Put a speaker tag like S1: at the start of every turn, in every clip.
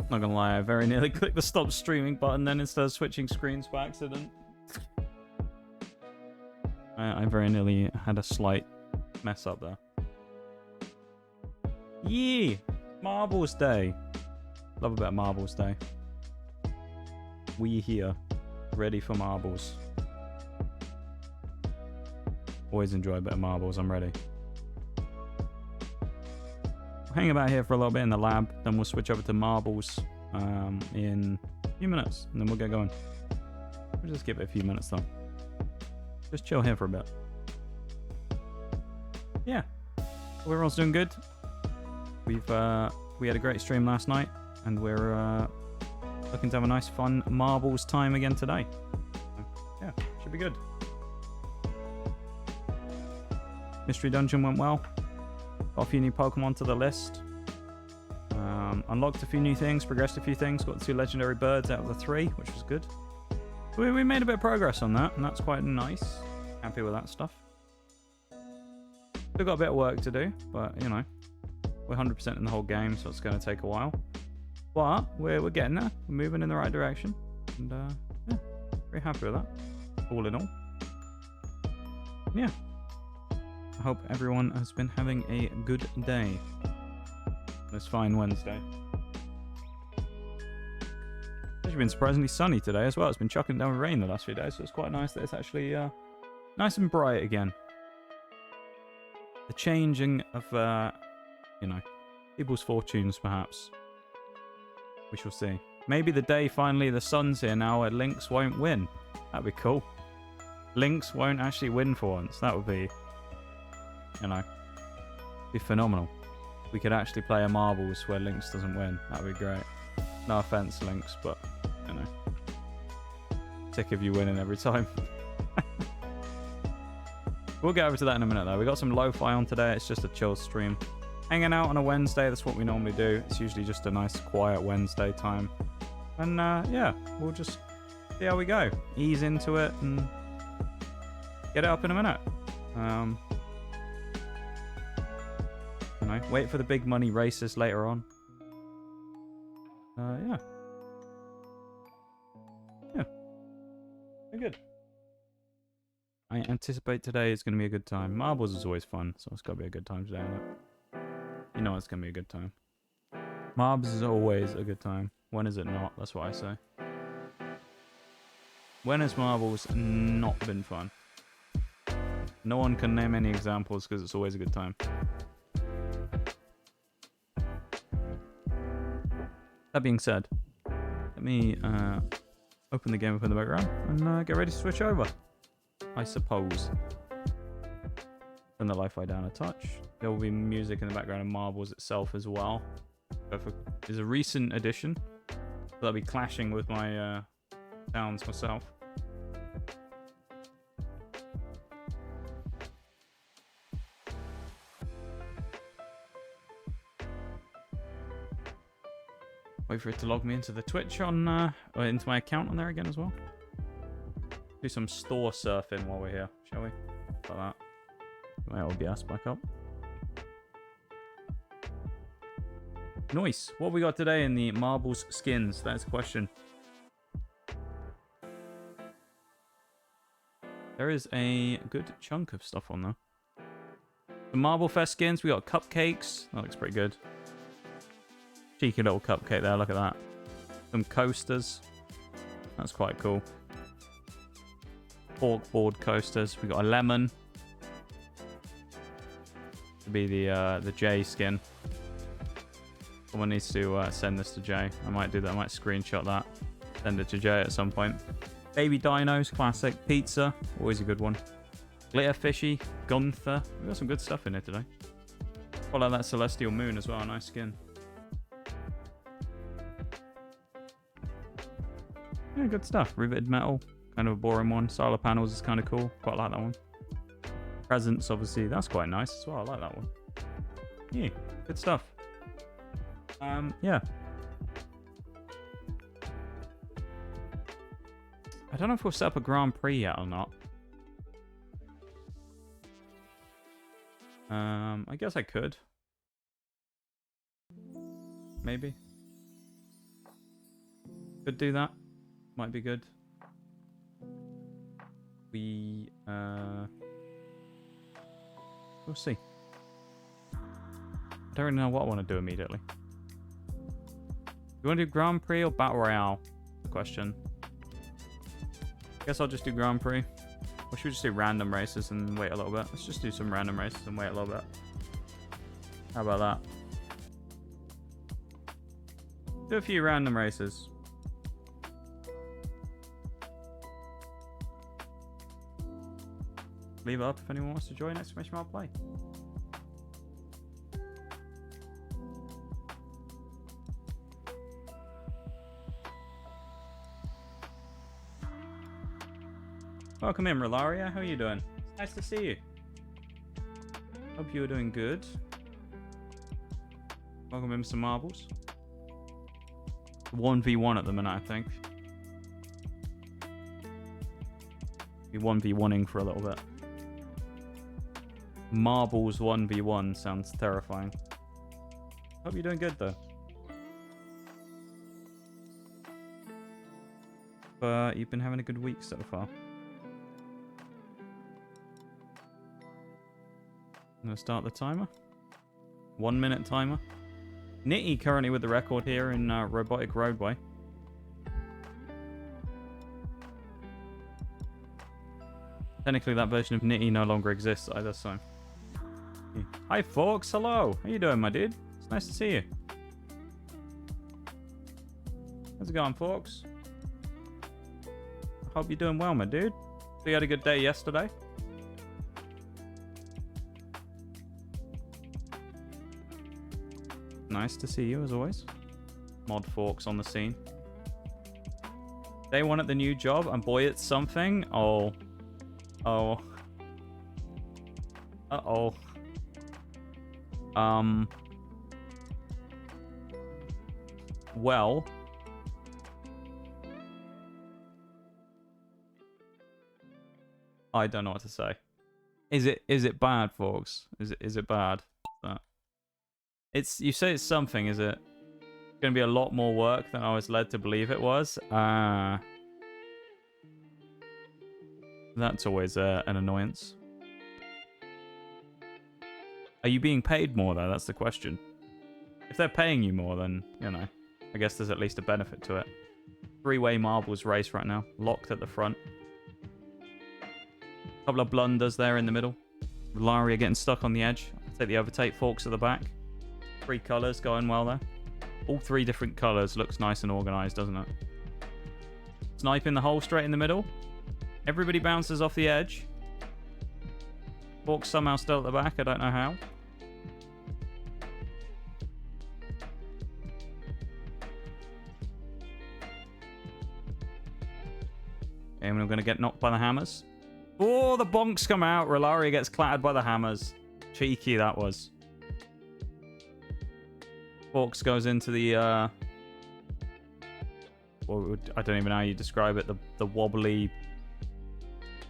S1: Not gonna lie, I very nearly clicked the stop streaming button then instead of switching screens by accident. I very nearly had a slight mess up there. Yee! Marbles Day. Love a bit of Marbles Day. We here, ready for marbles. Always enjoy a bit of marbles, I'm ready. We'll hang about here for a little bit in the lab, then we'll switch over to marbles in a few minutes, and then we'll get going. We'll just give it a few minutes though. Just chill here for a bit. Yeah. Hope everyone's doing good. We had a great stream last night, and we're looking to have a nice, fun marbles time again today. So, yeah, should be good. Mystery Dungeon went well. Got a few new Pokemon to the list. Unlocked a few new things, progressed a few things, got 2 legendary birds out of the 3, which was good. We made a bit of progress on that, and that's quite nice. Happy with that stuff. Still got a bit of work to do, but, you know, we're 100% in the whole game, so it's going to take a while. But we're getting there. We're moving in the right direction. And, yeah, very happy with that, all in all. Yeah. I hope everyone has been having a good day. This fine Wednesday. It's actually been surprisingly sunny today as well. It's been chucking down with rain the last few days, so it's quite nice that it's actually nice and bright again. The changing of, you know, people's fortunes, perhaps. We shall see. Maybe the day finally the sun's here now where Lynx won't win. That'd be cool. Lynx won't actually win for once. That would be, you know, be phenomenal. We could actually play a marbles where Lynx doesn't win. That would be great. No offense, Lynx, but, you know, sick of you winning every time. We'll get over to that in a minute, though. We got some lo-fi on today. It's just a chill stream. Hanging out on a Wednesday, that's what we normally do. It's usually just a nice, quiet Wednesday time. And, yeah, we'll just see how we go. Ease into it and get it up in a minute. You know, wait for the big money races later on. Yeah. Yeah. Very good. I anticipate today is going to be a good time. Marbles is always fun, so it's got to be a good time today, isn't it? You know it's going to be a good time. Marbles is always a good time. When is it not? That's what I say. When has Marbles not been fun? No one can name any examples because it's always a good time. That being said, let me open the game up in the background and get ready to switch over, I suppose. Turn the li-fi down a touch. There will be music in the background of Marbles itself as well. It's a recent addition. So that'll be clashing with my sounds myself. Wait for it to log me into the Twitch on, or into my account on there again as well. Do some store surfing while we're here, shall we? Like that. My OBS back up. Nice. What have we got today in the Marbles skins? That's the question. There is a good chunk of stuff on there. The Marble Fest skins, we got cupcakes. That looks pretty good. Cheeky little cupcake there, look at that. Some coasters. That's quite cool. Forkboard coasters. We got a lemon. To be the Jay skin. Someone needs to send this to Jay. I might do that. I might screenshot that. Send it to Jay at some point. Baby Dinos, classic. Pizza, always a good one. Glitter Fishy, Gunther. We've got some good stuff in here today. Follow that Celestial Moon as well. Nice skin. Yeah, good stuff. Riveted Metal, kind of a boring one. Solar Panels is kind of cool. Quite like that one. Presents, obviously, that's quite nice as well. I like that one. Yeah, good stuff. Yeah. I don't know if we'll set up a Grand Prix yet or not. I guess I could. Maybe. Could do that. Might be good. We'll see. I don't really know what I want to do immediately. You want to do Grand Prix or Battle Royale? The question. Guess I'll just do Grand Prix. Or should we just do random races and wait a little bit? Let's just do some random races and wait a little bit. How about that? Do a few random races. Leave it up if anyone wants to join Exclamation Mark Play. Welcome in, Relaria. How are you doing? It's nice to see you. Hope you're doing good. Welcome in, some marbles. 1v1 at the minute, I think. Be 1v1ing for a little bit. Marbles 1v1 sounds terrifying. Hope you're doing good, though. But you've been having a good week so far. I'm going to start the timer. 1 minute timer. Nitty currently with the record here in Robotic Roadway. Technically that version of Nitty no longer exists either, so... Hi Forks, hello! How you doing, my dude? It's nice to see you. How's it going, Forks? I hope you're doing well, my dude. So you had a good day yesterday? Nice to see you, as always. Mod Forks on the scene. Day one at the new job, and boy, it's something. Oh. Oh. Uh-oh. Well. I don't know what to say. Is it bad, Forks? Is it bad? You say it's something, is it? It's going to be a lot more work than I was led to believe it was. That's always an annoyance. Are you being paid more, though? That's the question. If they're paying you more, then, you know, I guess there's at least a benefit to it. Three-way marbles race right now. Locked at the front. Couple of blunders there in the middle. Laria getting stuck on the edge. Take the overtake. Forks at the back. 3 colours going well there. All 3 different colours. Looks nice and organised, doesn't it? Sniping the hole straight in the middle. Everybody bounces off the edge. Forks somehow still at the back. I don't know how. And we're going to get knocked by the hammers. Oh, the bonks come out. Relaria gets clattered by the hammers. Cheeky that was. Forks goes into the, I don't even know how you describe it, the wobbly...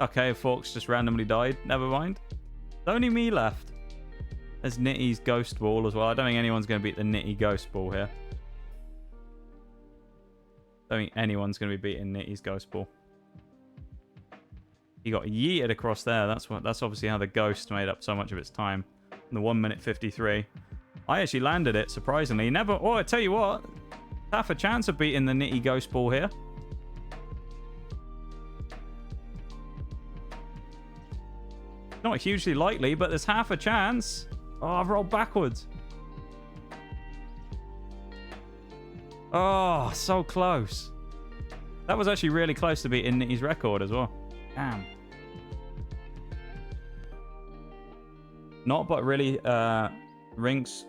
S1: Okay, Forks just randomly died. Never mind. There's only me left. There's Nitty's Ghost Ball as well. I don't think anyone's going to beat the Nitty Ghost Ball here. I don't think anyone's going to be beating Nitty's Ghost Ball. He got yeeted across there. That's obviously how the Ghost made up so much of its time. In the 1 minute 53. I actually landed it, surprisingly. Never... Oh, I tell you what. Half a chance of beating the Nitty Ghost Ball here. Not hugely likely, but there's half a chance. Oh, I've rolled backwards. Oh, so close. That was actually really close to beating Nitty's record as well. Damn. Not, but really, Rinks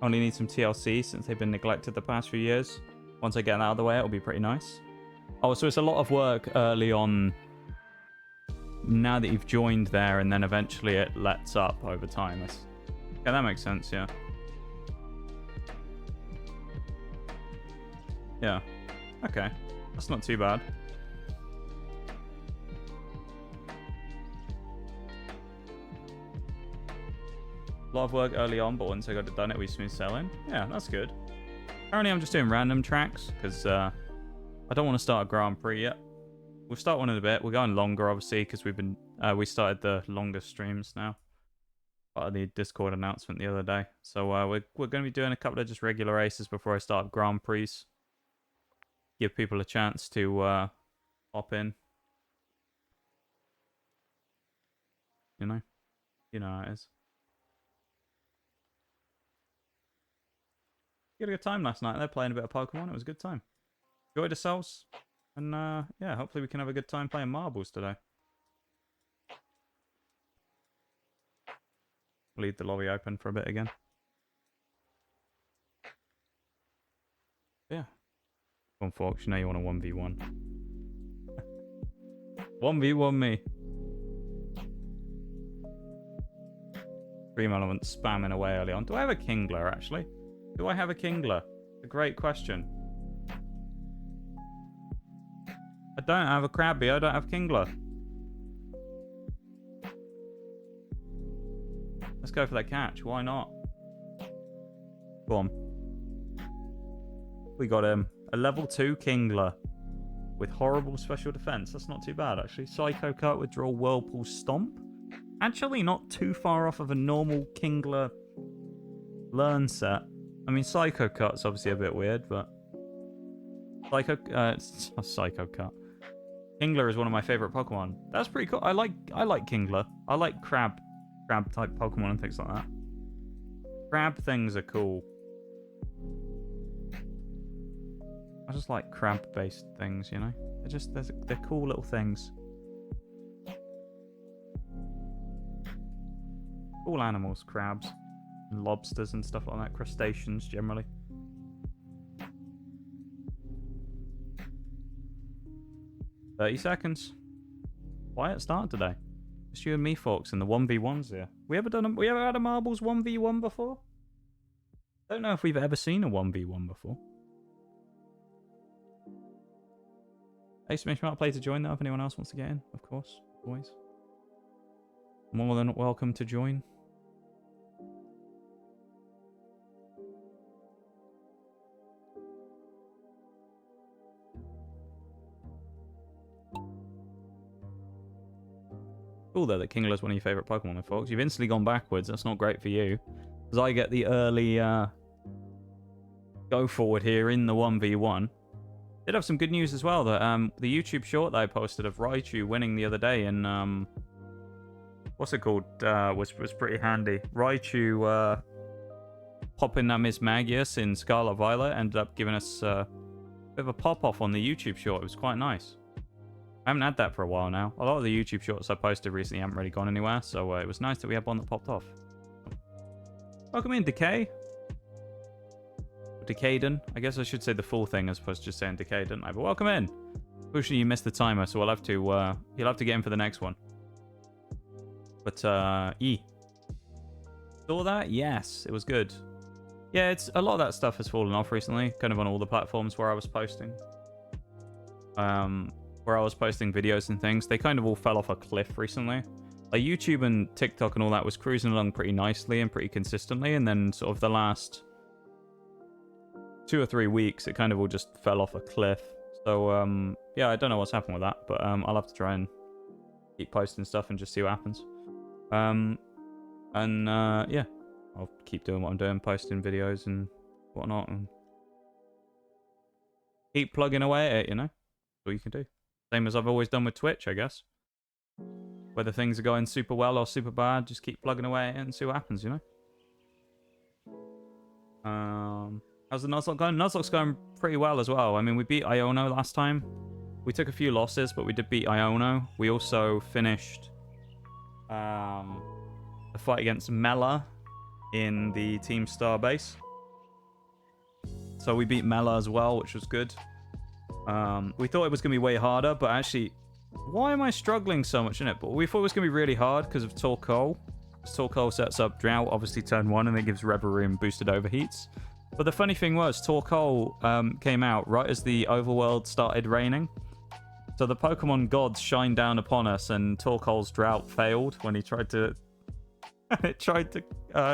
S1: only need some TLC since they've been neglected the past few years. Once I get that out of the way, it'll be pretty nice. Oh, so it's a lot of work early on now that you've joined there, and then eventually it lets up over time. Yeah, that makes sense, yeah. Yeah. Okay. That's not too bad. A lot of work early on, but once I got it done, it'll be smooth sailing. Yeah, that's good. Currently, I'm just doing random tracks, because I don't want to start a Grand Prix yet. We'll start one in a bit. We're going longer, obviously, because we started the longer streams now. Part of the Discord announcement the other day. So we're going to be doing a couple of just regular races before I start Grand Prix. Give people a chance to hop in. You know how it is. We had a good time last night. They're playing a bit of Pokemon. It was a good time. Enjoyed ourselves. And yeah, hopefully we can have a good time playing marbles today. Leave the lobby open for a bit again. Yeah. Come on, folks. You know you want a 1v1. 1v1 me. Dream Element spamming away early on. Do I have a Kingler, actually? Do I have a Kingler? A great question. I don't have a Krabby. I don't have Kingler. Let's go for that catch. Why not? Go on. We got him. A level 2 Kingler. With horrible special defense. That's not too bad, actually. Psycho Cut, withdraw Whirlpool Stomp. Actually, not too far off of a normal Kingler learn set. I mean, Psycho Cut's obviously a bit weird, but... It's a Psycho Cut. Kingler is one of my favorite Pokemon. That's pretty cool. I like Kingler. I like crab type Pokemon and things like that. Crab things are cool. I just like crab based things, you know? They're cool little things. Cool animals, crabs and lobsters and stuff like that, crustaceans generally. "30 seconds. Quiet start today. Just you and me, folks, in the 1v1s here. We ever had a marbles 1v1 before? Don't know if we've ever seen a 1v1 before. Exclamation mark play to join though, if anyone else wants to get in, of course, always. More than welcome to join. Cool though that Kingler's one of your favourite Pokemon, folks. You've instantly gone backwards. That's not great for you. Because I get the early go forward here in the 1v1. Did have some good news as well. That the YouTube short that I posted of Raichu winning the other day in what's it called? Was pretty handy. Raichu popping that Miss Magius in Scarlet Violet ended up giving us a bit of a pop-off on the YouTube short. It was quite nice. I haven't had that for a while now. A lot of the YouTube shorts I posted recently haven't really gone anywhere, so it was nice that we had one that popped off. Welcome in, Decay. Decaden. I guess I should say the full thing as opposed to just saying Decay, didn't I? But welcome in. Unfortunately, you missed the timer, so you'll have to get in for the next one. But, Saw that? Yes, it was good. Yeah, it's a lot of that stuff has fallen off recently, kind of on all the platforms where I was posting. Where I was posting videos and things, they kind of all fell off a cliff recently. Like YouTube and TikTok and all that was cruising along pretty nicely and pretty consistently, and then sort of the last 2 or 3 weeks, it kind of all just fell off a cliff. So, yeah, I don't know what's happened with that, but I'll have to try and keep posting stuff and just see what happens. Yeah, I'll keep doing what I'm doing, posting videos and whatnot, and keep plugging away at it, you know? That's all you can do. Same as I've always done with Twitch, I guess. Whether things are going super well or super bad, just keep plugging away at it and see what happens, you know? How's the Nuzlocke going? Nuzlocke's going pretty well as well. I mean, we beat Iono last time. We took a few losses, but we did beat Iono. We also finished the fight against Mela in the Team Star base. So we beat Mela as well, which was good. We thought it was going to be way harder, but actually, why am I struggling so much in it? But we thought it was going to be really hard because of Torkoal. Torkoal sets up Drought, obviously turn 1, and then gives Reverie boosted overheats. But the funny thing was, Torkoal came out right as the overworld started raining. So the Pokemon gods shined down upon us, and Torkoal's Drought failed when he tried to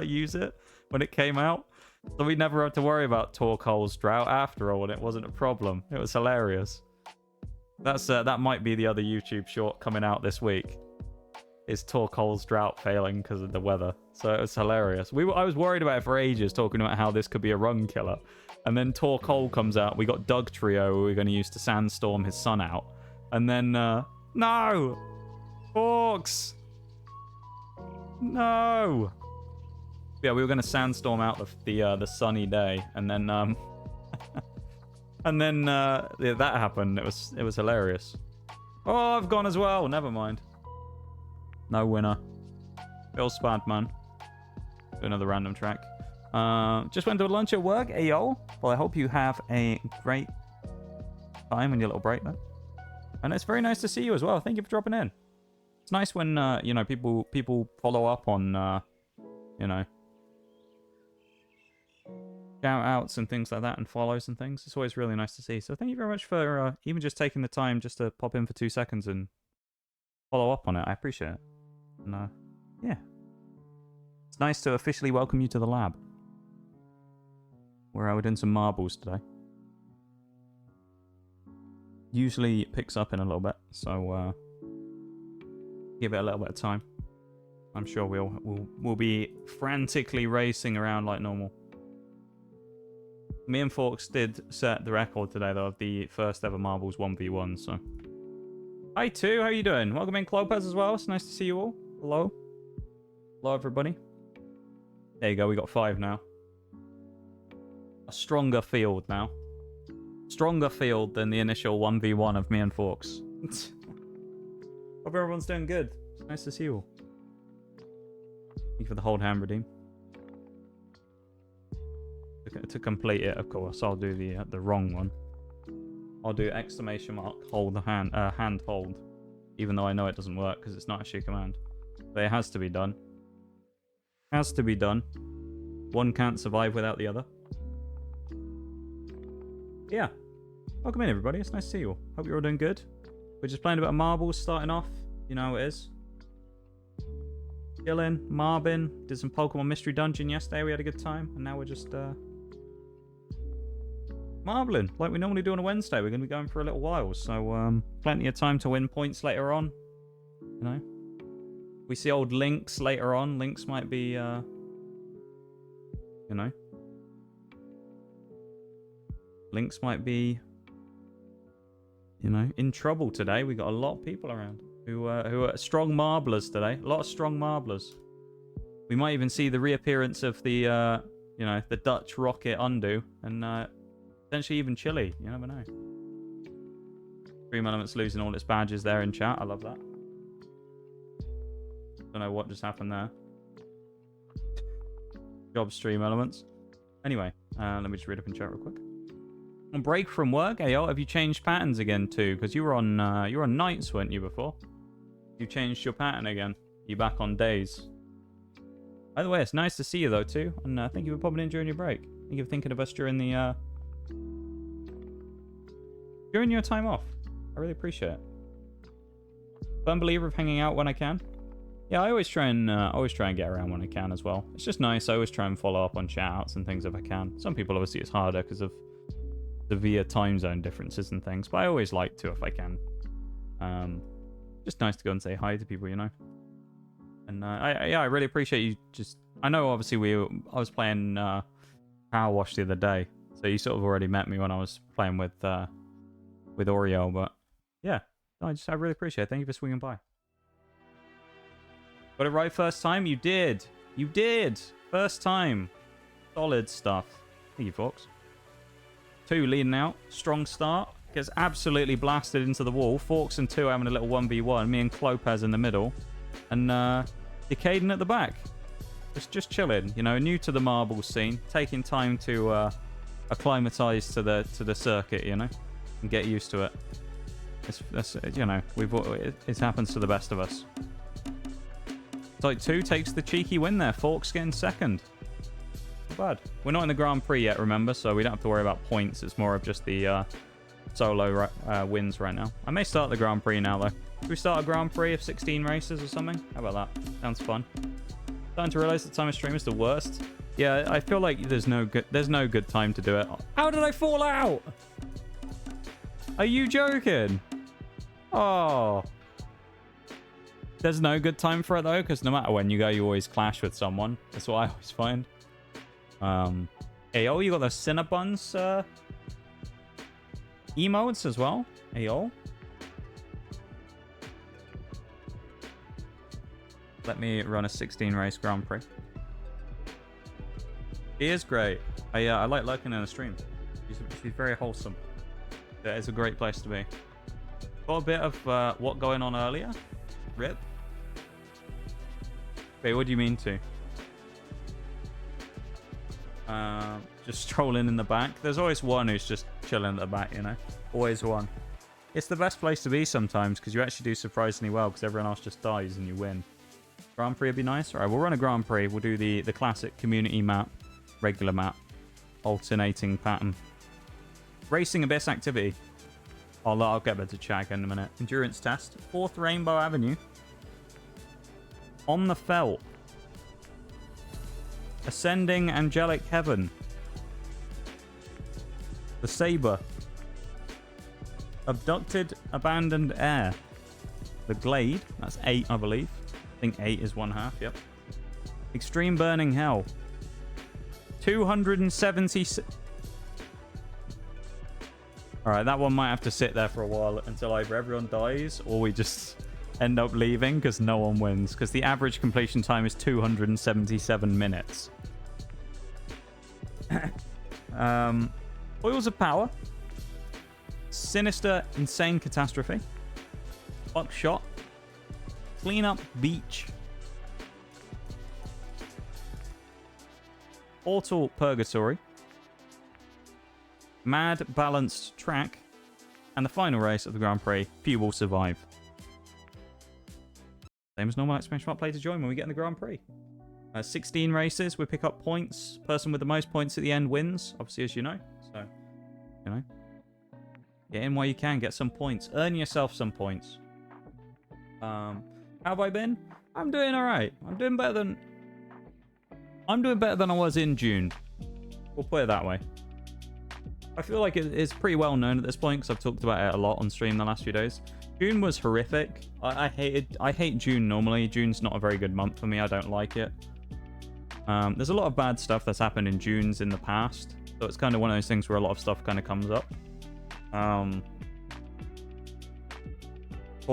S1: use it when it came out. So we never had to worry about Torkoal's Drought after all, and it wasn't a problem. It was hilarious. That might be the other YouTube short coming out this week. Is Torkoal's drought failing because of the weather? So it was hilarious. I was worried about it for ages, talking about how this could be a run killer, and then Torkoal comes out. We got Dugtrio we're going to use to sandstorm his sun out, and then no, Forks, no. Yeah, we were going to sandstorm out the sunny day, and then and then yeah, that happened. It was hilarious. Oh, I've gone as well. Never mind. No winner. Bill Spadman. Do another random track. Just went to lunch at work. Ayo. Well, I hope you have a great time in your little break there. And it's very nice to see you as well. Thank you for dropping in. It's nice when you know, people follow up on you know, shout outs and things like that, and follows and things. It's always really nice to see. So thank you very much for even just taking the time just to pop in for 2 seconds and follow up on it. I appreciate it. And yeah, it's nice to officially welcome you to the lab, where I would in some marbles today. Usually it picks up in a little bit, so give it a little bit of time. I'm sure we'll be frantically racing around like normal. Me and Forks did set the record today though of the first ever marbles 1v1. So hi too, how you doing? Welcome in Clopez as well. It's nice to see you all. Hello. Hello everybody. There you go, we got 5 now. A stronger field now. Stronger field than the initial 1v1 of me and Forks. Hope everyone's doing good. It's nice to see you all. Thank you for the hold hand redeem. To complete it, of course, I'll do the wrong one. I'll do exclamation mark hold the hand hand hold, even though I know it doesn't work because it's not actually a command. But it has to be done. Has to be done. One can't survive without the other. Yeah. Welcome in, everybody. It's nice to see you all. Hope you're all doing good. We're just playing a bit of marbles starting off. You know how it is. Chilling, Marbin. Did some Pokemon Mystery Dungeon yesterday. We had a good time. And now we're just marbling like we normally do on a Wednesday. We're going to be going for a little while. So plenty of time to win points later on. You know. We see old Lynx later on. Lynx might be, you know. Lynx might be, you know, in trouble today. We got a lot of people around who are strong marblers today. A lot of strong marblers. We might even see the reappearance of the, you know, the Dutch Rocket Undo, and potentially even Chile. You never know. Dream Element's losing all its badges there in chat. I love that. Don't know what just happened there. Job Stream Elements. Anyway, let me just read up in chat real quick. On break from work, Ayo, have you changed patterns again too? Because you were on nights, weren't you, before? You changed your pattern again. You back on days. By the way, it's nice to see you though too, and thank you for popping in during your break. Thank you for thinking of us during the during your time off. I really appreciate it. Firm believer of hanging out when I can. Yeah, I always try and get around when I can as well. It's just nice. I always try and follow up on shout-outs and things if I can. Some people obviously it's harder because of severe time zone differences and things, but I always like to if I can. Just nice to go and say hi to people, you know. And I really appreciate you. Just I know obviously I was playing Power Wash the other day, so you sort of already met me when I was playing with Oreo, but yeah, I really appreciate it. Thank you for swinging by. Got it right first time? You did. You did. First time. Solid stuff. Thank you, Fox. 2 leading out. Strong start. Gets absolutely blasted into the wall. Forks and 2 having a little 1v1. Me and Clopez in the middle. And Decaden at the back. Just chilling. You know, new to the marble scene. Taking time to acclimatise to the circuit, you know. And get used to it. It's you know, it happens to the best of us. Type 2 takes the cheeky win there. Forks getting second. Not bad. We're not in the Grand Prix yet, remember, so we don't have to worry about points. It's more of just the solo wins right now. I may start the Grand Prix now, though. Should we start a Grand Prix of 16 races or something? How about that? Sounds fun. Starting to realise the time of stream is the worst. Yeah, I feel like there's no good time to do it. How did I fall out? Are you joking? Oh. There's no good time for it, though, because no matter when you go, you always clash with someone. That's what I always find. Ayo, you got the Cinnabuns emotes as well. Ayo. Let me run a 16 race Grand Prix. He is great. I like lurking in the stream. He's very wholesome. That is a great place to be. Got a bit of what going on earlier. Rip. Wait, what do you mean to? Just strolling in the back. There's always one who's just chilling at the back, you know? Always one. It's the best place to be sometimes because you actually do surprisingly well because everyone else just dies and you win. Grand Prix would be nice. Alright, we'll run a Grand Prix. We'll do the classic community map, regular map, alternating pattern. Racing Abyss activity. I'll get back to chat in a minute. Endurance test. 4th Rainbow Avenue. On the Felt. Ascending Angelic Heaven. The Saber. Abducted Abandoned Air. The Glade. That's 8, I believe. I think 8 is 1/2, yep. Extreme Burning Hell. 276... Alright, that one might have to sit there for a while until either everyone dies or we just end up leaving because no one wins. Because the average completion time is 277 minutes. Oils of Power. Sinister Insane Catastrophe. Buckshot. Clean Up Beach. Portal Purgatory. Mad Balanced Track. And the final race of the Grand Prix, Few Will Survive. Same as normal exclamation mark play to join when we get in the Grand Prix. 16 races, we pick up points. Person with the most points at the end wins, obviously, as you know. So, you know. Get in while you can, get some points. Earn yourself some points. How have I been? I'm doing alright. I'm doing better than I was in June. We'll put it that way. I feel like it's pretty well known at this point because I've talked about it a lot on stream the last few days. June was horrific. I hate June normally. June's not a very good month for me. I don't like it. There's a lot of bad stuff that's happened in Junes in the past. So it's kind of one of those things where a lot of stuff kind of comes up. So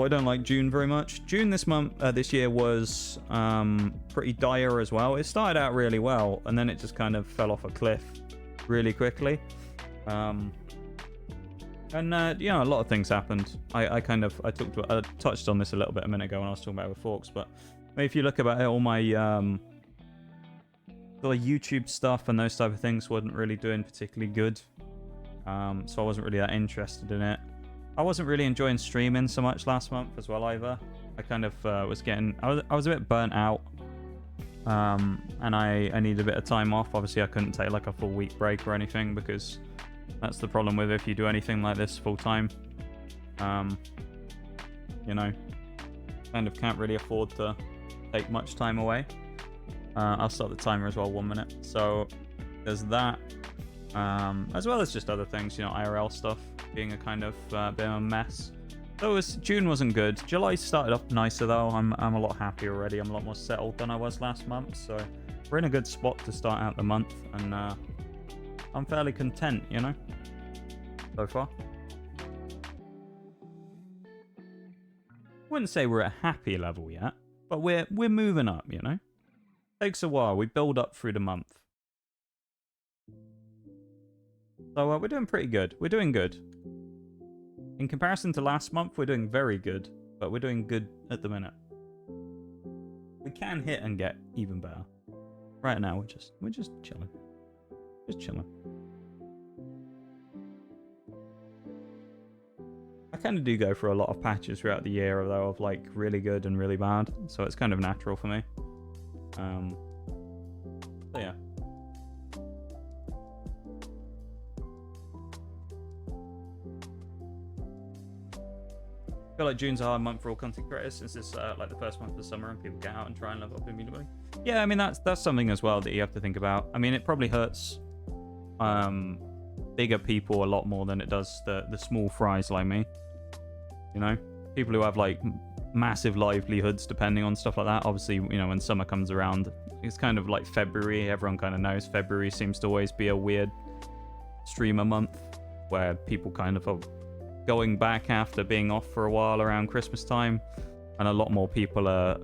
S1: I don't like June very much. June this year was pretty dire as well. It started out really well and then it just kind of fell off a cliff really quickly. You know, a lot of things happened. I touched on this a little bit a minute ago when I was talking about it with Forks, but if you look about it, all my YouTube stuff and those type of things wasn't really doing particularly good. So I wasn't really that interested in it. I wasn't really enjoying streaming so much last month as well either. I kind of was a bit burnt out. And I needed a bit of time off. Obviously I couldn't take like a full week break or anything because that's the problem with if you do anything like this full time. You know, kind of can't really afford to take much time away. I'll start the timer as well, 1 minute. So there's that. As well as just other things, you know, IRL stuff being a kind of bit of a mess. So June wasn't good. July started off nicer though. I'm a lot happier already. I'm a lot more settled than I was last month. So we're in a good spot to start out the month, and I'm fairly content, you know, so far. Wouldn't say we're at a happy level yet, but we're moving up, you know. Takes a while. We build up through the month. So we're doing pretty good. We're doing good. In comparison to last month, we're doing very good, but we're doing good at the minute. We can hit and get even better. Right now, we're just chilling. Just chilling. I kind of do go for a lot of patches throughout the year, though, of like really good and really bad. So it's kind of natural for me. So yeah. I feel like June's a hard month for all content creators since it's like the first month of the summer and people get out and try and level up immediately. Yeah, I mean that's something as well that you have to think about. I mean, it probably hurts bigger people a lot more than it does the small fries like me. You know, people who have like massive livelihoods depending on stuff like that. Obviously, you know, when summer comes around, it's kind of like February. Everyone kind of knows February seems to always be a weird streamer month where people kind of are going back after being off for a while around Christmas time, and a lot more people are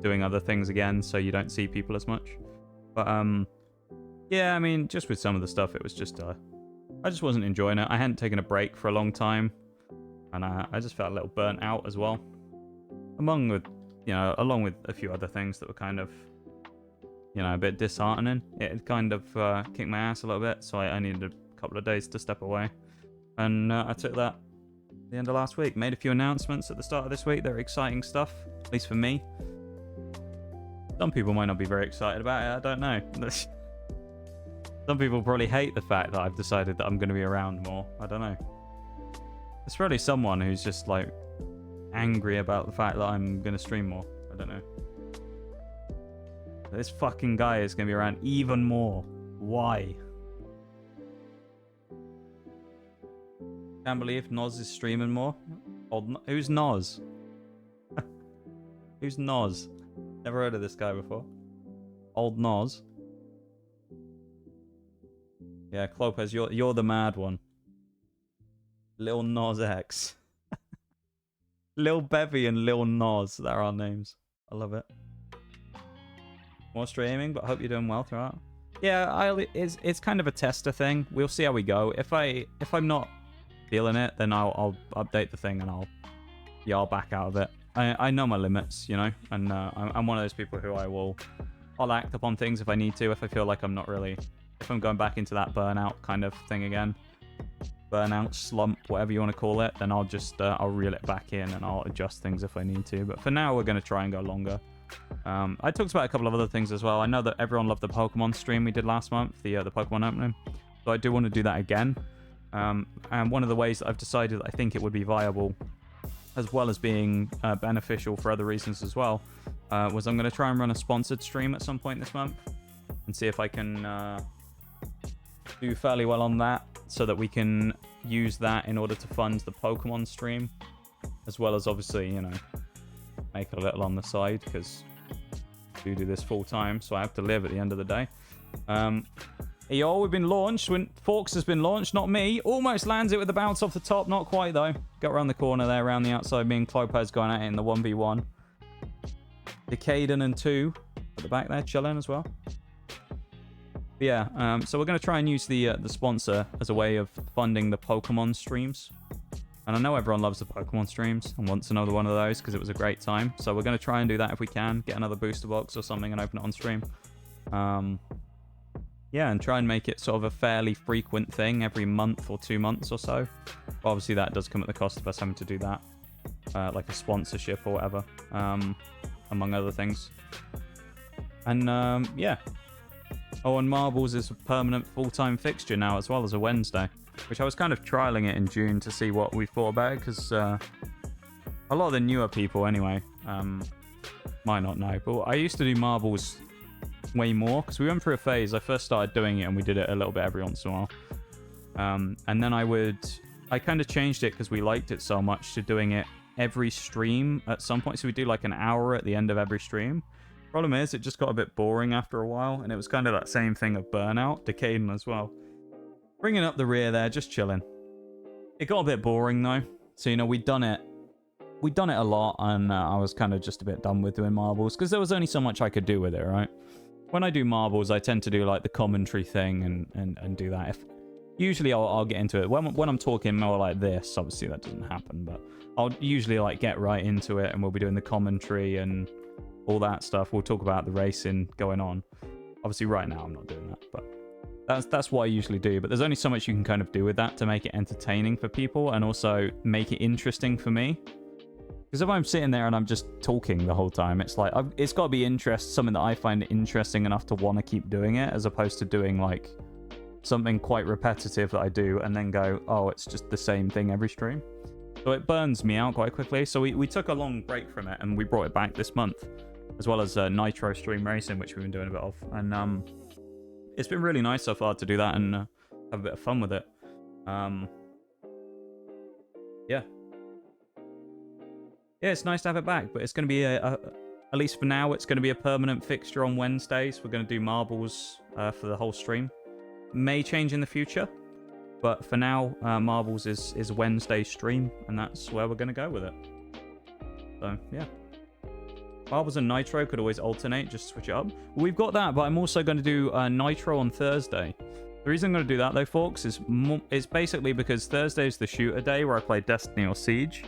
S1: doing other things again, so you don't see people as much. But yeah, I mean, just with some of the stuff, it was just I just wasn't enjoying it. I hadn't taken a break for a long time, and I just felt a little burnt out as well, along with a few other things that were kind of, you know, a bit disheartening. It kind of kicked my ass a little bit, so I needed a couple of days to step away, and I took that at the end of last week. Made a few announcements at the start of this week. They're exciting stuff, at least for me. Some people might not be very excited about it, I don't know. Some people probably hate the fact that I've decided that I'm going to be around more. I don't know. There's probably someone who's just like angry about the fact that I'm going to stream more. I don't know. This fucking guy is going to be around even more. Why? Can't believe Noz is streaming more. Who's Noz? Who's Noz? Never heard of this guy before. Old Noz. Yeah, Clopez, you're the mad one. Lil Nos X. Lil Bevy and Lil Nos, they're our names. I love it. More streaming, but I hope you're doing well throughout. Yeah, it's kind of a tester thing. We'll see how we go. If I'm not feeling it, then I'll update the thing and I'll back out of it. I know my limits, you know, and I'm one of those people who I'll act upon things if I need to, if I feel like I'm not really, if I'm going back into that burnout kind of thing again, burnout, slump, whatever you want to call it, then I'll just I'll reel it back in and I'll adjust things if I need to. But for now, we're going to try and go longer. I talked about a couple of other things as well. I know that everyone loved the Pokemon stream we did last month, the Pokemon opening, so I do want to do that again. And one of the ways that I've decided that I think it would be viable, as well as being beneficial for other reasons as well, was I'm going to try and run a sponsored stream at some point this month and see if I can do fairly well on that, so that we can use that in order to fund the Pokemon stream, as well as obviously, you know, make a little on the side, because I do this full time, so I have to live at the end of the day. Yo, we've been launched. Forks has been launched, not me. Almost lands it with the bounce off the top. Not quite, though. Got around the corner there, around the outside. Me and Clopez going at it in the 1v1. Decaden and 2 at the back there, chilling as well. But yeah, so we're going to try and use the sponsor as a way of funding the Pokemon streams. And I know everyone loves the Pokemon streams and wants another one of those because it was a great time. So we're going to try and do that if we can. Get another booster box or something and open it on stream. Yeah, and try and make it sort of a fairly frequent thing every month or 2 months or so. But obviously, that does come at the cost of us having to do that. Like a sponsorship or whatever, among other things. And yeah. Oh, and Marbles is a permanent full-time fixture now, as well as a Wednesday. Which I was kind of trialing it in June to see what we thought about it, because a lot of the newer people, anyway, might not know. But I used to do Marbles way more, because we went through a phase. I first started doing it, and we did it a little bit every once in a while. And then I kind of changed it, because we liked it so much, to doing it every stream at some point. So we do like an hour at the end of every stream. Problem is, it just got a bit boring after a while, and it was kind of that same thing of burnout. Decaden as well. Bringing up the rear there, just chilling. It got a bit boring though. So, you know, we'd done it a lot, and I was kind of just a bit done with doing Marbles, because there was only so much I could do with it, right? When I do Marbles, I tend to do like the commentary thing and do that. Usually I'll get into it. When I'm talking more like this, obviously that doesn't happen, but I'll usually like get right into it, and we'll be doing the commentary and all that stuff. We'll talk about the racing going on. Obviously right now I'm not doing that, but that's what I usually do. But there's only so much you can kind of do with that to make it entertaining for people, and also make it interesting for me. Because if I'm sitting there and I'm just talking the whole time, it's like, it's got to be something that I find interesting enough to want to keep doing it, as opposed to doing like something quite repetitive that I do and then go, oh, it's just the same thing every stream. So it burns me out quite quickly. So we took a long break from it, and we brought it back this month, as well as Nitro Stream Racing, which we've been doing a bit of. And it's been really nice so far to do that and have a bit of fun with it. Yeah. Yeah, it's nice to have it back, but it's going to be at least for now, it's going to be a permanent fixture on Wednesdays. We're going to do marbles for the whole stream. May change in the future, but for now, marbles is Wednesday stream, and that's where we're going to go with it. So, yeah. Marbles and Nitro could always alternate, just switch it up. Well, we've got that, but I'm also going to do Nitro on Thursday. The reason I'm going to do that, though, folks, is it's basically because Thursday's the shooter day where I play Destiny or Siege.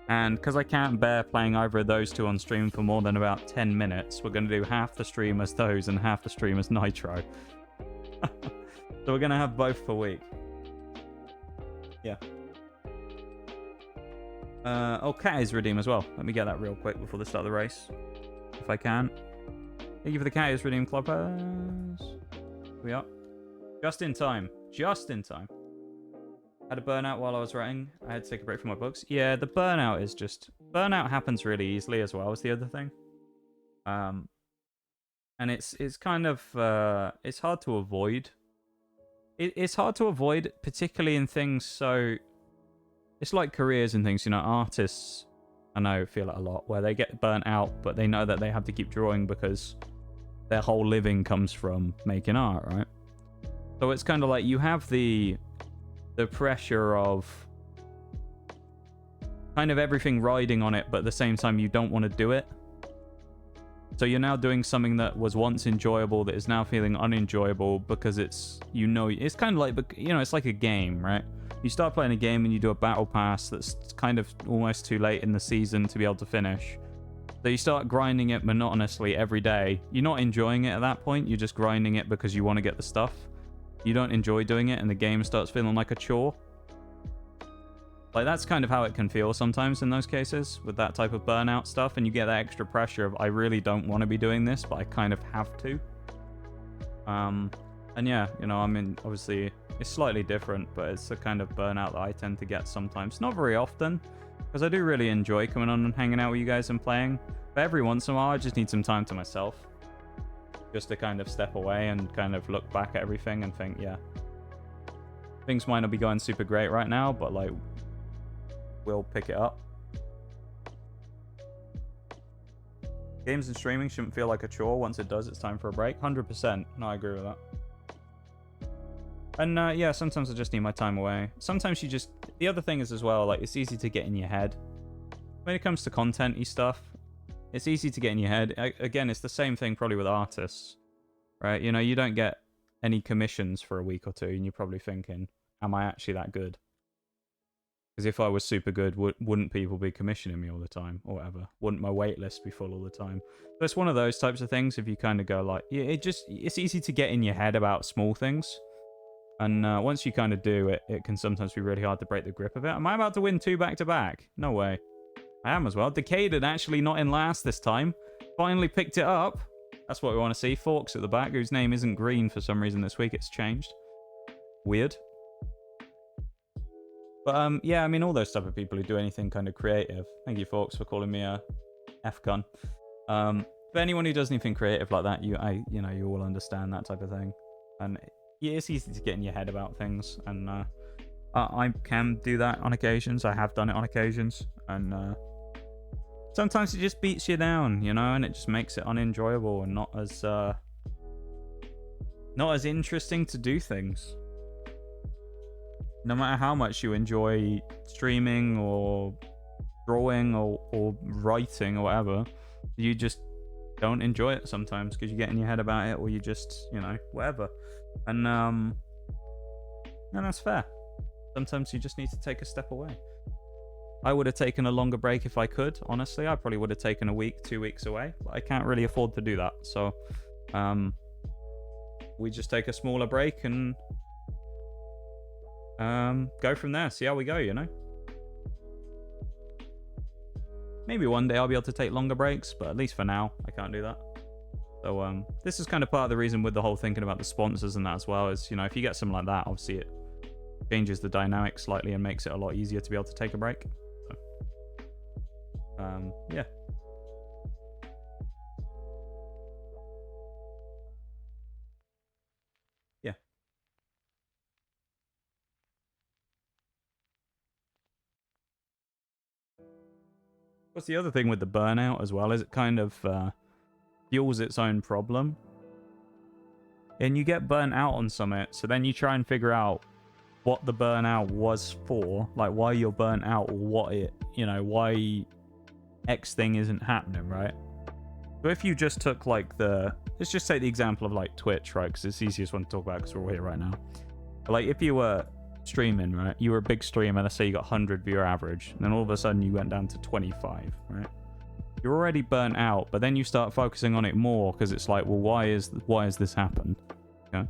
S1: And because I can't bear playing either of those two on stream for more than about 10 minutes, we're going to do half the stream as those and half the stream as Nitro. So we're going to have both per week. Yeah. Oh, Cat is redeem as well. Let me get that real quick before the start of the race. If I can. Thank you for the Cat is redeem clubhouse. We are. Just in time. Just in time. Had a burnout while I was writing. I had to take a break from my books. Yeah, the burnout is just... Burnout happens really easily as well as the other thing. And it's kind of... it's hard to avoid. It's hard to avoid, particularly in things so... It's like careers and things, you know, artists, I know, feel it a lot, where they get burnt out, but they know that they have to keep drawing because their whole living comes from making art, right? So it's kind of like you have the pressure of kind of everything riding on it, but at the same time you don't want to do it. So you're now doing something that was once enjoyable that is now feeling unenjoyable because it's, you know, it's kind of like, you know, it's like a game, right? You start playing a game and you do a battle pass that's kind of almost too late in the season to be able to finish. So you start grinding it monotonously every day. You're not enjoying it at that point. You're just grinding it because you want to get the stuff. You don't enjoy doing it and the game starts feeling like a chore. Like, that's kind of how it can feel sometimes in those cases with that type of burnout stuff. And you get that extra pressure of, I really don't want to be doing this, but I kind of have to. And yeah, you know, I mean, obviously, it's slightly different, but it's the kind of burnout that I tend to get sometimes. Not very often, because I do really enjoy coming on and hanging out with you guys and playing. But every once in a while, I just need some time to myself. Just to kind of step away and kind of look back at everything and think, yeah, things might not be going super great right now, but like, we'll pick it up. Games and streaming shouldn't feel like a chore. Once it does, it's time for a break. 100%. No, I agree with that. And yeah, sometimes I just need my time away. Sometimes you just... The other thing is as well, like, it's easy to get in your head. When it comes to content-y stuff, it's easy to get in your head. Again, it's the same thing probably with artists, right? You know, you don't get any commissions for a week or two, and you're probably thinking, am I actually that good? Because if I was super good, wouldn't people be commissioning me all the time or whatever? Wouldn't my wait list be full all the time? So it's one of those types of things. If you kind of go like, yeah, it's easy to get in your head about small things. And once you kind of do it, it can sometimes be really hard to break the grip of it. Am I about to win 2 back-to-back? No way. I am as well. Decaded actually not in last this time. Finally picked it up. That's what we want to see. Forks at the back, whose name isn't green for some reason this week. It's changed. Weird. But yeah, I mean, all those type of people who do anything kind of creative. Thank you, Forks, for calling me a F-gun. But anyone who does anything creative like that, you know, you all understand that type of thing. And yeah, it's easy to get in your head about things. And I can do that on occasions. I have done it on occasions. And sometimes it just beats you down, you know, and it just makes it unenjoyable and not as interesting to do things. No matter how much you enjoy streaming or drawing or writing or whatever, you just don't enjoy it sometimes because you get in your head about it, or you just, you know, whatever. And that's fair. Sometimes you just need to take a step away. I would have taken a longer break if I could, honestly. I probably would have taken a week, 2 weeks away, but I can't really afford to do that. So we just take a smaller break and go from there. See how we go, you know? Maybe one day I'll be able to take longer breaks, but at least for now, I can't do that. So this is kind of part of the reason with the whole thinking about the sponsors and that as well, is, you know, if you get something like that, obviously it changes the dynamic slightly and makes it a lot easier to be able to take a break. So, yeah. Yeah. What's the other thing with the burnout as well is it kind of fuels its own problem. And you get burnt out on something, so then you try and figure out what the burnout was for, like why you're burnt out, or what it, you know, why X thing isn't happening, right? So if you just took like let's just take the example of like Twitch, right? Because it's the easiest one to talk about because we're all here right now. But like if you were streaming, right? You were a big streamer, let's say you got 100 viewer average, and then all of a sudden you went down to 25, right? You're already burnt out, but then you start focusing on it more because it's like, well, why has this happened? Okay?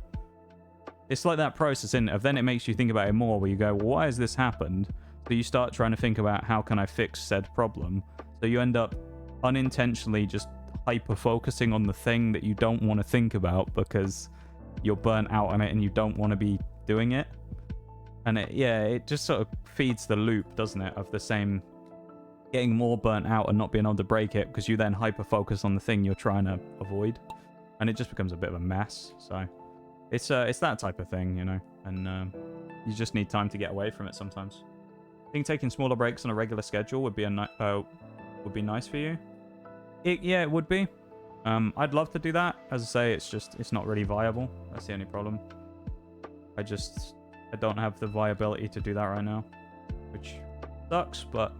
S1: It's like that process, isn't it? Then it makes you think about it more, where you go, well, why has this happened? So you start trying to think about how can I fix said problem. So you end up unintentionally just hyper focusing on the thing that you don't want to think about because you're burnt out on it and you don't want to be doing it. And it just sort of feeds the loop, doesn't it, of the same getting more burnt out and not being able to break it because you then hyper focus on the thing you're trying to avoid, and it just becomes a bit of a mess. So it's that type of thing, you know, and you just need time to get away from it sometimes. I think taking smaller breaks on a regular schedule would be nice for you. It would be. I'd love to do that. As I say, it's not really viable. That's the only problem. I don't have the viability to do that right now, which sucks, but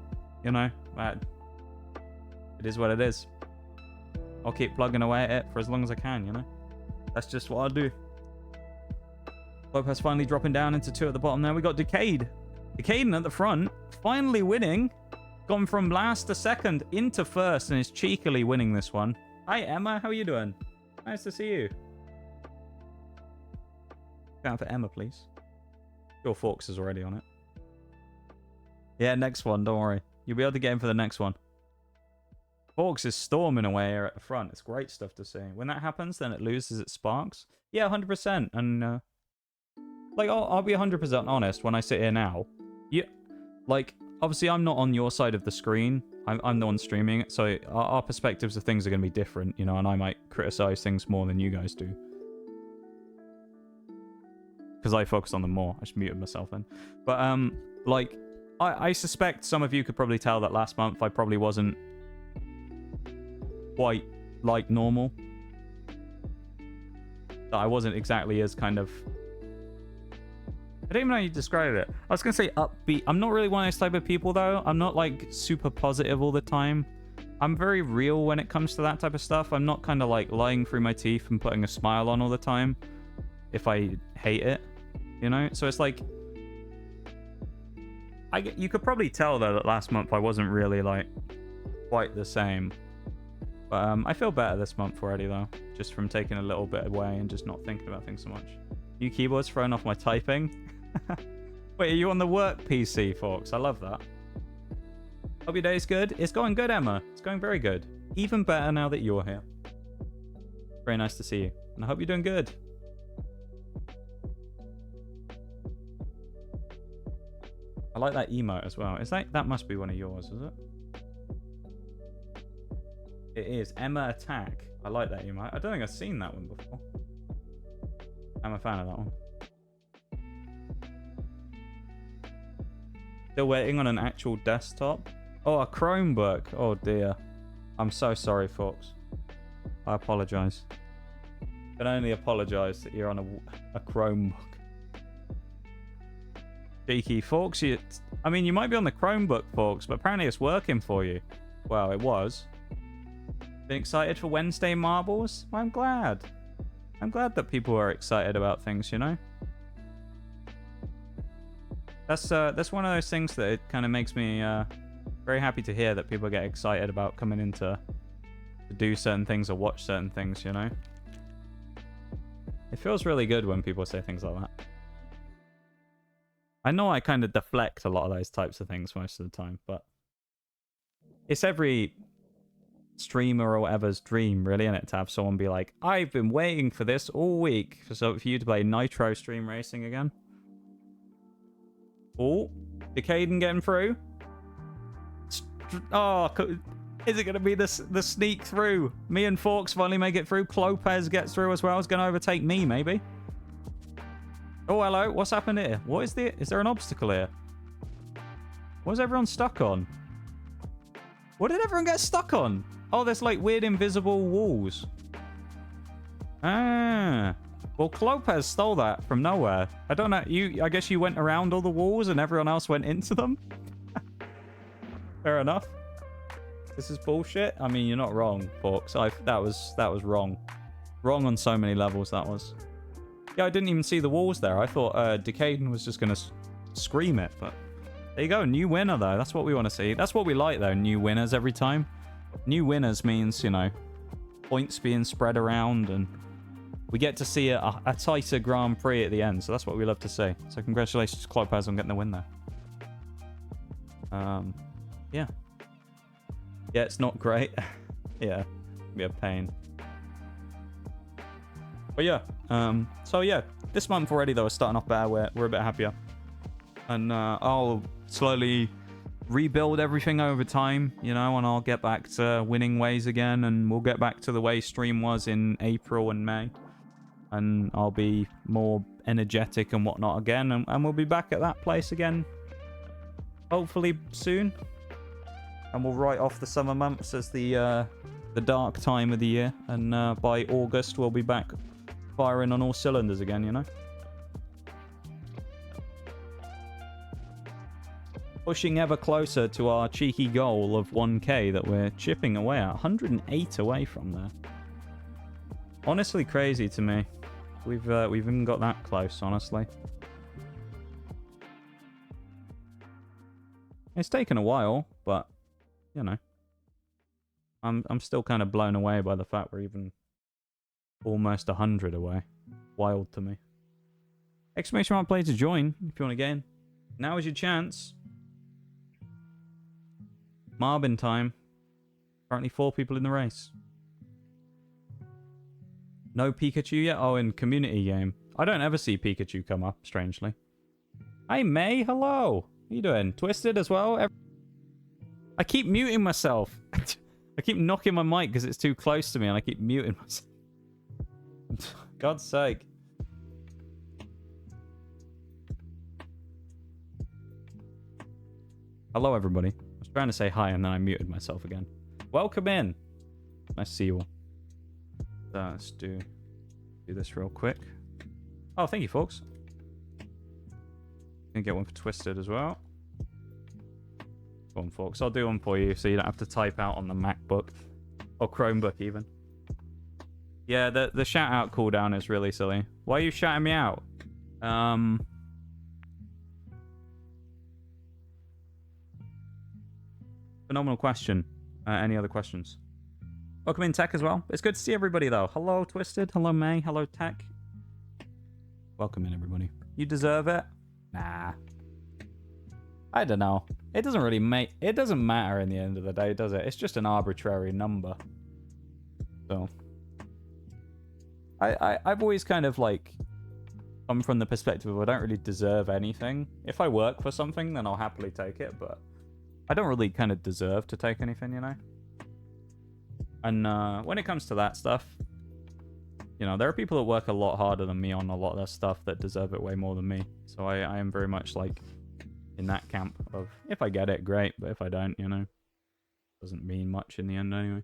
S1: you know, it is what it is. I'll keep plugging away at it for as long as I can, you know. That's just what I'll do. Lopez finally dropping down into 2 at the bottom there. We got Decade. Decaden at the front, finally winning. Gone from last to second into first and is cheekily winning this one. Hi, Emma. How are you doing? Nice to see you. Down for Emma, please. Your Forks is already on it. Yeah, next one. Don't worry. You'll be able to get in for the next one. Forks is storming away here at the front. It's great stuff to see. When that happens, then it loses its sparks. Yeah, 100%. And, like, I'll be 100% honest when I sit here now. Yeah, like, obviously, I'm not on your side of the screen. I'm the one streaming it. So our perspectives of things are going to be different, you know, and I might criticize things more than you guys do. Because I focus on them more. I just muted myself then. But, like, I suspect some of you could probably tell that last month I probably wasn't quite like normal. That I wasn't exactly as kind of... I don't even know how you describe it. I was going to say upbeat. I'm not really one of those type of people, though. I'm not, like, super positive all the time. I'm very real when it comes to that type of stuff. I'm not kind of, like, lying through my teeth and putting a smile on all the time if I hate it, you know? So it's like... you could probably tell, though, that last month I wasn't really, like, quite the same. But I feel better this month already, though. Just from taking a little bit away and just not thinking about things so much. New keyboard's throwing off my typing. Wait, are you on the work PC, Forks? I love that. Hope your day's good. It's going good, Emma. It's going very good. Even better now that you're here. Very nice to see you. And I hope you're doing good. I like that emote as well. Is that must be one of yours, is it? It is. Emma Attack. I like that emote. I don't think I've seen that one before. I'm a fan of that one. Still waiting on an actual desktop. Oh, a Chromebook. Oh dear. I'm so sorry, folks. I apologize. Can only apologize that you're on a Chromebook. Cheeky, Forks. I mean, you might be on the Chromebook, Forks, but apparently it's working for you. Well, it was. Been excited for Wednesday marbles? Well, I'm glad. I'm glad that people are excited about things, you know? That's one of those things that it kind of makes me very happy to hear that people get excited about coming in to do certain things or watch certain things, you know? It feels really good when people say things like that. I know I kind of deflect a lot of those types of things most of the time, but it's every streamer or whatever's dream, really, isn't it? To have someone be like, I've been waiting for this all week for you to play Nitro Stream Racing again. Oh, Decaden getting through. Oh, is it going to be the sneak through? Me and Forks finally make it through. Clopez gets through as well. It's going to overtake me, maybe. Oh, hello. What's happened here? What is there an obstacle here? What is everyone stuck on? What did everyone get stuck on? Oh, there's like weird invisible walls. Ah. Well, Clopez stole that from nowhere. I don't know. I guess you went around all the walls and everyone else went into them. Fair enough. This is bullshit. I mean, you're not wrong, Forks. That was wrong. Wrong on so many levels, that was. Yeah, I didn't even see the walls there. I thought Decaden was just going to scream it, but there you go. New winner, though. That's what we want to see. That's what we like, though. New winners every time. New winners means, you know, points being spread around, and we get to see a tighter Grand Prix at the end. So that's what we love to see. So congratulations to Clopez on getting the win there. Yeah. Yeah, it's not great. Yeah, be a pain. But yeah, so yeah, this month already though is starting off better. We're a bit happier, and I'll slowly rebuild everything over time, you know, and I'll get back to winning ways again, and we'll get back to the way stream was in April and May, and I'll be more energetic and whatnot again, and we'll be back at that place again, hopefully soon, and we'll write off the summer months as the dark time of the year, and by August we'll be back firing on all cylinders again, you know. Pushing ever closer to our cheeky goal of 1k that we're chipping away at. 108 away from there. Honestly crazy to me. We've even got that close, honestly. It's taken a while, but you know, I'm still kind of blown away by the fact we're even almost 100 away. Wild to me. Exclamation mark play to join if you want to get in. Now is your chance. Marbin time. Currently 4 people in the race. No Pikachu yet? Oh, in community game. I don't ever see Pikachu come up, strangely. Hey, May. Hello. How you doing? Twisted as well? I keep muting myself. I keep knocking my mic because it's too close to me, and I keep muting myself. God's sake. Hello, everybody. I was trying to say hi, and then I muted myself again. Welcome in. Nice to see you all. Let's do this real quick. Oh, thank you, folks. Gonna get one for Twisted as well. Go on, folks. I'll do one for you so you don't have to type out on the MacBook or Chromebook even. Yeah, the shout out cooldown is really silly. Why are you shouting me out? Phenomenal question. Any other questions? Welcome in, Tech, as well. It's good to see everybody, though. Hello, Twisted. Hello, May. Hello, Tech. Welcome in, everybody. You deserve it? Nah. I don't know. It doesn't really it doesn't matter in the end of the day, does it? It's just an arbitrary number. So I've always kind of like come from the perspective of I don't really deserve anything. If I work for something, then I'll happily take it, but I don't really kind of deserve to take anything, you know? And when it comes to that stuff, you know, there are people that work a lot harder than me on a lot of that stuff that deserve it way more than me. So I am very much like in that camp of if I get it, great, but if I don't, you know, doesn't mean much in the end anyway.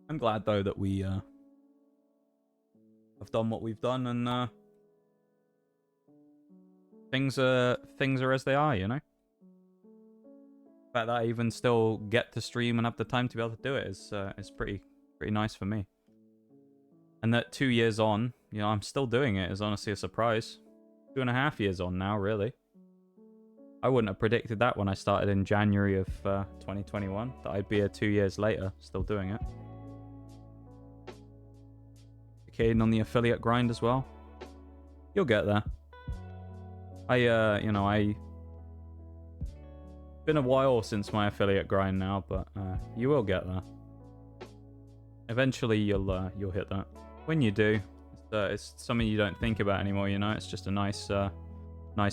S1: I'm glad though that we have done what we've done, and things are as they are, you know. The fact that I even still get to stream and have the time to be able to do it is pretty nice for me. And that 2 years on, you know, I'm still doing it is honestly a surprise. 2.5 years on now, really. I wouldn't have predicted that when I started in January of 2021, that I'd be here 2 years later, still doing it. Caden on the affiliate grind as well. You'll get there. You know, been a while since my affiliate grind now, but you will get there. Eventually, you'll hit that. When you do, it's something you don't think about anymore. You know, it's just a nice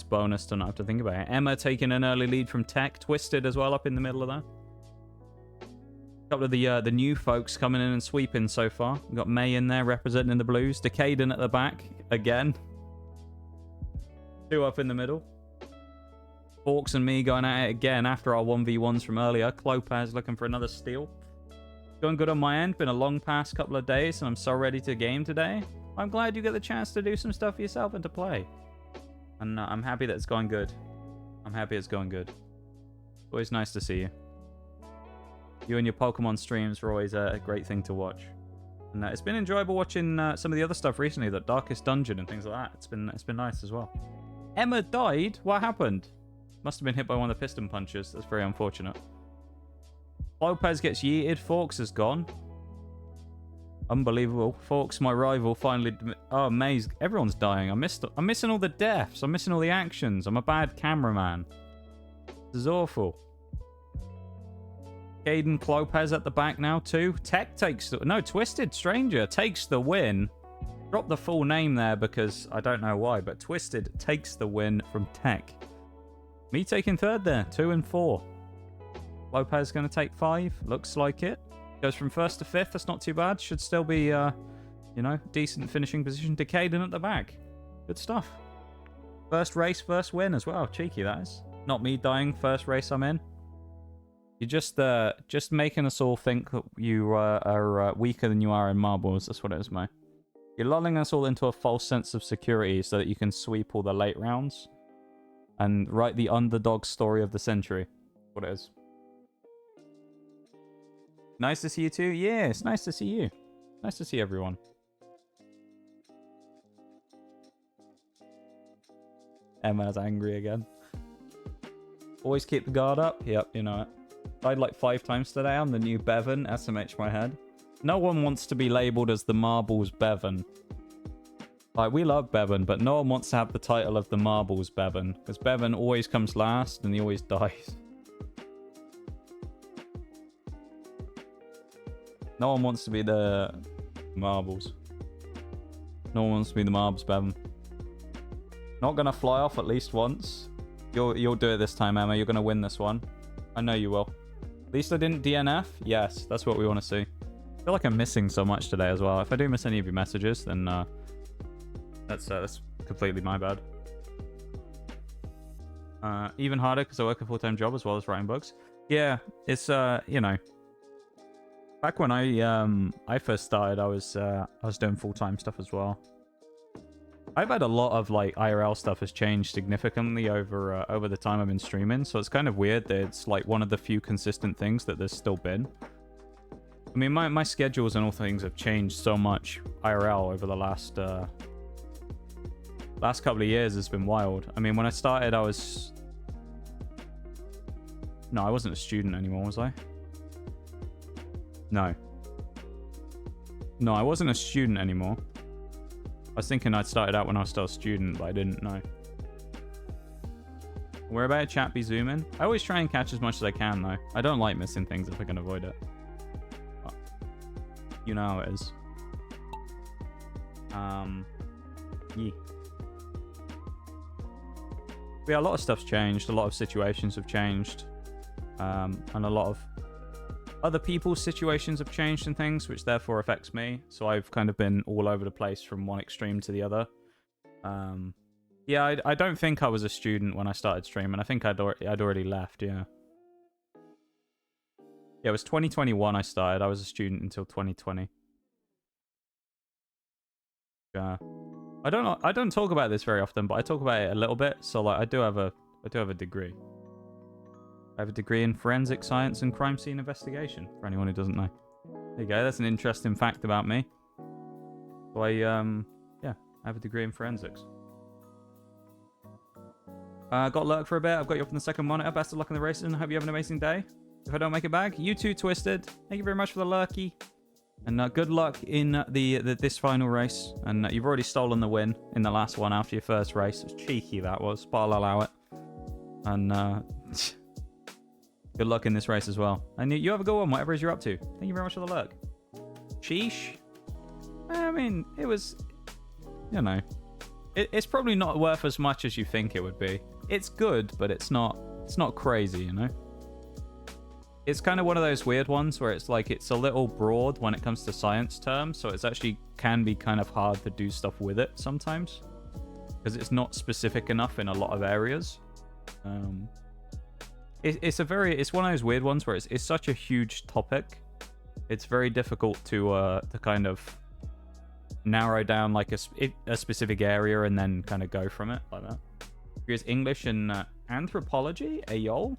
S1: bonus to not have to think about it. Emma taking an early lead from Tech, Twisted as well up in the middle of that. A couple of the new folks coming in and sweeping so far. We've got May in there representing the Blues. Decaden at the back again. 2 up in the middle. Forks and me going at it again after our 1v1s from earlier. Clopaz looking for another steal. Going good on my end. Been a long past couple of days, and I'm so ready to game today. I'm glad you get the chance to do some stuff for yourself and to play. And I'm happy that it's going good. I'm happy it's going good. Always nice to see you. You and your Pokemon streams are always a great thing to watch. And it's been enjoyable watching some of the other stuff recently, the Darkest Dungeon and things like that. It's been nice as well. Emma died? What happened? Must have been hit by one of the piston punches. That's very unfortunate. Lopez gets yeeted. Forks is gone. Unbelievable. Forks, my rival, finally... Oh, Maze. Everyone's dying. I'm missing all the deaths. I'm missing all the actions. I'm a bad cameraman. This is awful. Caden Clopez at the back now, too. Tech takes the... No, Twisted Stranger takes the win. Drop the full name there because I don't know why, but Twisted takes the win from Tech. Me taking third there, 2 and 4. Lopez going to take 5. Looks like it. Goes from 1st to 5th. That's not too bad. Should still be, you know, decent finishing position. Caden at the back. Good stuff. First race, first win as well. Cheeky, that is. Not me dying. First race I'm in. You're just making us all think that you are weaker than you are in marbles. That's what it is, mate. You're lulling us all into a false sense of security so that you can sweep all the late rounds. And write the underdog story of the century. What it is. Nice to see you too. Yeah, it's nice to see you. Nice to see everyone. Emma's angry again. Always keep the guard up. Yep, you know it. Died like 5 times today. I'm the new Bevan. SMH my head. No one wants to be labelled as the Marbles Bevan. Like, we love Bevan, but no one wants to have the title of the Marbles Bevan. Because Bevan always comes last and he always dies. No one wants to be the Marbles. No one wants to be the Marbles Bevan. Not gonna fly off at least once. You'll do it this time, Emma. You're gonna win this one. I know you will. At least I didn't DNF. Yes, that's what we want to see. I feel like I'm missing so much today as well. If I do miss any of your messages, then... That's completely my bad. Even harder because I work a full-time job as well as writing books. Yeah, it's you know, back when I first started, I was doing full-time stuff as well. I've had a lot of like IRL stuff has changed significantly over the time I've been streaming, so it's kind of weird that it's like one of the few consistent things that there's still been. I mean, my schedules and all things have changed so much IRL over the last couple of years. Has been wild. I mean, when I started, I was... No, I wasn't a student anymore, was I? No. No, I wasn't a student anymore. I was thinking I'd started out when I was still a student, but I didn't know. Where about chat be zooming? I always try and catch as much as I can, though. I don't like missing things if I can avoid it. But you know how it is. Yeah. Yeah, a lot of stuff's changed. A lot of situations have changed. And a lot of other people's situations have changed and things, which therefore affects me. So I've kind of been all over the place from one extreme to the other. Yeah, I don't think I was a student when I started streaming. I think I'd already left, yeah. Yeah, it was 2021 I started. I was a student until 2020. Yeah. I don't talk about this very often, but I talk about it a little bit. So like I do have a degree. I have a degree in forensic science and crime scene investigation, for anyone who doesn't know. There you go, that's an interesting fact about me. So I have a degree in forensics. Got lurk for a bit. I've got you up on the second monitor. Best of luck in the races and hope you have an amazing day. If I don't make it back, you too, Twisted. Thank you very much for the lurky. And good luck in this final race. And you've already stolen the win in the last one after your first race. It was cheeky, that was, but I'll allow it. And good luck in this race as well. And you have a good one, whatever it is you're up to. Thank you very much for the lurk. Sheesh. I mean, it was, you know, it's probably not worth as much as you think it would be. It's good, but it's not crazy, you know? It's kind of one of those weird ones where it's like it's a little broad when it comes to science terms, so it's actually can be kind of hard to do stuff with it sometimes because it's not specific enough in a lot of areas. It's one of those weird ones where it's such a huge topic. It's very difficult to kind of narrow down like a specific area and then kind of go from it like that. Here's English and anthropology. Ayol.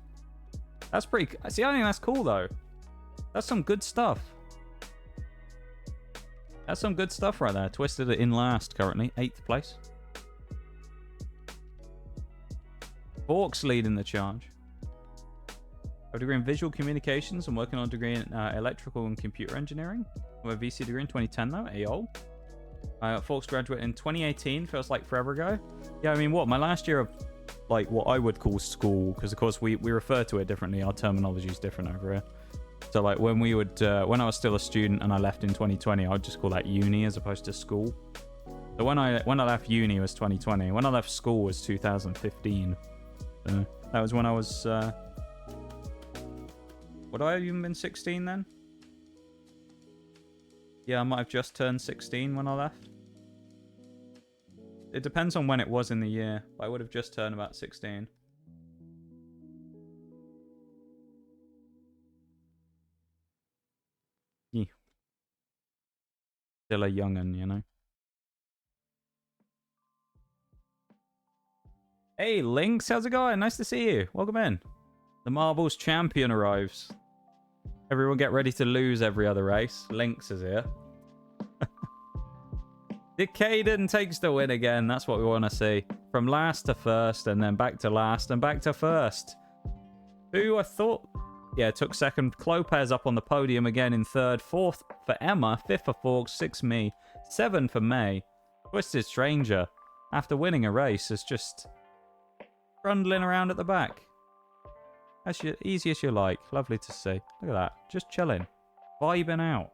S1: That's pretty. See, I think that's cool though. That's some good stuff. That's some good stuff right there. Twisted in last currently, 8th place. Forks leading the charge. A degree in visual communications. I'm working on a degree in electrical and computer engineering. I'm a VC degree in 2010 though. Ayol. Forks graduated in 2018. Feels like forever ago. Yeah, I mean, what? My last year of like what I would call school, because of course we refer to it differently. Our terminology is different over here. So like when we would, when I was still a student and I left in 2020, I'd just call that uni as opposed to school. So when I left uni was 2020. When I left school was 2015. So that was when I was, would I have even been 16 then? Yeah, I might have just turned 16 when I left. It depends on when it was in the year, but I would have just turned about 16. Yeah. Still a young'un, you know. Hey, Lynx, how's it going? Nice to see you. Welcome in. The Marbles champion arrives. Everyone get ready to lose every other race. Lynx is here. Decaden takes the win again. That's what we want to see. From last to first, and then back to last, and back to first. Who I thought... Yeah, took second. Clopez up on the podium again in third. Fourth for Emma. Fifth for Forks. 6 me. 7 for May. Twisted Stranger, after winning a race, is just trundling around at the back. That's easy as you like. Lovely to see. Look at that. Just chilling. Vibing out.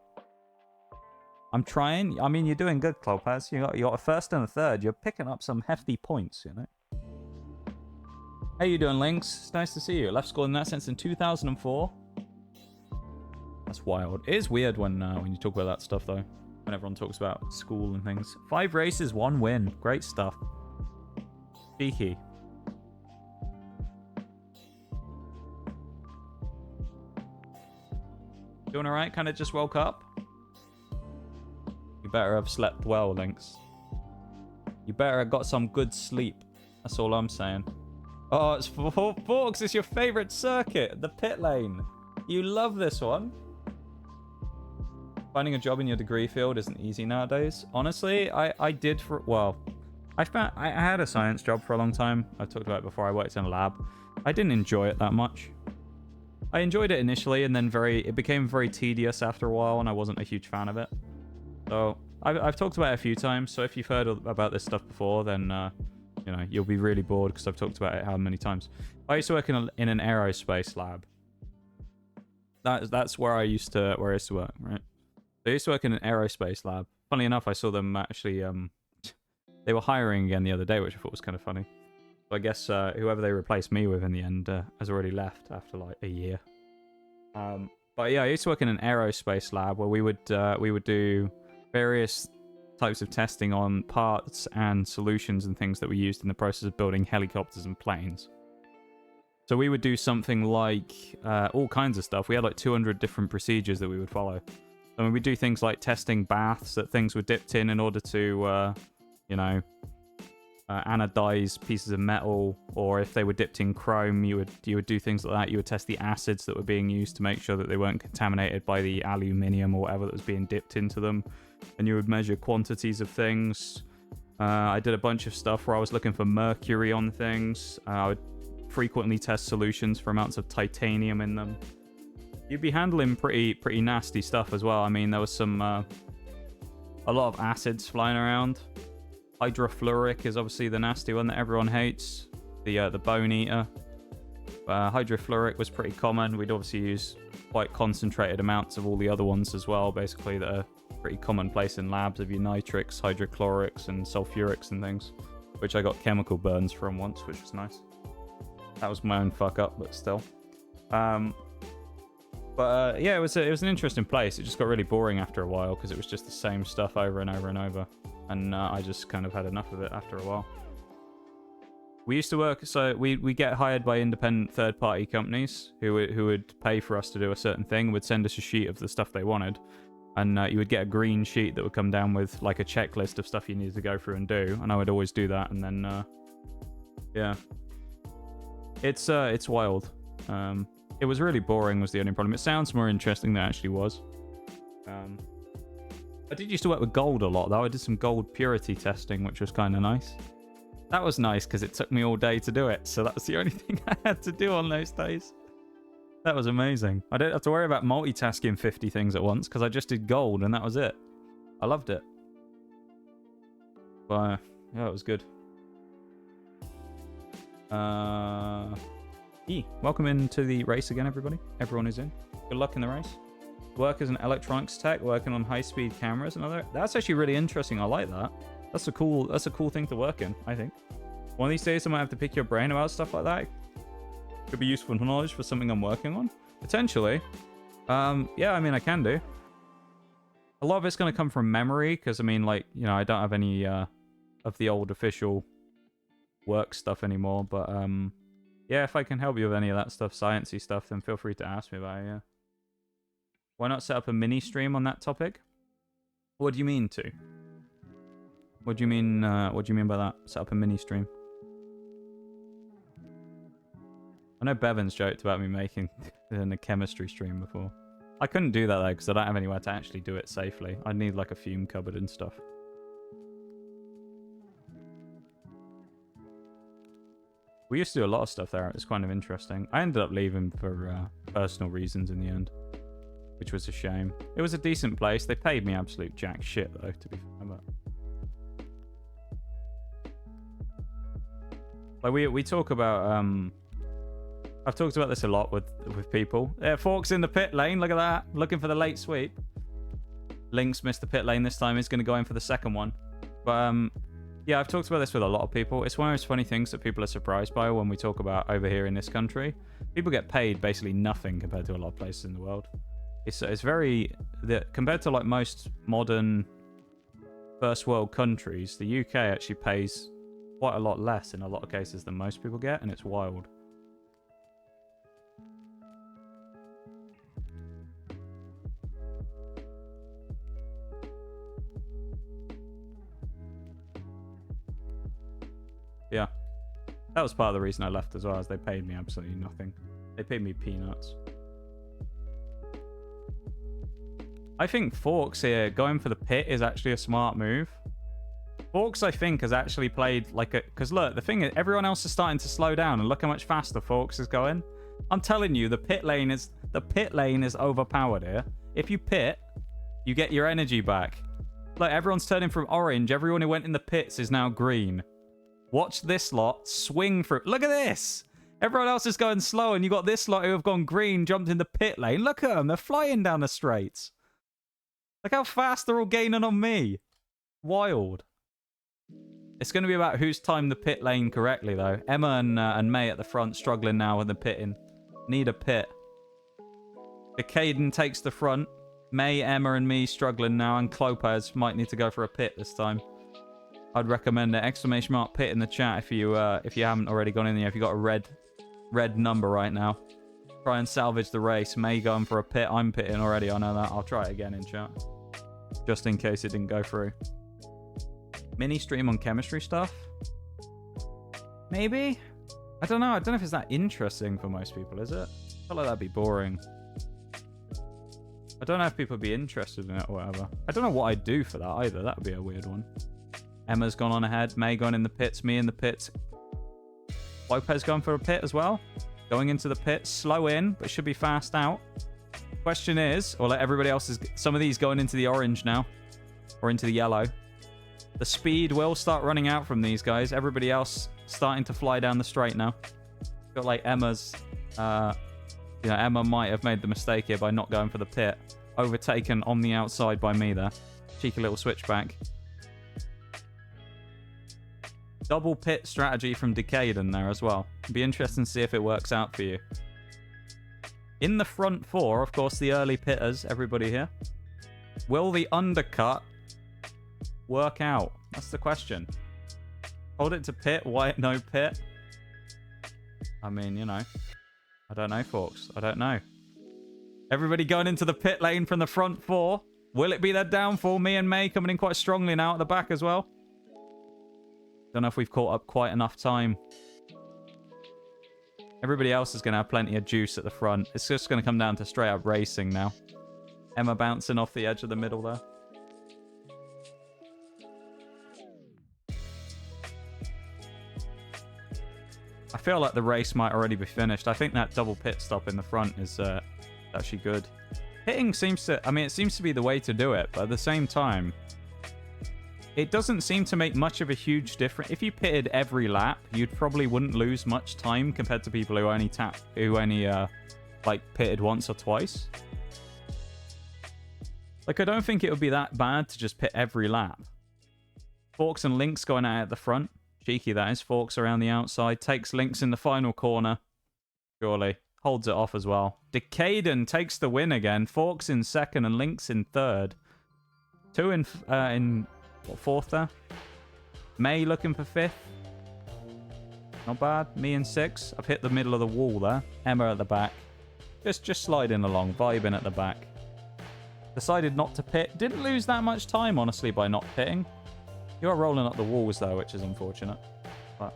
S1: I'm trying. I mean, you're doing good, Clopez. You got a first and a third. You're picking up some hefty points, you know. How you doing, Lynx? It's nice to see you. Left school in that sense in 2004. That's wild. It is weird when you talk about that stuff, though. When everyone talks about school and things. 5 races, 1 win. Great stuff. Cheeky. Doing alright? Kind of just woke up? You better have slept well, Lynx. You better have got some good sleep. That's all I'm saying. Oh, it's Forks. It's your favorite circuit, the pit lane. You love this one. Finding a job in your degree field isn't easy nowadays. Honestly, I did for... Well, I had a science job for a long time. I talked about it before. I worked in a lab. I didn't enjoy it that much. I enjoyed it initially, and then it became very tedious after a while, and I wasn't a huge fan of it. So I've talked about it a few times. So if you've heard about this stuff before, then you know you'll be really bored because I've talked about it how many times. I used to work in an aerospace lab. That's where I used to work, right? I used to work in an aerospace lab. Funnily enough, I saw them actually. They were hiring again the other day, which I thought was kind of funny. So I guess whoever they replaced me with in the end has already left after like a year. But yeah, I used to work in an aerospace lab where we would do various types of testing on parts and solutions and things that we used in the process of building helicopters and planes. So we would do something like all kinds of stuff. We had like 200 different procedures that we would follow. I mean, we'd do things like testing baths that things were dipped in order to, you know, anodize pieces of metal, or if they were dipped in chrome, you would do things like that. You would test the acids that were being used to make sure that they weren't contaminated by the aluminium or whatever that was being dipped into them. And you would measure quantities of things. I did a bunch of stuff where I was looking for mercury on things. I would frequently test solutions for amounts of titanium in them. You'd be handling pretty nasty stuff as well. I mean, there was some a lot of acids flying around. Hydrofluoric is obviously the nasty one that everyone hates. The bone eater. Hydrofluoric was pretty common. We'd obviously use quite concentrated amounts of all the other ones as well, basically, that are pretty commonplace in labs, of your nitrics, hydrochlorics, and sulfurics and things, which I got chemical burns from once, which was nice. That was my own fuck up, but still. Yeah, it was an interesting place. It just got really boring after a while because it was just the same stuff over and over and over. And I just kind of had enough of it after a while. We used to work, so we get hired by independent third-party companies who would pay for us to do a certain thing, would send us a sheet of the stuff they wanted, and you would get a green sheet that would come down with like a checklist of stuff you needed to go through and do, and I would always do that, and then yeah, it's wild. It was really boring was the only problem. It sounds more interesting than it actually was. I did used to work with gold a lot though. I did some gold purity testing, which was kind of nice. That was nice because it took me all day to do it, so that was the only thing I had to do on those days. That was amazing. I didn't have to worry about multitasking 50 things at once because I just did gold and that was it. I loved it. But yeah, it was good. Welcome into the race again, everybody. Everyone is in. Good luck in the race. Work as an electronics tech, working on high-speed cameras and other. That's actually really interesting. I like that. That's a cool thing to work in, I think. One of these days I might have to pick your brain about stuff like that. Could be useful knowledge for something I'm working on. Potentially. Yeah, I mean, I can do. A lot of it's going to come from memory, because, I mean, like, you know, I don't have any of the old official work stuff anymore, but, yeah, if I can help you with any of that stuff, sciencey stuff, then feel free to ask me about it, yeah. Why not set up a mini-stream on that topic? What do you mean to? What do you mean by that? Set up a mini-stream? I know Bevan's joked about me making a chemistry stream before. I couldn't do that though because I don't have anywhere to actually do it safely. I'd need like a fume cupboard and stuff. We used to do a lot of stuff there. It's kind of interesting. I ended up leaving for personal reasons in the end, which was a shame. It was a decent place. They paid me absolute jack shit though, to be fair. But... like we talk about I've talked about this a lot with people. Forks in the pit lane. Look at that. Looking for the late sweep. Lynx missed the pit lane this time. He's going to go in for the second one. But yeah, I've talked about this with a lot of people. It's one of those funny things that people are surprised by when we talk about over here in this country. People get paid basically nothing compared to a lot of places in the world. It's very... compared to like most modern first world countries, the UK actually pays quite a lot less in a lot of cases than most people get, and it's wild. Yeah. That was part of the reason I left as well, as they paid me absolutely nothing. They paid me peanuts. I think Forks here, going for the pit is actually a smart move. Forks, I think, has actually played like a... because look, the thing is, everyone else is starting to slow down, and look how much faster Forks is going. I'm telling you, the pit lane is overpowered here. If you pit, you get your energy back. Look, everyone's turning from orange. Everyone who went in the pits is now green. Watch this lot swing through. Look at this. Everyone else is going slow, and you got this lot who have gone green, jumped in the pit lane. Look at them. They're flying down the straights. Look how fast they're all gaining on me. Wild. It's going to be about who's timed the pit lane correctly, though. Emma and May at the front struggling now with the pitting. Need a pit. Caden takes the front. May, Emma, and me struggling now, and Clopez might need to go for a pit this time. I'd recommend it. Exclamation mark pit in the chat if you haven't already gone in there. If you got a red number right now, try and salvage the race. May going for a pit. I'm pitting already. I know that. I'll try it again in chat, just in case it didn't go through. Mini stream on chemistry stuff. Maybe. I don't know. I don't know if it's that interesting for most people. Is it? I feel like that'd be boring. I don't know if people would be interested in it or whatever. I don't know what I'd do for that either. That would be a weird one. Emma's gone on ahead. May gone in the pits. Me in the pits. Lopez going for a pit as well. Going into the pit. Slow in, but should be fast out. Question is, or like everybody else is... some of these going into the orange now. Or into the yellow. The speed will start running out from these guys. Everybody else starting to fly down the straight now. Got like Emma's... Emma might have made the mistake here by not going for the pit. Overtaken on the outside by me there. Cheeky little switchback. Double pit strategy from Decaden there as well. Be interesting to see if it works out for you. In the front four, of course, the early pitters, everybody here. Will the undercut work out? That's the question. Hold it to pit, white, no pit. I mean, you know. I don't know, Forks. I don't know. Everybody going into the pit lane from the front four. Will it be their downfall? Me and May coming in quite strongly now at the back as well. Don't know if we've caught up quite enough time. Everybody else is going to have plenty of juice at the front. It's just going to come down to straight up racing now. Emma bouncing off the edge of the middle there. I feel like the race might already be finished. I think that double pit stop in the front is actually good. Hitting seems to... I mean, it seems to be the way to do it, but at the same time, it doesn't seem to make much of a huge difference. If you pitted every lap, you probably wouldn't lose much time compared to people who only like pitted once or twice. Like, I don't think it would be that bad to just pit every lap. Forks and Lynx going out at the front. Cheeky, that is. Forks around the outside. Takes Lynx in the final corner. Surely. Holds it off as well. Decaden takes the win again. Forks in second and Lynx in third. Two in what, fourth there? May looking for fifth. Not bad. Me in sixth. I've hit the middle of the wall there. Emma at the back. Just sliding along. Vibing at the back. Decided not to pit. Didn't lose that much time, honestly, by not pitting. You're rolling up the walls, though, which is unfortunate. But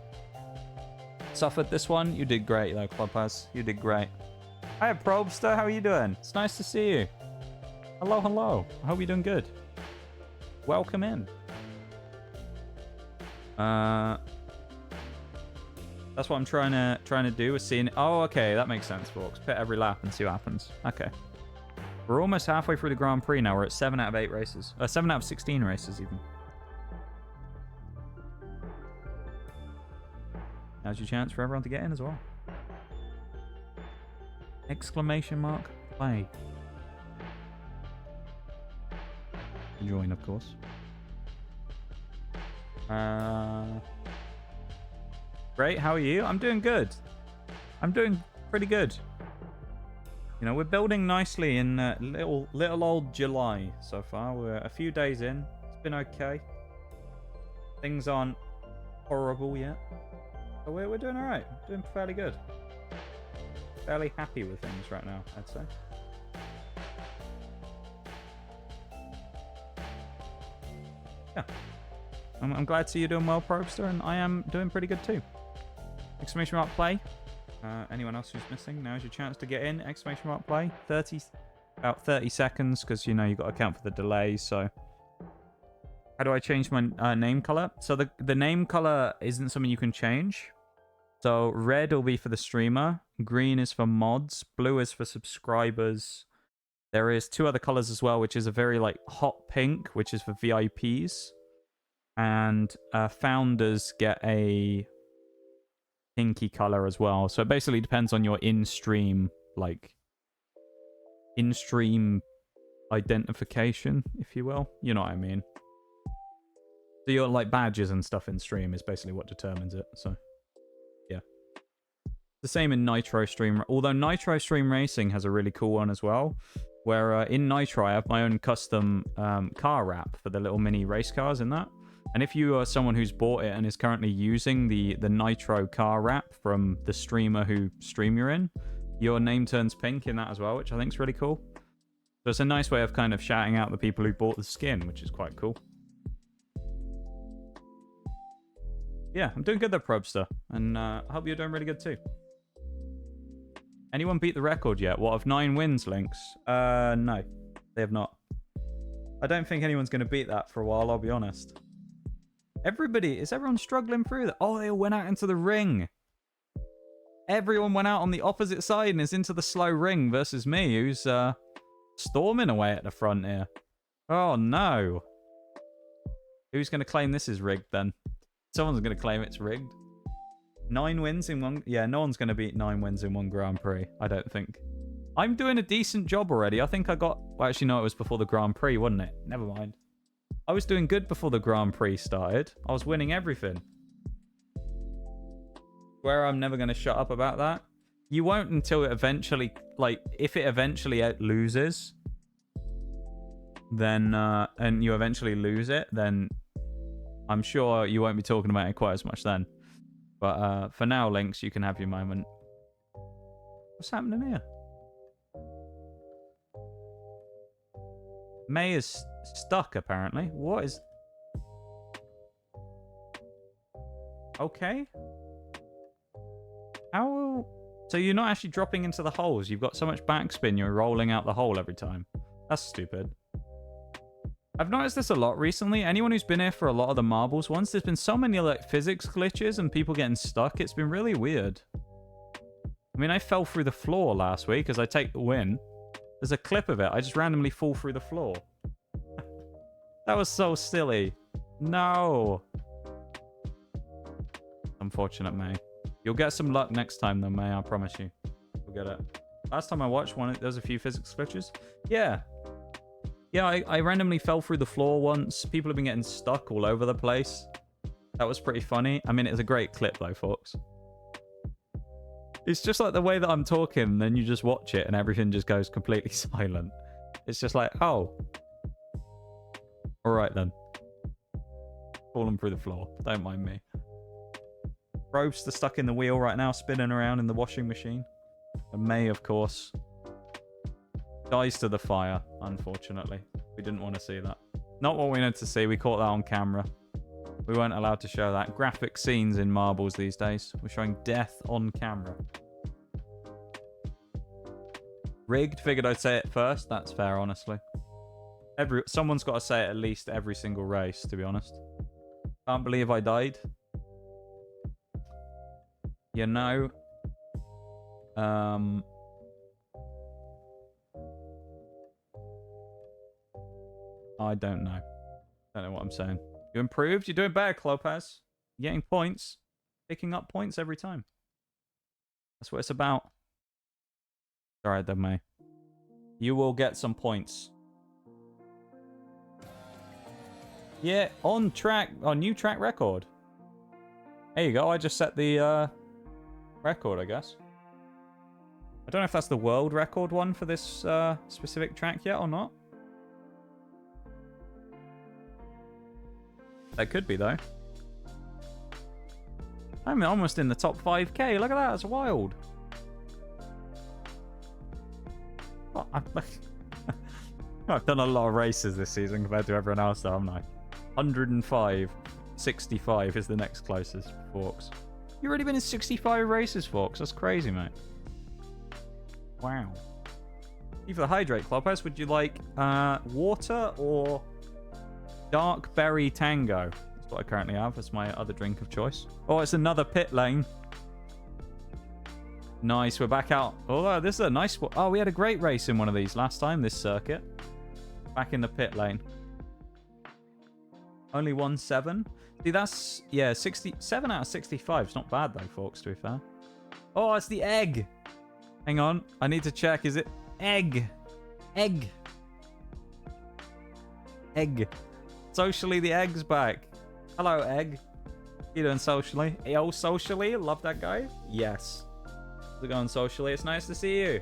S1: suffered this one. You did great, though, Clubhouse. You did great. Hi, Probster. How are you doing? It's nice to see you. Hello, hello. I hope you're doing good. Welcome in. That's what I'm trying to do. Is seeing. Oh, okay, that makes sense, folks. Pit every lap and see what happens. Okay. We're almost halfway through the Grand Prix now. We're at 7 out of 8 races. 7 out of 16 races, even. Now's your chance for everyone to get in as well. Exclamation mark, play. Join, of course. Great, how are you? I'm doing good. I'm doing pretty good. You know, we're building nicely in little old July so far. We're a few days in. It's been okay. Things aren't horrible yet. But we're doing alright. Doing fairly good. Fairly happy with things right now, I'd say. Yeah. I'm glad to see you doing well, Probster, and I am doing pretty good too. Exclamation mark play. Anyone else who's missing, now's your chance to get in. Exclamation mark play. About 30 seconds, because, you know, you've got to account for the delay, so... How do I change my name color? So the name color isn't something you can change. So red will be for the streamer. Green is for mods. Blue is for subscribers. There is 2 other colors as well, which is a very, like, hot pink, which is for VIPs. And founders get a... pinky color as well. So it basically depends on your in-stream, like, in-stream identification, if you will. You know what I mean. So your, like, badges and stuff in stream is basically what determines it. So, yeah. The same in Nitro Stream. Although Nitro Stream Racing has a really cool one as well. Where in Nitro I have my own custom car wrap for the little mini race cars in that. And if you are someone who's bought it and is currently using the Nitro car wrap from the streamer who stream you're in, your name turns pink in that as well, which I think is really cool. So it's a nice way of kind of shouting out the people who bought the skin, which is quite cool. Yeah, I'm doing good there, Probster. And I hope you're doing really good too. Anyone beat the record yet? What, of 9 wins, Lynx? No, they have not. I don't think anyone's going to beat that for a while, I'll be honest. Is everyone struggling through that? Oh, they all went out into the ring. Everyone went out on the opposite side and is into the slow ring versus me, who's storming away at the front here. Oh, no. Who's going to claim this is rigged, then? Someone's going to claim it's rigged. 9 wins in one... Yeah, no one's going to beat 9 wins in one Grand Prix, I don't think. I'm doing a decent job already. I think I got... Well, actually, no, it was before the Grand Prix, wasn't it? Never mind. I was doing good before the Grand Prix started. I was winning everything. Where I'm never going to shut up about that. You won't until it eventually... Like, if it eventually loses... Then... and you eventually lose it, then... I'm sure you won't be talking about it quite as much then. But for now, Lynx, you can have your moment. What's happening here? May is stuck, apparently. What is... Okay. How... So you're not actually dropping into the holes. You've got so much backspin, you're rolling out the hole every time. That's stupid. I've noticed this a lot recently. Anyone who's been here for a lot of the marbles ones, there's been so many like physics glitches and people getting stuck. It's been really weird. I mean, I fell through the floor last week as I take the win. There's a clip of it. I just randomly fall through the floor. That was so silly. No. Unfortunate, May. You'll get some luck next time, though, May. I promise you. You'll get it. Last time I watched one, there was a few physics glitches. Yeah. Yeah, I randomly fell through the floor once. People have been getting stuck all over the place. That was pretty funny. I mean, it's a great clip, though, folks. It's just like the way that I'm talking, and then you just watch it, and everything just goes completely silent. It's just like, oh. All right, then. Falling through the floor. Don't mind me. Robes are stuck in the wheel right now, spinning around in the washing machine. And May, of course, dies to the fire, unfortunately. We didn't want to see that. Not what we wanted to see. We caught that on camera. We weren't allowed to show that. Graphic scenes in marbles these days. We're showing death on camera. Rigged. Figured I'd say it first. That's fair, honestly. Someone's got to say it at least every single race, to be honest. Can't believe I died. You know. I don't know. Don't know what I'm saying. You improved. You're doing better, Clopaz. You're getting points. Picking up points every time. That's what it's about. Alright then, May. You will get some points. Yeah, on track. On new track record. There you go. I just set the record, I guess. I don't know if that's the world record one for this specific track yet or not. That could be, though. I'm almost in the top 5k. Look at that. That's wild. Oh, I've done a lot of races this season compared to everyone else, though, haven't I? 105. 65 is the next closest, Forks. You've already been in 65 races, Forks. That's crazy, mate. Wow. You for the hydrate, Clopaz, would you like water or dark berry tango? That's what I currently have. That's my other drink of choice. Oh, it's another pit lane. Nice, we're back out. Oh, this is a nice one. Oh, we had a great race in one of these last time, this circuit. Back in the pit lane. Only 1-7. See, that's, yeah, 67 out of 65. It's not bad, though, folks, to be fair. Oh, it's the egg. Hang on. I need to check. Is it egg? Egg. Egg. Socially, the egg's back. Hello, egg. How you doing socially? Yo, socially? Love that guy? Yes. How's it going socially? It's nice to see you.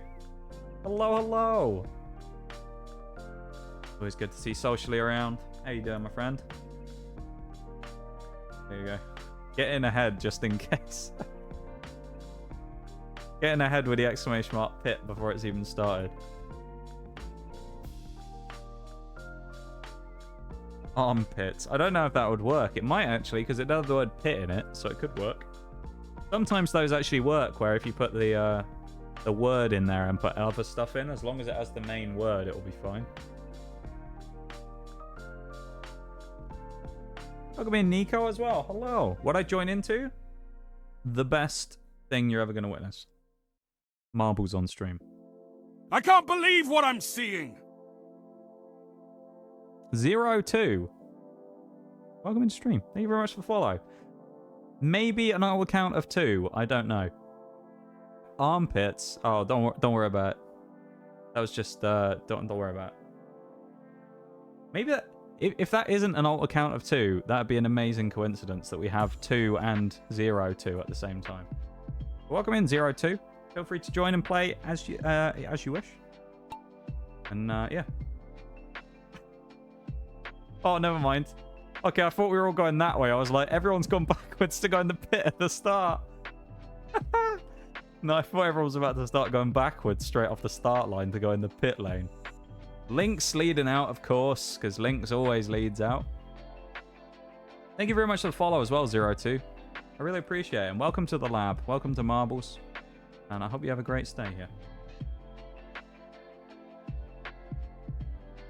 S1: Hello, hello. Always good to see socially around. How you doing, my friend? There you go. Get in ahead just in case. Getting ahead with the exclamation mark pit before it's even started. Armpits. I don't know if that would work. It might actually, because it does the word pit in it, so it could work. Sometimes those actually work, where if you put the word in there and put other stuff in, as long as it has the main word, it will be fine. Welcome in, Nico, as well. Hello. What I join into? The best thing you're ever going to witness. Marbles on stream.
S2: I can't believe what I'm seeing.
S1: 02. Welcome in stream. Thank you very much for the follow. Maybe an old count of 2. I don't know. Armpits. Oh, don't worry about it. That was just don't worry about it. Maybe that, if that isn't an alt account of 2, that'd be an amazing coincidence that we have 2 and 02 at the same time. Welcome in, 02. Feel free to join and play as you wish. And yeah. Oh, never mind. Okay, I thought we were all going that way. I was like, everyone's gone backwards to go in the pit at the start. No, I thought everyone was about to start going backwards straight off the start line to go in the pit lane. Lynx leading out, of course, because Lynx always leads out. Thank you very much for the follow as well, 02. I really appreciate it. And welcome to the lab. Welcome to Marbles. And I hope you have a great stay here.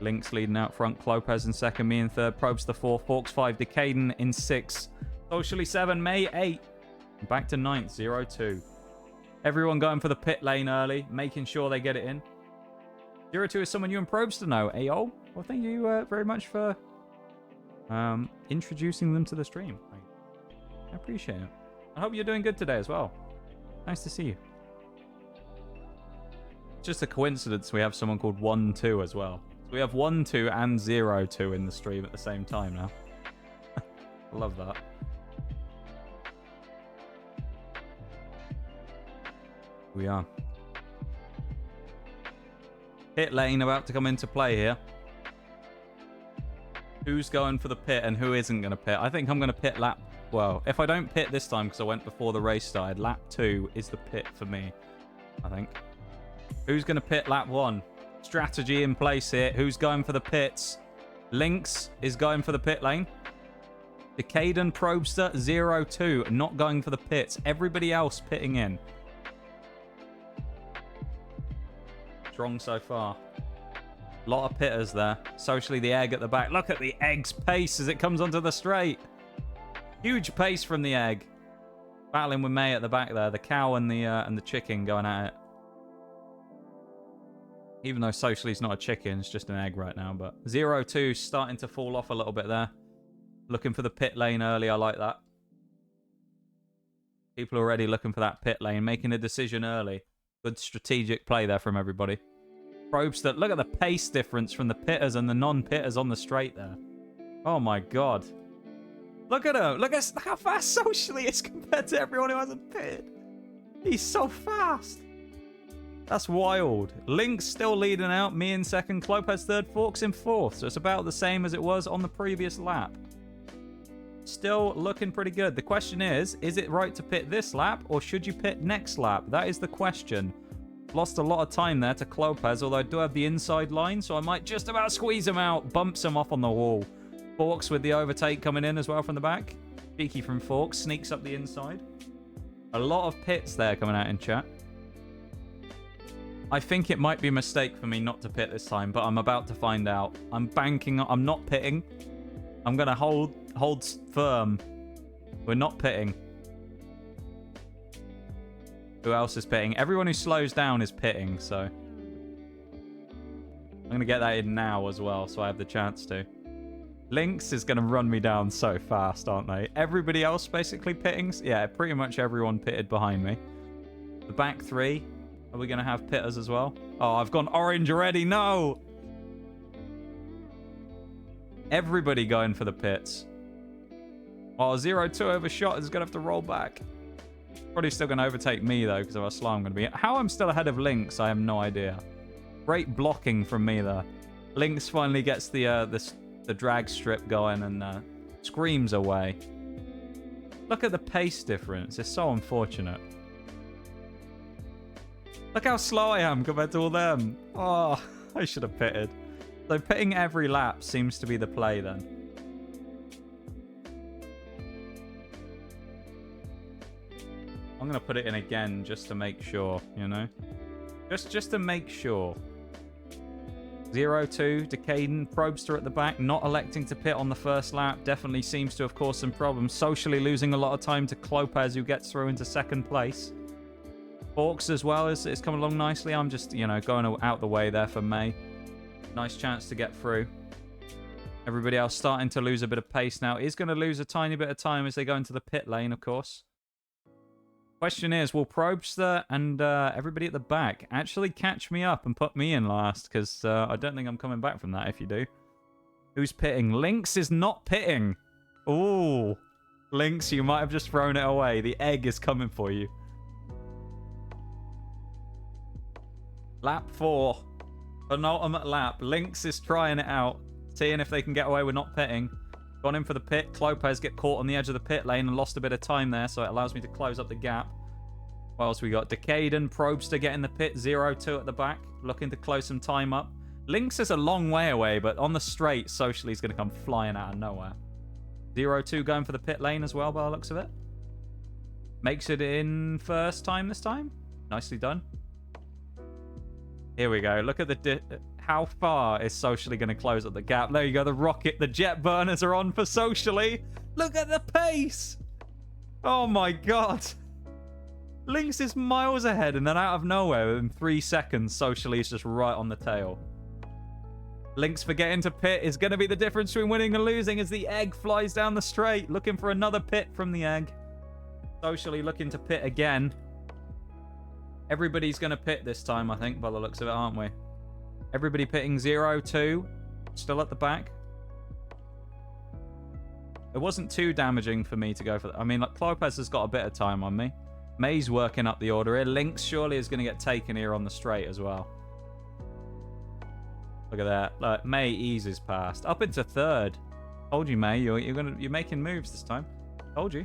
S1: Lynx leading out front. Clopez in second. Me in third. Probes the 4. Forks 5. Decaden in 6. Socially 7. May 8. Back to 9th. 02. Everyone going for the pit lane early. Making sure they get it in. 02 is someone you and Probes to know. Ayo. Well, thank you very much for introducing them to the stream. I appreciate it. I hope you're doing good today as well. Nice to see you. It's just a coincidence we have someone called 12 as well. So we have 12 and 02 in the stream at the same time now. I love that. We are. Pit lane about to come into play here. Who's going for the pit and who isn't going to pit? I think I'm going to pit lap... Well, if I don't pit this time because I went before the race started, lap 2 is the pit for me, I think. Who's going to pit lap 1? Strategy in place here. Who's going for the pits? Lynx is going for the pit lane. Decaden, Probster, 02 not going for the pits. Everybody else pitting in. Strong so far. Lot of pitters there. Socially the egg at the back. Look at the egg's pace as it comes onto the straight. Huge pace from the egg. Battling with May at the back there. The cow and the chicken going at it. Even though Socially's not a chicken, it's just an egg right now. But 02 starting to fall off a little bit there. Looking for the pit lane early. I like that. People already looking for that pit lane. Making a decision early. Good strategic play there from everybody. Probster, look at the pace difference from the pitters and the non-pitters on the straight there. Oh my god. Look at him. Look how fast Socially is compared to everyone who hasn't pitted. He's so fast. That's wild. Lynx still leading out. Me in second. Clopez third. Forks in fourth. So it's about the same as it was on the previous lap. Still looking pretty good. The question is it right to pit this lap or should you pit next lap? That is the question. Lost a lot of time there to Clopez, although I do have the inside line, so I might just about squeeze him out. Bumps him off on the wall. Forks with the overtake coming in as well from the back. Cheeky from Forks. Sneaks up the inside. A lot of pits there coming out in chat. I think it might be a mistake for me not to pit this time, but I'm about to find out. I'm banking. I'm not pitting. I'm going to hold firm. We're not pitting. Who else is pitting? Everyone who slows down is pitting, so... I'm going to get that in now as well, so I have the chance to. Lynx is going to run me down so fast, aren't they? Everybody else basically pitting? Yeah, pretty much everyone pitted behind me. The back three. Are we going to have pitters as well? Oh, I've gone orange already. No! Everybody going for the pits. Oh, 02 overshot is going to have to roll back. Probably still going to overtake me, though, because of how slow I'm going to be. How I'm still ahead of Lynx, I have no idea. Great blocking from me there. Lynx finally gets the drag strip going and screams away. Look at the pace difference. It's so unfortunate. Look how slow I am compared to all them. Oh, I should have pitted. So pitting every lap seems to be the play then. I'm going to put it in again just to make sure, you know? Just to make sure. 02, Decaden, Probster at the back, not electing to pit on the first lap. Definitely seems to have caused some problems. Socially losing a lot of time to Clopez, who gets through into second place. Forks as well is coming along nicely. I'm just, you know, going out the way there for May. Nice chance to get through. Everybody else starting to lose a bit of pace now. Is going to lose a tiny bit of time as they go into the pit lane, of course. Question is, will Probster and everybody at the back actually catch me up and put me in last? Because I don't think I'm coming back from that if you do. Who's pitting? Lynx is not pitting. Ooh. Lynx, you might have just thrown it away. The egg is coming for you. Lap 4. Penultimate lap. Lynx is trying it out. Seeing if they can get away with not pitting. Gone in for the pit. Clopez get caught on the edge of the pit lane and lost a bit of time there, so it allows me to close up the gap. What else we got? Decaden, Probster getting the pit. 0-2 at the back. Looking to close some time up. Lynx is a long way away, but on the straight, Socially is going to come flying out of nowhere. 0-2 going for the pit lane as well, by the looks of it. Makes it in first time this time. Nicely done. Here we go. Look at the... How far is Socially going to close up the gap? There you go. The rocket, the jet burners are on for Socially. Look at the pace. Oh my god. Lynx is miles ahead, and then out of nowhere, in 3 seconds, Socially is just right on the tail. Lynx forgetting to pit is going to be the difference between winning and losing as the egg flies down the straight, looking for another pit from the egg. Socially looking to pit again. Everybody's going to pit this time, I think, by the looks of it, aren't we? Everybody pitting 0-2. Still at the back. It wasn't too damaging for me to go for that. I mean, like, Clopez has got a bit of time on me. May's working up the order here. Lynx surely is going to get taken here on the straight as well. Look at that. Look, May eases past. Up into third. Told you, May. You're making moves this time. Told you.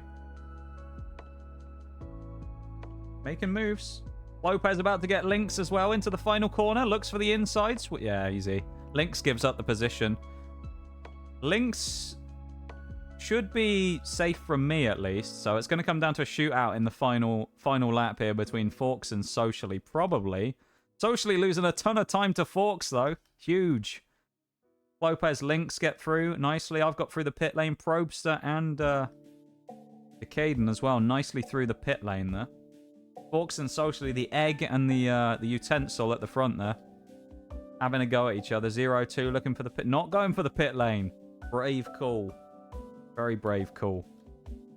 S1: Making moves. Lopez about to get Lynx as well into the final corner. Looks for the insides. Yeah, easy. Lynx gives up the position. Lynx should be safe from me at least. So it's going to come down to a shootout in the final lap here between Forks and Socially. Probably. Socially losing a ton of time to Forks though. Huge. Lopez, Lynx get through nicely. I've got through the pit lane. Probster and Decaden as well. Nicely through the pit lane there. Forks and Socially, the egg and the utensil at the front there. Having a go at each other. 0-2 looking for the pit. Not going for the pit lane. Brave call. Very brave call.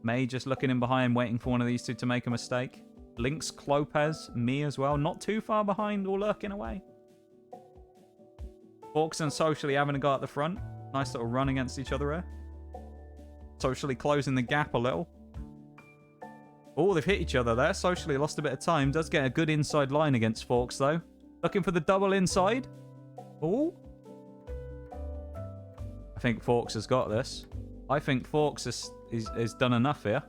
S1: May just looking in behind, waiting for one of these two to make a mistake. Lynx, Clopez, me as well. Not too far behind or lurking away. Forks and Socially having a go at the front. Nice little run against each other here. Socially closing the gap a little. Oh, they've hit each other there. Socially lost a bit of time. Does get a good inside line against Forks, though. Looking for the double inside. Oh. I think Forks has got this. I think Forks is done enough here.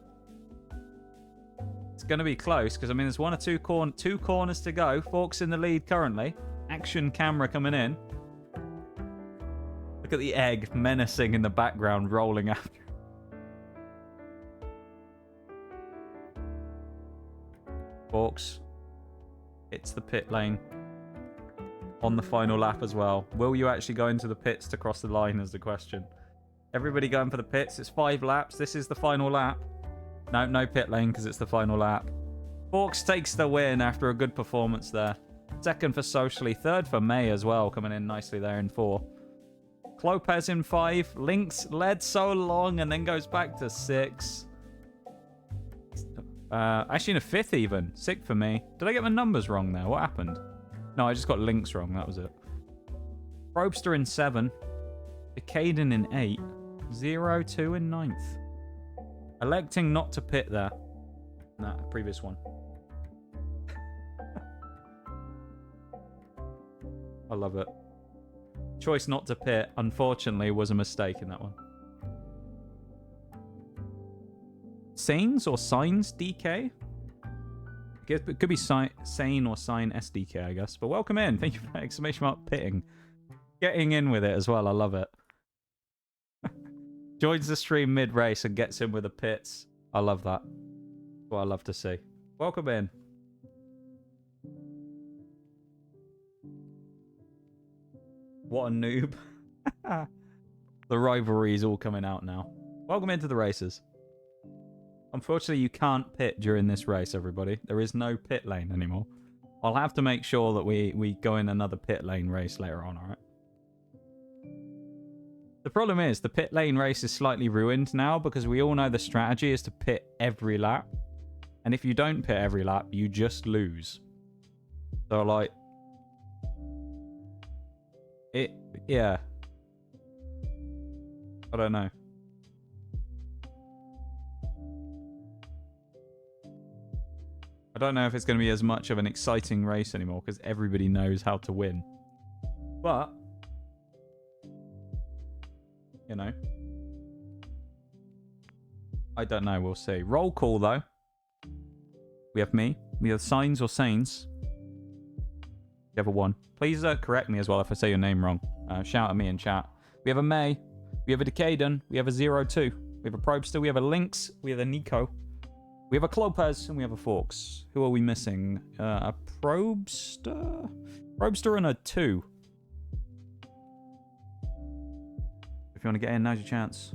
S1: It's going to be close, because, I mean, there's one or two corners to go. Forks in the lead currently. Action camera coming in. Look at the egg menacing in the background, rolling after. Forks hits the pit lane on the final lap as well. Will you actually go into the pits to cross the line is the question. Everybody going for the pits. It's 5 laps. This is the final lap. No pit lane because it's the final lap. Forks takes the win after a good performance there. Second for Socially. Third for May as well, coming in nicely there in 4. Clopez in 5. Lynx led so long and then goes back to 6. Actually in a 5th even. 6th for me. Did I get my numbers wrong there? What happened? No, I just got Lynx wrong. That was it. Probster in 7. Decaden in 8. 0-2 in 9th. Electing not to pit there. Nah, previous one. I love it. Choice not to pit, unfortunately, was a mistake in that one. Sanes or Signs DK? It could be Sane or Sign SDK, I guess. But welcome in. Thank you for that exclamation mark pitting. Getting in with it as well. I love it. Joins the stream mid-race and gets in with the pits. I love that. That's what I love to see. Welcome in. What a noob. The rivalry is all coming out now. Welcome into the races. Unfortunately, you can't pit during this race, everybody. There is no pit lane anymore. I'll have to make sure that we go in another pit lane race later on, alright? The problem is, the pit lane race is slightly ruined now because we all know the strategy is to pit every lap. And if you don't pit every lap, you just lose. So, like... Yeah. I don't know. I don't know if it's going to be as much of an exciting race anymore because everybody knows how to win. But, you know, I don't know. We'll see. Roll call, though. We have me. We have Signs or Saints. Whichever one. Please correct me as well if I say your name wrong. Shout at me in chat. We have a May. We have a Decaden. We have a 02. We have a Probster. We have a Lynx. We have a Nico. We have a Clopez. And we have a Forks. Who are we missing? A Probster? Probster and a 2. If you want to get in, now's your chance.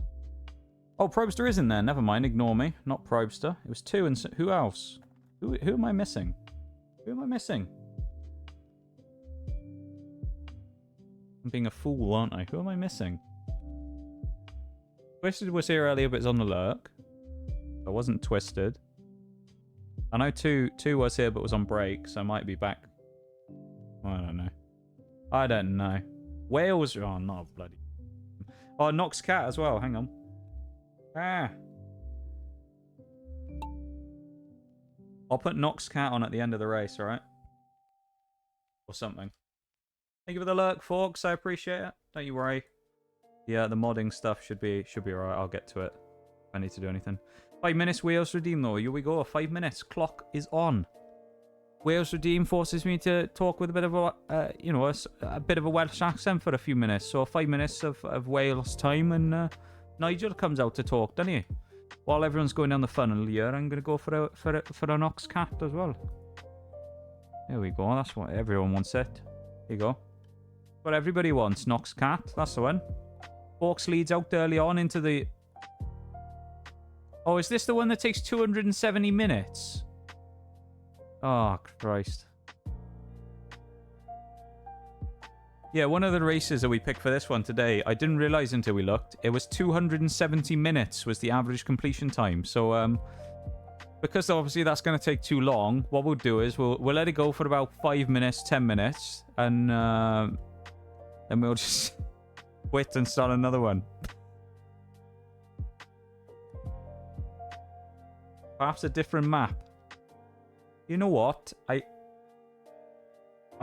S1: Oh, Probster is in there. Never mind. Ignore me. Not Probster. It was 2 and... Who else? Who am I missing? Who am I missing? I'm being a fool, aren't I? Who am I missing? Twisted was here earlier, but it's on the lurk. I wasn't Twisted. I know 2 was here, but was on break, so I might be back. I don't know. I don't know. Wales... Oh, no, bloody... Oh, Nox Cat as well. Hang on. Ah. I'll put Nox Cat on at the end of the race, alright? Or something. Thank you for the lurk, Forks. I appreciate it. Don't you worry. Yeah, the modding stuff should be alright. I'll get to it if I need to do anything. 5 minutes, Wales Redeem, though. Here we go. 5 minutes. Clock is on. Wales Redeem forces me to talk with a bit of a, you know, a bit of a Welsh accent for a few minutes. So 5 minutes of Wales time, and Nigel comes out to talk, doesn't he? While everyone's going down the funnel here, I'm going to go for a Nox Cat as well. There we go. That's what everyone wants it. Here you go. What everybody wants. Nox Cat. That's the one. Forks leads out early on into the... Oh, is this the one that takes 270 minutes? Oh, Christ. Yeah, one of the races that we picked for this one today, I didn't realise until we looked, it was 270 minutes was the average completion time. So, because obviously that's going to take too long, what we'll do is we'll let it go for about 5 minutes, 10 minutes, and then we'll just quit and start another one. Perhaps a different map. You know what? I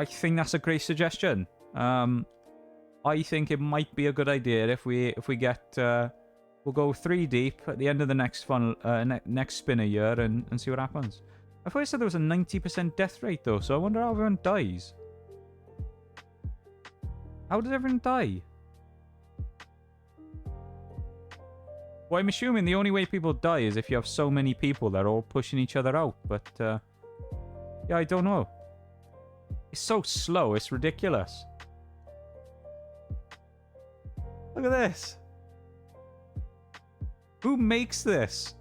S1: think that's a great suggestion. I think it might be a good idea if we get we'll go 3 deep at the end of the next funnel, next spinner year and see what happens. I thought I said there was a 90% death rate though, so I wonder how everyone dies. How does everyone die? Well, I'm assuming the only way people die is if you have so many people that are all pushing each other out, but yeah, I don't know. It's so slow, it's ridiculous. Look at this. Who makes this?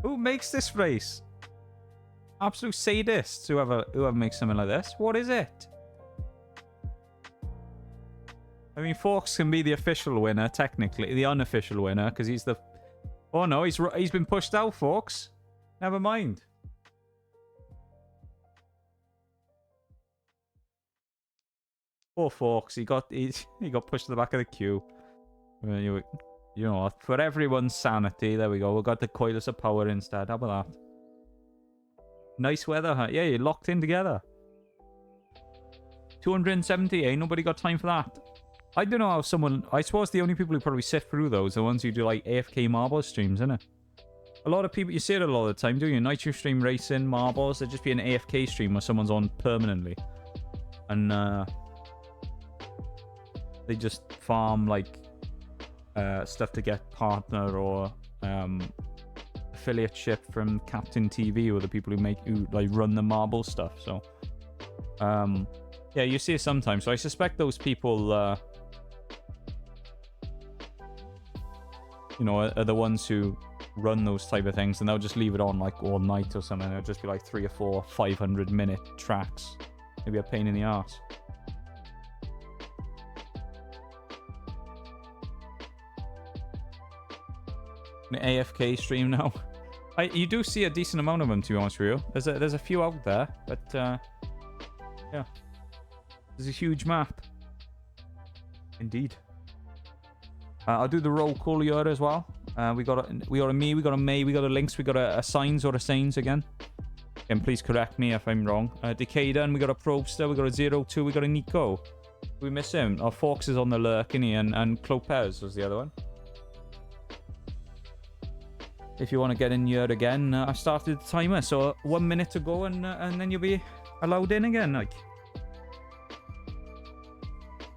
S1: Who makes this race? Absolute sadists, whoever makes something like this. What is it? I mean, Forks can be the official winner, technically. The unofficial winner, because he's the... Oh no, he's been pushed out, Forks. Never mind. Poor Forks, he got pushed to the back of the queue. You know what? For everyone's sanity, there we go. We got the Coilers of Power instead. How about that? Nice weather, huh? Yeah, you're locked in together. 270, ain't nobody got time for that. I don't know how someone... I suppose the only people who probably sit through those are the ones who do like AFK marble streams, isn't it? A lot of people, you see it a lot of the time, do you? Nitro stream racing, marbles, there'd just be an AFK stream where someone's on permanently. And they just farm like stuff to get partner or affiliate ship from Captain TV or the people who like run the marble stuff. So yeah, you see it sometimes. So I suspect those people you know, are the ones who run those type of things, and they'll just leave it on like all night or something. It'll just be like 3 or 4 500-minute tracks. Maybe a pain in the arse. An AFK stream now. You do see a decent amount of them, to be honest with you. There's a few out there, but yeah, there's a huge map. Indeed. I'll do the roll call here as well. We got a me, we got a May, we got a Lynx, we got a Signs or a Saints again. And please correct me if I'm wrong. Decaden, we got a Probster, we got a 02, we got a Nico. We miss him. Our Fox is on the lurk, isn't he? And Clopez was the other one. if you want to get in here again, I started the timer, so 1 minute to go, and then you'll be allowed in again. Like,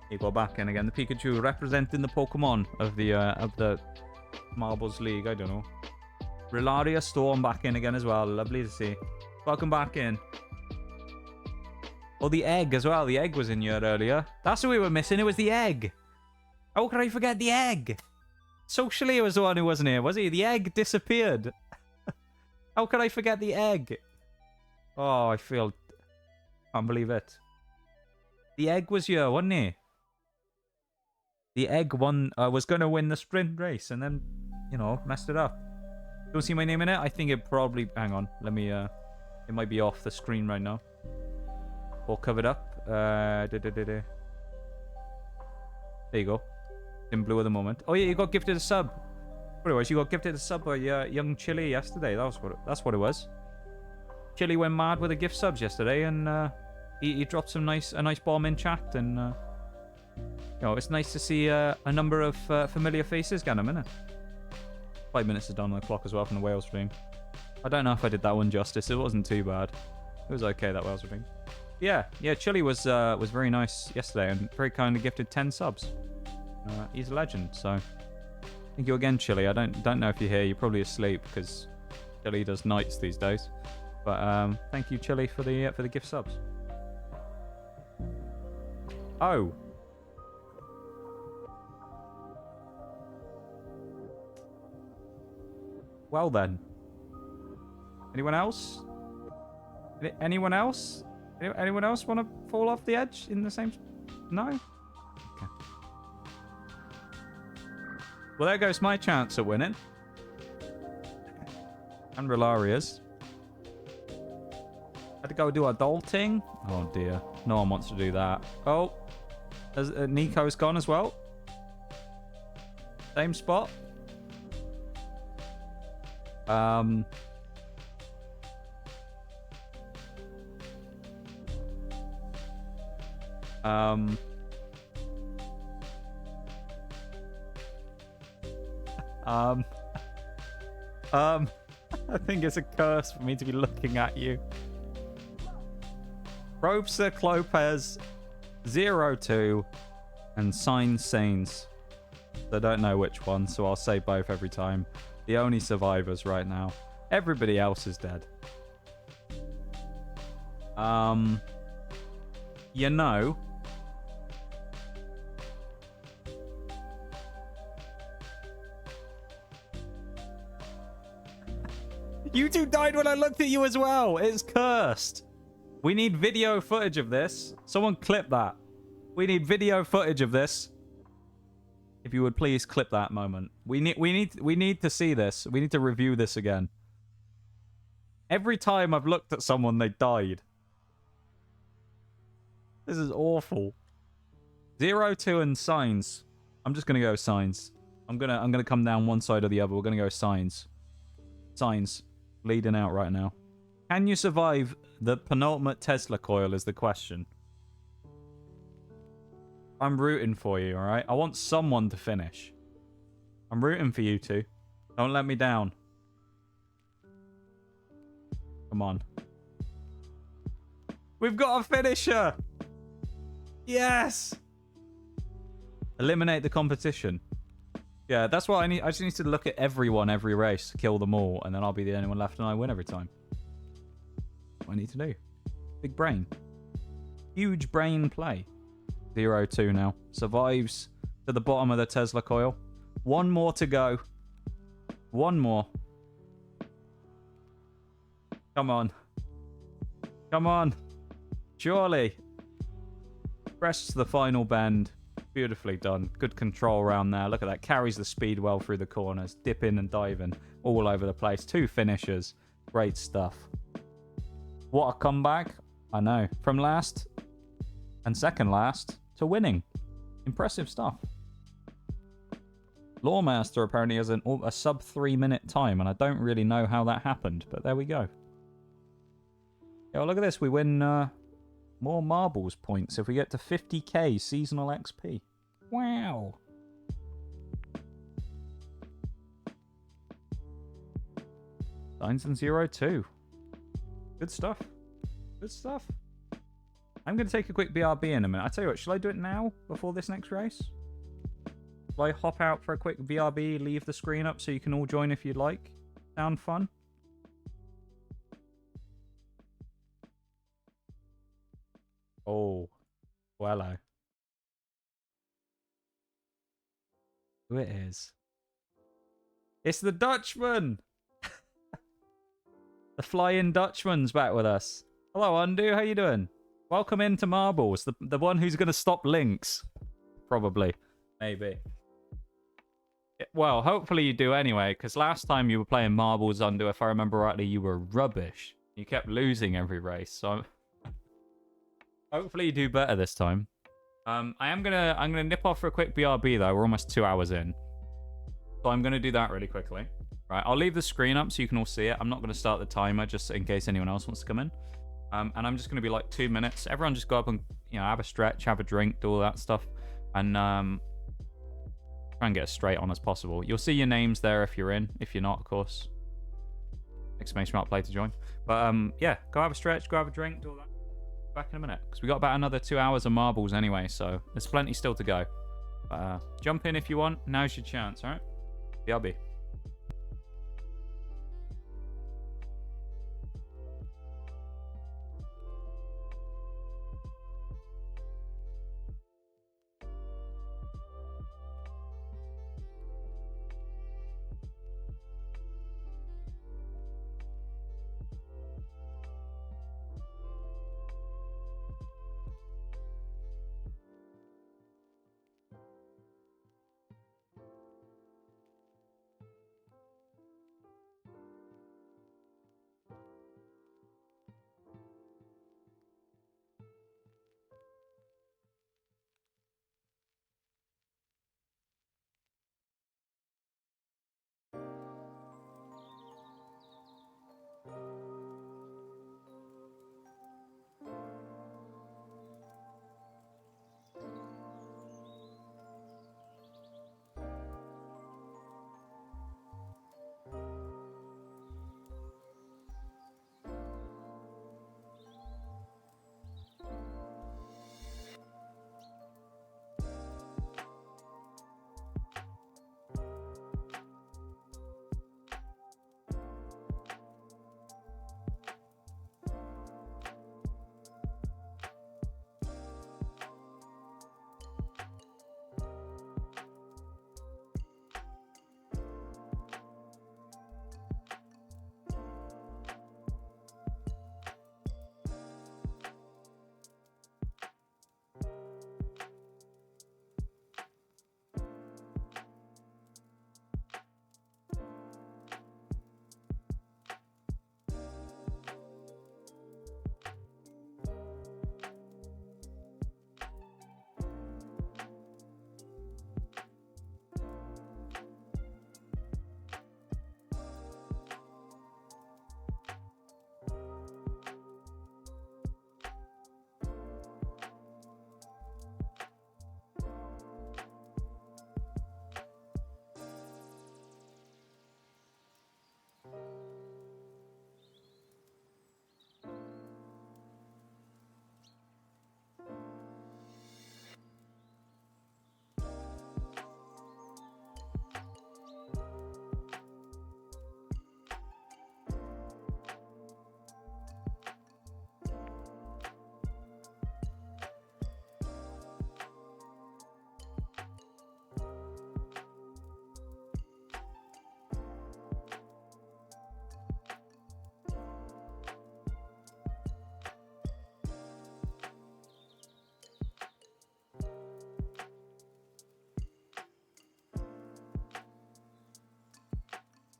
S1: you go back in again. The Pikachu representing the Pokemon of the Marbles League. I don't know. Rillaria Storm back in again as well. Lovely to see. Welcome back in. Oh, the egg as well. The egg was in here earlier. That's what we were missing. It was the egg. How could I forget the egg? Socially, was the one who wasn't here, was he? The egg disappeared. How could I forget the egg? Oh, I feel... Can't believe it. The egg was here, wasn't he? The egg won... was going to win the sprint race and then, you know, messed it up. Don't see my name in it? I think it probably... Hang on. Let me... It might be off the screen right now. Or covered up. There you go. In blue at the moment. Oh yeah, you got gifted a sub. What it was? You got gifted a sub by young Chili yesterday. That's what it was. Chili went mad with the gift subs yesterday, and he dropped a nice bomb in chat, and you know, it's nice to see a number of familiar faces get them, innit? 5 minutes is done on the clock as well from the Wales stream. I don't know if I did that one justice. It wasn't too bad. It was okay, that Wales stream. Yeah, Chili was very nice yesterday and very kindly gifted 10 subs. He's a legend, so thank you again, Chili. I don't know if you're here. You're probably asleep because Chili does nights these days. But thank you, Chili, for the gift subs. Oh. Well then. Anyone else? Anyone else? Anyone else want to fall off the edge in the same... No? Okay. Well, there goes my chance at winning. And Rilaria's. Had to go do adulting. Oh dear. No one wants to do that. Oh. Nico's gone as well. Same spot. I think it's a curse for me to be looking at you. Robster, Clopez, 02, and Sign Sains. I don't know which one, so I'll say both every time. The only survivors right now. Everybody else is dead. You know... You two died when I looked at you as well. It's cursed. We need video footage of this. Someone clip that. We need video footage of this. If you would please clip that moment. We need to see this. We need to review this again. Every time I've looked at someone, they died. This is awful. 02 and Signs. I'm just gonna go Signs. I'm gonna come down one side or the other. We're gonna go Signs. Signs. Leading out right now. Can you survive the penultimate Tesla coil is the question. I'm rooting for you, alright? I want someone to finish. I'm rooting for you two. Don't let me down. Come on. We've got a finisher! Yes! Eliminate the competition. Yeah, that's what I need. I just need to look at everyone every race, kill them all, and then I'll be the only one left and I win every time. That's what I need to do. Big brain. Huge brain play. 02 now. Survives to the bottom of the Tesla coil. One more to go. One more. Come on. Come on. Surely. Press the final bend. Beautifully done. Good control around there. Look at that. Carries the speed well through the corners. Dipping and diving all over the place. 2 finishers. Great stuff. What a comeback. I know. From last and second last to winning. Impressive stuff. Lawmaster apparently has a sub 3 minute time, and I don't really know how that happened, but there we go. Yo, look at this. We win more marbles points if we get to 50k seasonal XP. Wow. Signs in 02. Good stuff. Good stuff. I'm going to take a quick BRB in a minute. I tell you what, shall I do it now before this next race? Shall I hop out for a quick BRB, leave the screen up so you can all join if you'd like? Sound fun? Oh, well, hello. Who it is? It's the Dutchman! The Flying Dutchman's back with us. Hello, Undo. How you doing? Welcome into Marbles, the one who's going to stop Lynx. Probably. Maybe. Well, hopefully you do anyway, because last time you were playing Marbles, Undo, if I remember rightly, you were rubbish. You kept losing every race, so... Hopefully you do better this time. I'm gonna nip off for a quick BRB though. We're almost 2 hours in. So I'm gonna do that really quickly. Right, I'll leave the screen up so you can all see it. I'm not gonna start the timer just in case anyone else wants to come in. And I'm just gonna be like 2 minutes. Everyone just go up and have a stretch, have a drink, do all that stuff. And try and get as straight on as possible. You'll see your names there if you're in. If you're not, of course. Exclamation mark play to join. But yeah, go have a stretch, go have a drink, do all that. Back in a minute, because we got about another 2 hours of Marbles anyway, so there's plenty still to go. Jump in if you want. Now's your chance, alright? BRB.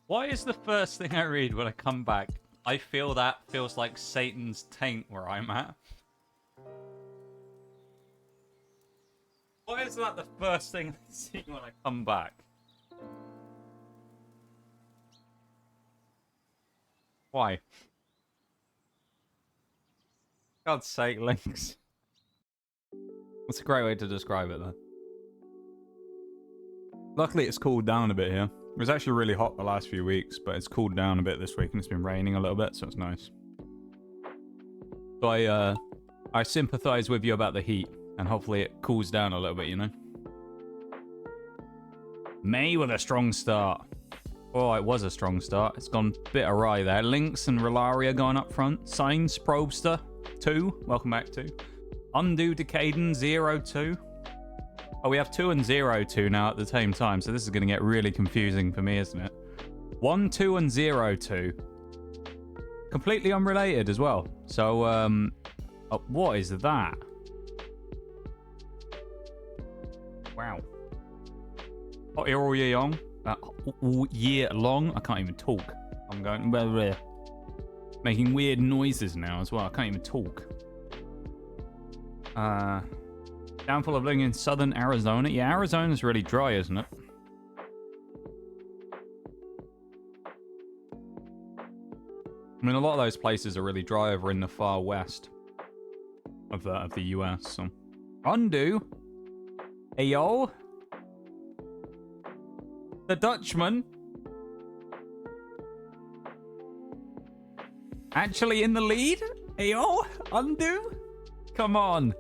S1: Why is the first thing I read when I come back? I feel that feels like Satan's taint where I'm at. Why is that the first thing I see when I come back? Why? God's sake, Lynx. That's a great way to describe it, though. Luckily, it's cooled down a bit here. It was actually really hot the last few weeks, but it's cooled down a bit this week, and it's been raining a little bit, so it's nice. So I sympathize with you about the heat, and hopefully it cools down a little bit, you know? May with a strong start. Oh, it was a strong start. It's gone a bit awry there. Lynx and Rellaria going up front. Signs, Probster, 2. Welcome back, 2. Undo, Decaden, 0-2. Oh, we have 2 and 0-2 now at the same time, so this is going to get really confusing for me, isn't it? 1-2 and 0-2. Completely unrelated as well. So, what is that? Wow. Hot air all year long. All year long. I can't even talk. I'm going blah, blah, blah. Making weird noises now as well. I can't even talk. Downfall of living in southern Arizona. Yeah, Arizona's really dry, isn't it? I mean, a lot of those places are really dry over in the far west of the US. So. Undo. Ayo. The Dutchman. Actually in the lead? Ayo. Undo. Come on.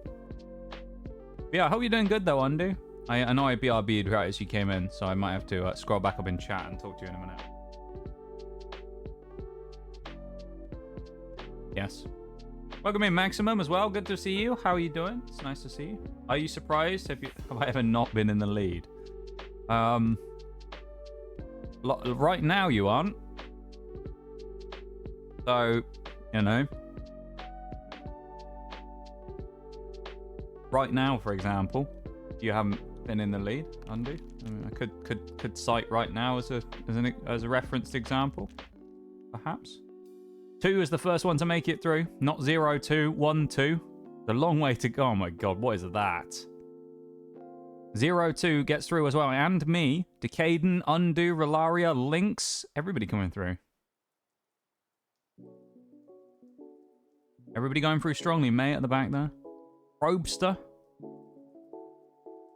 S1: Yeah, I hope you're doing good though, Undo. I know I BRB'd right as you came in, so I might have to scroll back up in chat and talk to you in a minute. Yes. Welcome in, Maximum, as well. Good to see you. How are you doing? It's nice to see you. Are you surprised? Have I ever not been in the lead? Right now you aren't. So, you know. Right now, for example, you haven't been in the lead, Undo. I mean, I could cite right now as a referenced example, perhaps. 2 is the first one to make it through, not 0-2, 1-2. The long way to go. Oh my god, what is that? 0-2 gets through as well, and me, Decaden, Undo, Rellaria, Lynx, everybody coming through. Everybody going through strongly. May at the back there. Probster.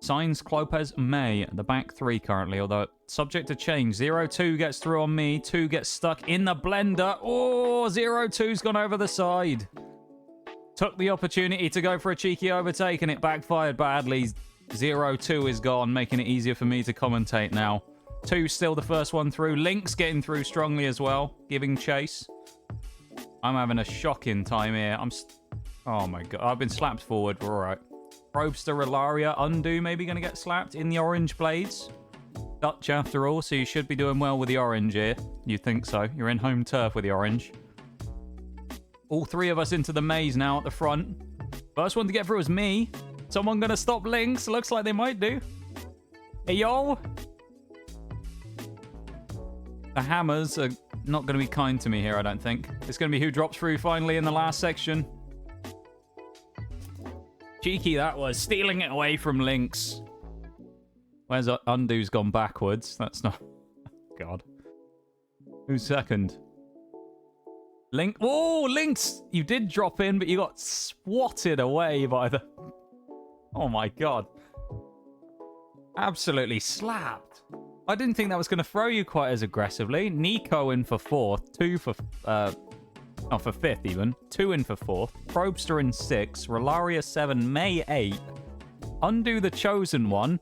S1: Signs, Clopez, May. The back 3 currently, although subject to change. 0-2 gets through on me. 2 gets stuck in the blender. Oh, 0-2's gone over the side. Took the opportunity to go for a cheeky overtake and it backfired badly. 0-2 is gone, making it easier for me to commentate now. 2 still the first one through. Lynx getting through strongly as well, giving chase. I'm having a shocking time here. Oh my god, I've been slapped forward. We're alright. Probster, Rellaria, Undo maybe going to get slapped in the orange blades. Dutch after all, so you should be doing well with the orange here. You think so. You're in home turf with the orange. All 3 of us into the maze now at the front. First one to get through is me. Someone going to stop Lynx? Looks like they might do. Hey, yo! The hammers are not going to be kind to me here, I don't think. It's going to be who drops through finally in the last section. Cheeky that was, stealing it away from Lynx. Where's Undo's gone backwards? That's not... God. Who's second? Lynx. Oh, Lynx! You did drop in, but you got swatted away by the... Oh my god. Absolutely slapped. I didn't think that was going to throw you quite as aggressively. Nico in for 4th. 2 for... Not for 5th even. 2 in for 4th. Probster in 6th. Rellaria 7. May 8. Undo the Chosen One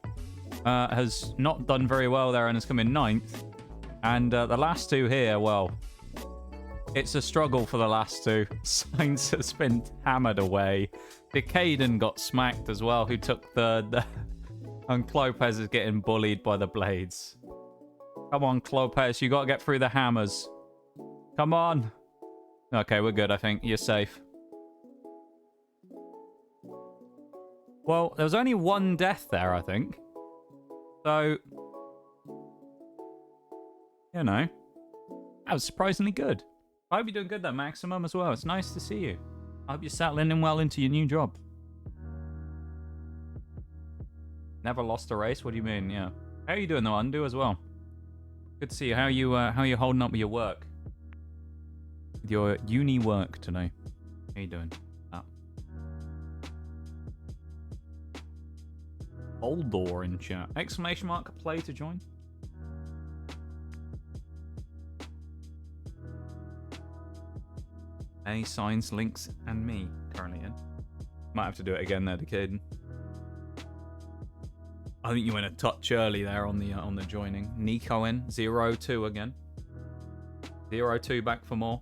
S1: has not done very well there and has come in 9th. And the last 2 here, well, it's a struggle for the last 2. Sainz has been hammered away. Decaden got smacked as well, who took 3rd. And Clopez is getting bullied by the blades. Come on, Clopez. You got to get through the hammers. Come on. Okay, we're good, I think. You're safe. Well, there was only 1 death there, I think. So, you know, that was surprisingly good. I hope you're doing good there, Maximum, as well. It's nice to see you. I hope you're settling in well into your new job. Never lost a race? What do you mean? Yeah. How are you doing, though, Undo, as well? Good to see you. How are you holding up with your work? With your uni work today. How you doing? Boldor in chat. Exclamation mark, play to join. A, Signs, Links, and me currently in. Might have to do it again there, Decaden. I think you went a touch early there on the joining. Nico in 0-2 again. 0-2 back for more.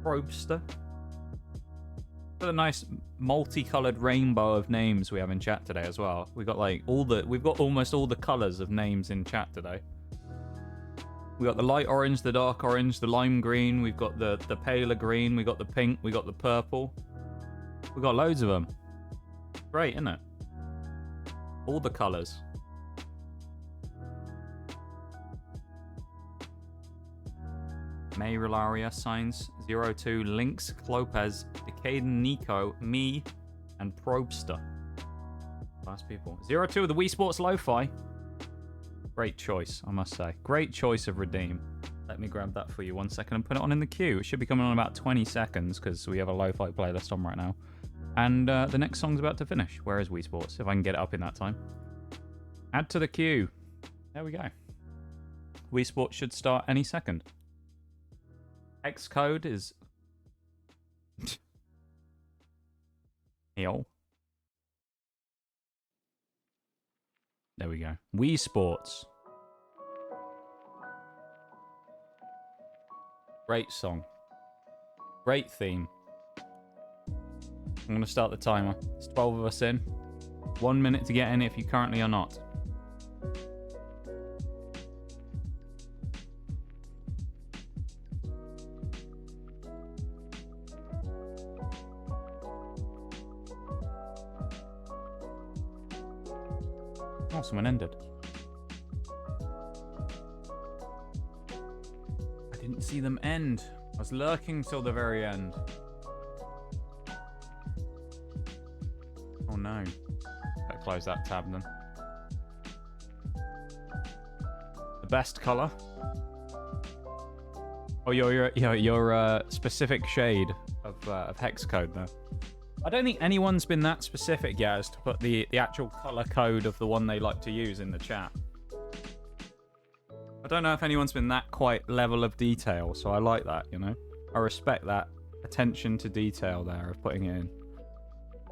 S1: Probester. What a nice multicolored rainbow of names we have in chat today as well. We've got almost all the colors of names in chat today. We got the light orange, the dark orange, the lime green. We've got the paler green. We got the pink. We got the purple. We got loads of them. Great, isn't it? All the colors. May Relaria, Signs, 0-2, Lynx, Clopez, Decaden, Nico, me, and Probester. Last people. 0-2 of the Wii Sports Lo-Fi. Great choice, I must say. Great choice of Redeem. Let me grab that for you 1 second and put it on in the queue. It should be coming on in about 20 seconds because we have a Lo-Fi playlist on right now. And the next song's about to finish. Where is Wii Sports? If I can get it up in that time. Add to the queue. There we go. Wii Sports should start any second. Hex code is... Yo. There we go. Wii Sports. Great song. Great theme. I'm going to start the timer. It's 12 of us in. 1 minute to get in if you currently are not. Oh, someone ended. I didn't see them end. I was lurking till the very end. Oh no. Better close that tab then. The best colour? Oh, your specific shade of hex code there. I don't think anyone's been that specific yet as to put the actual colour code of the one they like to use in the chat. I don't know if anyone's been that quite level of detail, so I like that, you know? I respect that attention to detail there of putting it in.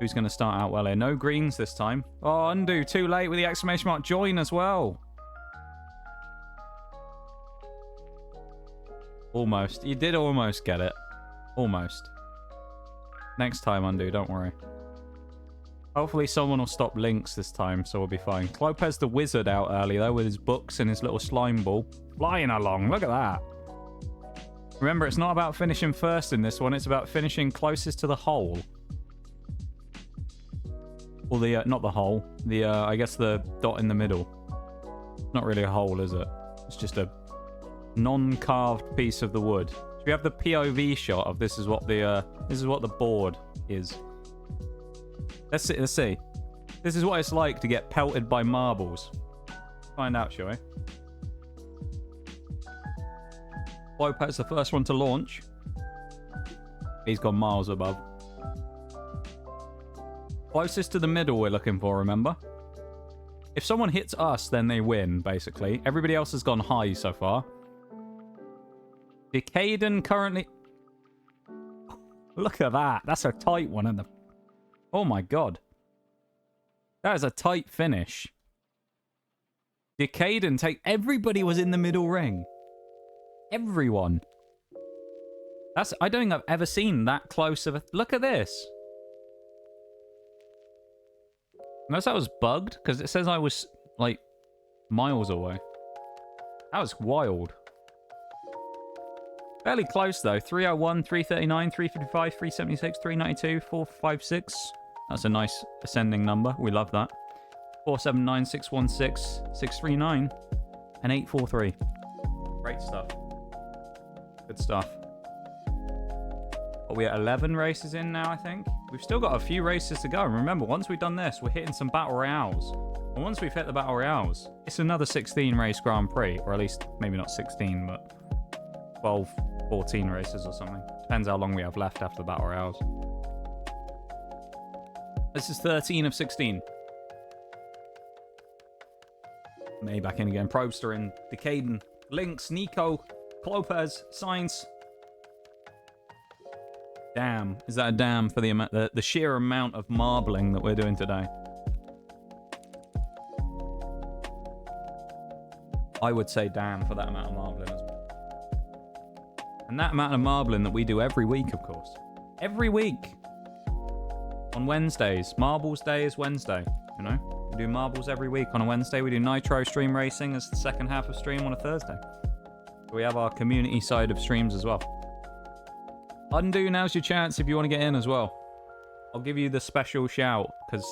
S1: Who's going to start out well here? No greens this time. Oh, undo. Too late with the exclamation mark join as well. Almost. You did almost get it. Almost. Next time, undo. Don't worry. Hopefully someone will stop Lynx this time, so we'll be fine. Clopez the Wizard out early, though, with his books and his little slime ball. Flying along. Look at that. Remember, it's not about finishing first in this one. It's about finishing closest to the hole. Or the, not the hole. The, I guess the dot in the middle. Not really a hole, is it? It's just a non-carved piece of the wood. Should we have the POV shot of this is what the board is. Let's see, let's see. This is what it's like to get pelted by marbles. Find out, shall we? Lopez, the first one to launch. He's gone miles above. Closest to the middle we're looking for, remember? If someone hits us, then they win, basically. Everybody else has gone high so far. Decaden currently... Look at that. That's a tight one. And the... Oh my god. That is a tight finish. Decaden take... Everybody was in the middle ring. Everyone. That's... I don't think I've ever seen that close of a... Look at this. Unless I was bugged, because it says I was, like, miles away. That was wild. Fairly close, though. 301, 339, 355, 376, 392, 456. That's a nice ascending number. We love that. 479, 616, 639, and 843. Great stuff. Good stuff. Are we at 11 races in now, I think? We've still got a few races to go. And remember, once we've done this, we're hitting some Battle Royales. And once we've hit the Battle Royales, it's another 16 race Grand Prix. Or at least, maybe not 16, but 12, 14 races or something. Depends how long we have left after the Battle Royales. This is 13 of 16. May back in again. Probester in. Decaden. Lynx. Nico. Clopez. Signs. Damn. Is that a damn for the amount, the sheer amount of marbling that we're doing today? I would say damn for that amount of marbling as well. And that amount of marbling that we do every week, of course. Every week. On Wednesdays. Marbles Day is Wednesday, you know? We do marbles every week on a Wednesday. We do Nitro Stream Racing as the second half of stream on a Thursday. We have our community side of streams as well. Undo, now's your chance if you want to get in as well. I'll give you the special shout because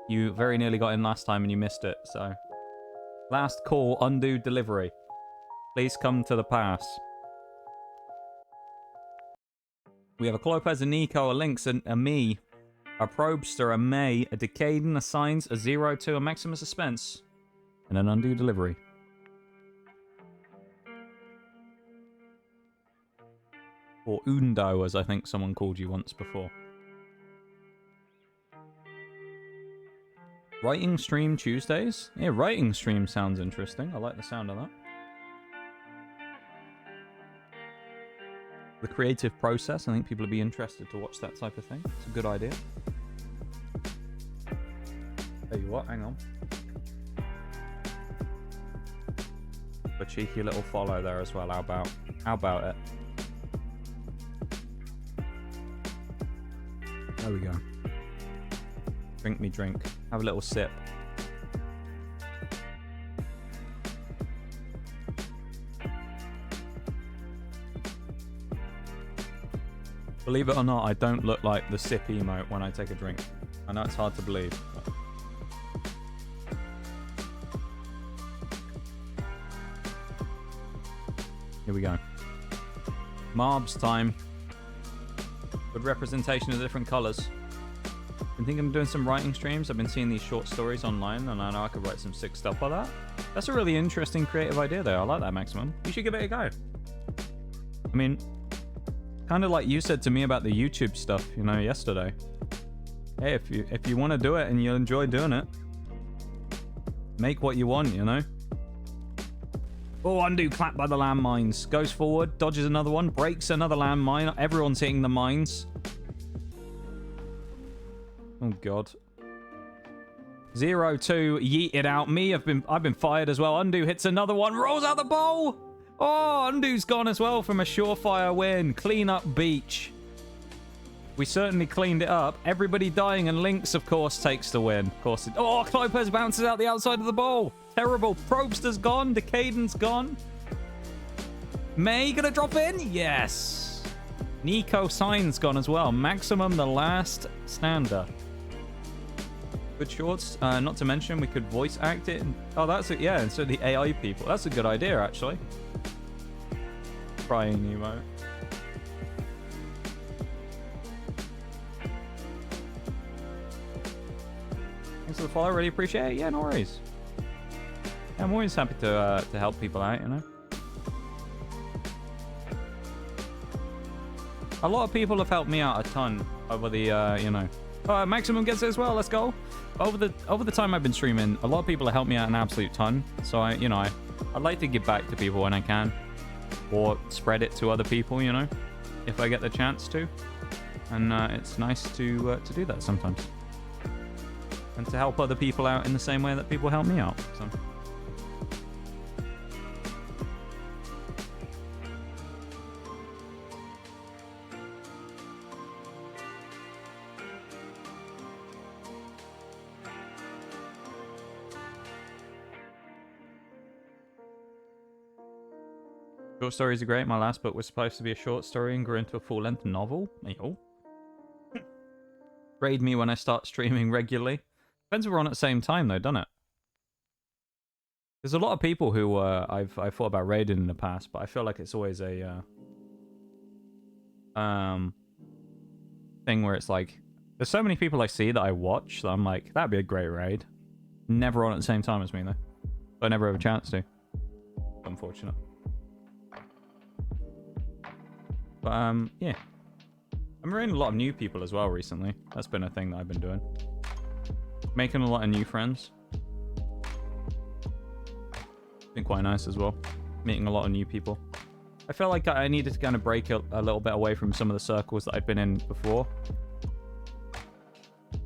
S1: you very nearly got in last time and you missed it. So, last call, Undo delivery. Please come to the pass. We have a Clopez, a Nico, a Lynx, a me, a Probester, a May, a Decaden, a Signs, a 0-2, a Maximus Suspense, and an Undo delivery. Or Undo, as I think someone called you once before. Writing stream Tuesdays? Yeah, writing stream sounds interesting. I like the sound of that. The creative process, I think people would be interested to watch that type of thing. It's a good idea. Tell you what, hang on. A cheeky little follow there as well. How about it? There we go. Drink me drink. Have a little sip. Believe it or not, I don't look like the sip emote when I take a drink. I know it's hard to believe. But... Here we go. Marbs time. Good representation of the different colours. Been thinking of doing some writing streams. I've been seeing these short stories online, and I know I could write some sick stuff like that. That's a really interesting creative idea, though. I like that, Maximum. You should give it a go. I mean, kind of like you said to me about the YouTube stuff, you know, yesterday. Hey, if you want to do it and you enjoy doing it, make what you want, you know. Oh, Undo clapped by the landmines. Goes forward, dodges another one, breaks another landmine. Everyone's hitting the mines. Oh god. 0-2, yeeted out. Me, I've been fired as well. Undo hits another one, rolls out the bowl. Oh, Undo's gone as well from a surefire win. Clean up beach. We certainly cleaned it up. Everybody dying, and Lynx, of course, takes the win. Of course. Oh, Clopez bounces out the outside of the bowl. Terrible. Probester's gone. Decaden's gone. May gonna drop in? Yes. Nico Sign's gone as well. Maximum, the last stander. Good shorts. Not to mention, we could voice act it. Oh, that's it. Yeah, instead of the AI people. That's a good idea, actually. Crying Nemo. Thanks for the follow. Really appreciate it. Yeah, no worries. Yeah, I'm always happy to help people out, you know. A lot of people have helped me out a ton over the, you know. Maximum gets it as well. Let's go. Over the time I've been streaming, a lot of people have helped me out an absolute ton. So I'd like to give back to people when I can, or spread it to other people, you know, if I get the chance to. And it's nice to do that sometimes, and to help other people out in the same way that people help me out. So. Short stories are great. My last book was supposed to be a short story and grew into a full-length novel. Yo. Raid me when I start streaming regularly. Depends if we're on at the same time, though, doesn't it? There's a lot of people who I've thought about raiding in the past, but I feel like it's always a thing where it's like, there's so many people I see that I watch that I'm like, that'd be a great raid. Never on at the same time as me, though. I never have a chance to. Unfortunate. But, yeah. I'm raiding a lot of new people as well recently. That's been a thing that I've been doing. Making a lot of new friends. Been quite nice as well. Meeting a lot of new people. I felt like I needed to kind of break a little bit away from some of the circles that I'd been in before.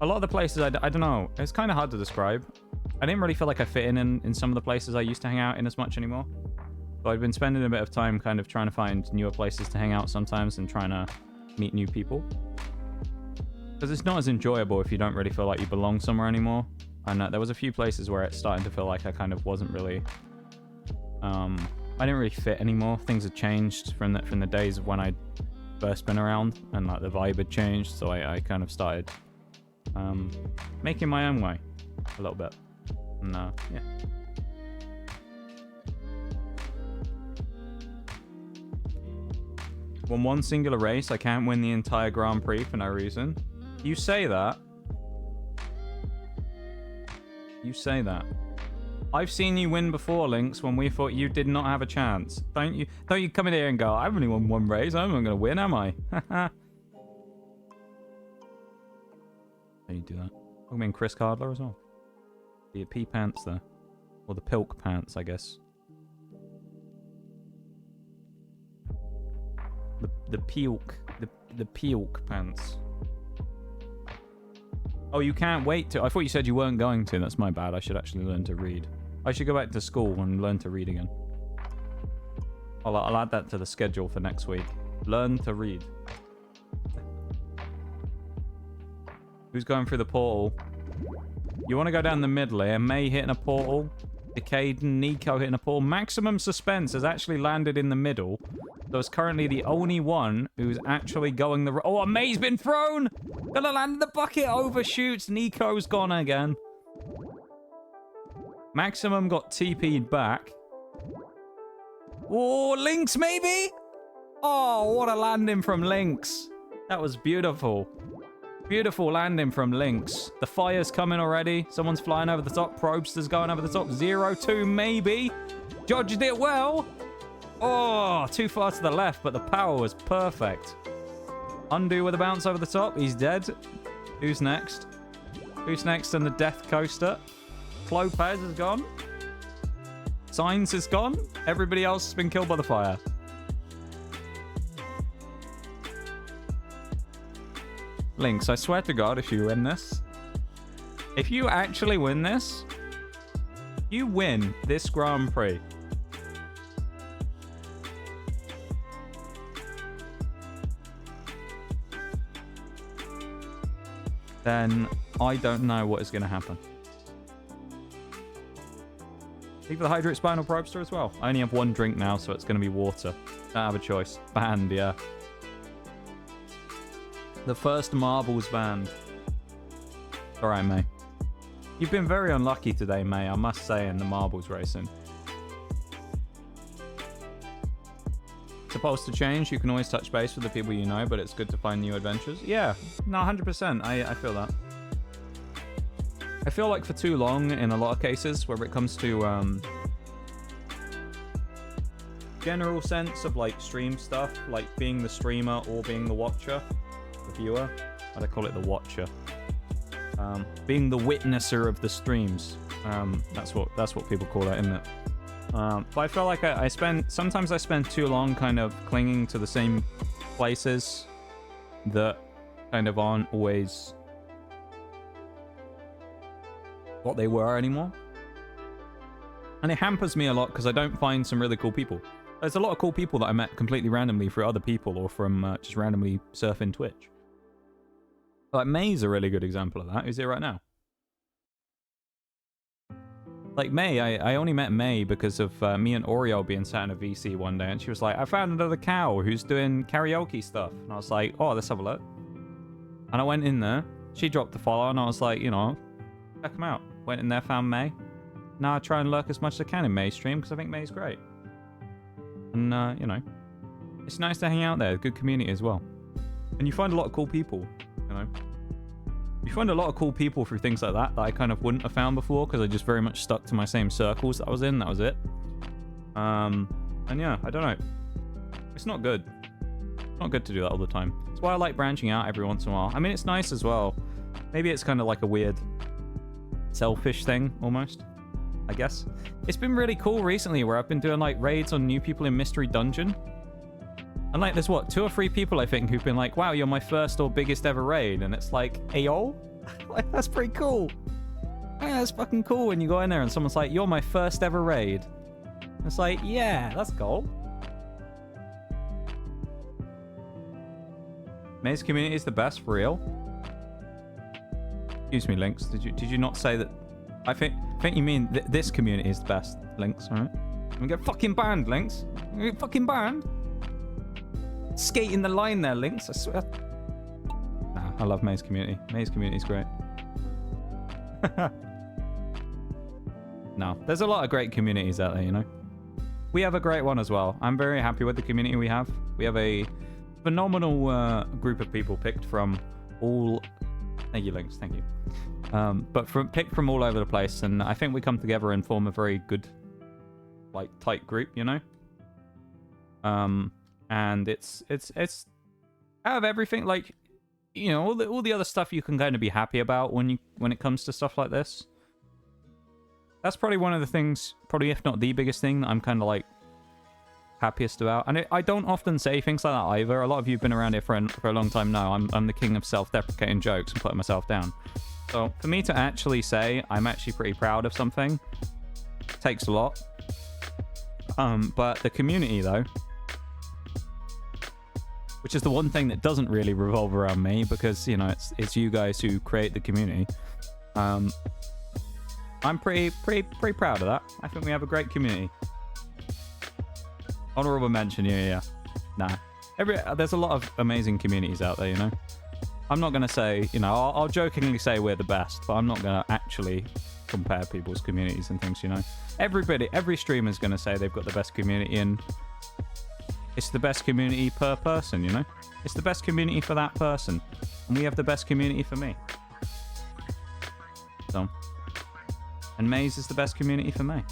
S1: A lot of the places, I don't know. It's kind of hard to describe. I didn't really feel like I fit in some of the places I used to hang out in as much anymore. So I've been spending a bit of time kind of trying to find newer places to hang out sometimes and trying to meet new people. Because it's not as enjoyable if you don't really feel like you belong somewhere anymore. And there was a few places where it's starting to feel like I kind of wasn't really... I didn't really fit anymore. Things had changed from the days of when I'd first been around, and like the vibe had changed, so I kind of started making my own way a little bit. And yeah. Won one singular race, I can't win the entire Grand Prix for no reason. You say that. You say that. I've seen you win before, Lynx, when we thought you did not have a chance. Don't you come in here and go, I've only won one race, I'm not going to win, am I? How you do that? I mean Chris Cardler as well. The P pants there. Or the Pilk pants, I guess. The Pilk. The Pilk pants. Oh, you can't wait to... I thought you said you weren't going to. That's my bad. I should actually learn to read. I should go back to school and learn to read again. I'll add that to the schedule for next week. Learn to read. Who's going through the portal? You want to go down the middle here. May hitting a portal. Decaden, Nico hitting a portal. Maximum Suspense has actually landed in the middle. So it's currently the only one who's actually going the... Oh, May's been thrown! Gonna land in the bucket. Overshoots. Nico's gone again. Maximum got TP'd back. Oh, Lynx maybe? Oh, what a landing from Lynx. That was beautiful. Beautiful landing from Lynx. The fire's coming already. Someone's flying over the top. Probster's going over the top. 0-2 maybe. Dodged it well. Oh, too far to the left, but the power was perfect. Undo with a bounce over the top. He's dead. Who's next? Who's next on the death coaster? Lopez is gone. Signs is gone. Everybody else has been killed by the fire. Lynx, I swear to God, if you win this, if you actually win this, you win this Grand Prix. Then I don't know what is going to happen. Leave the Hydrate Spinal Probester as well. I only have one drink now, so it's going to be water. Don't have a choice. Banned, yeah. The first marbles banned. Alright, May. You've been very unlucky today, May, I must say, in the marbles racing. Supposed to change. You can always touch base with the people you know, but it's good to find new adventures. Yeah, no, 100%. I feel that. I feel like for too long, in a lot of cases, where it comes to general sense of like stream stuff, like being the streamer or being the watcher, the viewer. I'd call it the watcher. Being the witnesser of the streams. That's what people call that, isn't it? But I feel like sometimes I spend too long kind of clinging to the same places that kind of aren't always what they were anymore. And it hampers me a lot because I don't find some really cool people. There's a lot of cool people that I met completely randomly through other people or from just randomly surfing Twitch. Like May's a really good example of that. Who's here right now? Like May, I only met May because of me and Oreo being sat in a VC one day, and she was like, I found another cow who's doing karaoke stuff. And I was like, oh, let's have a look. And I went in there. She dropped the follow, and I was like, you know, check them out. Went in there, found May. Now I try and lurk as much as I can in May's stream because I think May's great. And, you know, it's nice to hang out there. Good community as well. And you find a lot of cool people, you know. You find a lot of cool people through things like that I kind of wouldn't have found before because I just very much stuck to my same circles that I was in. That was it. And yeah, I don't know. It's not good. It's not good to do that all the time. That's why I like branching out every once in a while. I mean, it's nice as well. Maybe it's kind of like a weird selfish thing almost, I guess. It's been really cool recently where I've been doing like raids on new people in Mystery Dungeon. And like, there's what, 2 or 3 people I think who've been like, wow, you're my first or biggest ever raid. And it's like, ayo? Like, that's pretty cool. Yeah, that's fucking cool when you go in there and someone's like, you're my first ever raid. It's like, yeah, that's cool. Maze community is the best for real. Excuse me, Lynx. Did you not say that? I think you mean this community is the best, Lynx. All right. I'm gonna get fucking banned, Lynx. I'm gonna get fucking banned. Skating the line there, Lynx. I swear. Nah, I love Maze community. Maze community is great. No, there's a lot of great communities out there, you know. We have a great one as well. I'm very happy with the community we have. We have a phenomenal group of people picked from all... Thank you, Lynx. Thank you. But picked from all over the place, and I think we come together and form a very good, like, tight group, you know. And it's out of everything, like, you know, all the other stuff you can kind of be happy about when it comes to stuff like this. That's probably one of the things, probably if not the biggest thing that I'm kind of like happiest about. And I don't often say things like that either. A lot of you have been around here for a long time now. I'm the king of self-deprecating jokes and putting myself down. So for me to actually say I'm actually pretty proud of something takes a lot. But the community though, which is the one thing that doesn't really revolve around me, because you know it's you guys who create the community. I'm pretty proud of that. I think we have a great community. Honorable mention, yeah. Nah. There's a lot of amazing communities out there, you know. I'm not going to say, you know, I'll jokingly say we're the best, but I'm not going to actually compare people's communities and things, you know. Every streamer's going to say they've got the best community, and it's the best community per person, you know. It's the best community for that person, and we have the best community for me. So, and Maze is the best community for me.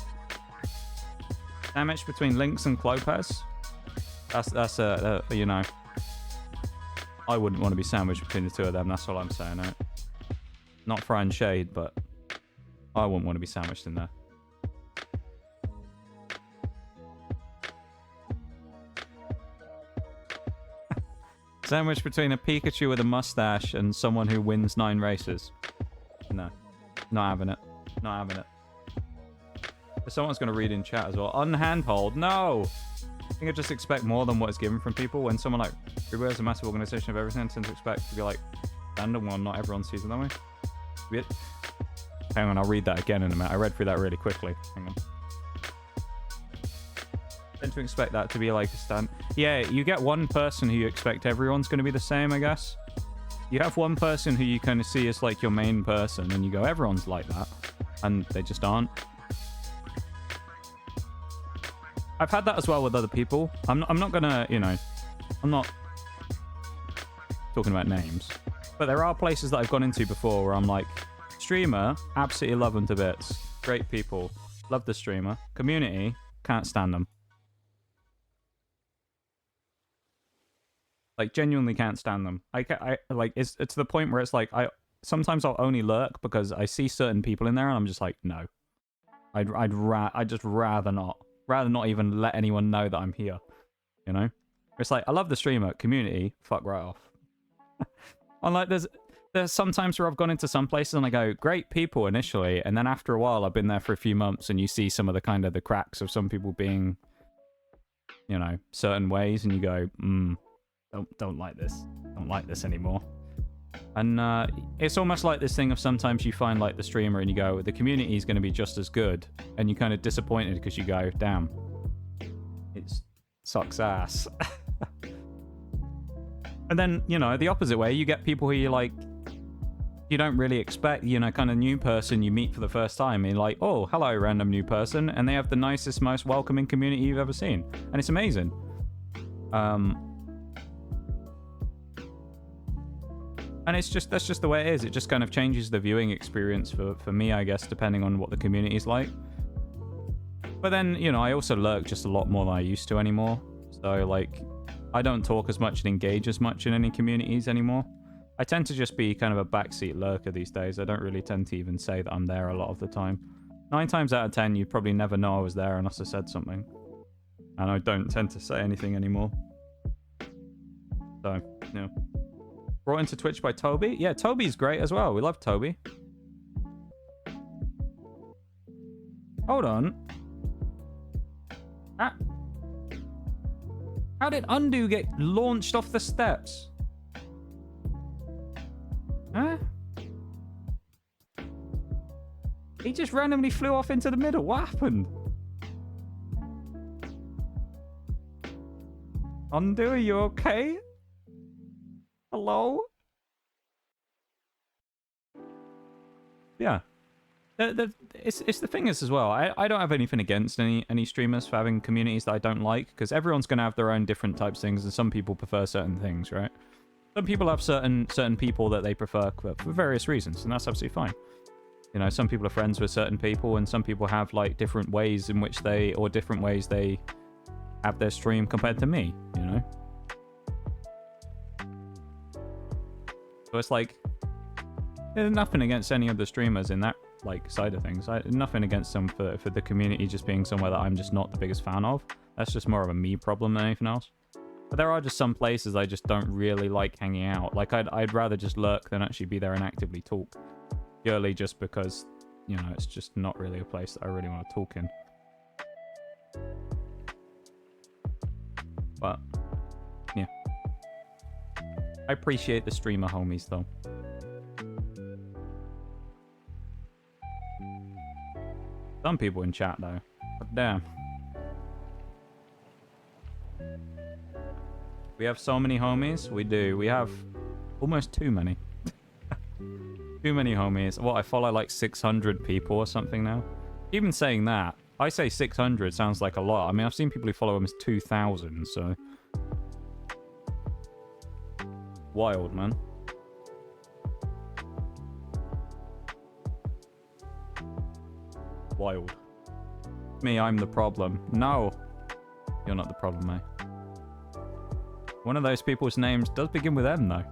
S1: Sandwich between Lynx and Clopez. That's you know, I wouldn't want to be sandwiched between the two of them. That's all I'm saying. Right? Not throwing shade, but I wouldn't want to be sandwiched in there. Sandwich between a Pikachu with a mustache and someone who wins 9 races. No, not having it. Not having it. Someone's going to read in chat as well. Unhandhold. No! I think I just expect more than what is given from people. When someone like Freeware is a massive organization of everything, I tend to expect to be like random one. Not everyone sees it that way. Hang on, I'll read that again in a minute. I read through that really quickly. Hang on. I tend to expect that to be like a stand. Yeah, you get one person who you expect everyone's going to be the same, I guess. You have one person who you kind of see as like your main person, and you go, everyone's like that. And they just aren't. I've had that as well with other people. I'm not gonna, you know, I'm not talking about names, but there are places that I've gone into before where I'm like, streamer, absolutely love them to bits. Great people. Love the streamer. Community, can't stand them. Like, genuinely can't stand them. I like, it's to the point where it's like, sometimes I'll only lurk because I see certain people in there and I'm just like, no. I'd just rather not. Rather not even let anyone know that I'm here, you know. It's like, I love the streamer community, fuck right off. And like, there's some times where I've gone into some places and I go, great people initially, and then after a while I've been there for a few months and you see some of the kind of the cracks of some people being, you know, certain ways, and you go, don't like this anymore. And it's almost like this thing of sometimes you find like the streamer and you go, the community is going to be just as good, and you're kind of disappointed because you go, damn, it sucks ass. And then, you know, the opposite way, you get people who you like, you don't really expect, you know, kind of new person you meet for the first time, and you're like, oh, hello, random new person, and they have the nicest, most welcoming community you've ever seen, and it's amazing. And it's just, that's just the way it is. It just kind of changes the viewing experience for me, I guess, depending on what the community is like. But then, you know, I also lurk just a lot more than I used to anymore. So, like, I don't talk as much and engage as much in any communities anymore. I tend to just be kind of a backseat lurker these days. I don't really tend to even say that I'm there a lot of the time. 9 times out of 10, you'd probably never know I was there unless I said something. And I don't tend to say anything anymore. So, yeah. Brought into Twitch by Toby. Yeah, Toby's great as well. We love Toby. Hold on. How did Undo get launched off the steps? Huh? He just randomly flew off into the middle. What happened? Undo, are you okay? Hello? Yeah. It's the thing is as well, I don't have anything against any streamers for having communities that I don't like, because everyone's going to have their own different types of things, and some people prefer certain things, right? Some people have certain people that they prefer for various reasons, and that's absolutely fine. You know, some people are friends with certain people, and some people have like different ways in which they have their stream compared to me, you know? So it's like, there's nothing against any of the streamers in that like side of things. Nothing against them for the community just being somewhere that I'm just not the biggest fan of. That's just more of a me problem than anything else. But there are just some places I just don't really like hanging out. Like I'd rather just lurk than actually be there and actively talk. Purely just because, you know, it's just not really a place that I really want to talk in. But yeah. I appreciate the streamer homies though. Some people in chat though. But damn. We have so many homies. We do. We have almost too many. Too many homies. What, I follow like 600 people or something now? Even saying that, I say 600 sounds like a lot. I mean, I've seen people who follow almost 2,000, so... Wild, man. Wild. Me, I'm the problem. No. You're not the problem, mate. One of those people's names does begin with M, though.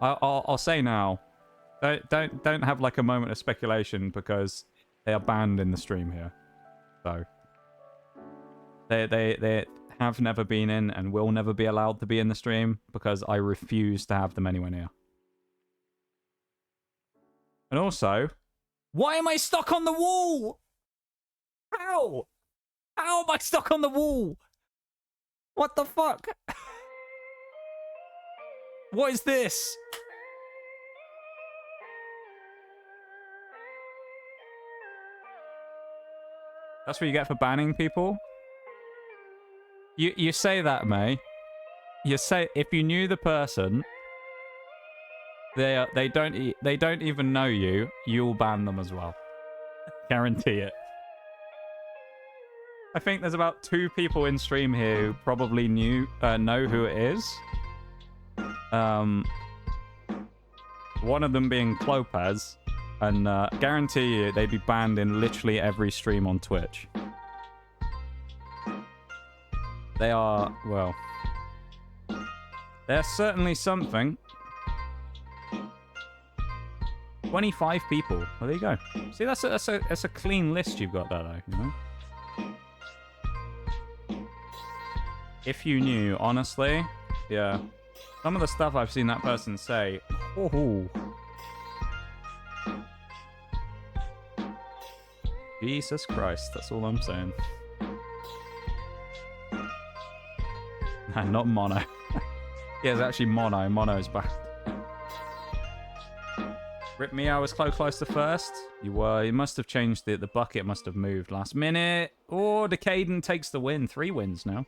S1: I'll say now. Don't have like a moment of speculation because they are banned in the stream here. So they have never been in and will never be allowed to be in the stream because I refuse to have them anywhere near. And also, why am I stuck on the wall? How? How am I stuck on the wall? What the fuck? What is this? That's what you get for banning people? You say that, May. You say if you knew the person, they don't even know you, you'll ban them as well. Guarantee it. I think there's about 2 people in stream here who probably know who it is. One of them being Clopez, and guarantee you they'd be banned in literally every stream on Twitch. They are, well, they're certainly something. 25 people. Well, there you go. See, that's a clean list you've got there, though, you know? If you knew, honestly, yeah. Some of the stuff I've seen that person say, oh. Jesus Christ, that's all I'm saying. Not Mono. Yeah, it's actually Mono. Mono's back. Rip me, I was close to first. You were. You must have changed the bucket must have moved last minute. Oh, Decaden takes the win. 3 wins now.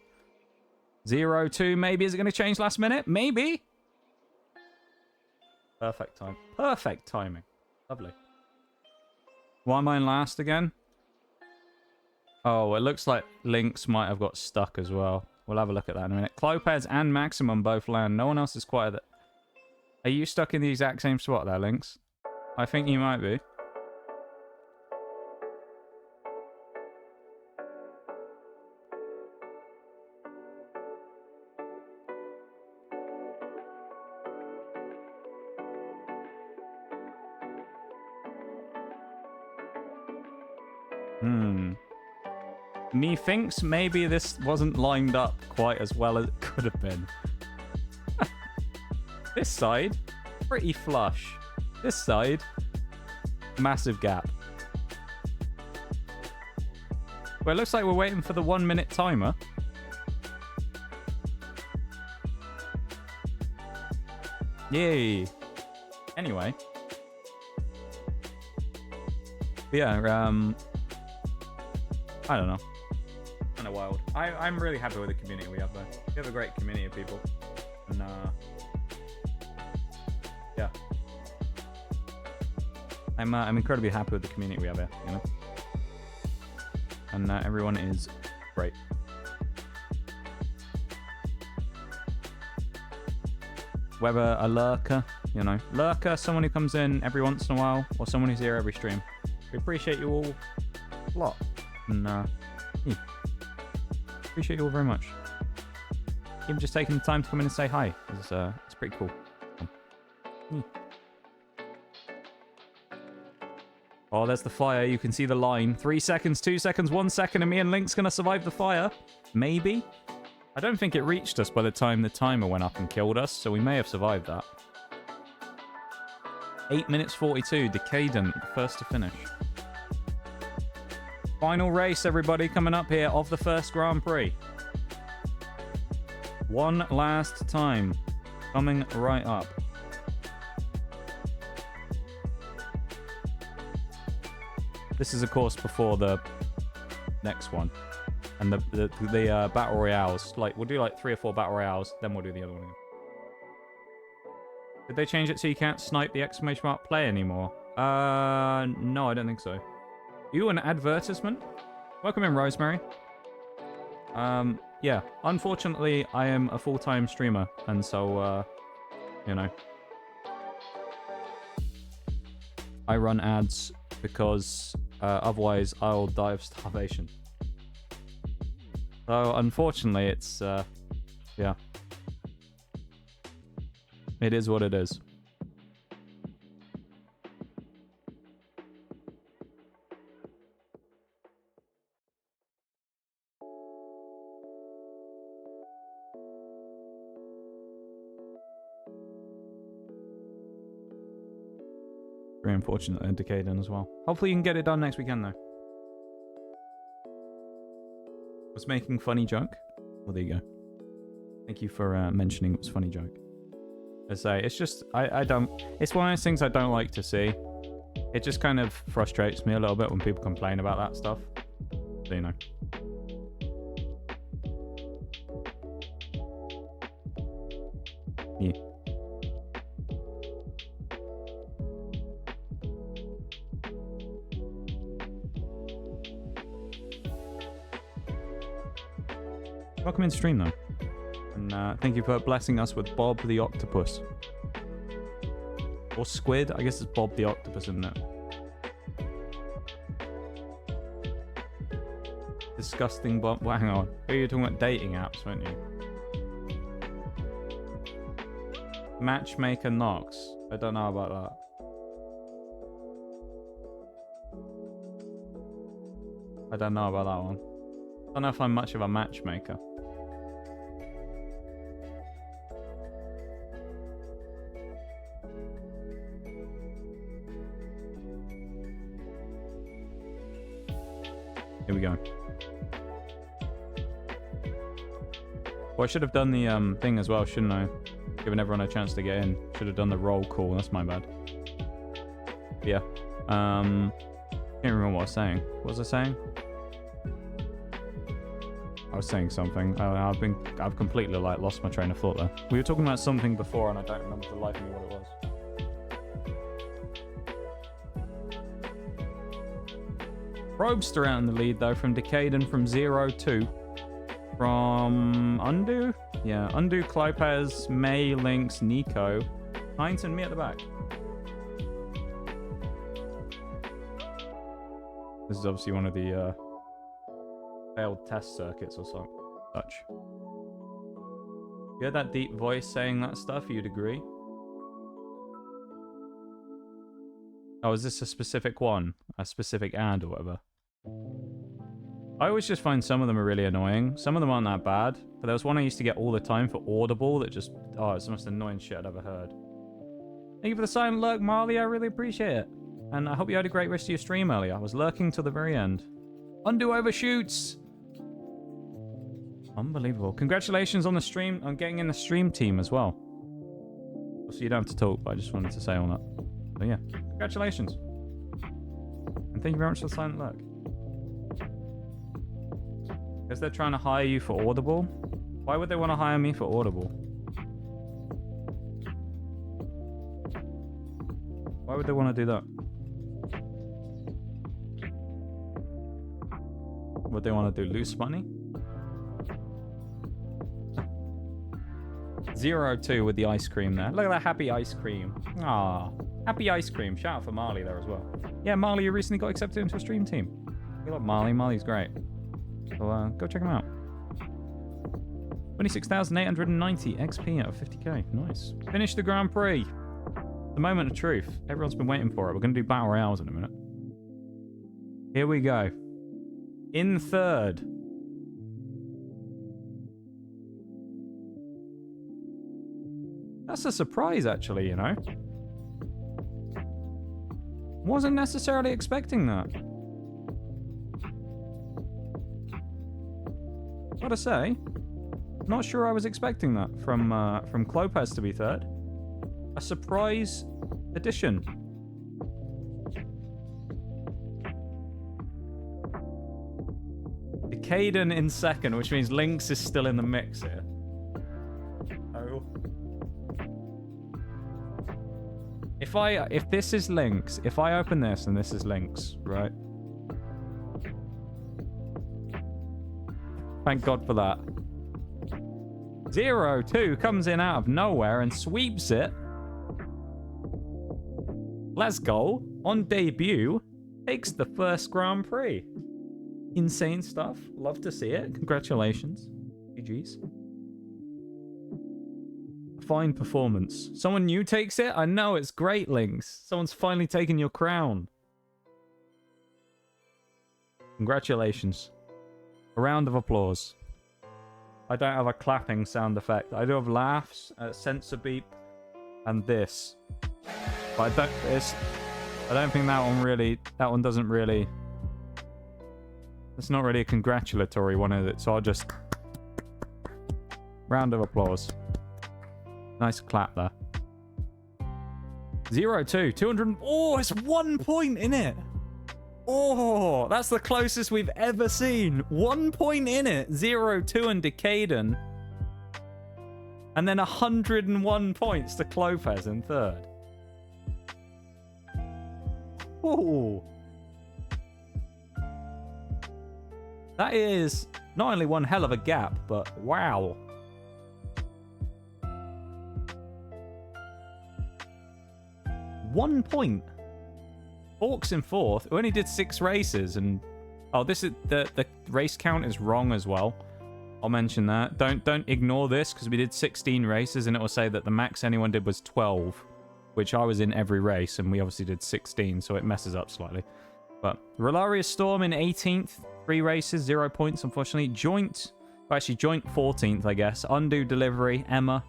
S1: 0-2, maybe. Is it going to change last minute? Maybe. Perfect time. Perfect timing. Lovely. Why am I in last again? Oh, it looks like Lynx might have got stuck as well. We'll have a look at that in a minute. Clopez and Maximum both land. No one else is quite at... Are you stuck in the exact same spot there, Lynx? I think you might be. Methinks maybe this wasn't lined up quite as well as it could have been. This side, pretty flush. This side, massive gap. Well, it looks like we're waiting for the 1 minute timer. Yay. Anyway. Yeah, I don't know. Kind of wild. I'm really happy with the community we have though. We have a great community of people. And yeah. I'm incredibly happy with the community we have here, you know. And everyone is great. Whether a lurker, you know, lurker, someone who comes in every once in a while, or someone who's here every stream. We appreciate you all a lot. And yeah. Appreciate you all very much. Even just taking the time to come in and say hi. It's pretty cool. Oh, there's the fire. You can see the line. 3 seconds, 2 seconds, 1 second, and me and Link's gonna survive the fire. Maybe. I don't think it reached us by the time the timer went up and killed us, so we may have survived that. 8 minutes 42, Decadent, first to finish. Final race, everybody, coming up here of the first Grand Prix. One last time, coming right up. This is, of course, before the next one. And the Battle Royales. Like, we'll do like 3 or 4 Battle Royales, then we'll do the other one again. Did they change it so you can't snipe the exclamation mark play anymore? No, I don't think so. You, an advertisement? Welcome in, Rosemary. Yeah. Unfortunately, I am a full-time streamer, and so, you know. I run ads because otherwise I'll die of starvation. So, unfortunately, it's, yeah. It is what it is. Very unfortunate in Decadent as well. Hopefully you can get it done next weekend though. Was making funny joke? Well, there you go. Thank you for mentioning it was funny joke. I say, it's just, I don't, it's one of those things I don't like to see. It just kind of frustrates me a little bit when people complain about that stuff. So, you know. Yeah. Welcome in stream though. And thank you for blessing us with Bob the Octopus. Or Squid, I guess it's Bob the Octopus, isn't it? Disgusting Bob. Well, hang on. You were talking about dating apps, weren't you? Matchmaker Knox. I don't know about that. I don't know about that one. I don't know if I'm much of a matchmaker. Here we go. Well, I should have done the thing as well, shouldn't I? Giving everyone a chance to get in. Should have done the roll call. That's my bad. But yeah. Can't remember what I was saying. What was I saying? I was saying something. I've completely like lost my train of thought there. We were talking about something before, and I don't remember the life of me what it was. Probester out in the lead though from Decadent from 0-2. From Undo? Yeah, Undo, Clopez, May, Lynx, Nico, Heinz, and me at the back. This is obviously one of the failed test circuits or something. Such. You heard that deep voice saying that stuff, you'd agree? Oh, is this a specific one? A specific ad or whatever? I always just find some of them are really annoying. Some of them aren't that bad. But there was one I used to get all the time for Audible that just... Oh, it's the most annoying shit I'd ever heard. Thank you for the silent lurk, Marley. I really appreciate it. And I hope you had a great rest of your stream earlier. I was lurking till the very end. Undo overshoots! Unbelievable. Congratulations on the stream, on getting in the stream team as well. So you don't have to talk, but I just wanted to say all that. So yeah, congratulations. And thank you very much for the silent lurk. Because they're trying to hire you for Audible? Why would they want to hire me for Audible? Why would they want to do that? What they want to do? Lose money? 0-2 with the ice cream there. Look at that happy ice cream. Ah, happy ice cream. Shout out for Marley there as well. Yeah, Marley, you recently got accepted into a stream team. You love Marley. Marley's great. So go check him out. 26,890 XP out of 50k. Nice. Finish the Grand Prix. The moment of truth. Everyone's been waiting for it. We're going to do battle royales in a minute. Here we go. In third. That's a surprise, actually, you know. Wasn't necessarily expecting that. Gotta say, not sure I was expecting that from Clopez to be third. A surprise addition. Caden in second, which means Lynx is still in the mix here. Oh. If this is Lynx, if I open this and this is Lynx, right? Thank God for that. 0-2 comes in out of nowhere and sweeps it. Let's go. On debut, takes the first Grand Prix. Insane stuff. Love to see it. Congratulations. GG's. Fine performance. Someone new takes it? I know, it's great, Lynx. Someone's finally taken your crown. Congratulations. A round of applause. I don't have a clapping sound effect. I do have laughs, sensor beep, and this. But I don't think that one doesn't really... It's not really a congratulatory one, is it? So I'll just... Round of applause. Nice clap there. 0-2. 200... Oh, it's 1 point in it. Oh, that's the closest we've ever seen. 1 point in it. 0-2 and Decaden. And then 101 points to Clopez in third. Oh. That is not only one hell of a gap, but wow. One point. Forks in fourth, who only did 6 races, and oh, this is the race count is wrong as well. I'll mention that. Don't ignore this because we did 16 races, and it will say that the max anyone did was 12, which I was in every race, and we obviously did 16, so it messes up slightly. But Rolaria Storm in 18th, 3 races, 0 points, unfortunately. Joint 14th, I guess. Undo Delivery, Emma.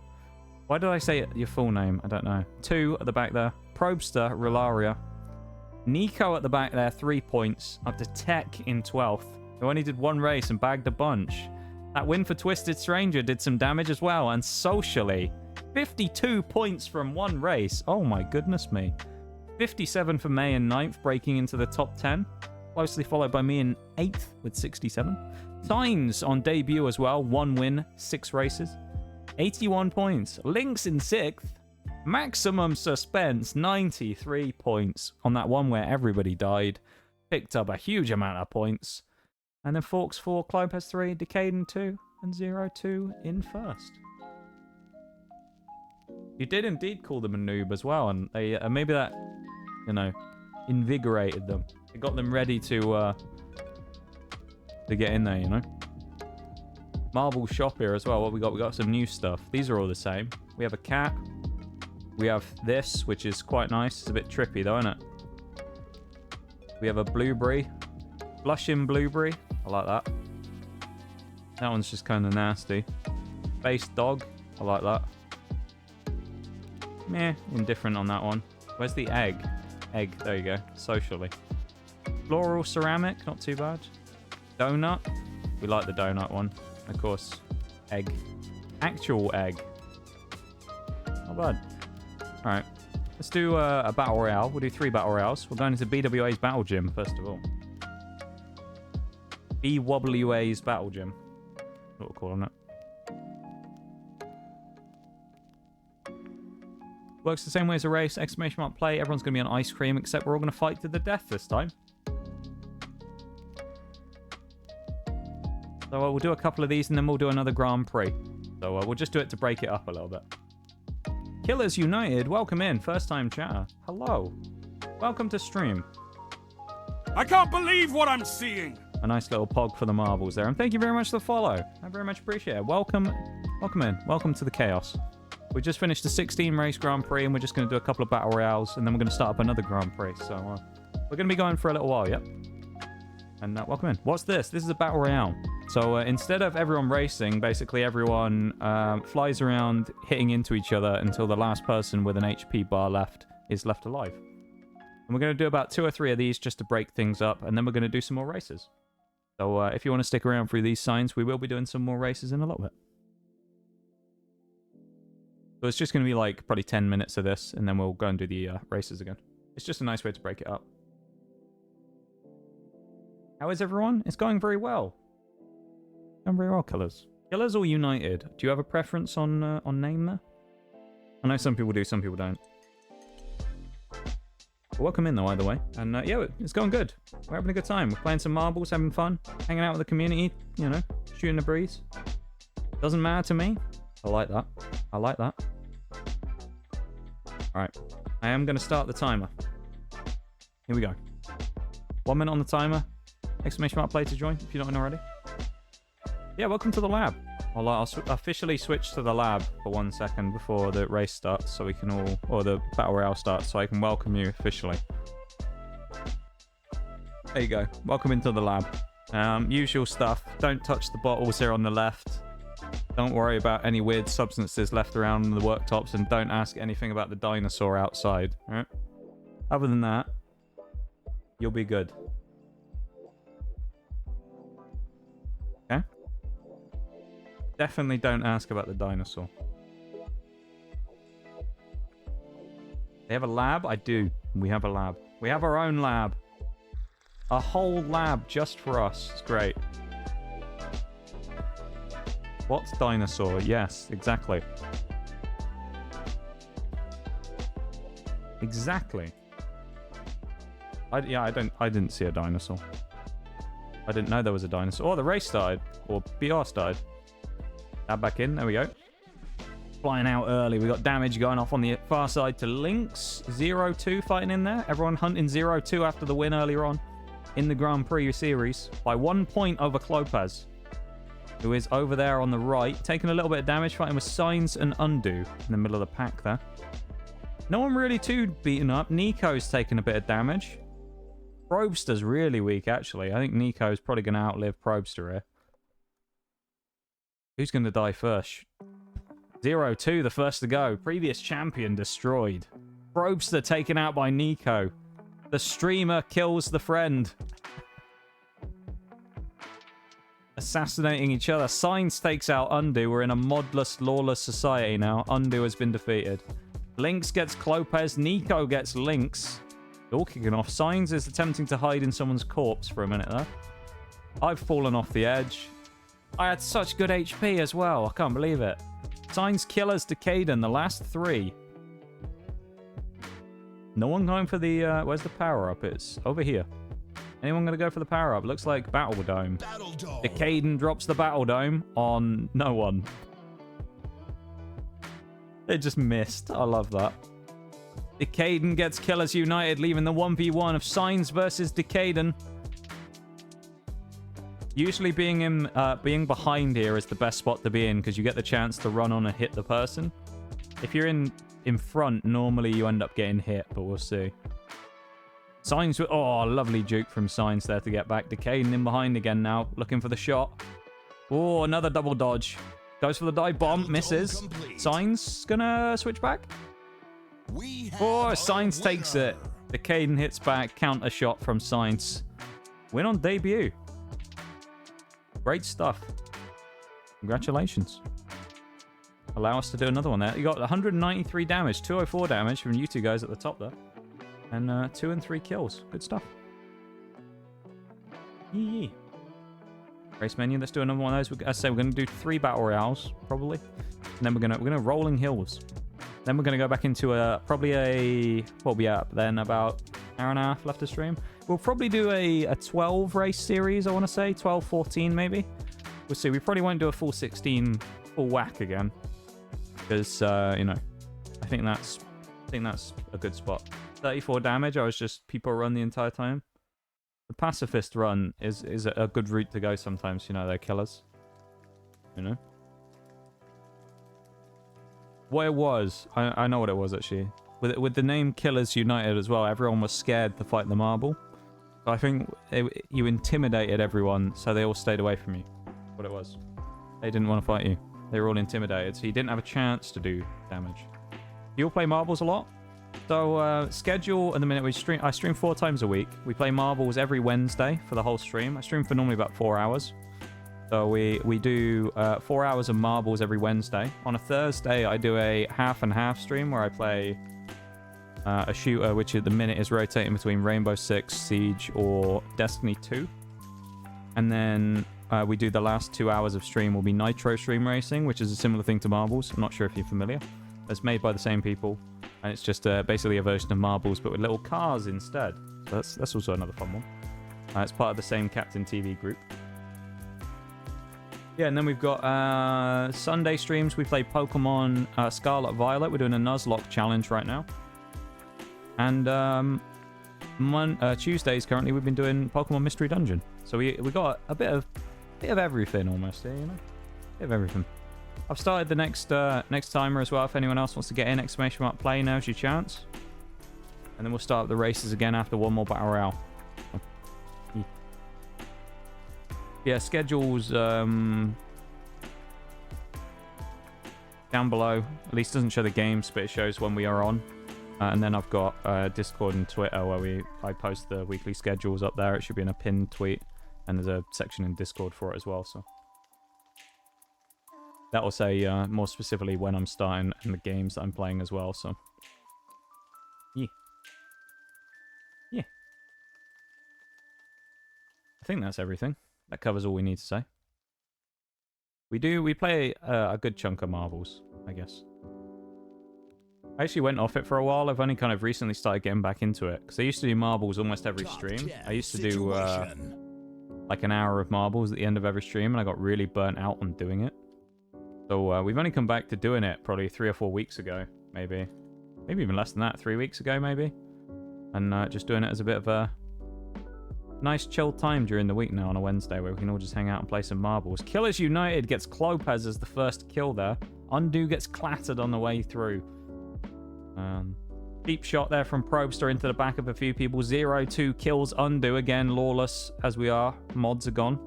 S1: Why did I say your full name? I don't know. 2 at the back there. Probster, Rolaria. Nico at the back there, 3 points. Up to Tech in 12th, who only did 1 race and bagged a bunch. That win for Twisted Stranger did some damage as well. And socially, 52 points from 1 race. Oh my goodness me. 57 for May in 9th, breaking into the top 10. Closely followed by me in 8th with 67. Signs on debut as well. 1 win, 6 races. 81 points. Lynx in 6th. Maximum Suspense, 93 points on that one where everybody died. Picked up a huge amount of points. And then Forks 4, Clopez 3, Decaden 2, and 0-2 in first. You did indeed call them a noob as well, and they maybe that, you know, invigorated them. It got them ready to get in there, you know. Marble shop here as well. What we got? We got some new stuff. These are all the same. We have a cat. We have this, which is quite nice. It's a bit trippy though, isn't it? We have a blueberry. Blushing blueberry. I like that. That one's just kind of nasty. Base dog. I like that. Meh, indifferent on that one. Where's the egg? Egg, there you go. Socially. Floral ceramic, not too bad. Donut. We like the donut one. Of course. Egg. Actual egg. Not bad. Alright. Let's do a battle royale. We'll do 3 battle royales. We're going into BWA's battle gym, first of all. BWA's battle gym. That's what we're calling it. Works the same way as a race. Exclamation mark play. Everyone's going to be on ice cream, except we're all going to fight to the death this time. So we'll do a couple of these and then we'll do another Grand Prix. So we'll just do it to break it up a little bit. Killers United, welcome in. First time chatter. Hello. Welcome to stream.
S2: I can't believe what I'm seeing.
S1: A nice little pog for the marbles there. And thank you very much for the follow. I very much appreciate it. Welcome in. Welcome to the chaos. We just finished the 16 race Grand Prix and we're just going to do a couple of battle royales and then we're going to start up another Grand Prix. So we're going to be going for a little while, yep. And welcome in. What's this? This is a battle royale. So instead of everyone racing, basically everyone flies around hitting into each other until the last person with an HP bar left is left alive. And we're going to do about 2 or 3 of these just to break things up and then we're going to do some more races. So if you want to stick around through these signs, we will be doing some more races in a little bit. So it's just going to be like probably 10 minutes of this, and then we'll go and do the races again. It's just a nice way to break it up. How is everyone? It's going very well. Going very well, Killers. Killers or United? Do you have a preference on name there? I know some people do, some people don't. But welcome in though, either way. And yeah, it's going good. We're having a good time. We're playing some marbles, having fun, hanging out with the community, you know, shooting the breeze. Doesn't matter to me. I like that. I like that. Alright. I am going to start the timer. Here we go. 1 minute on the timer. Exclamation mark play to join if you're not in already. Yeah, welcome to the lab. I'll officially switch to the lab for 1 second before the race starts so we can all... Or the battle royale starts so I can welcome you officially. There you go. Welcome into the lab. Usual stuff. Don't touch the bottles here on the left. Don't worry about any weird substances left around the worktops and don't ask anything about the dinosaur outside. Right? Other than that, you'll be good. Okay? Definitely don't ask about the dinosaur. They have a lab? I do. We have a lab. We have our own lab. A whole lab just for us. It's great. What's dinosaur? Yes, exactly. Exactly. I didn't see a dinosaur. I didn't know there was a dinosaur. Oh, the race started. Or BR started. Add back in. There we go. Flying out early. We got damage going off on the far side to Lynx. 0-2 fighting in there. Everyone hunting 0-2 after the win earlier on in the Grand Prix series by 1 point over Clopaz, who is over there on the right, taking a little bit of damage, fighting with Signs and Undo in the middle of the pack there. No one really too beaten up. Nico's taking a bit of damage. Probster's really weak, actually. I think Nico's probably going to outlive Probster here. Who's going to die first? 0-2, the first to go. Previous champion destroyed. Probster taken out by Nico. The streamer kills the friend. Assassinating each other. Signs takes out Undo. We're in a modless, lawless society now. Undo has been defeated. Lynx gets Clopaz. Nico gets Lynx. All kicking off. Signs is attempting to hide in someone's corpse for a minute there. I've fallen off the edge. I had such good HP as well. I can't believe it. Signs, Killers, Decaden, the last 3. No one going for the... where's the power-up? It's over here. Anyone going to go for the power-up? Looks like Battle Dome. Decaden drops the Battle Dome on no one. It just missed. I love that. Decaden gets Killers United, leaving the 1v1 of Signs versus Decaden. Usually being behind here is the best spot to be in because you get the chance to run on and hit the person. If you're in front, normally you end up getting hit, but we'll see. Signs with... Oh, lovely juke from Signs there to get back. Decaying in behind again now. Looking for the shot. Oh, another double dodge. Goes for the dive bomb. Misses. Signs gonna switch back. Oh, Signs takes it. Decaden hits back. Counter shot from Signs. Win on debut. Great stuff. Congratulations. Allow us to do another one there. You got 193 damage, 204 damage from you two guys at the top there. And 2 and 3 kills. Good stuff. Yee. Race menu. Let's do another one of those. As I say, we're going to do 3 battle royales probably, and then we're gonna rolling hills. Then we're gonna go back into probably a what will be up then about an hour and a half left to stream. We'll probably do a 12 race series. I want to say 12, 14 maybe. We'll see. We probably won't do a full 16 full whack again because you know I think that's a good spot. 34 damage. I was just people run the entire time. The pacifist run is a good route to go sometimes, you know, they're killers. You know? What it was, I know what it was actually. With the name Killers United as well, everyone was scared to fight the marble. So I think you intimidated everyone, so they all stayed away from you. What it was. They didn't want to fight you. They were all intimidated, so you didn't have a chance to do damage. You all play marbles a lot? So, schedule at the minute, I stream 4 times a week. We play marbles every Wednesday for the whole stream. I stream for normally about 4 hours. So we do 4 hours of marbles every Wednesday. On a Thursday, I do a half and half stream where I play a shooter, which at the minute is rotating between Rainbow Six, Siege, or Destiny 2. And then we do the last 2 hours of stream will be Nitro Stream Racing, which is a similar thing to marbles. I'm not sure if you're familiar. It's made by the same people. And it's just basically a version of marbles, but with little cars instead. So that's also another fun one. It's part of the same Captain TV group. Yeah, and then we've got Sunday streams. We play Pokemon Scarlet Violet. We're doing a Nuzlocke challenge right now. And Tuesdays currently we've been doing Pokemon Mystery Dungeon. So we got a bit of everything almost here, you know, bit of everything. I've started the next timer as well. If anyone else wants to get in, !play, now's your chance. And then we'll start the races again after one more battle royale. Yeah, schedules down below. At least doesn't show the games, but it shows when we are on. And then I've got Discord and Twitter where I post the weekly schedules up there. It should be in a pinned tweet, and there's a section in Discord for it as well. So that will say more specifically when I'm starting and the games that I'm playing as well. So yeah. I think that's everything. That covers all we need to say. We play a good chunk of marbles, I guess. I actually went off it for a while. I've only kind of recently started getting back into it. Because I used to do marbles almost every stream. I used to do like an hour of marbles at the end of every stream. And I got really burnt out on doing it. So we've only come back to doing it probably 3 or 4 weeks ago. Maybe even less than that. 3 weeks ago maybe. And just doing it as a bit of a nice chill time during the week now on a Wednesday where we can all just hang out and play some marbles. Killers United gets Clopez as the first kill there. Undo gets clattered on the way through. Deep shot there from Probster into the back of a few people. 0-2 kills Undo. Again, lawless as we are. Mods are gone.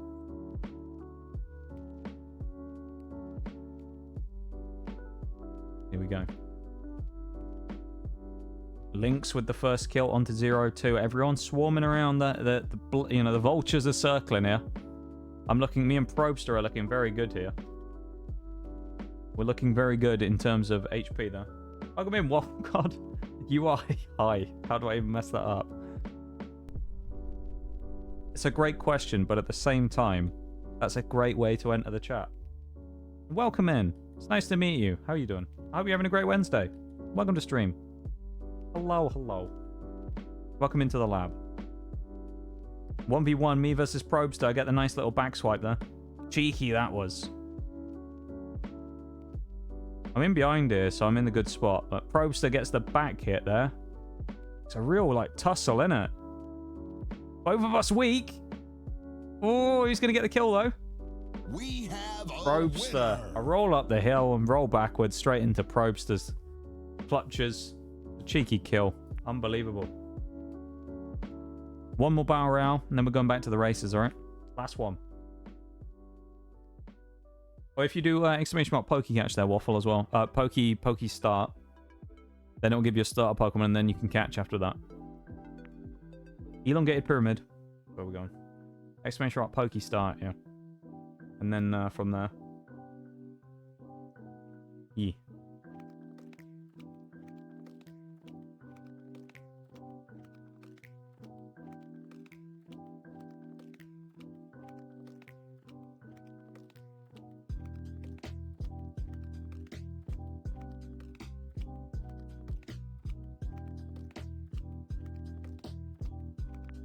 S1: Here we go. Lynx with the first kill onto 0-2. Everyone swarming around. The vultures are circling here. Me and Probster are looking very good here. We're looking very good in terms of HP though. Welcome in, Waffle God. UI. Hi. How do I even mess that up? It's a great question, but at the same time, that's a great way to enter the chat. Welcome in. It's nice to meet you. How are you doing? I hope you're having a great Wednesday. Welcome to stream. Hello. Welcome into the lab. 1v1, me versus Probster. I get the nice little back swipe there. Cheeky that was. I'm in behind here, so I'm in the good spot. But Probster gets the back hit there. It's a real, tussle, innit? Both of us weak. Oh, he's going to get the kill, though.
S3: We have
S1: Probster. A roll up the hill and roll backwards straight into Probster's clutches. A cheeky kill. Unbelievable. One more battle royale, and then we're going back to the races, alright? Last one. Or if you do exclamation mark Poke catch there, Waffle as well. Poke start. Then it'll give you a starter Pokemon, and then you can catch after that. Elongated Pyramid. Where are we going? Exclamation mark Poke start, yeah. And then from there. Yeah.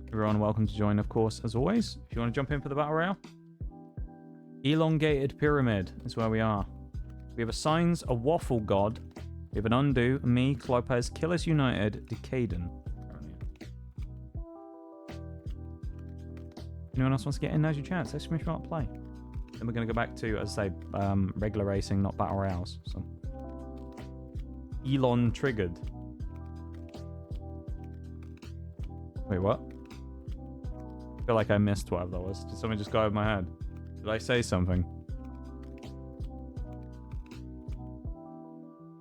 S1: Everyone, welcome to join, of course, as always. If you want to jump in for the Battle Royale. Elongated Pyramid is where we are. We have a Signs, a Waffle God. We have an Undo, me, Clopez, Killers United, Decaden. Anyone else wants to get in? Now's your chance. Exclamation mark play. Then we're going to go back to, as I say, regular racing, not Battle Royales. So. Elon triggered. Wait, what? I feel like I missed whatever that was. Did something just go over my head? Did I say something?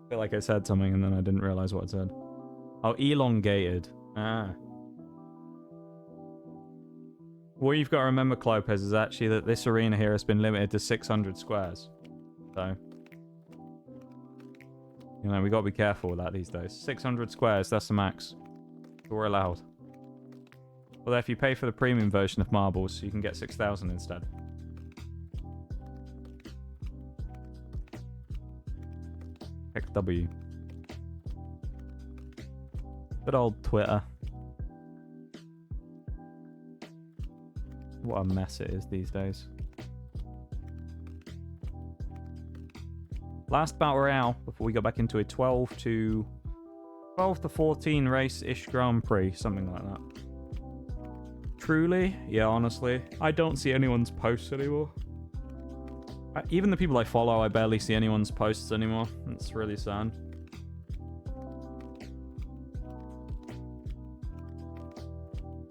S1: I feel like I said something and then I didn't realize what I said. Oh, elongated. Ah. What you've got to remember, Clopez, is actually that this arena here has been limited to 600 squares. So, you know, we got to be careful with that these days. 600 squares, that's the max. We're allowed. Well, if you pay for the premium version of Marbles, you can get 6,000 instead. Pick W. Good old Twitter. What a mess it is these days. Last Battle Royale before we go back into a 12 to 14 race-ish Grand Prix, something like that. Truly, yeah, honestly, I don't see anyone's posts anymore. Even the people I follow, I barely see anyone's posts anymore. It's really sad.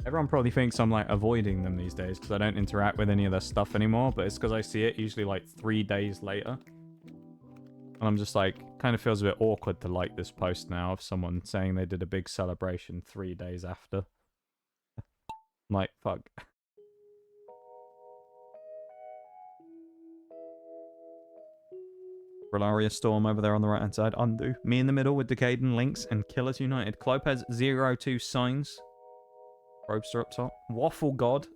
S1: Everyone probably thinks I'm like avoiding them these days because I don't interact with any of their stuff anymore, but it's because I see it usually like 3 days later. And I'm just like, kind of feels a bit awkward to like this post now of someone saying they did a big celebration 3 days after. I'm like, fuck. Rellaria Storm over there on the right hand side. Undo. Me in the middle with Decaden, Lynx, and Killers United. Clopez 02 Signs. Probester up top. Waffle God.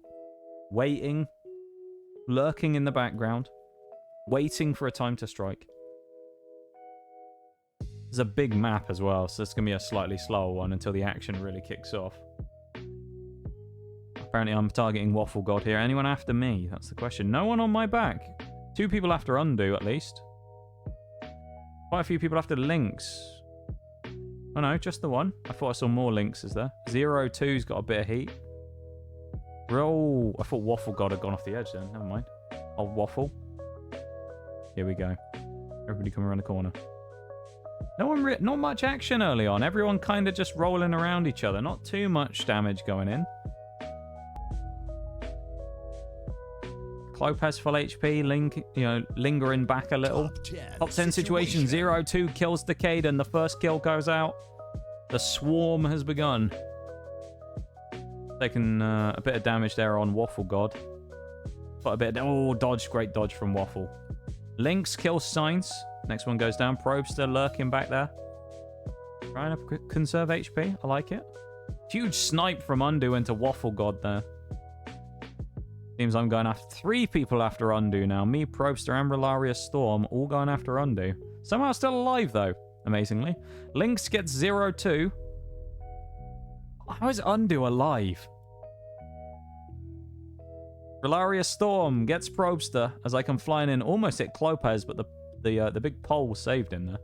S1: Waiting. Lurking in the background. Waiting for a time to strike. There's a big map as well, so it's going to be a slightly slower one until the action really kicks off. Apparently I'm targeting Waffle God here. Anyone after me? That's the question. No one on my back. 2 people after Undo, at least. Quite a few people after Lynx. Oh no, just the one. I thought I saw more Lynxes there. 02's got a bit of heat. Roll. I thought Waffle God had gone off the edge then. Never mind. I'll Waffle. Here we go. Everybody come around the corner. Not much action early on. Everyone kind of just rolling around each other. Not too much damage going in. Clopez full HP, lingering back a little. Top 10 situation, 02 kills Decaden. The first kill goes out. The swarm has begun. Taking a bit of damage there on Waffle God. Got a bit of... Oh, dodge. Great dodge from Waffle. Lynx kills Signs. Next one goes down. Probester lurking back there. Trying to conserve HP. I like it. Huge snipe from Undo into Waffle God there. Seems I'm going after 3 people after Undo now. Me, Probester, and Rellaria Storm all going after Undo. Somehow still alive, though, amazingly. Lynx gets 02. How is Undo alive? Rellaria Storm gets Probester as I come flying in. Almost hit Clopez, but the big pole saved him there.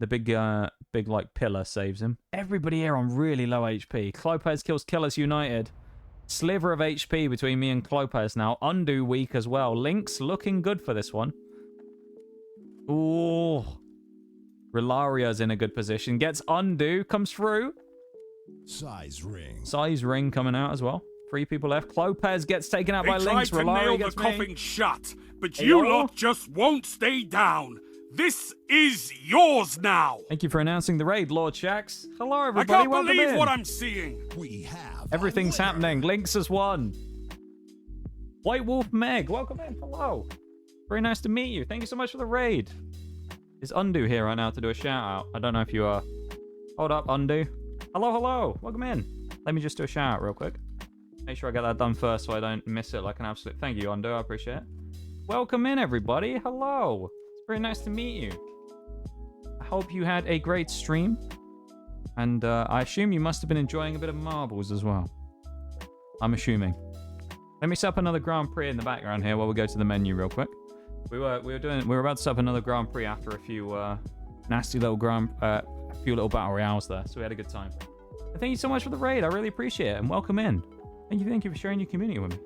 S1: The big like pillar saves him. Everybody here on really low HP. Clopez kills Killers United. Sliver of HP between me and Clopez now. Undo weak as well. Lynx looking good for this one. Ooh. Relaria's in a good position. Gets Undo. Comes through.
S3: Size ring.
S1: Size ring coming out as well. 3 people left. Clopez gets taken out
S2: They
S1: by
S2: tried
S1: Lynx.
S2: to
S1: Rolari
S2: nail the
S1: gets me.
S2: coffin shut, but
S1: Hey,
S2: you
S1: y'all.
S2: lot just won't stay down. This is yours now.
S1: Thank you for announcing the raid, Lord Shax. Hello,
S2: I
S1: everybody.
S2: can't
S1: Welcome
S2: believe
S1: in.
S2: what I'm seeing.
S3: We have.
S1: Everything's
S3: a winner.
S1: happening. Lynx has won. White Wolf Meg, welcome in. Hello. Very nice to meet you. Thank you so much for the raid. Is Undo here right now to do a shout out? I don't know if you are. Hold up, Undo. Hello, hello. Welcome in. Let me just do a shout out real quick. Make sure I get that done first so I don't miss it like an absolute. Thank you, Undo. I appreciate it. Welcome in, everybody. Hello. It's very nice to meet you. I hope you had a great stream. And I assume you must have been enjoying a bit of marbles as well. I'm assuming. Let me set up another Grand Prix in the background here while we go to the menu real quick. We were about to set up another Grand Prix after a few nasty little little battle royales there, so we had a good time. And thank you so much for the raid. I really appreciate it, and welcome in. Thank you for sharing your community with me.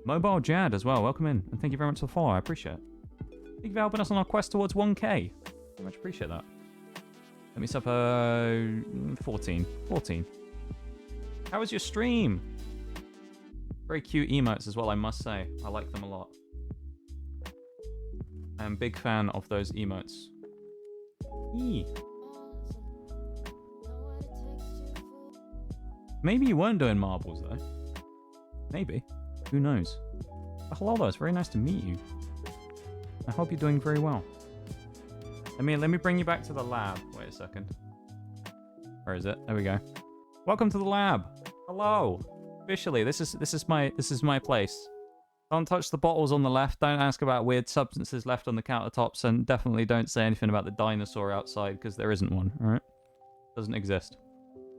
S1: Mobile Jad as well, welcome in, and thank you very much for the follow. I appreciate it. Thank you for helping us on our quest towards 1K. Very much appreciate that. Let me set up 14. How was your stream? Very cute emotes as well, I must say. I like them a lot. I'm a big fan of those emotes. Eee. Maybe you weren't doing marbles though. Maybe. Who knows? But hello though, it's very nice to meet you. I hope you're doing very well. Let me bring you back to the lab. Wait a second. Where is it? There we go. Welcome to the lab. Hello. Officially, this is my place. Don't touch the bottles on the left. Don't ask about weird substances left on the countertops, and definitely don't say anything about the dinosaur outside because there isn't one. All right? Doesn't exist.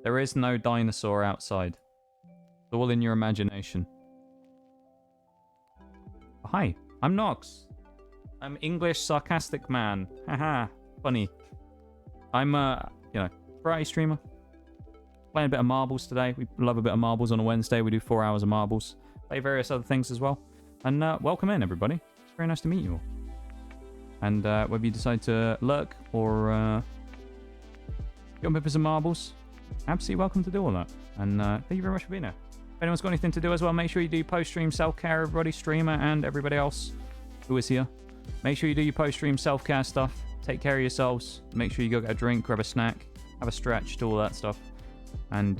S1: There is no dinosaur outside. It's all in your imagination. Hi, I'm Nox. I'm English sarcastic man. Haha, funny. I'm variety streamer. Playing a bit of marbles today. We love a bit of marbles on a Wednesday. We do 4 hours of marbles. Play various other things as well. And welcome in, everybody. It's very nice to meet you all. And whether you decide to lurk or jump in for some marbles, absolutely welcome to do all that. And thank you very much for being here. If anyone's got anything to do as well, make sure you do post-stream self-care, everybody, streamer and everybody else who is here. Make sure you do your post-stream self-care stuff. Take care of yourselves. Make sure you go get a drink, grab a snack, have a stretch, do all that stuff. And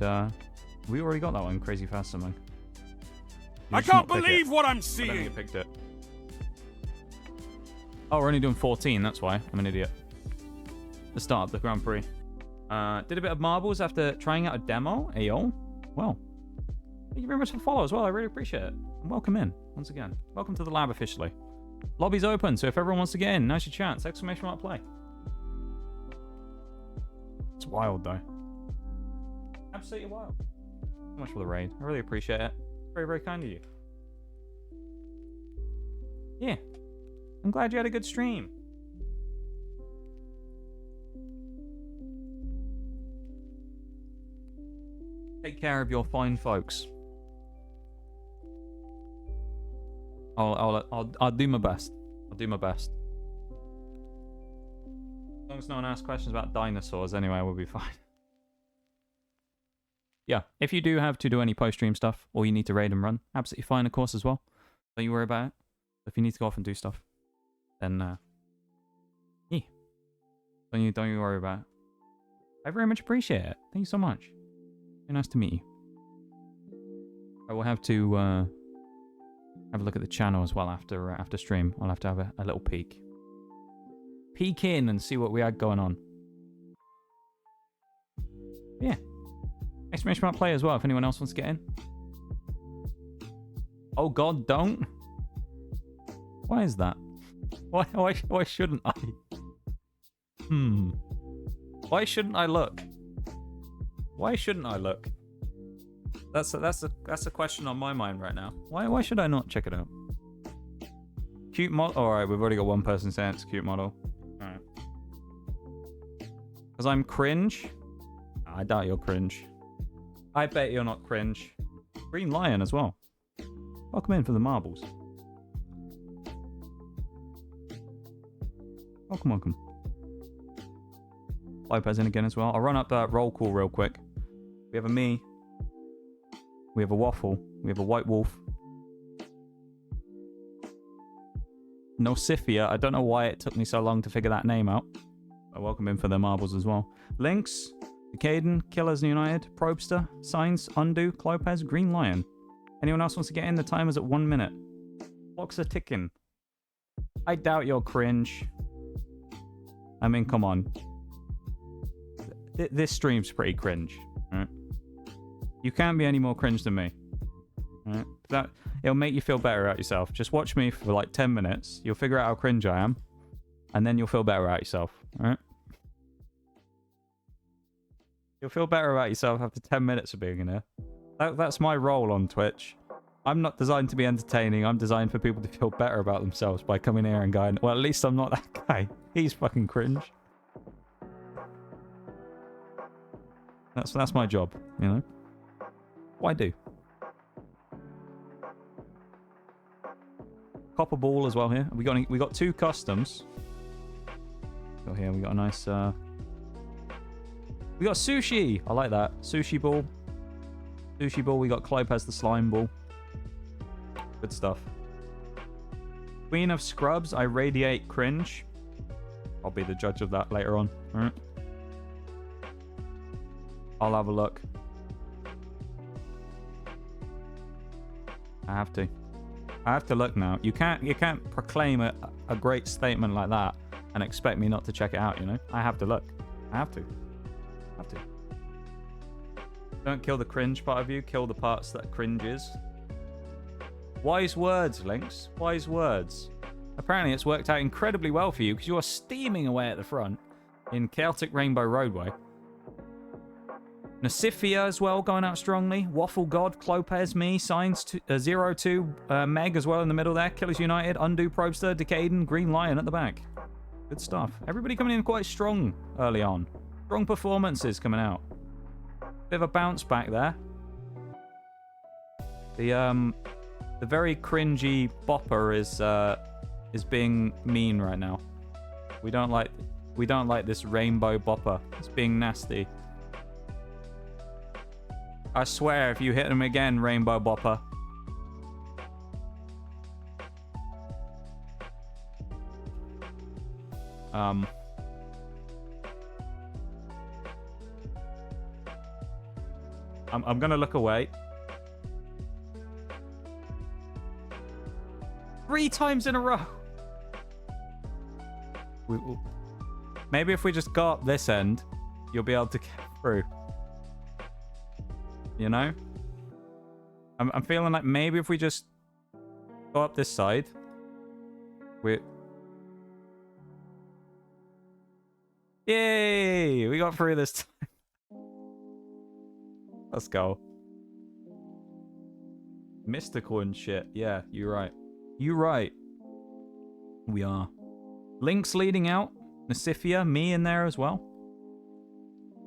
S1: we already got that one crazy fast something.
S2: I can't believe what I'm
S1: I don't think
S2: seeing.
S1: you picked it. Oh, we're only doing 14, that's why. I'm an idiot. The start of the Grand Prix. Did a bit of marbles after trying out a demo. Ayo. Well, thank you very much for the follow as well. I really appreciate it. And welcome in, once again. Welcome to the lab officially. Lobby's open, so if everyone wants to get in, now's your chance. Exclamation mark play. It's wild, though. Absolutely wild. So much for the raid. I really appreciate it. Very, very kind of you. Yeah. I'm glad you had a good stream. Take care of your fine folks. I'll do my best. I'll do my best. As long as no one asks questions about dinosaurs anyway, we'll be fine. Yeah, if you do have to do any post-stream stuff, or you need to raid and run, absolutely fine, of course, as well. Don't you worry about it. If you need to go off and do stuff, then, yeah. Don't you worry about it. I very much appreciate it. Thank you so much. Very nice to meet you. I will have to, have a look at the channel as well after stream. I'll have to have a little peek. Peek in and see what we had going on. Yeah. Exclamation mark play as well if anyone else wants to get in. Oh god, don't. Why is that? Why shouldn't I? Why shouldn't I look? Why shouldn't I look? That's a question on my mind right now. Why should I not check it out? Cute model. Alright, we've already got one person saying it's a cute model. Alright. Because I'm cringe? I doubt you're cringe. I bet you're not cringe. Green Lion as well. Welcome in for the marbles. Welcome. Lopez in again as well. I'll run up roll call real quick. We have a me. We have a waffle. We have a white wolf. Nosifia. I don't know why it took me so long to figure that name out. I welcome him for their marbles as well. Lynx, Decaden, Killers United, Probster, Signs, Undo, Clopez, Green Lion. Anyone else wants to get in? The timer's at 1 minute. Clocks are ticking. I doubt you're cringe. I mean, come on. This stream's pretty cringe. Right? You can't be any more cringe than me. Right? It'll make you feel better about yourself. Just watch me for like 10 minutes. You'll figure out how cringe I am. And then you'll feel better about yourself. Alright? You'll feel better about yourself after 10 minutes of being in here. That's my role on Twitch. I'm not designed to be entertaining. I'm designed for people to feel better about themselves by coming here and going, well, at least I'm not that guy. He's fucking cringe. That's my job, you know? What I do. Copper ball as well here. We got 2 customs. Got here, we got a nice we got sushi. I like that. Sushi ball. Sushi ball. We got Clopez the slime ball. Good stuff. Queen of Scrubs. I radiate cringe. I'll be the judge of that later on. Alright. I'll have a look. I have to look now. You can't proclaim a great statement like that and expect me not to check it out, you know? I have to look. I have to. Don't kill the cringe part of you, kill the parts that cringe is. Wise words, Lynx. Wise words. Apparently it's worked out incredibly well for you because you are steaming away at the front in Chaotic Rainbow Roadway. Nasifia as well, going out strongly. Waffle God, Clopez, me, Signs, 02, Meg as well in the middle there. Killers United, Undo, Probster, Decaden, Green Lion at the back. Good stuff. Everybody coming in quite strong early on. Strong performances coming out. Bit of a bounce back there. The very cringy bopper is being mean right now. We don't like this rainbow bopper. It's being nasty. I swear, if you hit him again, Rainbow Bopper. I'm gonna look away. 3 times in a row. Maybe if we just go up this end, you'll be able to get through. You know? I'm feeling like maybe if we just go up this side, Yay! We got through this time. Let's go. Mystical and shit. Yeah, you're right. You're right. We are. Lynx leading out. Nasifia, me in there as well.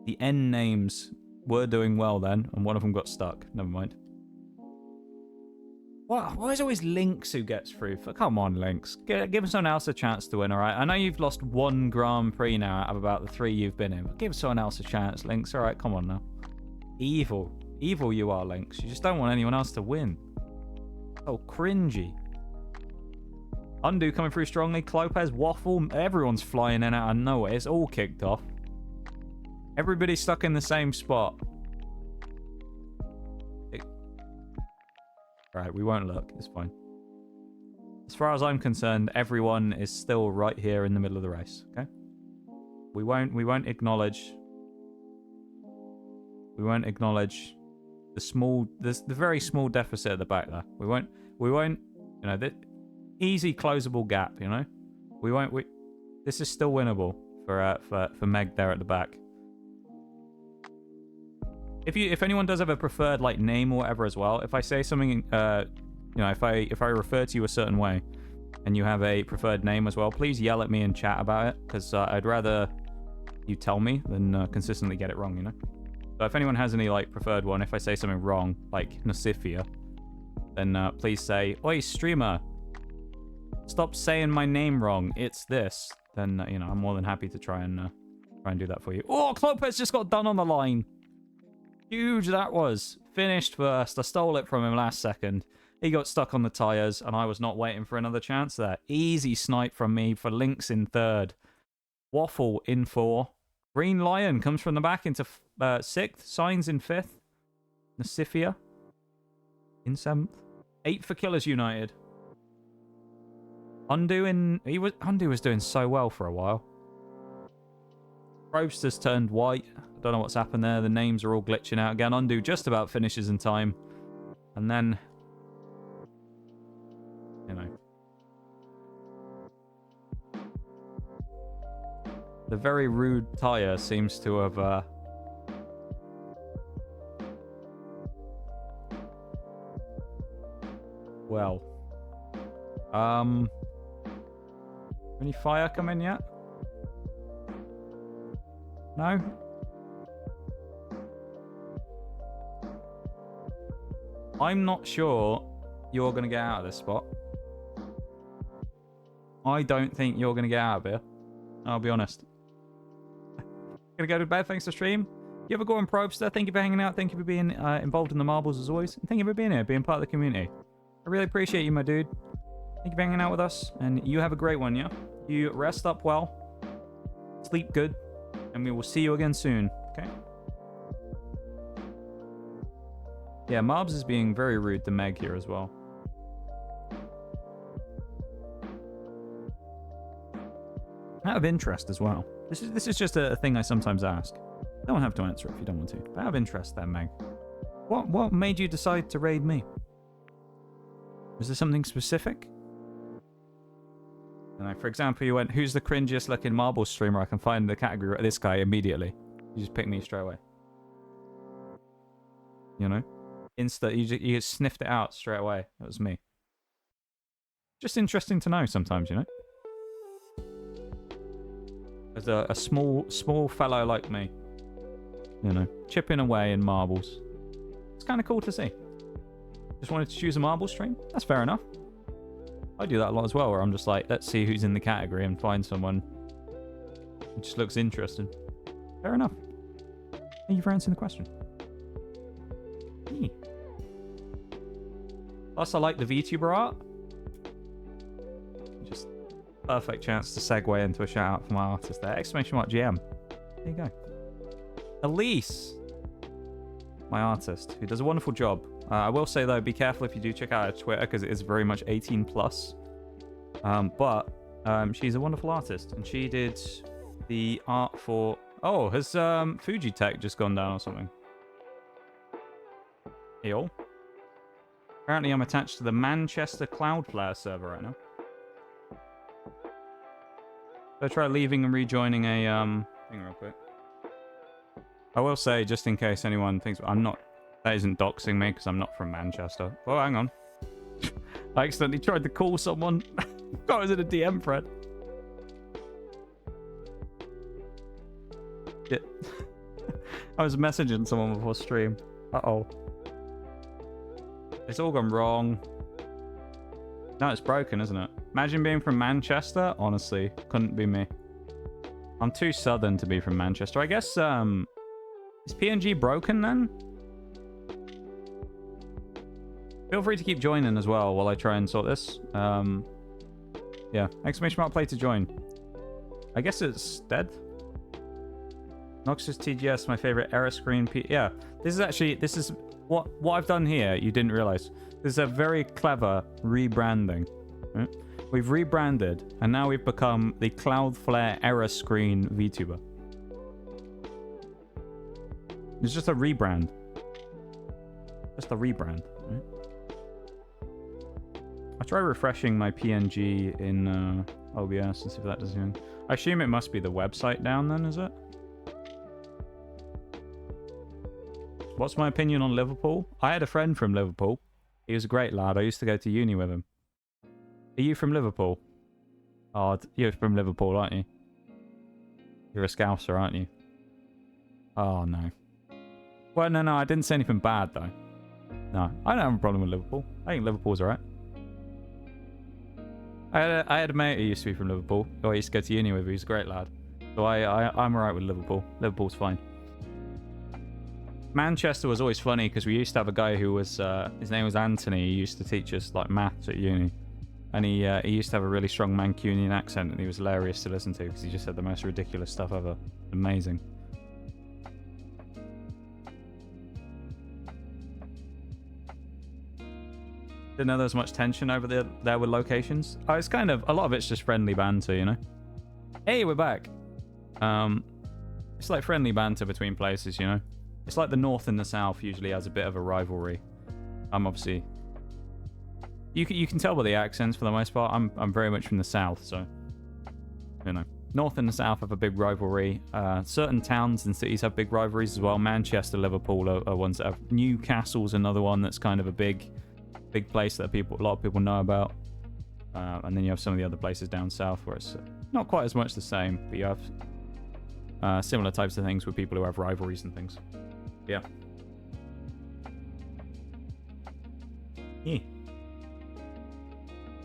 S1: The N names were doing well then, and one of them got stuck. Never mind. Why is it always Lynx who gets through? Come on, Lynx. Give someone else a chance to win, alright? I know you've lost 1 Grand Prix now out of about the 3 you've been in, but give someone else a chance, Lynx. Alright, come on now. Evil. Evil you are, Lynx. You just don't want anyone else to win. Oh, cringy. Undo coming through strongly. Clopez, Waffle. Everyone's flying in out of nowhere. It's all kicked off. Everybody's stuck in the same spot. Right, we won't look. It's fine. As far as I'm concerned, everyone is still right here in the middle of the race. Okay. We won't acknowledge. We won't acknowledge the very small deficit at the back there. We won't. You know, the easy closable gap. You know, we won't. This is still winnable for Meg there at the back. If anyone does have a preferred like name or whatever as well, if I say something, you know, if I refer to you a certain way, and you have a preferred name as well, please yell at me in chat about it, because I'd rather you tell me than consistently get it wrong, you know. So if anyone has any like preferred one, if I say something wrong, like Nasifia, then please say, "Oi, streamer, stop saying my name wrong. It's this." Then you know, I'm more than happy to try and Try and do that for you. Oh, Clopez just got done on the line. Huge that was. Finished first. I stole it from him last second. He got stuck on the tyres, and I was not waiting for another chance there. Easy snipe from me for Lynx in third. Waffle in 4. Green Lion comes from the back into 6th. Signs in 5th. Nasifia in 7th. 8 for Killers United. Undo was doing so well for a while. Probster's turned white. I don't know what's happened there. The names are all glitching out again. Undo just about finishes in time. And then, you know, the very rude tyre seems to have well, any fire come in yet? No? I'm not sure you're going to get out of this spot. I don't think you're going to get out of here. I'll be honest. Gonna go to bed. Thanks for stream. You have a go on Probster. Thank you for hanging out. Thank you for being involved in the marbles as always. And thank you for being here, being part of the community. I really appreciate you, my dude. Thank you for hanging out with us. And you have a great one, yeah? You rest up well. Sleep good. And we will see you again soon. Okay? Yeah, Marbs is being very rude to Meg here as well. Out of interest as well. This is just a thing I sometimes ask. You don't have to answer it if you don't want to. But out of interest then, Meg. What made you decide to raid me? Was there something specific? And like, for example, you went, who's the cringiest looking marble streamer I can find in the category? This guy immediately. You just picked me straight away. You know? You just sniffed it out straight away. That was me. Just interesting to know sometimes, you know? As a small fellow like me, you know, chipping away in marbles. It's kind of cool to see. Just wanted to choose a marble stream. That's fair enough. I do that a lot as well, where I'm just like, let's see who's in the category and find someone who just looks interesting. Fair enough. Thank you for answering the question. Hey. Plus, I like the VTuber art. Just perfect chance to segue into a shout out for my artist there. Exclamation mark GM. There you go. Elise, my artist, who does a wonderful job. I will say though, be careful if you do check out her Twitter because it is very much 18 plus. But she's a wonderful artist, and she did the art for. Oh, has Fujitech just gone down or something? Hey all. Apparently, I'm attached to the Manchester Cloudflare server right now. So try leaving and rejoining a thing real quick. I will say, just in case anyone thinks I'm not, that isn't doxing me because I'm not from Manchester. Oh, hang on. I accidentally tried to call someone. I was in a DM thread. Shit. I was messaging someone before stream. Uh-oh. It's all gone wrong. No, it's broken, isn't it? Imagine being from Manchester. Honestly, couldn't be me. I'm too southern to be from Manchester. I guess, is PNG broken then? Feel free to keep joining as well while I try and sort this. Yeah, exclamation mark play to join. I guess it's dead. Noxus TGS, my favorite error screen. Yeah, this is what I've done here. You didn't realize. This is a very clever rebranding. Right? We've rebranded, and now we've become the Cloudflare error screen VTuber. It's just a rebrand. Just a rebrand. Right? I'll try refreshing my PNG in OBS and see if that does anything. I assume it must be the website down then, is it? What's my opinion on Liverpool? I had a friend from Liverpool. He was a great lad. I used to go to uni with him. Are you from Liverpool? Oh, you're from Liverpool, aren't you? You're a Scouser, aren't you? Oh, no. Well, no, I didn't say anything bad, though. No, I don't have a problem with Liverpool. I think Liverpool's alright. I had a mate who used to be from Liverpool, who I used to go to uni with. He was a great lad. So I'm alright with Liverpool. Liverpool's fine. Manchester was always funny because we used to have a guy who was his name was Anthony. He used to teach us like maths at uni, and he used to have a really strong Mancunian accent, and he was hilarious to listen to because he just said the most ridiculous stuff ever. Amazing. Didn't know there was much tension over there with locations. Oh, it's kind of a lot of it's just friendly banter, you know. Hey, we're back. It's like friendly banter between places, you know. It's like the North and the South usually has a bit of a rivalry. Obviously, you can tell by the accents for the most part. I'm very much from the South, so you know, North and the South have a big rivalry. Certain towns and cities have big rivalries as well. Manchester, Liverpool are ones that have. Newcastle's another one that's kind of a big place that a lot of people know about. And then you have some of the other places down south where it's not quite as much the same, but you have similar types of things with people who have rivalries and things. Yeah.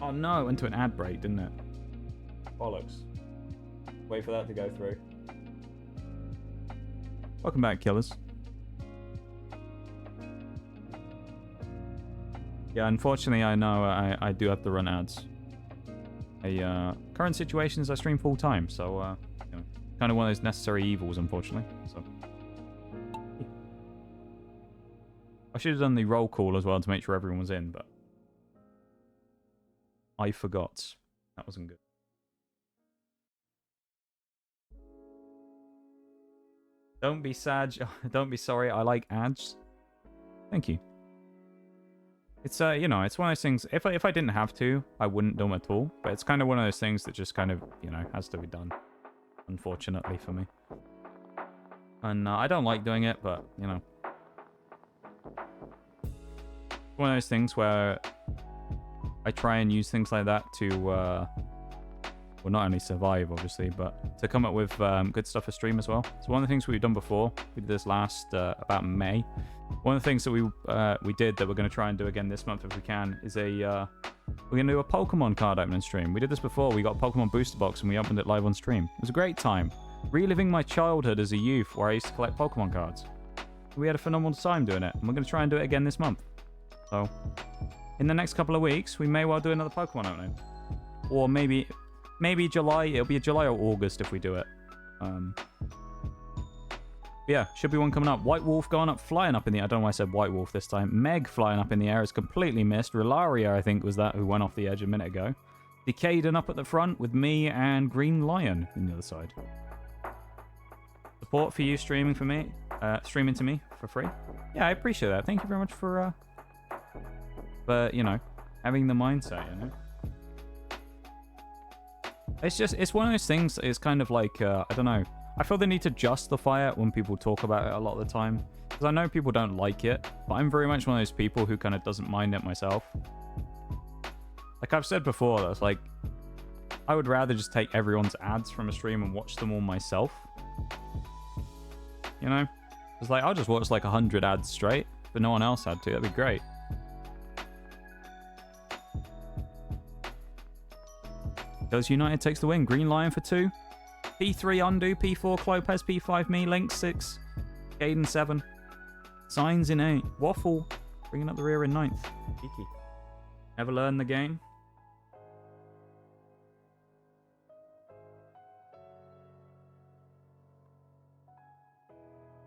S1: Oh no, went to an ad break, didn't it? Bollocks. Wait for that to go through. Welcome back, killers. Yeah, unfortunately, I know I do have to run ads. Current situation is I stream full time, so you know, kind of one of those necessary evils, unfortunately. So I should have done the roll call as well to make sure everyone was in, but I forgot. That wasn't good. Don't be sad. Don't be sorry. I like ads. Thank you. It's you know, it's one of those things. If I didn't have to, I wouldn't do them at all. But it's kind of one of those things that just kind of, you know, has to be done. Unfortunately for me. And I don't like doing it, but you know, one of those things where I try and use things like that to, well, not only survive, obviously, but to come up with good stuff for stream as well. So one of the things we've done before, we did this last about May. One of the things that we did that we're going to try and do again this month if we can is we're going to do a Pokemon card opening stream. We did this before. We got a Pokemon booster box and we opened it live on stream. It was a great time. Reliving my childhood as a youth where I used to collect Pokemon cards. We had a phenomenal time doing it, and we're going to try and do it again this month. So, in the next couple of weeks, we may well do another Pokemon opening. Or maybe July. It'll be July or August if we do it. Yeah, should be one coming up. White Wolf going up, flying up in the air. I don't know why I said White Wolf this time. Meg flying up in the air is completely missed. Rillaria, I think, was that who went off the edge a minute ago. Decaden up at the front with me and Green Lion on the other side. Support for you streaming to me for free. Yeah, I appreciate that. Thank you very much for you know, having the mindset, you know. It's one of those things. It's kind of like I don't know. I feel the need to justify it when people talk about it a lot of the time, because I know people don't like it, but I'm very much one of those people who kind of doesn't mind it myself. Like I've said before, that's like I would rather just take everyone's ads from a stream and watch them all myself. You know, it's like I'll just watch like 100 ads straight, but no one else had to. That'd be great. Goes United takes the win. Green Lion for 2. P3 Undo, P4 Clopez, P5 me, Link 6, Gaiden 7, Signs in 8, Waffle bringing up the rear in 9th. Geeky. Never learn the game.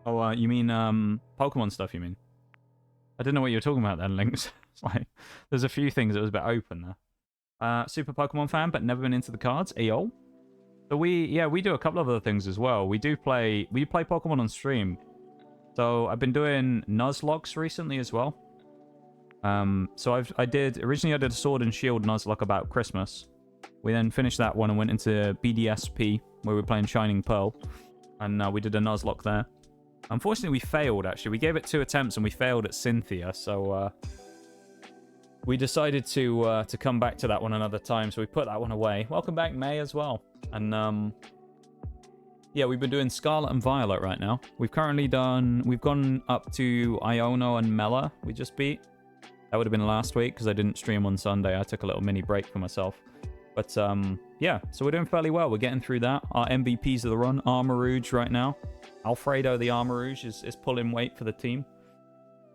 S1: Oh, you mean Pokemon stuff? You mean? I didn't know what you were talking about then, Links. It's like there's a few things that was a bit open there. Super Pokemon fan, but never been into the cards. Ayo. So we do a couple of other things as well. We play Pokemon on stream. So I've been doing Nuzlocke recently as well. So originally I did a Sword and Shield Nuzlocke about Christmas. We then finished that one and went into BDSP where we were playing Shining Pearl, and we did a Nuzlocke there. Unfortunately, we failed. Actually, we gave it 2 attempts and we failed at Cynthia. So we decided to come back to that one another time. So we put that one away. Welcome back, May, as well. And yeah, we've been doing Scarlet and Violet right now. We've gone up to Iono and Mela. We just beat. That would have been last week because I didn't stream on Sunday. I took a little mini break for myself. But yeah, so we're doing fairly well. We're getting through that. Our MVPs of the run, Armarouge right now. Alfredo the Armarouge is pulling weight for the team.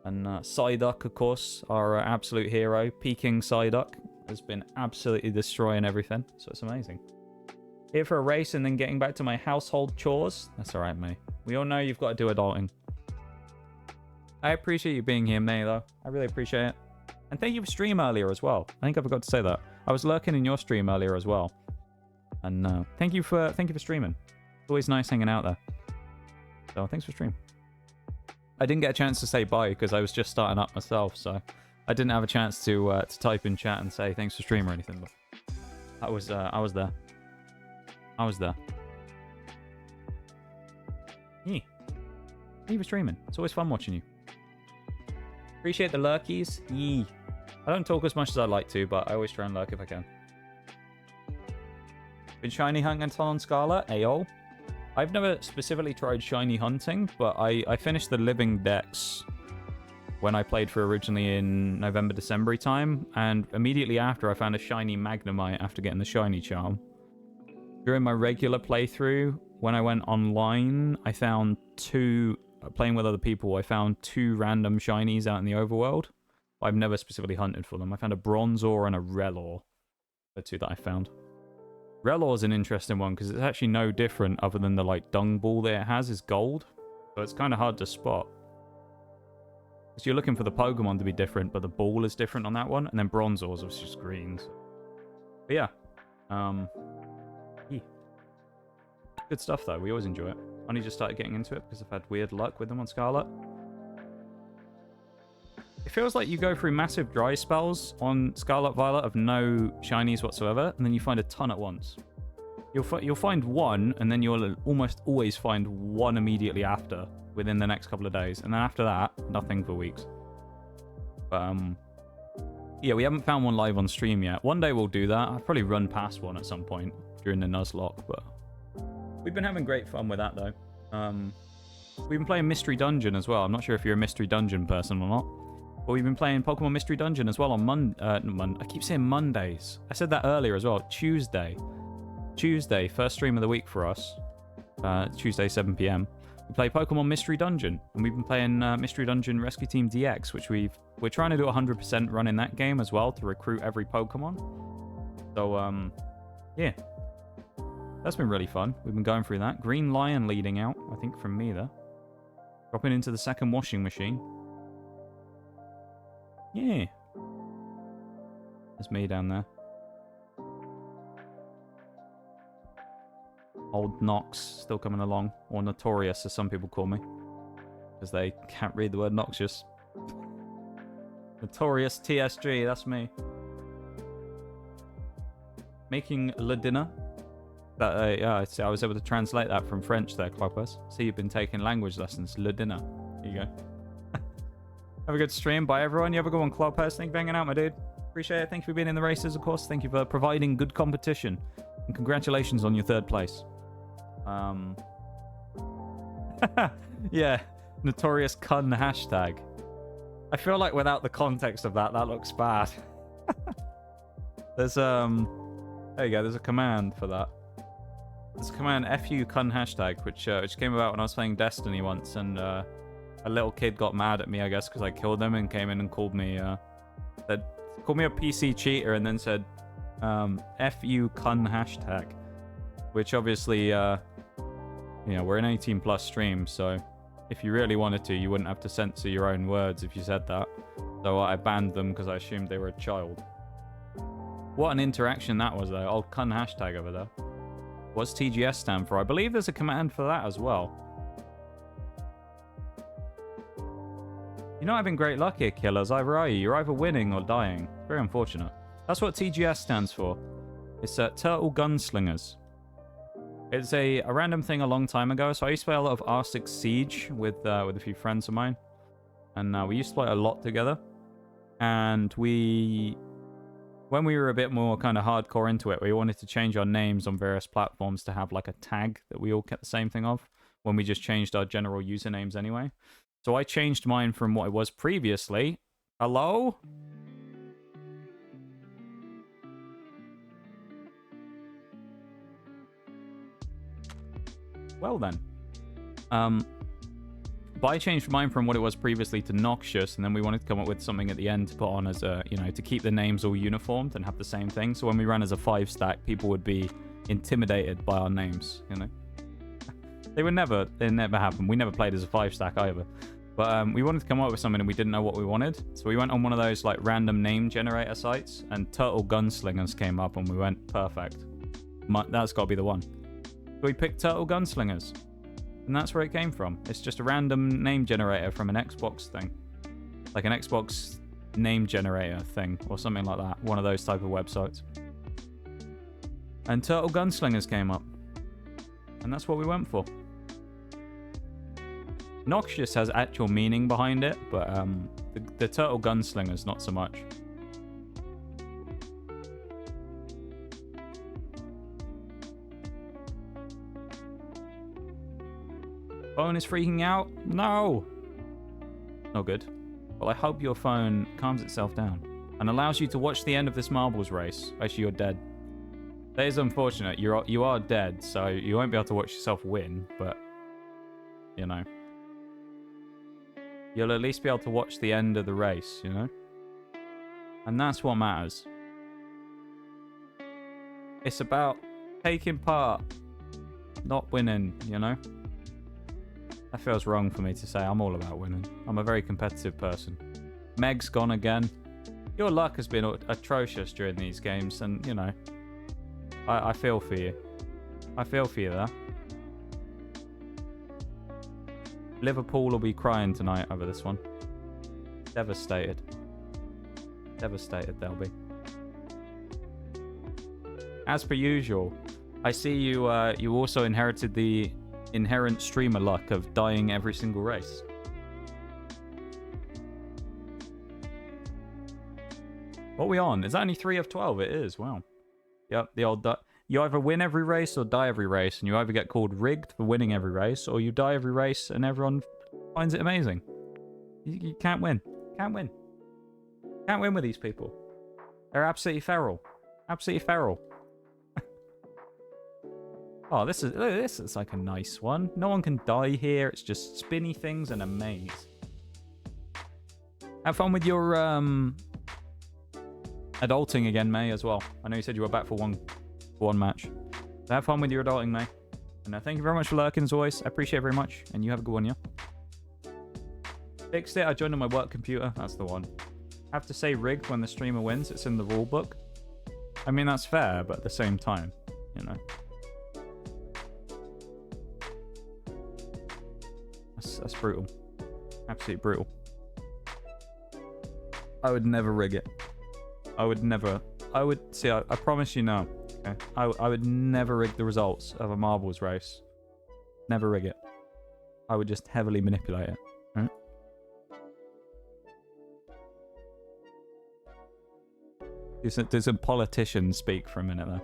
S1: And Psyduck, of course, our absolute hero. Peking Psyduck has been absolutely destroying everything. So it's amazing. Here for a race and then getting back to my household chores. That's all right, May. We all know you've got to do adulting. I appreciate you being here, May, though. I really appreciate it. And thank you for stream earlier as well. I think I forgot to say that. I was lurking in your stream earlier as well. And thank you for streaming. It's always nice hanging out there. So thanks for streaming. I didn't get a chance to say bye because I was just starting up myself, so I didn't have a chance to type in chat and say thanks for stream or anything. But I was there. I was there. Yeah. Thank you for streaming. It's always fun watching you. Appreciate the lurkies. Yee. I don't talk as much as I'd like to, but I always try and lurk if I can. Been shiny hunting on Scarlet? Ayo. I've never specifically tried shiny hunting, but I finished the living dex when I played for originally in November, December time, and immediately after I found a shiny Magnemite after getting the shiny charm. During my regular playthrough, when I went online, I found playing with other people, I found 2 random shinies out in the overworld. I've never specifically hunted for them. I found a Bronzor and a Relor. The 2 that I found. Relor is an interesting one because it's actually no different other than the like dung ball that it has is gold. So it's kind of hard to spot. Because you're looking for the Pokemon to be different, but the ball is different on that one. And then Bronzor's was just green. So. But yeah. Yeah. Good stuff though. We always enjoy it. Only just started getting into it because I've had weird luck with them on Scarlet. It feels like you go through massive dry spells on Scarlet Violet of no shinies whatsoever, and then you find a ton at once. You'll find one, and then you'll almost always find one immediately after, within the next couple of days. And then after that, nothing for weeks. But, yeah, we haven't found one live on stream yet. One day we'll do that. I'll probably run past one at some point during the Nuzlocke, but we've been having great fun with that, though. We've been playing Mystery Dungeon as well. I'm not sure if you're a Mystery Dungeon person or not. But we've been playing Pokemon Mystery Dungeon as well on I keep saying Mondays. I said that earlier as well. Tuesday, first stream of the week for us. Tuesday, 7 PM. We play Pokemon Mystery Dungeon, and we've been playing Mystery Dungeon Rescue Team DX, which we're trying to do 100% run in that game as well to recruit every Pokemon. So yeah, that's been really fun. We've been going through that. Green Lion leading out, I think, from me there. Dropping into the second washing machine. Yeah. There's me down there. Old Nox still coming along. Or Notorious, as some people call me. Because they can't read the word Noxious. Notorious TSG, that's me. Making le dinner. That, yeah, I was able to translate that from French there, Cloppers. See, you've been taking language lessons. Le dinner. Here you go. Have a good stream. Bye, everyone. You have a good one, Clubhouse. Thank you for hanging out, my dude. Appreciate it. Thank you for being in the races, of course. Thank you for providing good competition. And congratulations on your 3rd place. Yeah. Notorious Cun hashtag. I feel like without the context of that looks bad. There's, there you go. There's a command for that. There's a command, FU Cun hashtag, which came about when I was playing Destiny once, and, a little kid got mad at me, I guess, because I killed him and came in and called me a PC cheater and then said, FU Cun hashtag. Which obviously, you know, we're an 18+ stream, so if you really wanted to, you wouldn't have to censor your own words if you said that. So I banned them because I assumed they were a child. What an interaction that was, though. Old Cun hashtag over there. What's TGS stand for? I believe there's a command for that as well. You're not having great luck here, killers. Either are you? You're either winning or dying. Very unfortunate. That's what TGS stands for. It's Turtle Gunslingers. It's a random thing a long time ago. So I used to play a lot of R6 Siege with a few friends of mine. And we used to play a lot together. And when we were a bit more kind of hardcore into it, we wanted to change our names on various platforms to have like a tag that we all kept the same thing of. When we just changed our general usernames anyway. So I changed mine from what it was previously. Hello? Well then. But I changed mine from what it was previously to Noxious, and then we wanted to come up with something at the end to put on as a, you know, to keep the names all uniformed and have the same thing. So when we ran as a 5-stack, people would be intimidated by our names, you know. It never happened. We never played as a 5-stack either. But we wanted to come up with something and we didn't know what we wanted. So we went on one of those like random name generator sites, and Turtle Gunslingers came up, and we went, perfect. That's got to be the one. So we picked Turtle Gunslingers. And that's where it came from. It's just a random name generator from an Xbox thing. Like an Xbox name generator thing or something like that. One of those type of websites. And Turtle Gunslingers came up. And that's what we went for. Noxious has actual meaning behind it, but the Turtle Gunslingers not so much. Phone is freaking out? No! No good. Well, I hope your phone calms itself down and allows you to watch the end of this marbles race. Actually, you're dead. That is unfortunate. You are dead, so you won't be able to watch yourself win, but, you know. You'll at least be able to watch the end of the race, you know? And that's what matters. It's about taking part, not winning, you know? That feels wrong for me to say. I'm all about winning. I'm a very competitive person. Meg's gone again. Your luck has been atrocious during these games, and, you know, I feel for you. I feel for you there. Liverpool will be crying tonight over this one. Devastated. Devastated they'll be. As per usual, I see you you also inherited the inherent streamer luck of dying every single race. What are we on? Is that only 3 of 12? It is. Wow. Yep, the old... You either win every race or die every race, and you either get called rigged for winning every race, or you die every race and everyone finds it amazing. You can't win. Can't win. Can't win with these people. They're absolutely feral. Absolutely feral. Oh, this is like a nice one. No one can die here. It's just spinny things and a maze. Have fun with your adulting again, May, as well. I know you said you were back for one match. So have fun with your adulting, May. And thank you very much for lurking as always. I appreciate it very much. And you have a good one, yeah? Fixed it. I joined on my work computer. That's the one. Have to say rigged when the streamer wins. It's in the rule book. I mean, that's fair, but at the same time, you know. That's brutal. Absolutely brutal. I would never rig it. I would never. I would... See, I promise you no. Okay? I would never rig the results of a marbles race. Never rig it. I would just heavily manipulate it. Right? Does a politician speak for a minute there?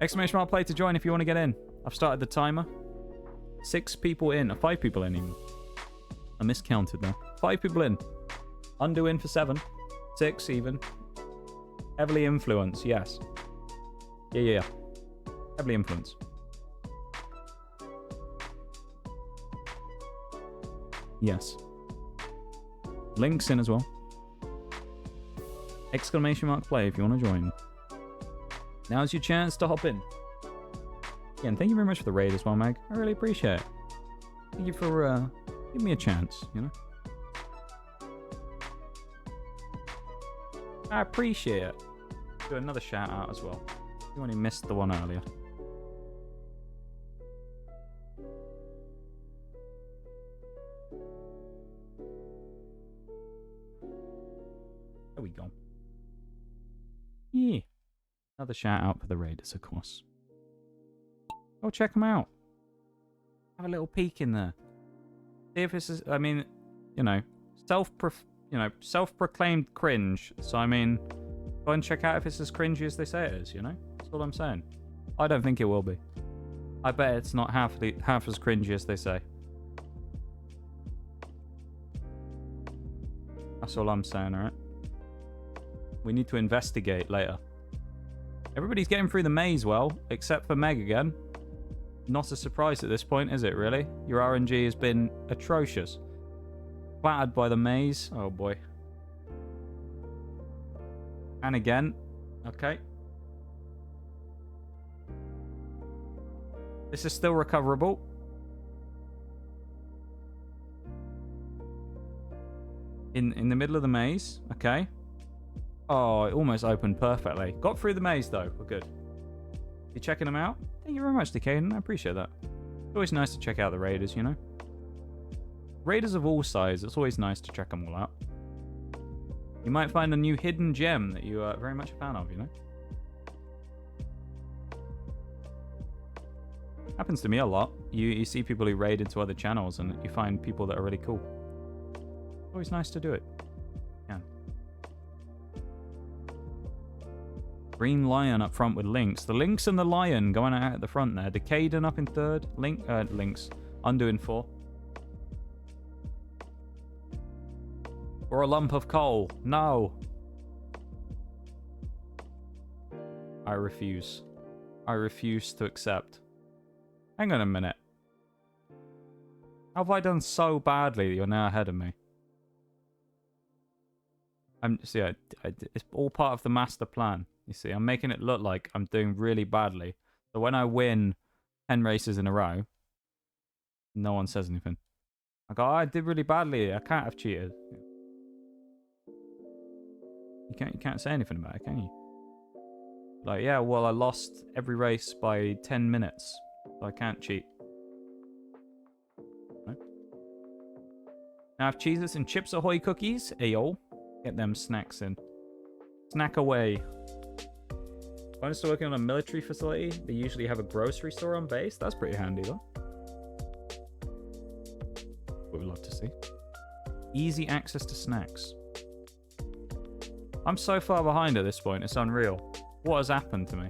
S1: Exclamation mark play to join if you want to get in. I've started the timer. 6 people in. 5 people in even. I miscounted there. 5 people in. Undo in for 7. 6 even. Heavily influenced, yes. Yeah. Heavily influenced. Yes. Links in as well. Exclamation mark play if you want to join. Now's your chance to hop in. Again, thank you very much for the raid as well, Mag. I really appreciate it. Thank you for giving me a chance, you know? I appreciate it. Do another shout out as well. You only missed the one earlier. There we go. Yeah. Another shout out for the raiders, of course. Go check them out. Have a little peek in there. See if this is, I mean, you know, self-proclaimed cringe. So, I mean, go and check out if it's as cringy as they say it is, you know? That's all I'm saying. I don't think it will be. I bet it's not half as cringy as they say. That's all I'm saying, alright? We need to investigate later. Everybody's getting through the maze well, except for Meg again. Not a surprise at this point, is it, really? Your RNG has been atrocious. Battered by the maze. Oh, boy. And again. Okay. This is still recoverable. In the middle of the maze. Okay. Oh, it almost opened perfectly. Got through the maze, though. We're good. You checking them out? Thank you very much, Decaden. I appreciate that. It's always nice to check out the raiders, you know? Raiders of all sizes. It's always nice to check them all out. You might find a new hidden gem that you are very much a fan of, you know? Happens to me a lot. You see people who raid into other channels and you find people that are really cool. Always nice to do it. Yeah. Green Lion up front with Lynx. The Lynx and the Lion going out at the front there. Decaden up in third. Lynx. Undo in 4. Or a lump of coal. No. I refuse. I refuse to accept. Hang on a minute. How have I done so badly that you're now ahead of me? It's all part of the master plan. You see, I'm making it look like I'm doing really badly. So when I win 10 races in a row, no one says anything. I go, oh, I did really badly. I can't have cheated. You can't say anything about it, can you? Like, yeah, well, I lost every race by 10 minutes, so I can't cheat. No? Now I have Cheez-Its and Chips Ahoy cookies. Ayo. Get them snacks in. Snack away. If I'm still working on a military facility, they usually have a grocery store on base. That's pretty handy, though. What we'd love to see. Easy access to snacks. I'm so far behind at this point, it's unreal. What has happened to me?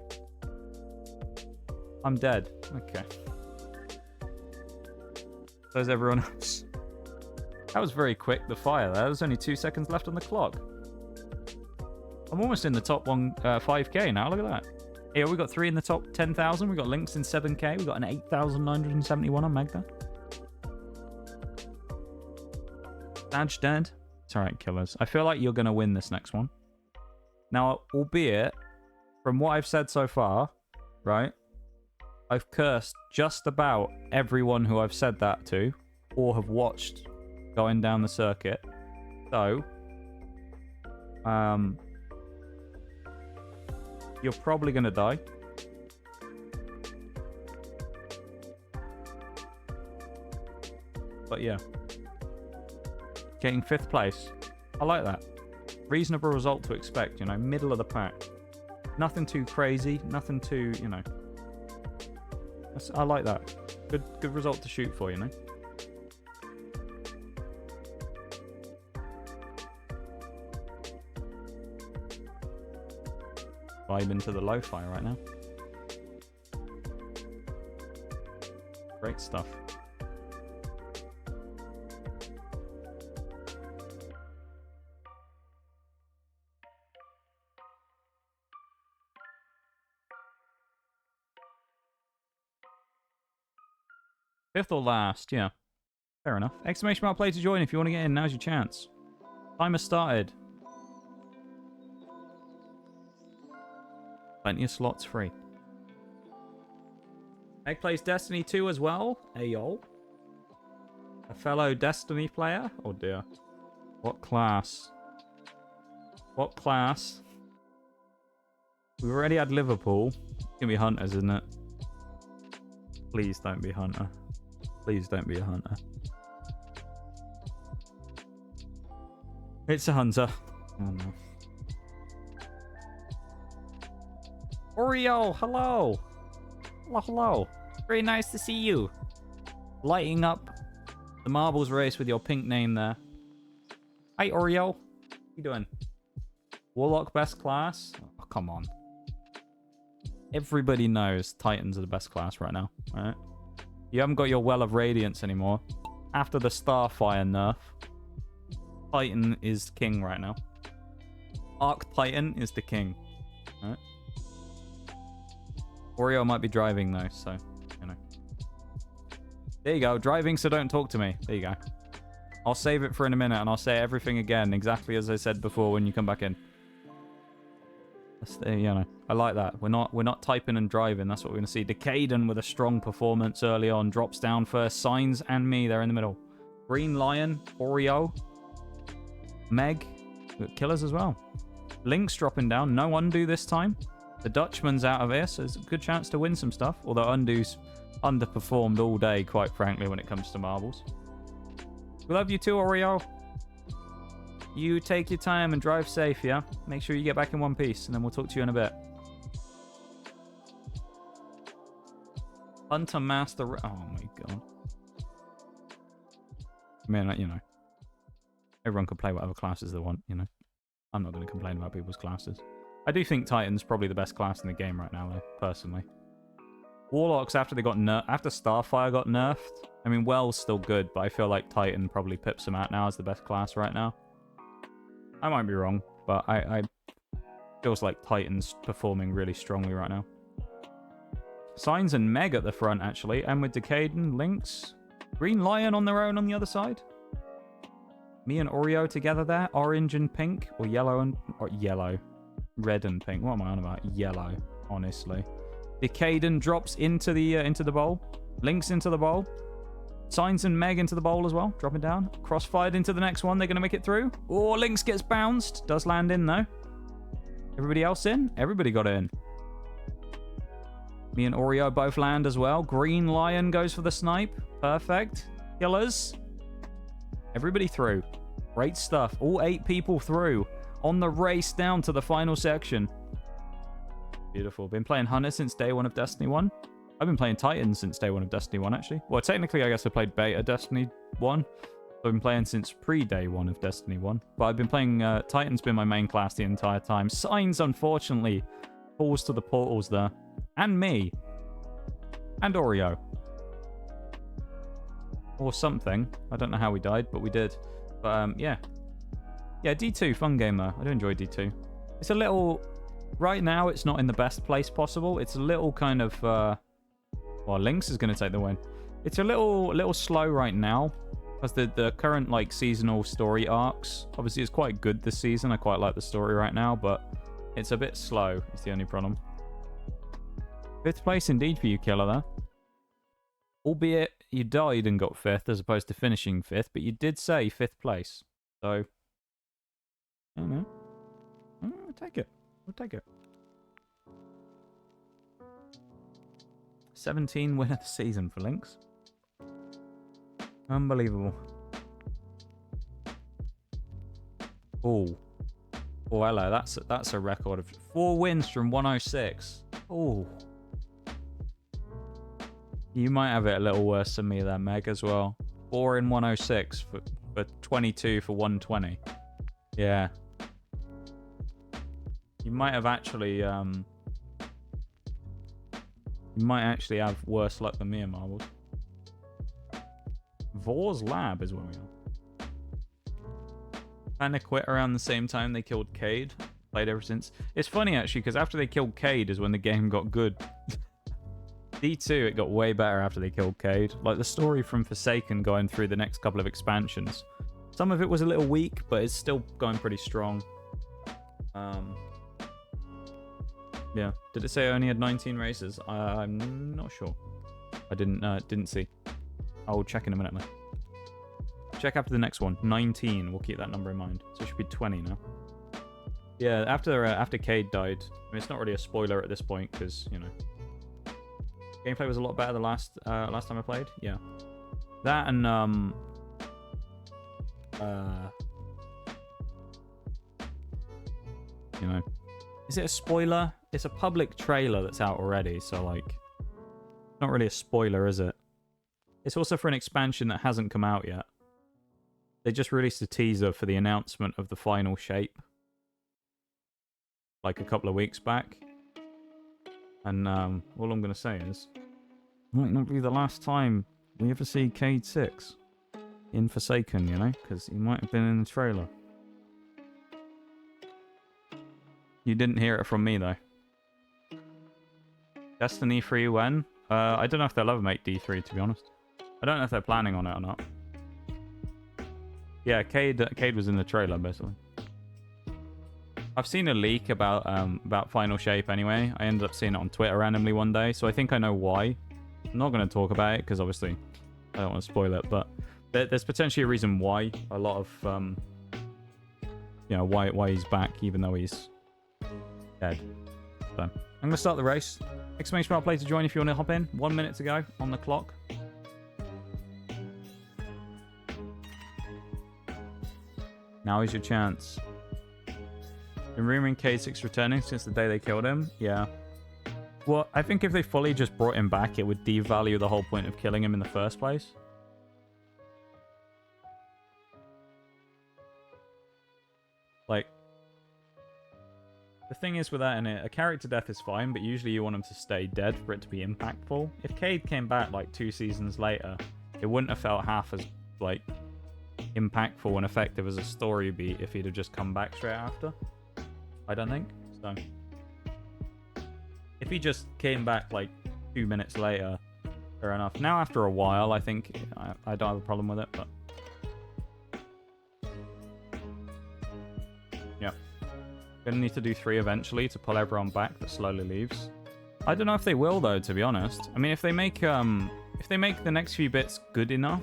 S1: I'm dead. Okay. There's everyone else. That was very quick, the fire there. There's only 2 seconds left on the clock. I'm almost in the top 5k now, look at that. Here, we got 3 in the top 10,000. We got Lynx in 7k. We got an 8,971 on Magda. Badge dead. It's alright, killers. I feel like you're going to win this next one. Now, albeit, from what I've said so far, right, I've cursed just about everyone who I've said that to or have watched going down the circuit. So, you're probably going to die. But yeah. Getting 5th place. I like that. Reasonable result to expect, you know, middle of the pack. Nothing too crazy, nothing too, you know. I like that. Good result to shoot for, you know. Vibe into the lo-fi right now. Great stuff. Fifth or last, yeah. Fair enough. Exclamation mark play to join if you want to get in. Now's your chance. Timer started. Plenty of slots free. Egg plays Destiny 2 as well. Ayo. A fellow Destiny player? Oh dear. What class? What class? We've already had Liverpool. It's gonna be Hunters, isn't it? Please don't be Hunter. Please don't be a Hunter. It's a Hunter. Oh no. Oreo, hello. Hello. Very nice to see you. Lighting up the marbles race with your pink name there. Hi, Oreo. What you doing? Warlock best class? Oh, come on. Everybody knows Titans are the best class right now, right? You haven't got your Well of Radiance anymore. After the Starfire nerf, Titan is king right now. Arc Titan is the king. Right? Oreo might be driving though, so, you know. There you go. Driving, so don't talk to me. There you go. I'll save it for in a minute, and I'll say everything again, exactly as I said before when you come back in. That's the, you know, I like that. We're not typing and driving. That's what we're going to see. Decaden with a strong performance early on. Drops down first. Signs and me, they're in the middle. Green Lion, Oreo, Meg, Killers as well. Lynx dropping down. No Undo this time. The Dutchman's out of here, so there's a good chance to win some stuff. Although Undo's underperformed all day, quite frankly, when it comes to marbles. We love you too, Oreo. You take your time and drive safe, yeah? Make sure you get back in one piece, and then we'll talk to you in a bit. Hunter Master... Oh, my God. I mean, you know. Everyone can play whatever classes they want, you know. I'm not going to complain about people's classes. I do think Titan's probably the best class in the game right now, though, personally. Warlocks, after they got after Starfire got nerfed, I mean, Well's still good, but I feel like Titan probably pips him out now as the best class right now. I might be wrong, but I feels like Titan's performing really strongly right now. Signs and Meg at the front, actually, and with Decaden, Lynx, Green Lion on their own on the other side. Me and Oreo together there, orange and pink, or yellow and... or yellow. Red and pink. What am I on about? Yellow, honestly. Decaden drops into the bowl. Lynx into the bowl. Signs and Meg into the bowl as well. Dropping down. Crossfired into the next one. They're going to make it through. Oh, Lynx gets bounced. Does land in, though. Everybody else in? Everybody got in. Me and Oreo both land as well. Green Lion goes for the snipe. Perfect. Killers. Everybody through. Great stuff. All 8 people through. On the race down to the final section. Beautiful. Been playing Hunter since day 1 of Destiny 1. I've been playing Titan since day 1 of Destiny 1, actually. Well, technically, I guess I played beta Destiny 1. So I've been playing since pre-day 1 of Destiny 1. But I've been playing... Titan's been my main class the entire time. Signs, unfortunately, falls to the portals there. And me. And Oreo. Or something. I don't know how we died, but we did. But, yeah. Yeah, D2, fun game, though. I do enjoy D2. It's a little... Right now, it's not in the best place possible. It's a little kind of... Well, Lynx is going to take the win. It's a little slow right now. Because the current, like, seasonal story arcs... Obviously, it's quite good this season. I quite like the story right now, but... It's a bit slow. It's the only problem. 5th place indeed for you, Killer, there. Albeit, you died and got 5th as opposed to finishing 5th. But you did say 5th place. So... I don't know. I'll take it. We'll take it. 17 win of the season for Lynx. Unbelievable. Oh. Oh, hello. That's a record of 4 wins from 106. Oh. You might have it a little worse than me there, Meg, as well. 4 in 106 for 22 for 120. Yeah. You might have actually, you might actually have worse luck than me in marbles. Vor's Lab is where we are. Kinda quit around the same time they killed Cade. Played ever since. It's funny, actually, because after they killed Cade is when the game got good. D2, it got way better after they killed Cade. Like, the story from Forsaken going through the next couple of expansions. Some of it was a little weak, but it's still going pretty strong. Yeah. Did it say I only had 19 races? I'm not sure. I didn't see. I'll check in a minute, man. Check after the next one. 19. We'll keep that number in mind. So it should be 20 now. Yeah, after Cade died. I mean, it's not really a spoiler at this point because, you know, gameplay was a lot better the last time I played. Yeah. That and you know, is it a spoiler? It's a public trailer that's out already, so, like, not really a spoiler, is it? It's also for an expansion that hasn't come out yet. They just released a teaser for the announcement of the final shape. Like, a couple of weeks back. And, all I'm going to say is, it might not be the last time we ever see Cade 6 in Forsaken, you know? Because he might have been in the trailer. You didn't hear it from me, though. Destiny 3 when? I don't know if they'll ever make D3, to be honest. I don't know if they're planning on it or not. Yeah, Cade was in the trailer, basically. I've seen a leak about Final Shape anyway. I ended up seeing it on Twitter randomly one day, so I think I know why. I'm not going to talk about it, because obviously I don't want to spoil it, but there's potentially a reason why a lot of, why he's back, even though he's dead. So, I'm going to start the race. Exclamation mark play to join if you want to hop in. 1 minute to go on the clock. Now is your chance. Been rumoring K6 returning since the day they killed him. Yeah. Well, I think if they fully just brought him back, it would devalue the whole point of killing him in the first place. Like, the thing is with that in it, a character death is fine, but usually you want him to stay dead for it to be impactful. If Cade came back like 2 seasons later, it wouldn't have felt half as, like, impactful and effective as a story beat if he'd have just come back straight after. I don't think so. If he just came back like 2 minutes later, fair enough. Now after a while, I think I don't have a problem with it, but yeah, gonna need to do 3 eventually to pull everyone back that slowly leaves. I don't know if they will though, to be honest. I mean, if they make the next few bits good enough,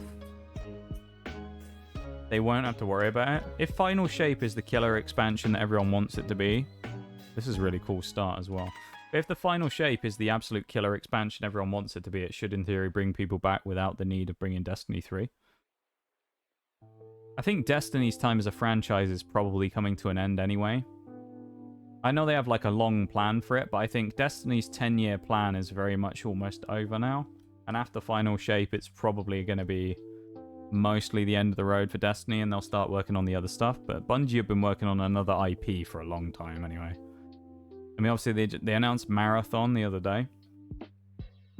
S1: they won't have to worry about it. If Final Shape is the killer expansion that everyone wants it to be, this is a really cool start as well. But if the Final Shape is the absolute killer expansion everyone wants it to be, it should in theory bring people back without the need of bringing Destiny 3. I think Destiny's time as a franchise is probably coming to an end anyway. I know they have like a long plan for it, but I think Destiny's 10-year plan is very much almost over now. And after Final Shape, it's probably going to be mostly the end of the road for Destiny, and they'll start working on the other stuff. But Bungie have been working on another IP for a long time anyway. I mean, obviously they announced Marathon the other day,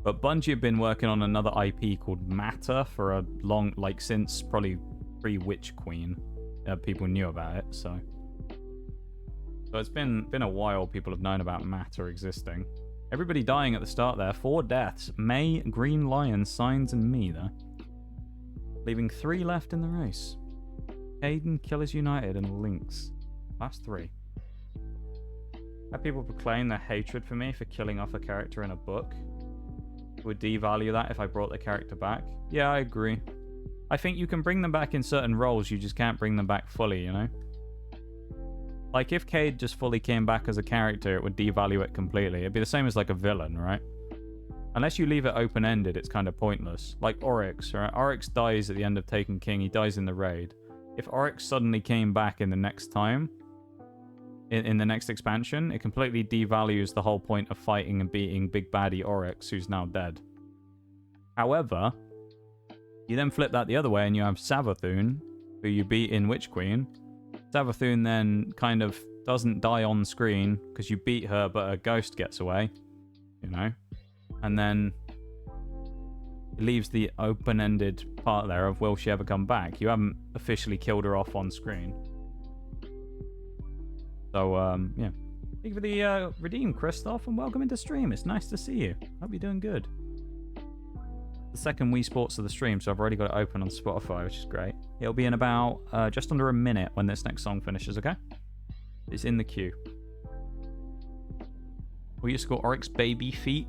S1: but Bungie have been working on another IP called Matter for a long, like since probably pre-Witch Queen, people knew about it. So it's been a while. People have known about Matter existing. Everybody dying at the start there. 4 deaths: May, Green Lion, Signs, and me there. Leaving 3 left in the race. Aiden, Killers United, and Lynx. Last 3. Have people proclaim their hatred for me for killing off a character in a book. Would devalue that if I brought the character back. Yeah, I agree. I think you can bring them back in certain roles, you just can't bring them back fully, you know? Like, if Cade just fully came back as a character, it would devalue it completely. It'd be the same as, like, a villain, right? Unless you leave it open-ended, it's kind of pointless. Like Oryx, right? Oryx dies at the end of Taken King. He dies in the raid. If Oryx suddenly came back in the next time, in the next expansion, it completely devalues the whole point of fighting and beating Big Baddie Oryx, who's now dead. However, you then flip that the other way and you have Savathûn, who you beat in Witch Queen. Savathûn then kind of doesn't die on screen because you beat her, but a ghost gets away, you know? And then it leaves the open-ended part there of will she ever come back? You haven't officially killed her off on screen. So, yeah. Thank you for the redeem, Christoph, and welcome into stream. It's nice to see you. Hope you're doing good. The second Wii Sports of the stream, so I've already got it open on Spotify, which is great. It'll be in about just under a minute when this next song finishes, okay? It's in the queue. We used to call Oryx Baby Feet.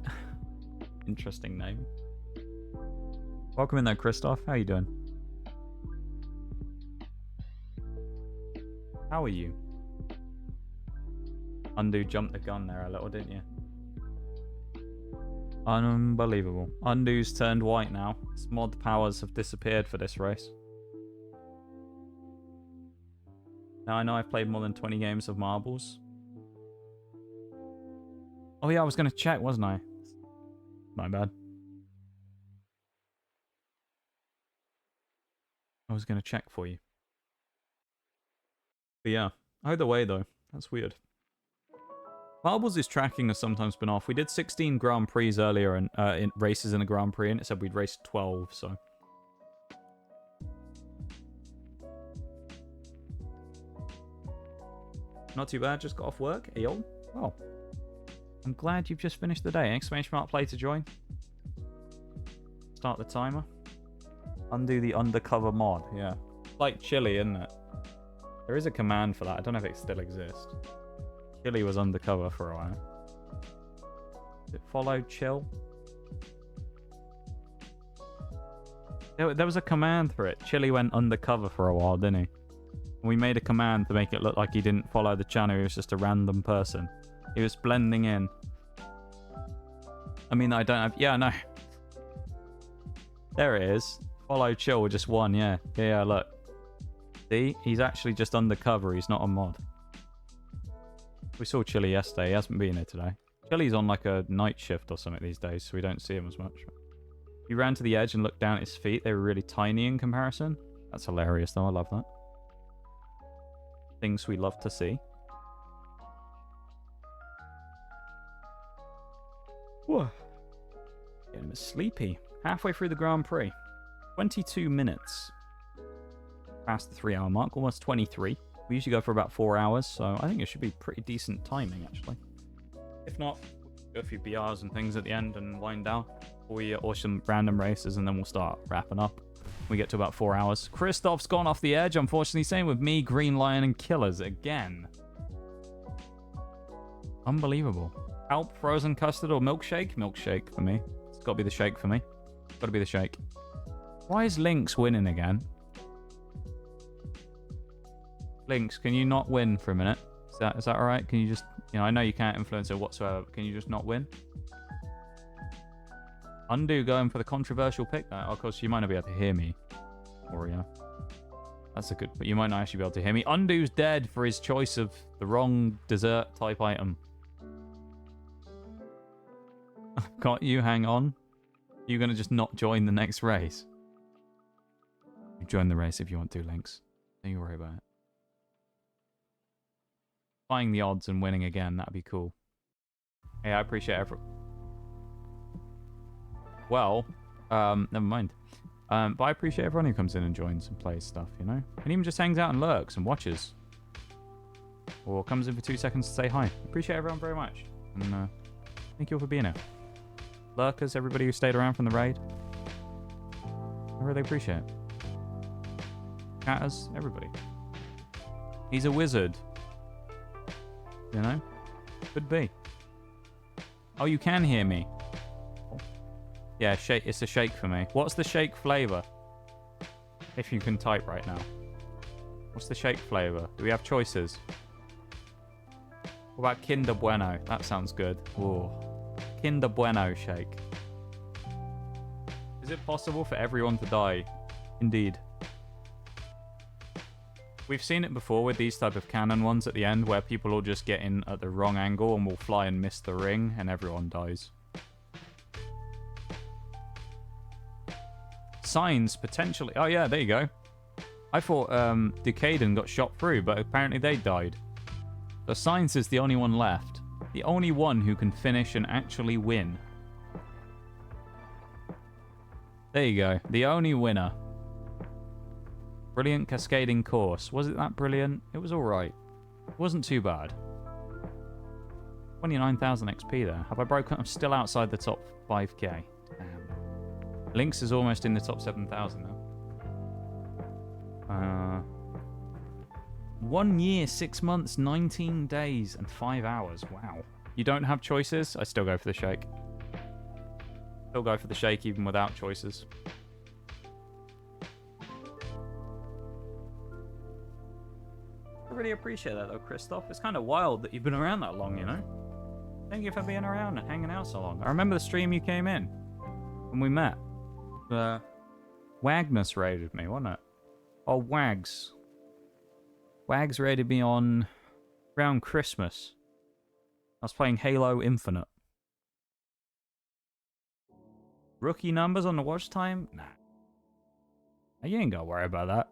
S1: Interesting name. Welcome in there, Christoph. How you doing? How are you? Undo jumped the gun there a little, didn't you? Unbelievable. Undo's turned white now. Its mod powers have disappeared for this race. Now I know I've played more than 20 games of Marbles. Oh yeah, I was going to check, wasn't I? My bad. I was going to check for you. But yeah, either way though, that's weird. Marbles' tracking has sometimes been off. We did 16 Grand Prix earlier and in races in the Grand Prix, and it said we'd raced 12, so. Not too bad, just got off work. Hey, yo. Oh. I'm glad you've just finished the day. Exclamation mark play to join. Start the timer. Undo the undercover mod. Yeah. Like Chili, isn't it? There is a command for that. I don't know if it still exists. Chili was undercover for a while. Did it follow chill? There was a command for it. Chili went undercover for a while, didn't he? And we made a command to make it look like he didn't follow the channel. He was just a random person. He was blending in. I mean, I don't have... Yeah, no. There it is. Follow chill with just one, yeah. Yeah, look. See? He's actually just undercover. He's not a mod. We saw Chili yesterday. He hasn't been here today. Chili's on like a night shift or something these days, so we don't see him as much. He ran to the edge and looked down at his feet. They were really tiny in comparison. That's hilarious, though. I love that. Things we love to see. Whoa. Getting sleepy. Halfway through the Grand Prix. 22 minutes. Past the 3-hour mark. Almost 23. We usually go for about 4 hours, so I think it should be pretty decent timing, actually. If not, we'll do a few BRs and things at the end and wind down. Or some random races, and then we'll start wrapping up. We get to about 4 hours. Christoph's gone off the edge, unfortunately. Same with me, Green Lion, and Killers again. Unbelievable. Alp, frozen custard, or milkshake? Milkshake for me. It's got to be the shake for me. Got to be the shake. Why is Lynx winning again? Lynx, can you not win for a minute? Is that alright? Can you just... You know, I know you can't influence her whatsoever, but can you just not win? Undo going for the controversial pick there. Of course, you might not be able to hear me. Or, yeah. That's a good... But you might not actually be able to hear me. Undo's dead for his choice of the wrong dessert type item. Got you, hang on. You're going to just not join the next race. You join the race if you want to, Lynx. Don't you worry about it. Buying the odds and winning again, that'd be cool. Hey, I appreciate everyone. Well, never mind. But I appreciate everyone who comes in and joins and plays stuff, you know? And even just hangs out and lurks and watches. Or comes in for 2 seconds to say hi. Appreciate everyone very much. And thank you all for being here. Lurkers, everybody who stayed around from the raid. I really appreciate it. Chatters, everybody. He's a wizard. You know? Could be. Oh, you can hear me. Yeah, shake. It's a shake for me. What's the shake flavor? If you can type right now. What's the shake flavor? Do we have choices? What about Kinder Bueno? That sounds good. Ooh. Kinder Bueno shake. Is it possible for everyone to die? Indeed. We've seen it before with these type of cannon ones at the end where people will just get in at the wrong angle and will fly and miss the ring and everyone dies. Signs potentially... Oh yeah, there you go. I thought Decaden got shot through, but apparently they died. So Signs is the only one left. The only one who can finish and actually win. There you go. The only winner. Brilliant cascading course. Was it that brilliant? It was alright. It wasn't too bad. 29,000 XP there. Have I broken? I'm still outside the top 5k. Damn. Lynx is almost in the top 7,000 now. 1 year, 6 months, 19 days, and 5 hours. Wow. You don't have choices? I still go for the shake. Still go for the shake even without choices. I really appreciate that though, Christoph. It's kind of wild that you've been around that long, you know? Thank you for being around and hanging out so long. I remember the stream you came in when we met. Wagnus raided me, wasn't it? Oh, Wags. Wags raided me on around Christmas. I was playing Halo Infinite. Rookie numbers on the watch time? Nah. You ain't gotta worry about that.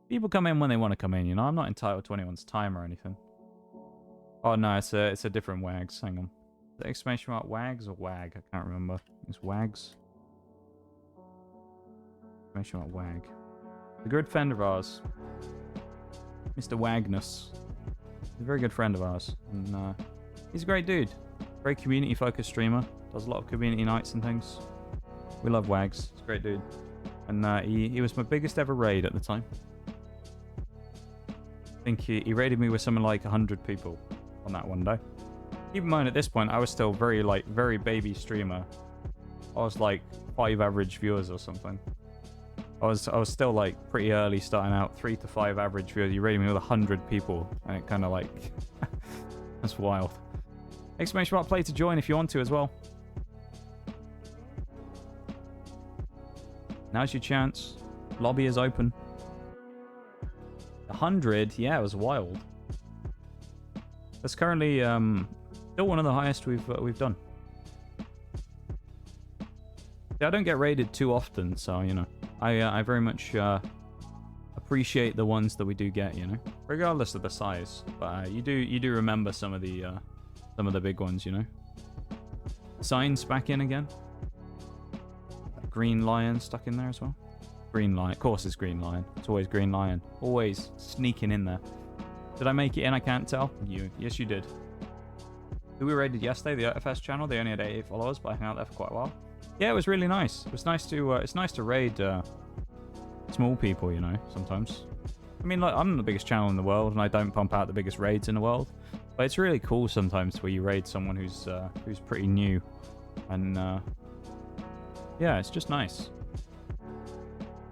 S1: People come in when they want to come in, you know? I'm not entitled to anyone's time or anything. Oh no, it's a different Wags. Hang on. The exclamation mark Wags or Wag? I can't remember. It's Wags. Exclamation mark Wag. A good friend of ours. Mr. Wagnus. He's a very good friend of ours. And he's a great dude. Very community focused streamer. Does a lot of community nights and things. We love Wags. He's a great dude. And he was my biggest ever raid at the time. I think he raided me with something like 100 people on that one day. Keep in mind, at this point, I was still very baby streamer. I was like 5 average viewers or something. I was still like pretty early, starting out, 3 to 5 average viewers. You raided me with 100 people, and it kind of like that's wild. Exclamation mark play to join if you want to as well. Now's your chance. Lobby is open. 100, yeah, it was wild. That's currently still one of the highest we've done. Yeah, I don't get raided too often, so you know, I very much appreciate the ones that we do get, you know, regardless of the size. But you do remember some of the big ones, you know. Signs back in again. Green Lion stuck in there as well. Green Lion, of course, it's Green Lion. It's always Green Lion, always sneaking in there. Did I make it in? I can't tell. Yes, you did. Who we raided yesterday? The FS channel. They only had 88 followers, but I hung out there for quite a while. Yeah, it was really nice. It was nice to. It's nice to raid small people, you know. Sometimes. I mean, like, I'm the biggest channel in the world, and I don't pump out the biggest raids in the world. But it's really cool sometimes where you raid someone who's pretty new, and yeah, it's just nice.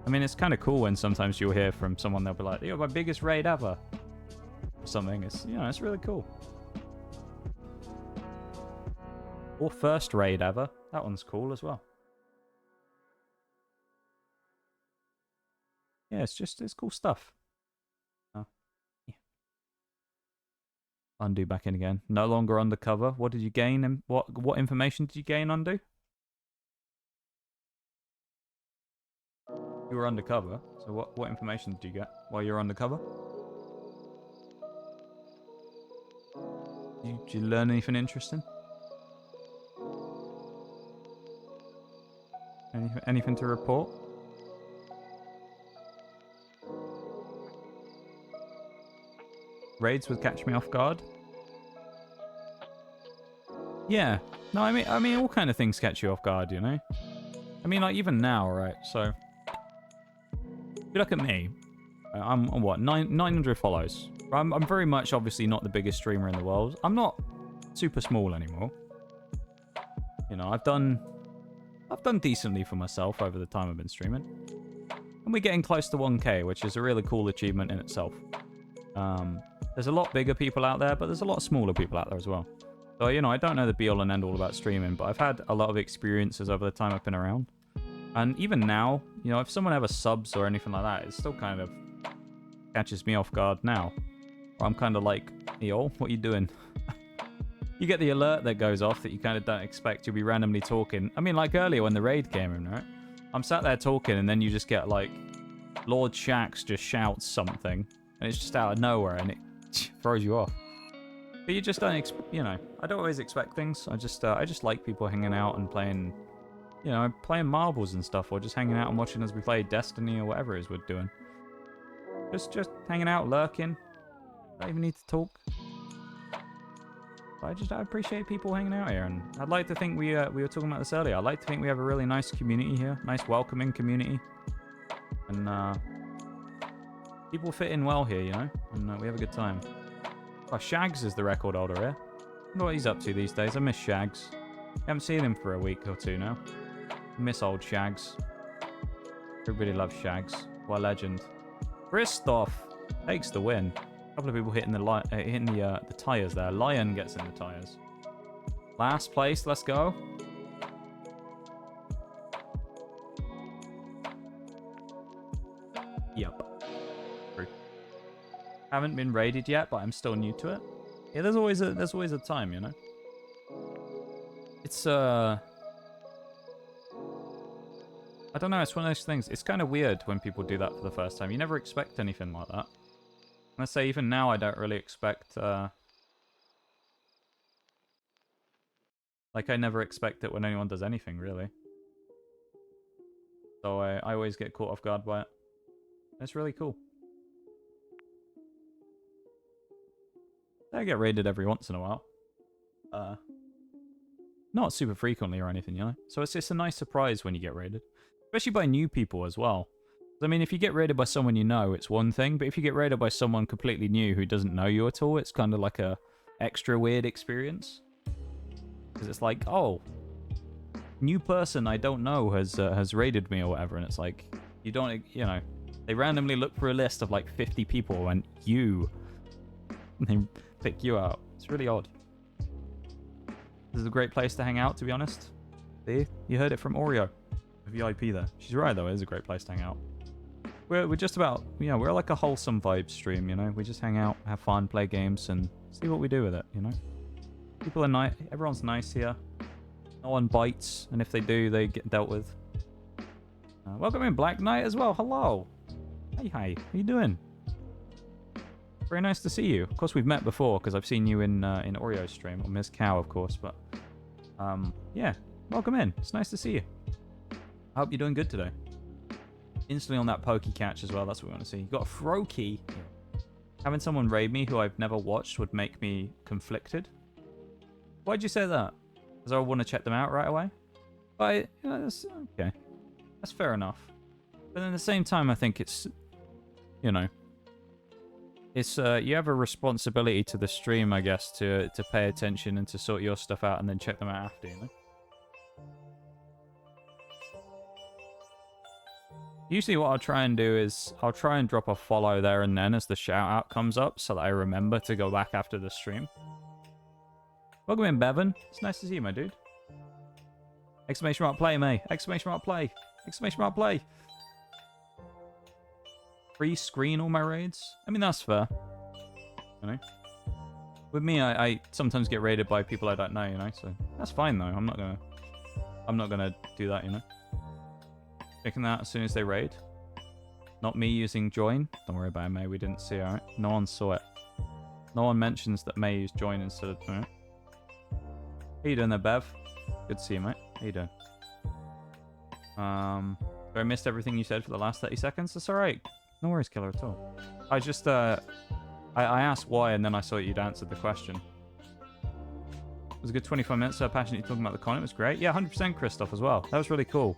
S1: I mean, it's kind of cool when sometimes you'll hear from someone, they'll be like, "You're my biggest raid ever," or something. It's, you know, it's really cool. Or first raid ever. That one's cool as well. Yeah, it's cool stuff. Oh, yeah. Undo back in again. No longer undercover. What did you gain? And what information did you gain, Undo? You were undercover. So what information did you get while you were undercover? Did you learn anything interesting? Anything to report? Raids would catch me off guard. Yeah. No, I mean, all kind of things catch you off guard, you know? I mean, like, even now, right? So, if you look at me, I'm what, 900 follows. I'm very much, obviously, not the biggest streamer in the world. I'm not super small anymore. You know, I've done decently for myself over the time I've been streaming. And we're getting close to 1K, which is a really cool achievement in itself. There's a lot bigger people out there, but there's a lot smaller people out there as well. So, you know, I don't know the be-all and end-all about streaming, but I've had a lot of experiences over the time I've been around. And even now, you know, if someone ever subs or anything like that, it still kind of catches me off guard now. Or I'm kind of like, yo, what are you doing? You get the alert that goes off that you kind of don't expect. You'll be randomly talking. I mean, like earlier when the raid came in, right? I'm sat there talking, and then you just get, like, Lord Shaxx just shouts something, and it's just out of nowhere, and it throws you off. But you just don't, you know, I don't always expect things. I just like people hanging out and playing, you know, playing marbles and stuff, or just hanging out and watching as we play Destiny or whatever it is we're doing. Just hanging out, lurking. Don't even need to talk. I appreciate people hanging out here, and I'd like to think we were talking about this earlier. I like to think we have a really nice community here, nice welcoming community, and people fit in well here, you know, and we have a good time. Oh, Shags is the record holder here. I wonder what he's up to these days. I miss Shags. Haven't seen him for a week or two now. I miss old Shags. Everybody loves Shags. What a legend. Christoph takes the win. A couple of people hitting the tires there. Lion gets in the tires. Last place, let's go. Yep. True. Haven't been raided yet, but I'm still new to it. Yeah, there's always a time, you know. It's I don't know, it's one of those things. It's kind of weird when people do that for the first time. You never expect anything like that. Let's say even now I don't really expect, like I never expect it when anyone does anything, really. So I always get caught off guard by it. It's really cool. I get raided every once in a while. not super frequently or anything, you know? So it's just a nice surprise when you get raided. Especially by new people as well. I mean, if you get raided by someone you know, it's one thing. But if you get raided by someone completely new who doesn't know you at all, it's kind of like a extra weird experience. Because it's like, oh, new person I don't know has raided me or whatever. And it's like, you don't, you know, they randomly look for a list of like 50 people and they pick you out. It's really odd. This is a great place to hang out, to be honest. See? You heard it from Oreo. VIP there. She's right, though. It is a great place to hang out. We're just about, you know, we're like a wholesome vibe stream, you know? We just hang out, have fun, play games, and see what we do with it, you know? People are nice. Everyone's nice here. No one bites, and if they do, they get dealt with. Welcome in, Black Knight, as well. Hello. Hey, how you doing? Very nice to see you. Of course, we've met before, because I've seen you in Oreo's stream, or Miss Cow, of course, but... yeah, welcome in. It's nice to see you. I hope you're doing good today. Instantly on that Pokey catch as well, that's what we want to see. You got a Froakie. Having someone raid me who I've never watched would make me conflicted. Why'd you say that? Because I want to check them out right away? But, you know, that's, okay. That's fair enough. But at the same time, I think it's, you know, it's, you have a responsibility to the stream, I guess, to pay attention and to sort your stuff out and then check them out after, you know? Usually what I'll try and do is I'll try and drop a follow there and then as the shout out comes up so that I remember to go back after the stream. Welcome in, Bevan. It's nice to see you, my dude. Exclamation mark play, mate. Exclamation mark play. Exclamation mark play. Free screen all my raids. I mean, that's fair. You know? With me, I sometimes get raided by people I don't know, you know? So that's fine, though. I'm not gonna do that, you know? Picking that as soon as they raid. Not me using join. Don't worry about it, May. We didn't see it, alright? No one saw it. No one mentions that May used join instead of... Alright? How you doing there, Bev? Good to see you, mate. How you doing? I missed everything you said for the last 30 seconds. That's alright. No worries, killer, at all. I just, I asked why, and then I saw you'd answered the question. It was a good 25 minutes, so passionate talking about the con. It was great. Yeah, 100% Christoph as well. That was really cool.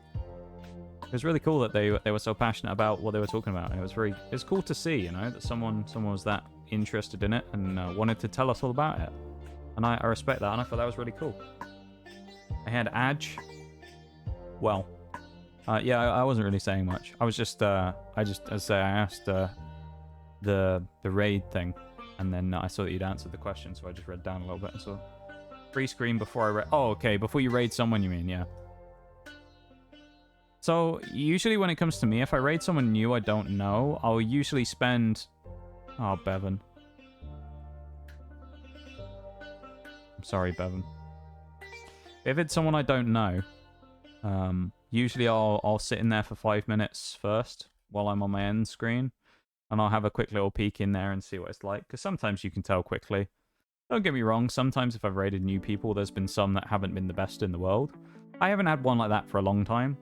S1: It was really cool that they were so passionate about what they were talking about. And it was cool to see, you know, that someone was that interested in it and wanted to tell us all about it. And I respect that, and I thought that was really cool. I had Adge. Well, yeah, I wasn't really saying much. I was just, I asked the raid thing, and then I saw that you'd answered the question, so I just read down a little bit and saw free screen before I raid. Oh, okay, before you raid someone, you mean? Yeah. So, usually when it comes to me, if I raid someone new I don't know, I'll usually spend... Oh, Bevan. I'm sorry, Bevan. If it's someone I don't know, usually I'll sit in there for 5 minutes first while I'm on my end screen, and I'll have a quick little peek in there and see what it's like, because sometimes you can tell quickly. Don't get me wrong, sometimes if I've raided new people, there's been some that haven't been the best in the world. I haven't had one like that for a long time.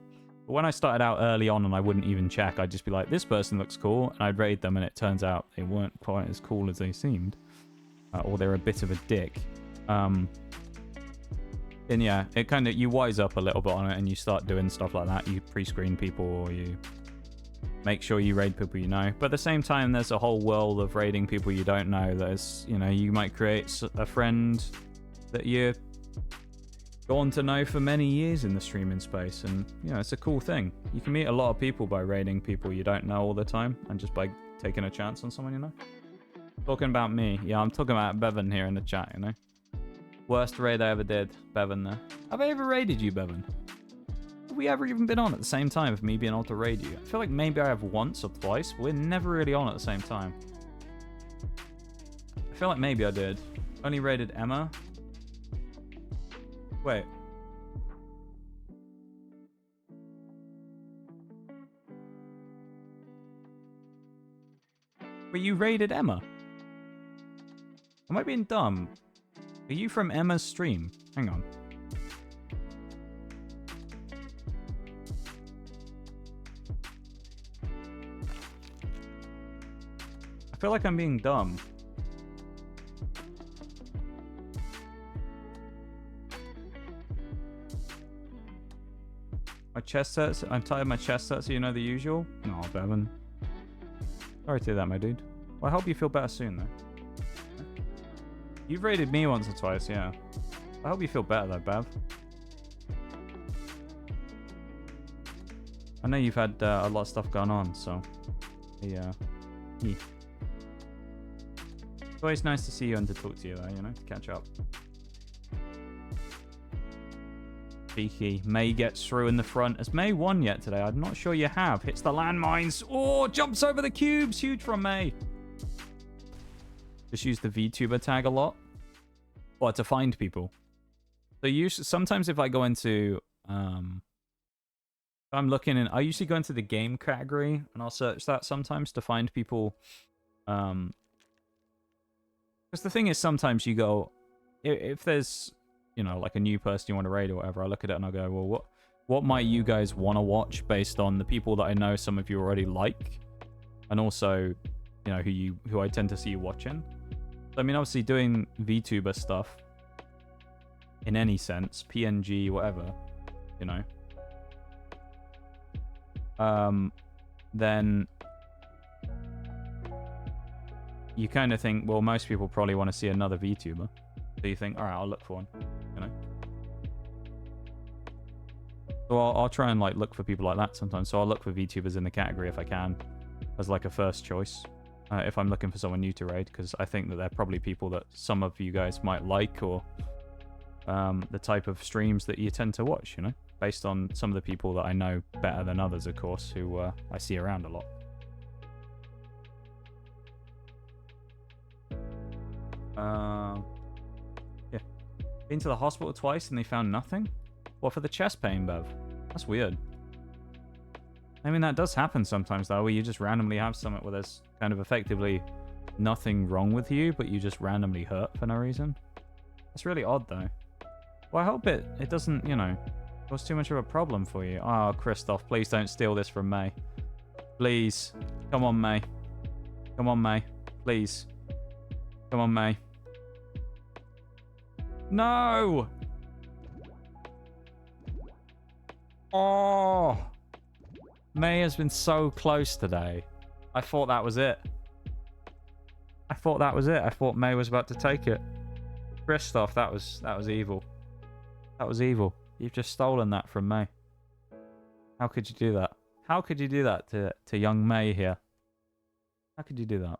S1: But when I started out early on and I wouldn't even check, I'd just be like, this person looks cool, and I'd raid them, and it turns out they weren't quite as cool as they seemed. Or they're a bit of a dick. And yeah, it kind of, you wise up a little bit on it, and you start doing stuff like that. You pre-screen people, or you make sure you raid people you know. But at the same time, there's a whole world of raiding people you don't know. There's, you know, you might create a friend that you go on to know for many years in the streaming space, and you know, it's a cool thing. You can meet a lot of people by raiding people you don't know all the time, and just by taking a chance on someone you know. Talking about me, yeah, I'm talking about Bevan here in the chat, you know. Worst raid I ever did, Bevan there. Have I ever raided you, Bevan? Have we ever even been on at the same time of me being able to raid you? I feel like maybe I have once or twice, but we're never really on at the same time. I feel like maybe I did. Only raided Emma. Wait. Wait, you raided Emma? Am I being dumb? Are you from Emma's stream? Hang on. I feel like I'm being dumb. chest hurts. I'm tired. My chest hurts. So you know the usual. No, Bevan. Sorry to hear that, my dude. Well, I hope you feel better soon, though. You've raided me once or twice, yeah. I hope you feel better, though, Bev. I know you've had a lot of stuff going on, so yeah. It's always nice to see you and to talk to you, though, you know, to catch up. Cheeky. May gets through in the front. Has May won yet today? I'm not sure you have. Hits the landmines. Oh, jumps over the cubes. Huge from May. Just use the VTuber tag a lot. Or to find people. So sometimes if I go into... I'm looking in... I usually go into the game category. And I'll search that sometimes to find people. Because the thing is, sometimes you go... If there's... you know, like a new person you want to raid or whatever, I look at it and I go, well, what might you guys want to watch based on the people that I know some of you already like, and also, you know, who I tend to see you watching. So, I mean, obviously doing VTuber stuff in any sense, PNG, whatever, you know, then you kind of think, well, most people probably want to see another VTuber. So you think, all right, I'll look for one, you know. So I'll try and like look for people like that sometimes. So I'll look for VTubers in the category if I can, as like a first choice. If I'm looking for someone new to raid, because I think that they're probably people that some of you guys might like, or the type of streams that you tend to watch, you know, based on some of the people that I know better than others, of course, who I see around a lot. Yeah. Been to the hospital twice and they found nothing? What, for the chest pain, Bev? That's weird. I mean, that does happen sometimes, though, where you just randomly have something where there's kind of effectively nothing wrong with you, but you just randomly hurt for no reason. That's really odd, though. Well, I hope it doesn't, you know, cause too much of a problem for you. Oh, Christoph, please don't steal this from May. Please. Come on, May. Come on, May. Please. Come on, May. No! Oh! May has been so close today. I thought that was it. I thought that was it. I thought May was about to take it. Christoph, that was evil. That was evil. You've just stolen that from May. How could you do that? How could you do that to young May here? How could you do that?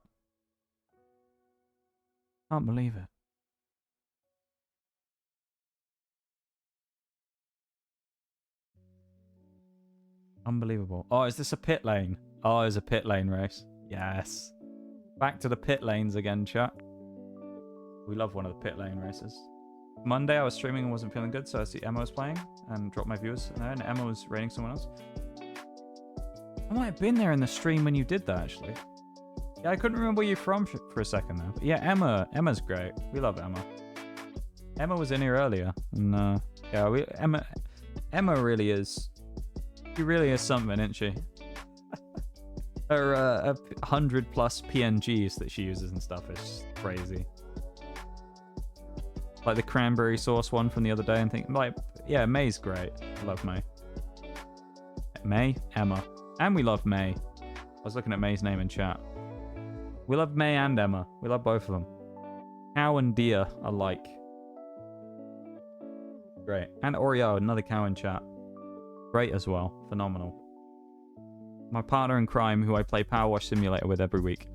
S1: Can't believe it. Unbelievable. Oh, is this a pit lane? Oh, it's a pit lane race. Yes. Back to the pit lanes again, chat. We love one of the pit lane races. Monday, I was streaming and wasn't feeling good, so I see Emma was playing and dropped my viewers there, and Emma was raiding someone else. I might have been there in the stream when you did that, actually. Yeah, I couldn't remember where you're from for a second there. But yeah, Emma's great. We love Emma. Emma was in here earlier, and yeah, Emma really is. She really is something, isn't she? Her 100+ PNGs that she uses and stuff is just crazy. Like the cranberry sauce one from the other day, and think like, yeah, May's great. I love May. May, Emma, and we love May. I was looking at May's name in chat. We love May and Emma. We love both of them. Cow and deer alike. Great. And Oreo, another cow in chat. Great as well. Phenomenal. My partner in crime, who I play Power Wash Simulator with every week.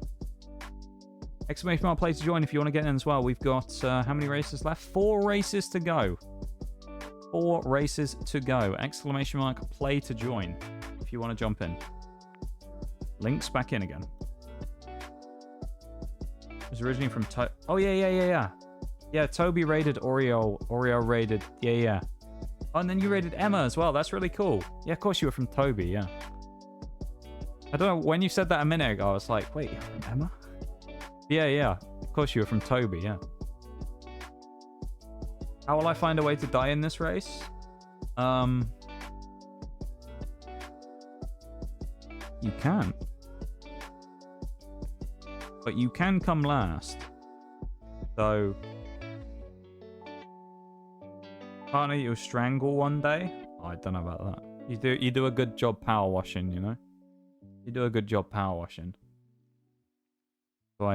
S1: Exclamation mark play to join if you want to get in as well. We've got, how many races left? 4 races to go. 4 races to go. Exclamation mark play to join if you want to jump in. Links back in again. It was originally from oh, yeah. Yeah, Toby raided Oreo. Oreo raided, yeah. Oh, and then you raided Emma as well. That's really cool. Yeah, of course you were from Toby, yeah. I don't know, when you said that a minute ago, I was like, wait, you're from Emma? Yeah. Of course you were from Toby, yeah. How will I find a way to die in this race? You can. But you can come last. So... Partner, you'll strangle one day? Oh, I don't know about that. You do a good job power washing, you know? You do a good job power washing. So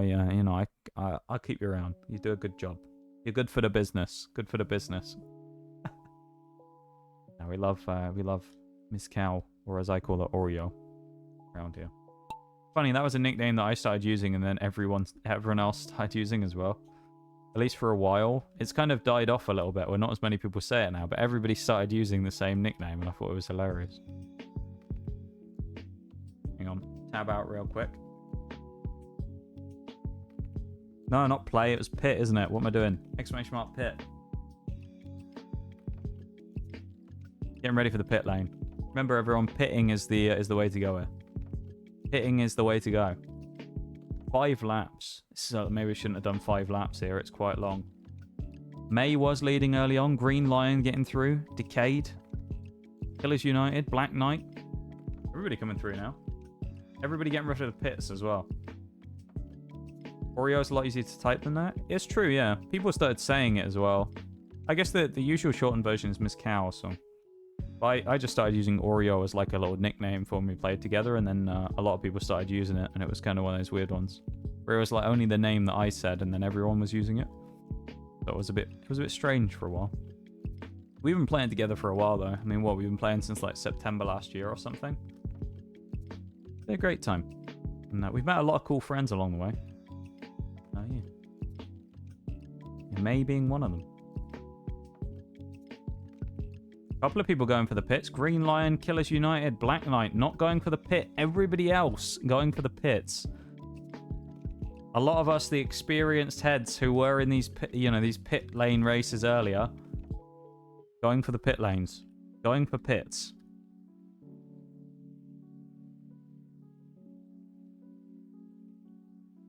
S1: I'll keep you around. You do a good job. You're good for the business. Good for the business. Now we love Miss Cow, or as I call her, Oreo, around here. Funny, that was a nickname that I started using, and then everyone else started using as well. At least for a while. It's kind of died off a little bit, where not as many people say it now, but everybody started using the same nickname, and I thought it was hilarious. Hang on, tab out real quick. No, not play, it was pit, isn't it? What am I doing? Exclamation mark pit. Getting ready for the pit lane. Remember, everyone, pitting is the way to go here. Pitting is the way to go. 5 laps. So maybe we shouldn't have done 5 laps here. It's quite long. May was leading early on. Green Lion getting through. Decayed. Killers United. Black Knight. Everybody coming through now. Everybody getting rid of the pits as well. Oreo's a lot easier to type than that. It's true, yeah. People started saying it as well. I guess the usual shortened version is Miss Cow, so... I just started using Oreo as like a little nickname for when we played together, and then a lot of people started using it, and it was kind of one of those weird ones. Where it was like only the name that I said, and then everyone was using it. So it was a bit strange for a while. We've been playing together for a while though. I mean, what, we've been playing since like September last year or something. It's been a great time. And we've met a lot of cool friends along the way. Oh yeah. May being one of them. Couple of people going for the pits. Green Lion, Killers United, Black Knight not going for the pit. Everybody else going for the pits. A lot of us, the experienced heads who were in these pit lane races earlier, going for the pit lanes, going for pits.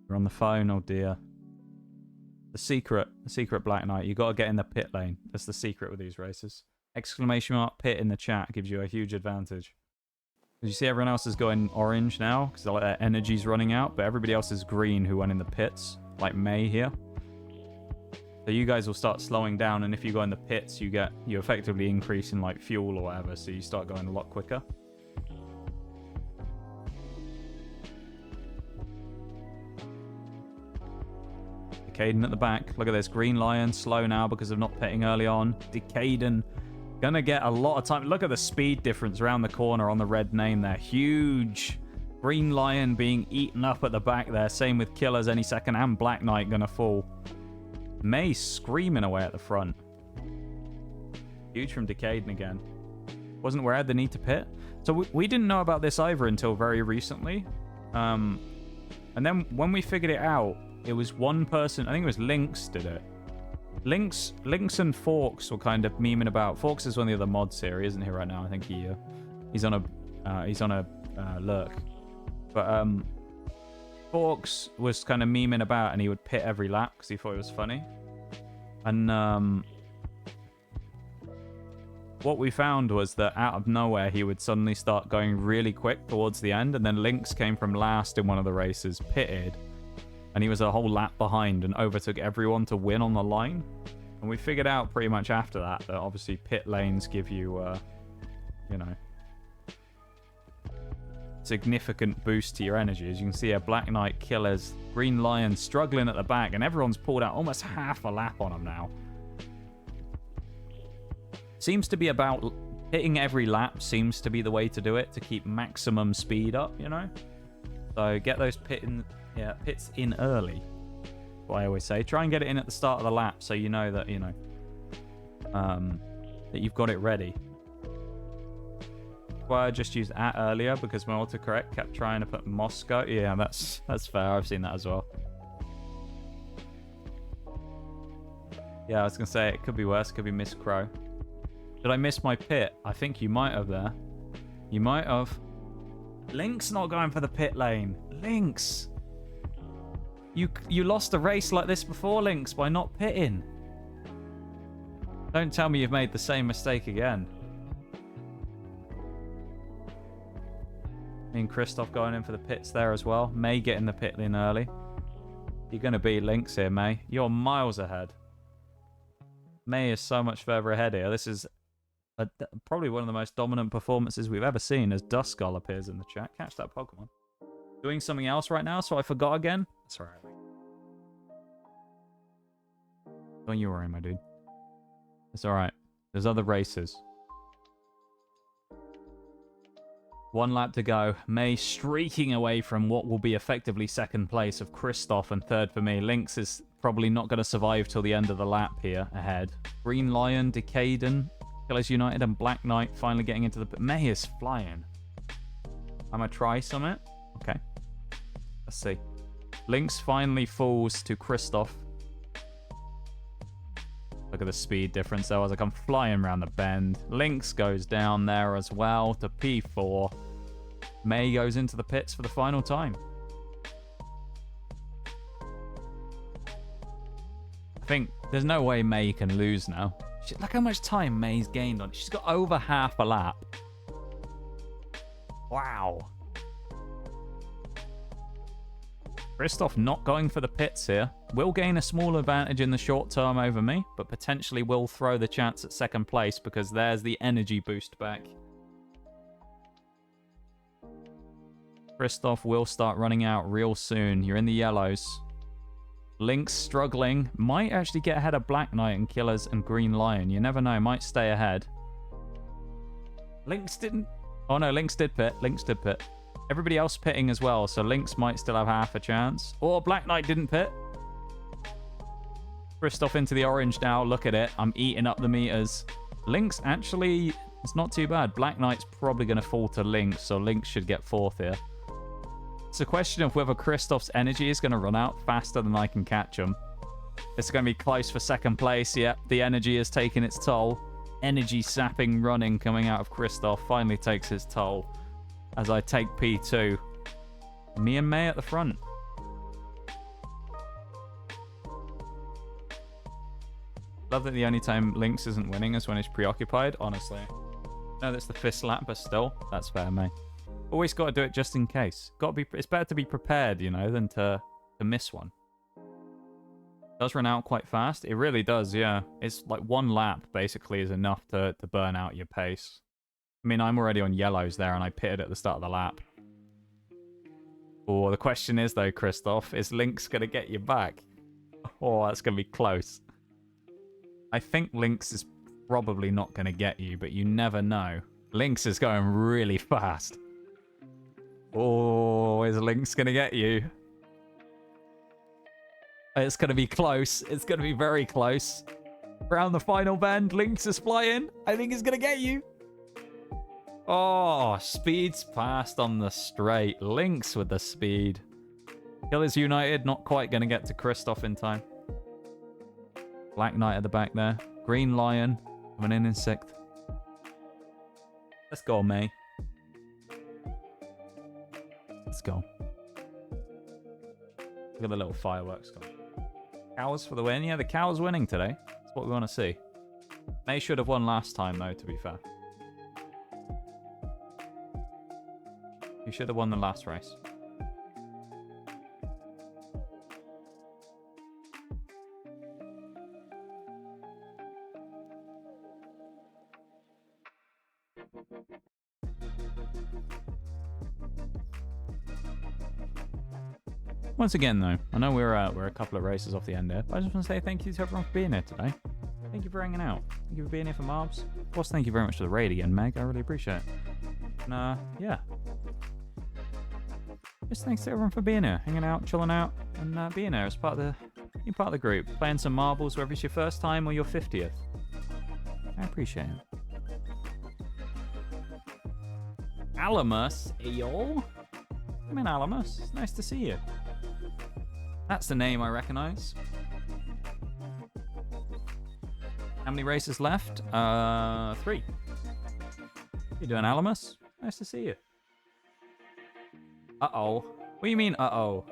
S1: You're on the phone, oh dear. The secret Black Knight. You got to get in the pit lane. That's the secret with these races. Exclamation mark pit in the chat gives you a huge advantage. You see everyone else is going orange now because like their energy's running out, but everybody else is green who went in the pits, like May here. So you guys will start slowing down, and if you go in the pits, you effectively increase in like fuel or whatever, so you start going a lot quicker. Decaden at the back. Look at this. Green Lion slow now because of not pitting early on. Decaden gonna get a lot of time. Look at the speed difference around the corner on the red name there. Huge. Green Lion being eaten up at the back there. Same with Killers any second, and Black Knight gonna fall. May screaming away at the front. Huge from Decaden again. Wasn't aware of the need to pit. So we didn't know about this either until very recently. And then when we figured it out, it was one person, I think it was Lynx did it. Lynx and Forks were kind of memeing about. Forks is one of the other mods here. He isn't here right now. I think he's on a lurk. But Forks was kind of memeing about, and he would pit every lap because he thought it was funny. And what we found was that out of nowhere he would suddenly start going really quick towards the end, and then Lynx came from last in one of the races, pitted. And he was a whole lap behind and overtook everyone to win on the line. And we figured out pretty much after that obviously pit lanes give you, significant boost to your energy. As you can see here, Black Knight, Killers, Green Lion struggling at the back, and everyone's pulled out almost half a lap on them now. Seems to be about hitting every lap seems to be the way to do it, to keep maximum speed up, you know? So get those pits in early. What I always say, try and get it in at the start of the lap so you know that that you've got it ready. Well, I just used at earlier because my autocorrect kept trying to put Moscow. Yeah, that's fair. I've seen that as well. Yeah, I was gonna say it could be worse. It could be Miss Crow. Did I miss my pit? I think you might have there. You might have. Lynx not going for the pit lane. Lynx. You lost a race like this before, Lynx, by not pitting. Don't tell me you've made the same mistake again. Me and Christoph going in for the pits there as well. May getting the pit lane early. You're going to beat Lynx here, May. You're miles ahead. May is so much further ahead here. This is Probably one of the most dominant performances we've ever seen as Duskull appears in the chat. Catch that Pokemon. Doing something else right now, so I forgot again. That's alright. Don't you worry, my dude. It's alright. There's other races. 1 lap to go. May streaking away from what will be effectively second place of Kristoff and third for me. Lynx is probably not going to survive till the end of the lap here ahead. Green Lion, Decaden, Killers United, and Black Knight finally getting into the... May is flying. I'm going to try something. Okay. Let's see. Lynx finally falls to Kristoff. Look at the speed difference though. I was like, I'm flying around the bend. Lynx goes down there as well to P4. May goes into the pits for the final time. I think there's no way May can lose now. Look how much time May's gained on it. She's got over half a lap. Wow. Kristoff not going for the pits here. Will gain a small advantage in the short term over me, but potentially will throw the chance at second place because there's the energy boost back. Kristoff will start running out real soon. You're in the yellows. Lynx struggling. Might actually get ahead of Black Knight and Killers and Green Lion. You never know. Might stay ahead. Lynx didn't... Oh no, Lynx did pit. Lynx did pit. Everybody else pitting as well, so Lynx might still have half a chance. Or Black Knight didn't pit. Kristoff into the orange now. Look at it. I'm eating up the meters. Lynx actually, it's not too bad. Black Knight's probably going to fall to Lynx, so Lynx should get fourth here. It's a question of whether Kristoff's energy is going to run out faster than I can catch him. It's going to be close for second place. Yep, the energy is taking its toll. Energy sapping running coming out of Kristoff finally takes his toll. As I take P2. Me and May at the front. Love that the only time Lynx isn't winning is when he's preoccupied, honestly. No, that's the fifth lap, but still, that's fair, May. Always got to do it just in case. It's better to be prepared, you know, than to miss one. Does run out quite fast. It really does, yeah. It's like 1 lap, basically, is enough to burn out your pace. I mean, I'm already on yellows there, and I pitted at the start of the lap. Oh, the question is, though, Kristoff, is Lynx going to get you back? Oh, that's going to be close. I think Lynx is probably not going to get you, but you never know. Lynx is going really fast. Oh, is Lynx going to get you? It's going to be close. It's going to be very close. Around the final bend, Lynx is flying. I think he's going to get you. Oh, speed's fast on the straight. Lynx with the speed. Killers United not quite going to get to Kristoff in time. Black Knight at the back there. Green Lion coming in 6th. Let's go, May. Let's go. Look at the little fireworks going. Cows for the win. Yeah, the cow's winning today. That's what we want to see. May should have won last time, though, to be fair. You should have won the last race. Once again, though, I know we're a couple of races off the end there, but I just want to say thank you to everyone for being here today. Thank you for hanging out. Thank you for being here for Marbs. Of course, thank you very much for the raid again, Meg. I really appreciate it. And, yeah. Just thanks to everyone for being here, hanging out, chilling out, and being here as part of the group, playing some marbles, whether it's your first time or your 50th. I appreciate it. Alamus, yo. I'm in Alamus. It's nice to see you. That's the name I recognize. How many races left? 3. You doing, Alamus? Nice to see you. Uh-oh. What do you mean, uh-oh?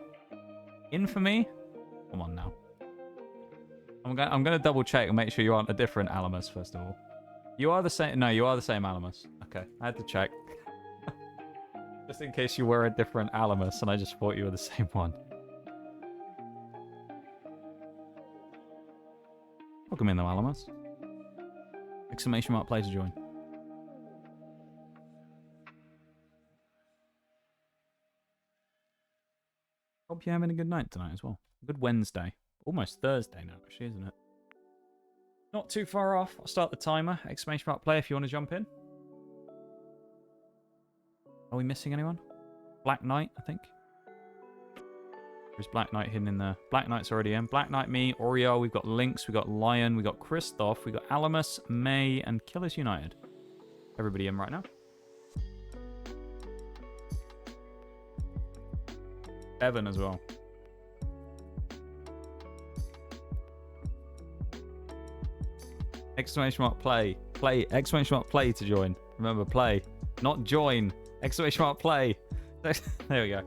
S1: Infamy? Come on now. I'm gonna double check and make sure you aren't a different Alamus, first of all. You are the same... No, you are the same Alamus. Okay, I had to check. Just in case you were a different Alamus and I just thought you were the same one. Welcome in though, Alamus. Exclamation mark, play to join. Hope you're having a good night tonight as well. Good Wednesday. Almost Thursday now, actually, isn't it? Not too far off. I'll start the timer. Exclamation mark play if you want to jump in. Are we missing anyone? Black Knight, I think. There's Black Knight hidden in there. Black Knight's already in. Black Knight, me, Oreo. We've got Lynx. We've got Lion. We've got Christoph. We've got Alamus, May, and Killers United. Everybody in right now. Evan as well. Exclamation mark play. Play. Exclamation mark play to join. Remember, play. Not join. Exclamation mark play. There we go.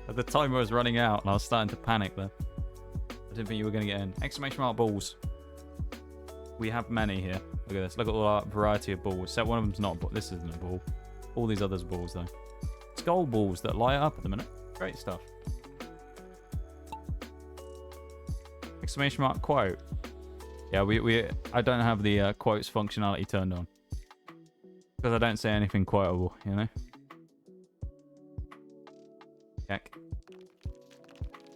S1: The timer was running out and I was starting to panic there. I didn't think you were going to get in. Exclamation mark balls. We have many here. Look at this. Look at all our variety of balls. Except one of them's not a ball. This isn't a ball. All these others are balls though. Skull balls that light up at the minute. Great stuff. Exclamation mark quote. Yeah, I don't have the quotes functionality turned on. Because I don't say anything quotable, you know? Heck.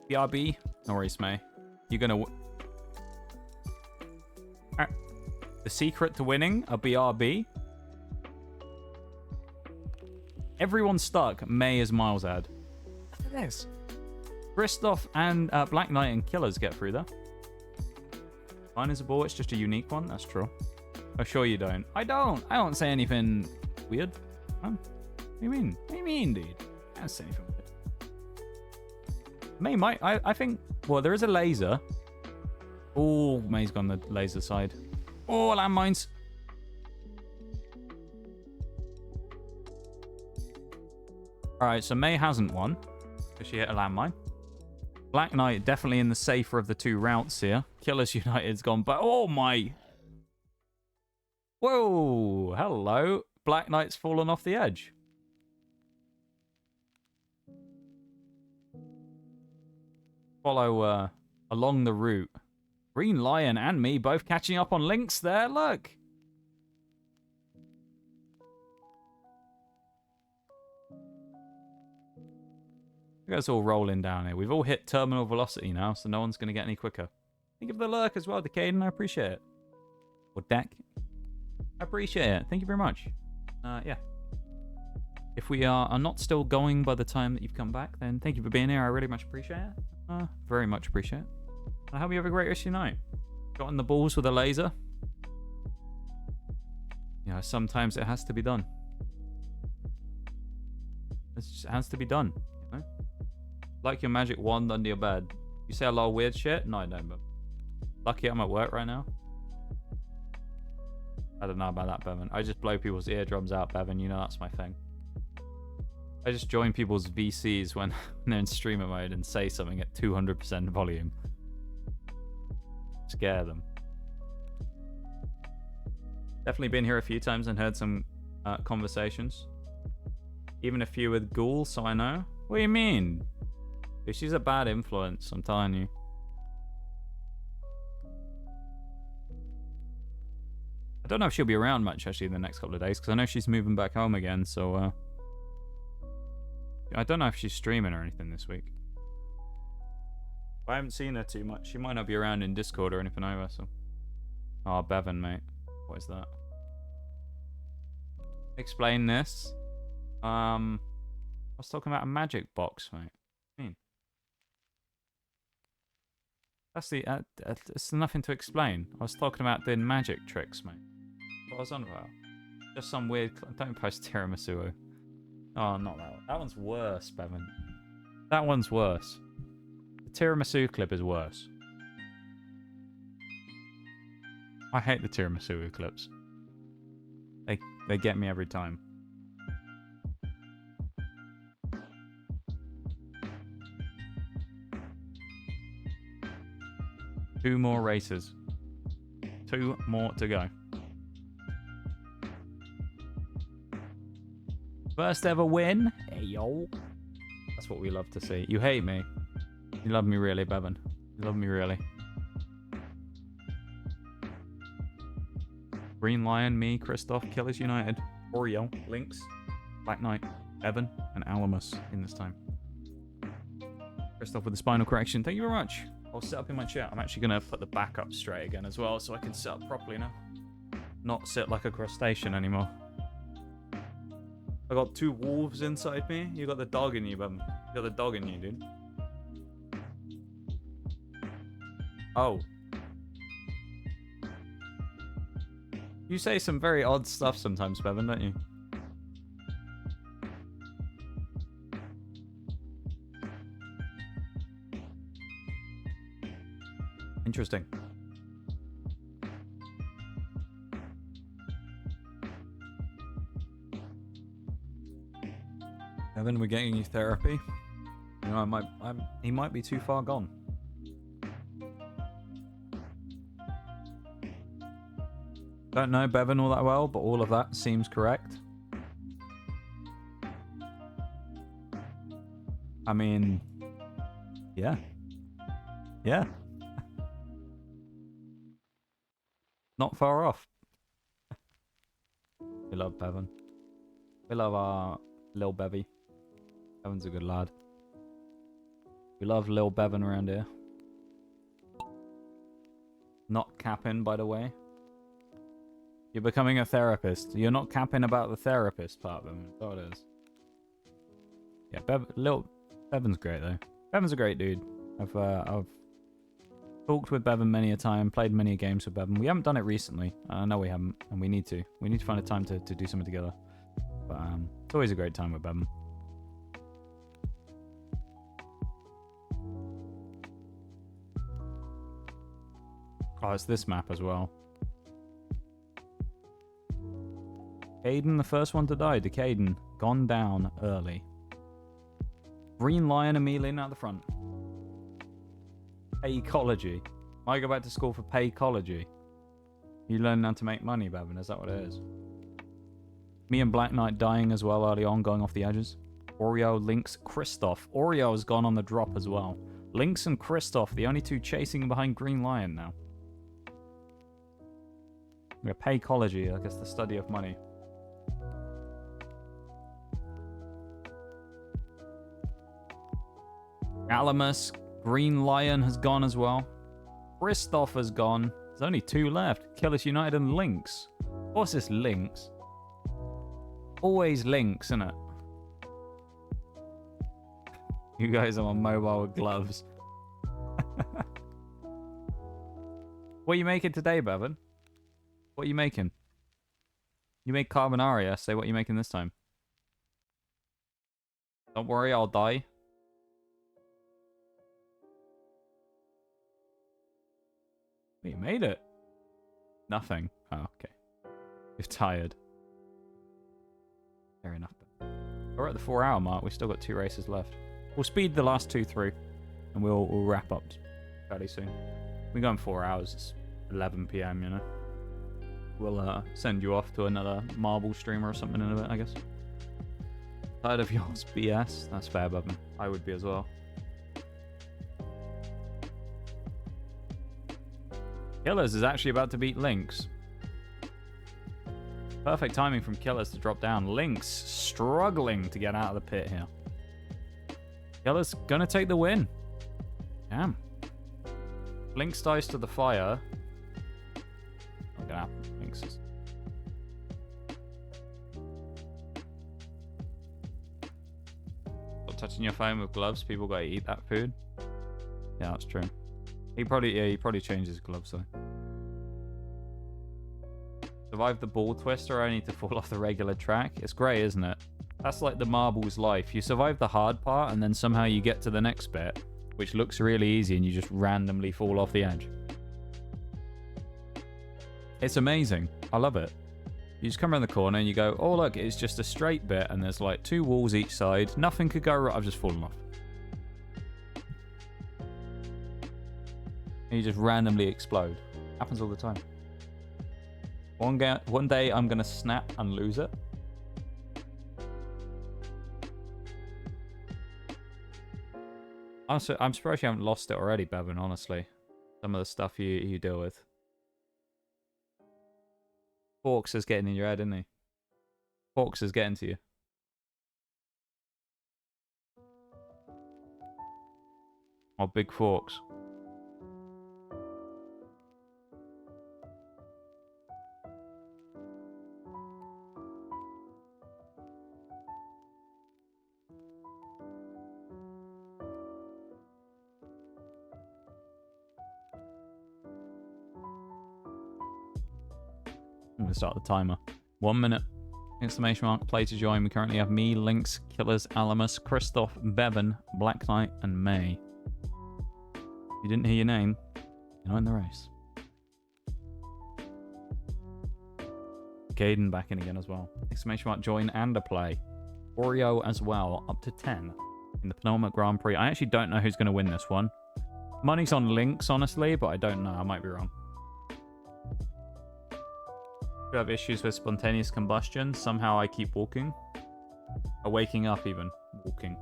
S1: BRB? No worries, May. You're gonna... The secret to winning a BRB? Everyone's stuck. May is Miles ad. Look at this. Christoph and Black Knight and Killers get through there. Mine is a ball. It's just a unique one. That's true. Oh, sure you don't. I don't say anything weird. Huh? What do you mean? What do you mean, dude? I don't say anything weird. May might. I think... Well, there is a laser. Oh, May's gone the laser side. Oh, landmines. Alright, so May hasn't won. Because she hit a landmine. Black Knight definitely in the safer of the two routes here. Killers United's gone, but oh my... Whoa, hello. Black Knight's fallen off the edge. Follow along the route. Green Lion and me both catching up on Lynx there, look. Look at us all rolling down here. We've all hit terminal velocity now, so no one's going to get any quicker. Think of the lurk as well, Decaden. I appreciate it. Or Deck. I appreciate it. Thank you very much. Yeah. If we are not still going by the time that you've come back, then thank you for being here. I really much appreciate it. Very much appreciate it. I hope you have a great rest of your night. Got in the balls with a laser. You know, sometimes it has to be done. It just has to be done. You know? Like your magic wand under your bed. You say a lot of weird shit? No, I don't, but lucky I'm at work right now. I don't know about that, Bevan. I just blow people's eardrums out, Bevan. You know that's my thing. I just join people's VCs when they're in streamer mode and say something at 200% volume. Scare them. Definitely been here a few times and heard some conversations. Even a few with Ghoul, so I know. What do you mean? Dude, she's a bad influence, I'm telling you. I don't know if she'll be around much, actually, in the next couple of days, because I know she's moving back home again, so... I don't know if she's streaming or anything this week. I haven't seen her too much. She might not be around in Discord or anything either, so... Oh, Bevan, mate. What is that? Explain this. I was talking about a magic box, mate. What do you mean? That's the... it's nothing to explain. I was talking about doing magic tricks, mate. What I was on about. Just some weird... Don't post tiramisu. Oh, not that one. That one's worse, Bevan. That one's worse. The tiramisu clip is worse. I hate the tiramisu clips. They get me every time. Two more races. 2 more to go. First ever win. Hey, yo. That's what we love to see. You hate me. You love me really, Bevan. You love me really. Green Lion, me, Christoph, Killers United, Oreo, Lynx. Black Knight, Bevan, and Alamus in this time. Christoph with the spinal correction. Thank you very much. I'll set up in my chair. I'm actually going to put the back up straight again as well so I can sit up properly now. Not sit like a crustacean anymore. I got 2 wolves inside me. You got the dog in you, Bevan. You got the dog in you, dude. Oh. You say some very odd stuff sometimes, Bevan, don't you? Interesting. Evan, we're getting you therapy. You know, he might be too far gone. Don't know Bevan all that well, but all of that seems correct. I mean, yeah. Yeah. Not far off. We love Bevan. We love our Lil Bevy. Bevan's a good lad. We love Lil Bevan around here. Not capping, by the way. You're becoming a therapist. You're not capping about the therapist part of him. That's what it is. Yeah, Bevan's great though. Bevan's a great dude. I've talked with Bevan many a time, played many games with Bevan. We haven't done it recently. I know we haven't, and we need to. We need to find a time to do something together. But it's always a great time with Bevan. Oh, it's this map as well. Caden, the first one to die. Decaden, gone down early. Green Lion immediately out the front. Paycology. Might go back to school for Paycology. You learn how to make money, Bevan. Is that what it is? Me and Black Knight dying as well early on, going off the edges. Oreo, Lynx, Christoph. Oreo has gone on the drop as well. Lynx and Christoph, the only 2 chasing behind Green Lion now. Yeah, Paycology, I guess the study of money. Alamus, Green Lion has gone as well. Christoph has gone. There's only 2 left. Killers United and Lynx. What's this Lynx? Always Lynx, isn't it? You guys are on mobile with gloves. What are you making today, Bevan? What are you making? You made carbonara. Say what you're making this time. Don't worry, I'll die. You made it. Nothing. Oh, okay. You're tired. Fair enough. We're at the 4-hour mark. We've still got 2 races left. We'll speed the last 2 through, and we'll wrap up fairly soon. We're going 4 hours. It's 11 PM, you know. We'll send you off to another Marble streamer or something in a bit, I guess. Tired of yours BS? That's fair, Bevan. I would be as well. Killers is actually about to beat Lynx. Perfect timing from Killers to drop down. Lynx struggling to get out of the pit here. Killers gonna take the win. Damn. Lynx dies to the fire. Not gonna happen. Lynx is... Stop touching your phone with gloves. People gotta eat that food. Yeah, that's true. He probably changed his gloves though. Survive the ball twister only to fall off the regular track. It's great, isn't it? That's like the Marbles life. You survive the hard part and then somehow you get to the next bit, which looks really easy, and you just randomly fall off the edge. It's amazing. I love it. You just come around the corner and you go, oh look, it's just a straight bit and there's like 2 walls each side. Nothing could go wrong. I've just fallen off. And you just randomly explode. Happens all the time. One day I'm going to snap and lose it. I'm surprised you haven't lost it already, Bevan, honestly. Some of the stuff you deal with. Forks is getting in your head, isn't he? Forks is getting to you. Or Big Forks. I'm going to start the timer. 1 minute. Exclamation mark. Play to join. We currently have me, Lynx, Killers, Alamus, Christoph, Bevan, Black Knight, and May. If you didn't hear your name, you're not in the race. Caden back in again as well. Exclamation mark. Join and a play. Oreo as well. Up to 10 in the penultimate Grand Prix. I actually don't know who's going to win this one. Money's on Lynx, honestly, but I don't know. I might be wrong. I have issues with spontaneous combustion. Somehow I keep walking. Or waking up even. Walking.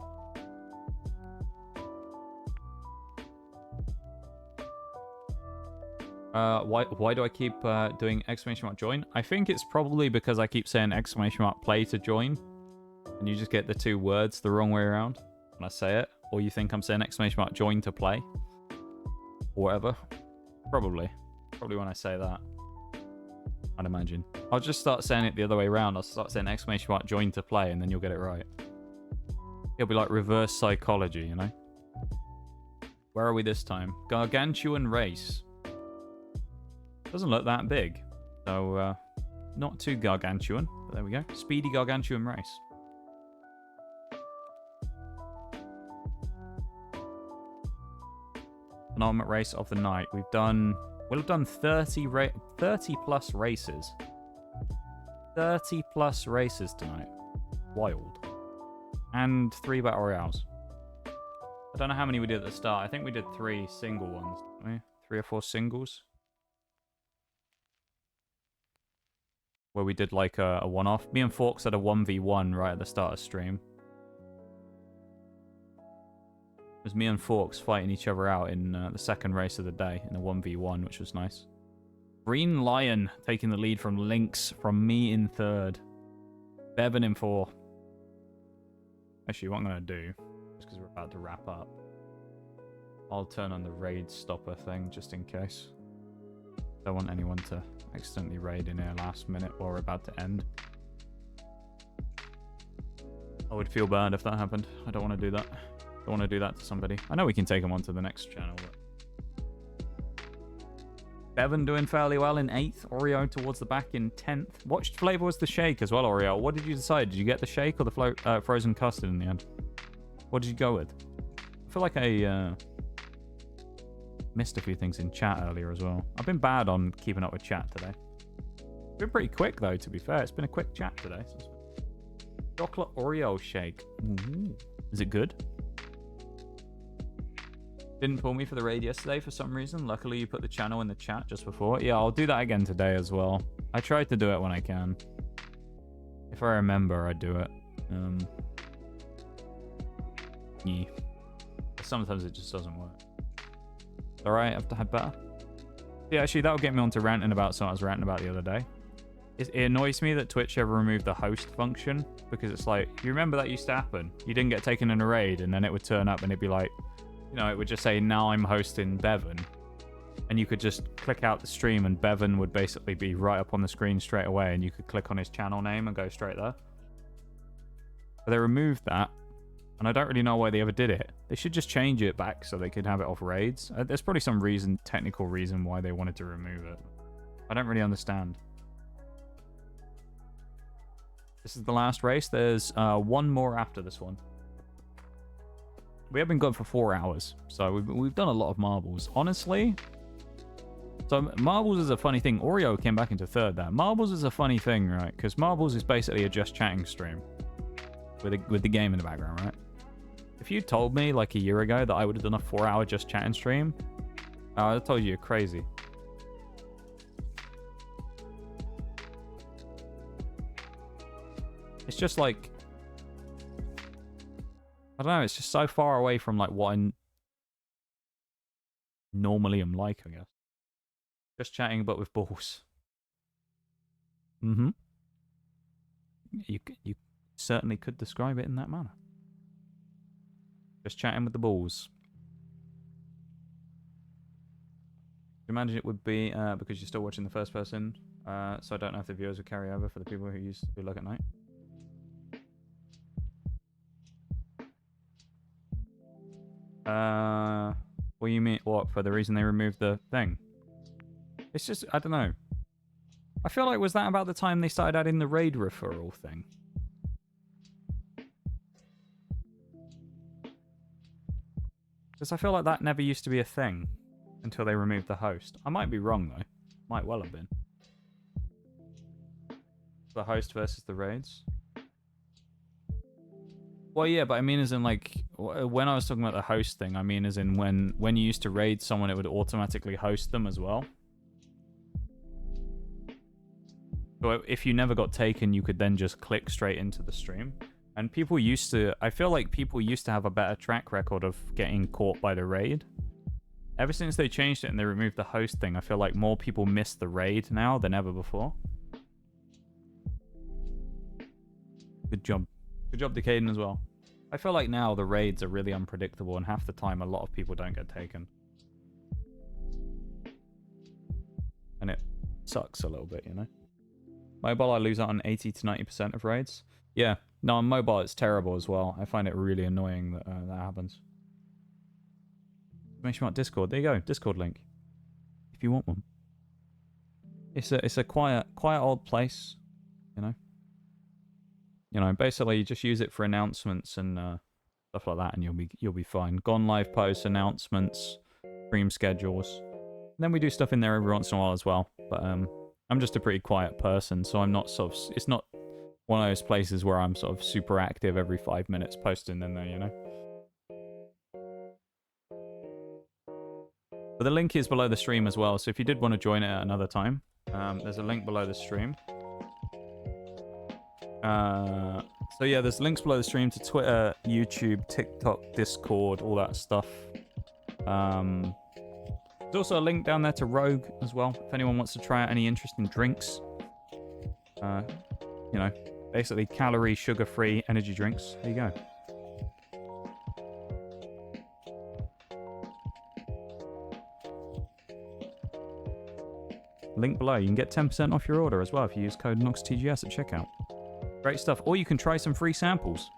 S1: Why do I keep doing exclamation mark join? I think it's probably because I keep saying exclamation mark play to join. And you just get the two words the wrong way around when I say it. Or you think I'm saying exclamation mark join to play. Or whatever. Probably. Probably when I say that. I'd imagine. I'll just start saying it the other way around. I'll start saying exclamation mark join to play and then you'll get it right. It'll be like reverse psychology, you know? Where are we this time? Gargantuan race. Doesn't look that big. So, not too gargantuan. But there we go. Speedy gargantuan race. Penultimate race of the night. We'll have done 30 plus races. 30 plus races tonight. Wild. And 3 battle royales. I don't know how many we did at the start. I think we did 3 single ones, didn't we? 3 or 4 singles. Where we did like a one-off. Me and Forks had a 1v1 right at the start of stream. It was me and Forks fighting each other out in the second race of the day in a 1v1, which was nice. Green Lion taking the lead from Lynx, from me in 3rd. Bevan in 4. Actually, what I'm going to do, just because we're about to wrap up, I'll turn on the raid stopper thing just in case. Don't want anyone to accidentally raid in here last minute while we're about to end. I would feel bad if that happened. I don't want to do that. Don't want to do that to somebody. I know we can take them on to the next channel, but... Bevan doing fairly well in 8th. Oreo towards the back in 10th. What flavor was the shake as well, Oreo? What did you decide? Did you get the shake or the frozen custard in the end? What did you go with? I feel like I missed a few things in chat earlier as well. I've been bad on keeping up with chat today. It's been pretty quick, though, to be fair. It's been a quick chat today. Chocolate Oreo shake. Ooh. Is it good? Didn't pull me for the raid yesterday for some reason. Luckily, you put the channel in the chat just before. Yeah, I'll do that again today as well. I try to do it when I can. If I remember, I do it. Yeah. Sometimes it just doesn't work. Alright, I have to head better. Yeah, actually, that'll get me on to ranting about something I was ranting about the other day. It annoys me that Twitch ever removed the host function. Because it's like, you remember that used to happen? You didn't get taken in a raid, and then it would turn up and it'd be like, you know, it would just say, now I'm hosting Bevan. And you could just click out the stream and Bevan would basically be right up on the screen straight away and you could click on his channel name and go straight there. But they removed that. And I don't really know why they ever did it. They should just change it back so they could have it off raids. There's probably some reason, technical reason why they wanted to remove it. I don't really understand. This is the last race. There's one more after this one. We have been going for 4 hours, so we've done a lot of marbles. Honestly, so marbles is a funny thing. Oreo came back into 3rd there. Marbles is a funny thing, right? Because marbles is basically a just chatting stream with the game in the background, right? If you told me like a year ago that I would have done a 4-hour just chatting stream, I told you you're crazy. It's just like, I don't know, it's just so far away from like what I normally am like, I guess. Just chatting but with balls. Mm-hmm. You certainly could describe it in that manner. Just chatting with the balls. Imagine it would be because you're still watching the first person, so I don't know if the viewers would carry over for the people who look at night. What do you mean? What, for the reason they removed the thing? It's just, I don't know. I feel like, was that about the time they started adding the raid referral thing? Because I feel like that never used to be a thing until they removed the host. I might be wrong, though. Might well have been. The host versus the raids. Well, yeah, but I mean as in, like, when I was talking about the host thing, I mean as in when you used to raid someone, it would automatically host them as well. So if you never got taken, you could then just click straight into the stream. And people used to... I feel like people used to have a better track record of getting caught by the raid. Ever since they changed it and they removed the host thing, I feel like more people miss the raid now than ever before. Good job. Good job, Decaden, as well. I feel like now the raids are really unpredictable, and half the time a lot of people don't get taken. And it sucks a little bit, you know? Mobile, I lose out on 80 to 90% of raids. Yeah, no, on mobile it's terrible as well. I find it really annoying that that happens. Make sure Discord. There you go, Discord link. If you want one. It's a quiet old place, you know? You know, basically you just use it for announcements and stuff like that, and you'll be fine. Gone live posts, announcements, stream schedules. And then we do stuff in there every once in a while as well. But I'm just a pretty quiet person, so I'm not sort of. It's not one of those places where I'm sort of super active every 5 minutes posting in there, you know. But the link is below the stream as well, so if you did want to join it at another time, there's a link below the stream. So yeah, there's links below the stream to Twitter, YouTube, TikTok, Discord, all that stuff. There's also a link down there to Rogue as well, if anyone wants to try out any interesting drinks. You know, basically calorie, sugar-free energy drinks. There you go. Link below. You can get 10% off your order as well if you use code NOXTGS at checkout. Great stuff. Or you can try some free samples.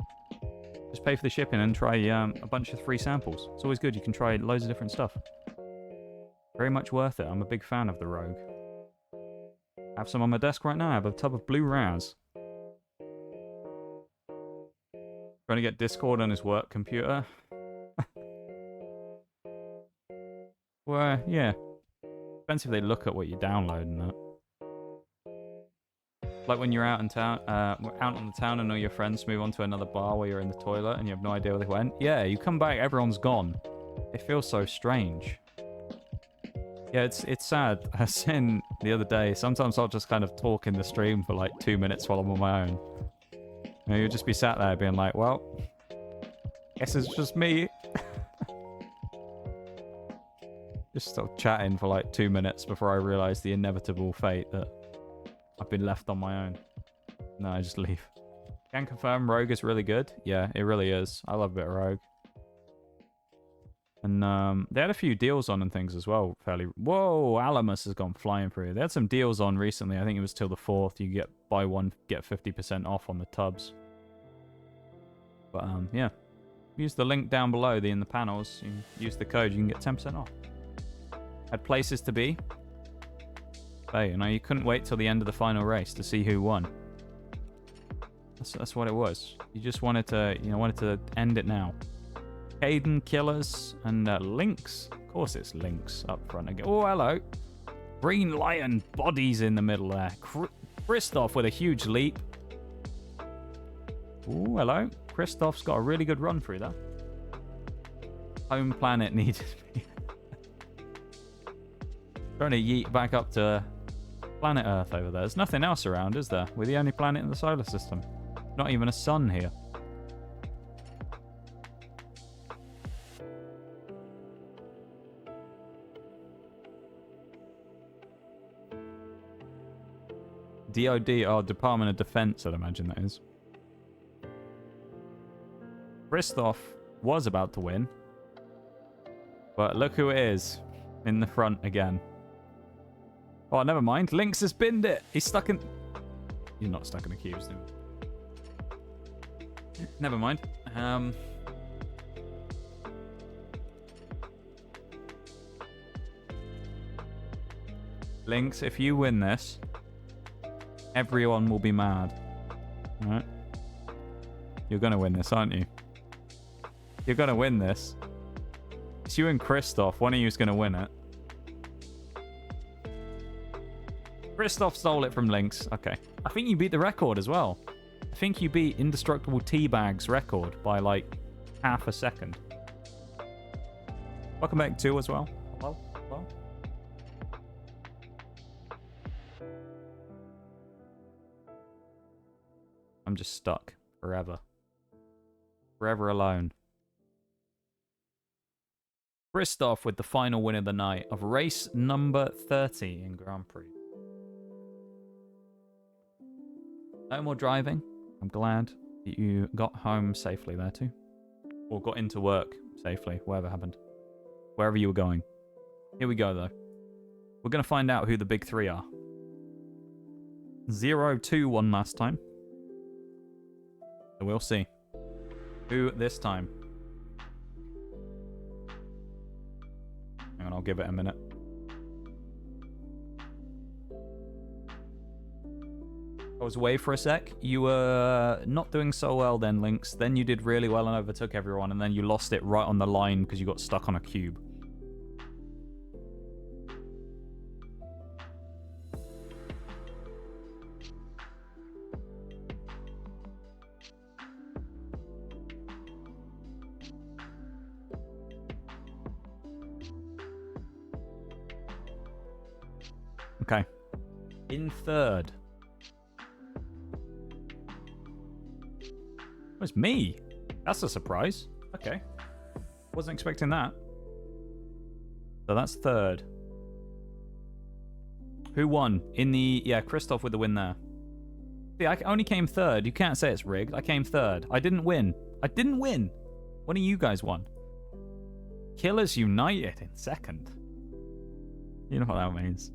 S1: Just pay for the shipping and try a bunch of free samples. It's always good. You can try loads of different stuff. Very much worth it. I'm a big fan of the Rogue. I have some on my desk right now. I have a tub of Blue Raz. Trying to get Discord on his work computer. Well, yeah. Depends if they look at what you download and that. Like when you're out in town, out on the town and all your friends move on to another bar while you're in the toilet and you have no idea where they went. Yeah, you come back, everyone's gone. It feels so strange. Yeah, it's sad. I was saying the other day, sometimes I'll just kind of talk in the stream for like 2 minutes while I'm on my own. You know, you'll just be sat there being like, well, guess it's just me. Just stop chatting for like 2 minutes before I realise the inevitable fate that I've been left on my own. No, I just leave. Can confirm Rogue is really good. Yeah, it really is. I love a bit of Rogue. And they had a few deals on and things as well. Fairly. Whoa, Alamus has gone flying through. They had some deals on recently. I think it was till the 4th. You get buy one, get 50% off on the tubs. But yeah. Use the link down below in the panels. You use the code, you can get 10% off. Had places to be. Hey, you know, you couldn't wait till the end of the final race to see who won. That's what it was. You just wanted to end it now. Caden, Killers, and Lynx. Of course it's Lynx up front again. Oh, hello. Green Lion bodies in the middle there. Christoph with a huge leap. Oh, hello. Christoph's got a really good run through that. Home planet needed me. Trying to yeet back up to planet Earth over there. There's nothing else around, is there? We're the only planet in the solar system. Not even a sun here. DOD, oh, Department of Defense, I'd imagine that is. Christoph was about to win. But look who it is in the front again. Oh, never mind. Lynx has binned it. He's stuck in... He's not stuck in the cubes, dude. Never mind. Lynx, if you win this, everyone will be mad. Alright? You're gonna win this, aren't you? You're gonna win this. It's you and Christoph. One of you's gonna win it. Christoph stole it from Lynx. Okay. I think you beat the record as well. I think you beat Indestructible Teabag's record by like half a second. Welcome back to as well. Hello? Hello? I'm just stuck forever. Forever alone. Christoph with the final win of the night of race number 30 in Grand Prix. No more driving. I'm glad that you got home safely there too. Or got into work safely, whatever happened. Wherever you were going. Here we go though. We're going to find out who the big three are. 0-2 won last time. So we'll see. Who this time? Hang on, I'll give it a minute. I was away for a sec. You were not doing so well then, Lynx. Then you did really well and overtook everyone, and then you lost it right on the line because you got stuck on a cube. Okay. In third. Oh, it's me. That's a surprise. Okay. Wasn't expecting that. So that's third. Who won? In the... Yeah, Christoph with the win there. See, I only came third. You can't say it's rigged. I came third. I didn't win. I didn't win. One of you guys won. Killers United in second. You know what that means.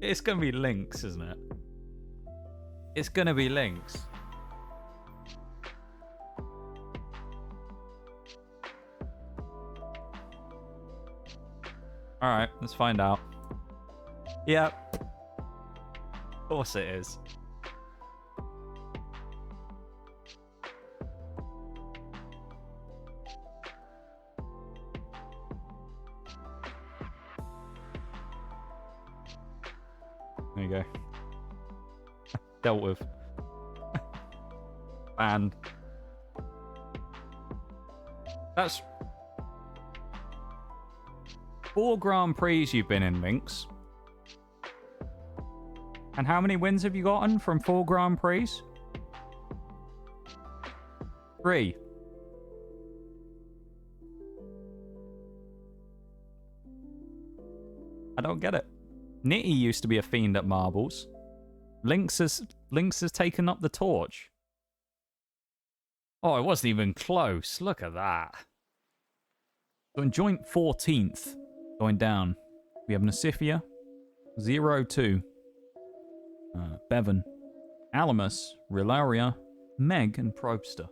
S1: It's going to be Lynx, isn't it? It's going to be Lynx. Alright, let's find out. Yep. Of course it is. There you go. Dealt with. Banned. That's 4 Grand Prix you've been in, Lynx. And how many wins have you gotten from 4 Grand Prix? 3. I don't get it. Nitty used to be a fiend at marbles. Lynx has taken up the torch. Oh, it wasn't even close. Look at that. So in joint 14th, going down, we have Nasifia, 0-2, Bevan, Alamus, Rilaria, Meg, and Probster.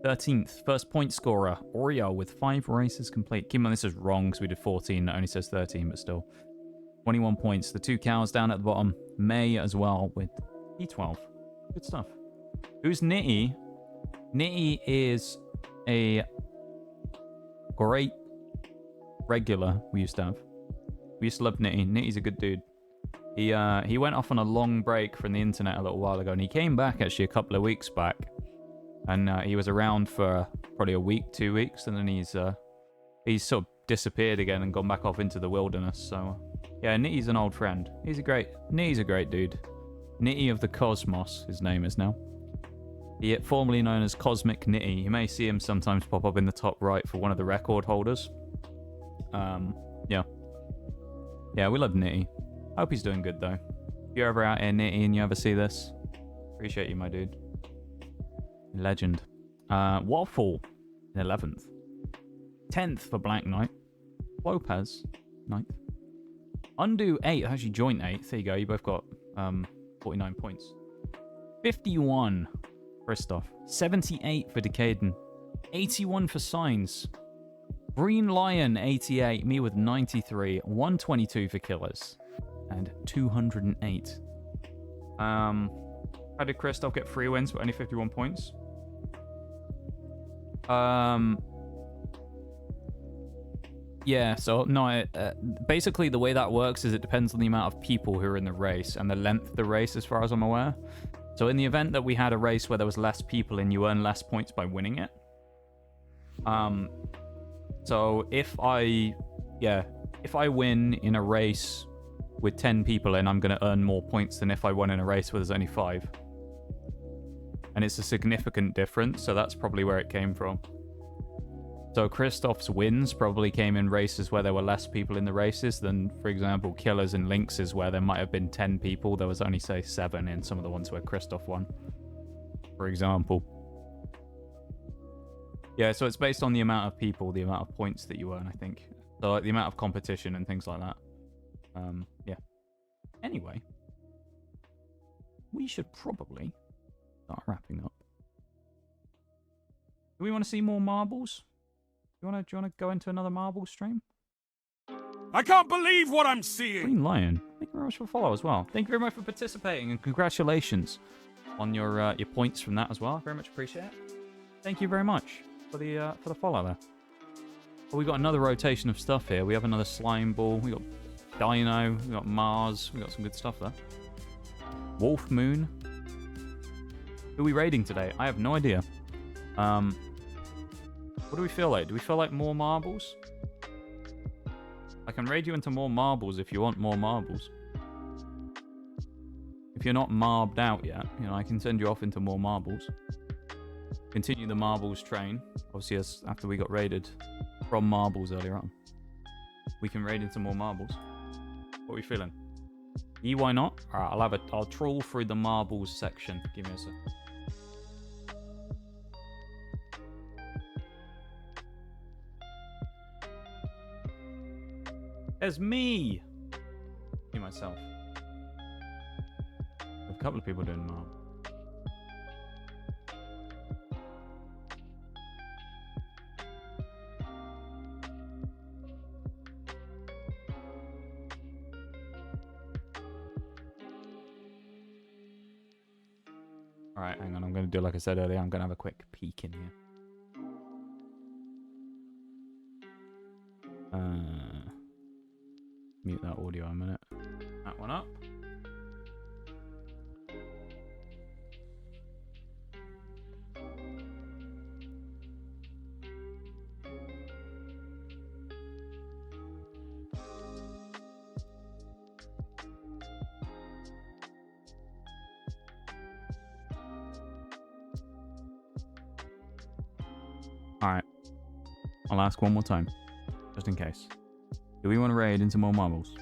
S1: 13th, first point scorer, Oreo with 5 races complete. Keep in mind this is wrong because we did 14, it only says 13, but still. 21 points. The 2 cows down at the bottom. May as well with E12. Good stuff. Who's Nitty? Nitty is a great regular we used to have. We used to love Nitty. Nitty's a good dude. He went off on a long break from the internet a little while ago, and he came back actually a couple of weeks back. And he was around for probably a week, 2 weeks, and then he's sort of disappeared again and gone back off into the wilderness. So yeah, Nitty's an old friend. Nitty's a great dude. Nitty of the Cosmos, his name is now. He formerly known as Cosmic Nitty. You may see him sometimes pop up in the top right for one of the record holders. Yeah, we love Nitty. I hope he's doing good though. If you're ever out here, Nitty, and you ever see this, appreciate you, my dude. Legend. Waffle in 11th. 10th for Black Knight. Lopez, 9th. Undo 8, actually joint 8. There you go. You both got 49 points. 51, Christoph. 78 for Decaden. 81 for Signs. Green Lion, 88. Me with 93. 122 for Killers. And 208. How did Christoph get 3 wins but only 51 points? Yeah, so no, basically the way that works is it depends on the amount of people who are in the race and the length of the race, as far as I'm aware. So in the event that we had a race where there was less people in, you earn less points by winning it. So if I win in a race with 10 people in, I'm going to earn more points than if I won in a race where there's only 5. And it's a significant difference, so that's probably where it came from. So Christoph's wins probably came in races where there were less people in the races than, for example, Killers and Lynxes, where there might have been 10 people. There was only, say, 7 in some of the ones where Christoph won, for example. Yeah, so it's based on the amount of people, the amount of points that you earn, I think. So like the amount of competition and things like that. Yeah. Anyway, we should probably start wrapping up. Do we want to see more marbles? Do you want to go into another marble stream?
S2: I can't believe what I'm seeing.
S1: Green Lion, thank you very much for follow as well. Thank you very much for participating and congratulations on your points from that as well. Very much appreciate it. Thank you very much for the follow there. Well, we got another rotation of stuff here. We have another slime ball. We got Dino. We got Mars. We got some good stuff there. Wolf Moon. Who are we raiding today? I have no idea. What do we feel like? Do we feel like more marbles? I can raid you into more marbles if you want more marbles. If you're not marbed out yet, you know, I can send you off into more marbles. Continue the marbles train. Obviously, after we got raided from marbles earlier on. We can raid into more marbles. What are we feeling? Why not? Alright, I'll trawl through the marbles section. Give me a sec. There's me! Me, myself. There's a couple of people doing marbles. Alright, hang on. I'm going to do like I said earlier. I'm going to have a quick peek in here. Mute that audio a minute. That one up. Alright. I'll ask one more time. Just in case. Do we want to raid into more marbles?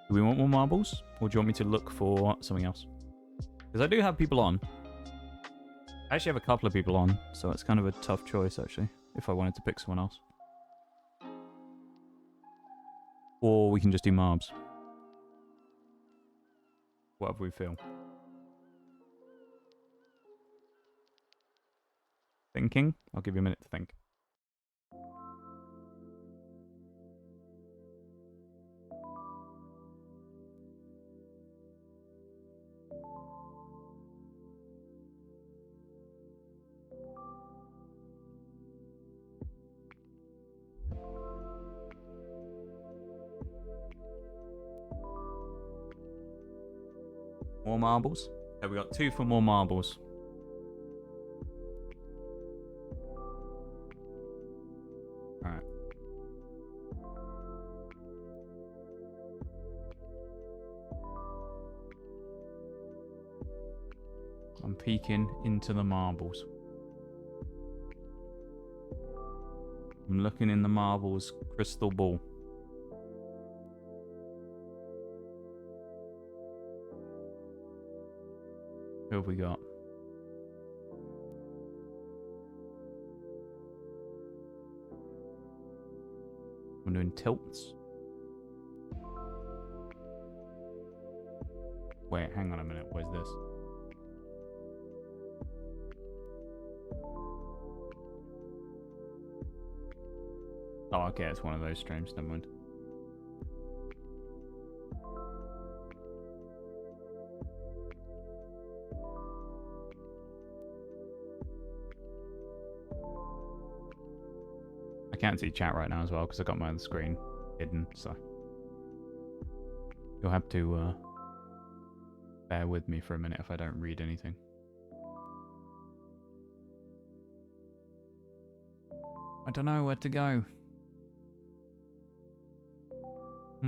S1: Do we want more marbles? Or do you want me to look for something else? Because I do have people on. I actually have a couple of people on, so it's kind of a tough choice, actually, if I wanted to pick someone else. Or we can just do marbs. Whatever we feel. Thinking? I'll give you a minute to think. More marbles? Okay, we got 2 for more marbles. Alright. I'm peeking into the marbles. I'm looking in the marbles crystal ball. Who have we got? I'm doing tilts. Wait, hang on a minute. Where's this? Oh, okay, it's one of those streams. Never mind. I can't see chat right now as well because I got my other screen hidden, so you'll have to bear with me for a minute if I don't read anything. I don't know where to go. I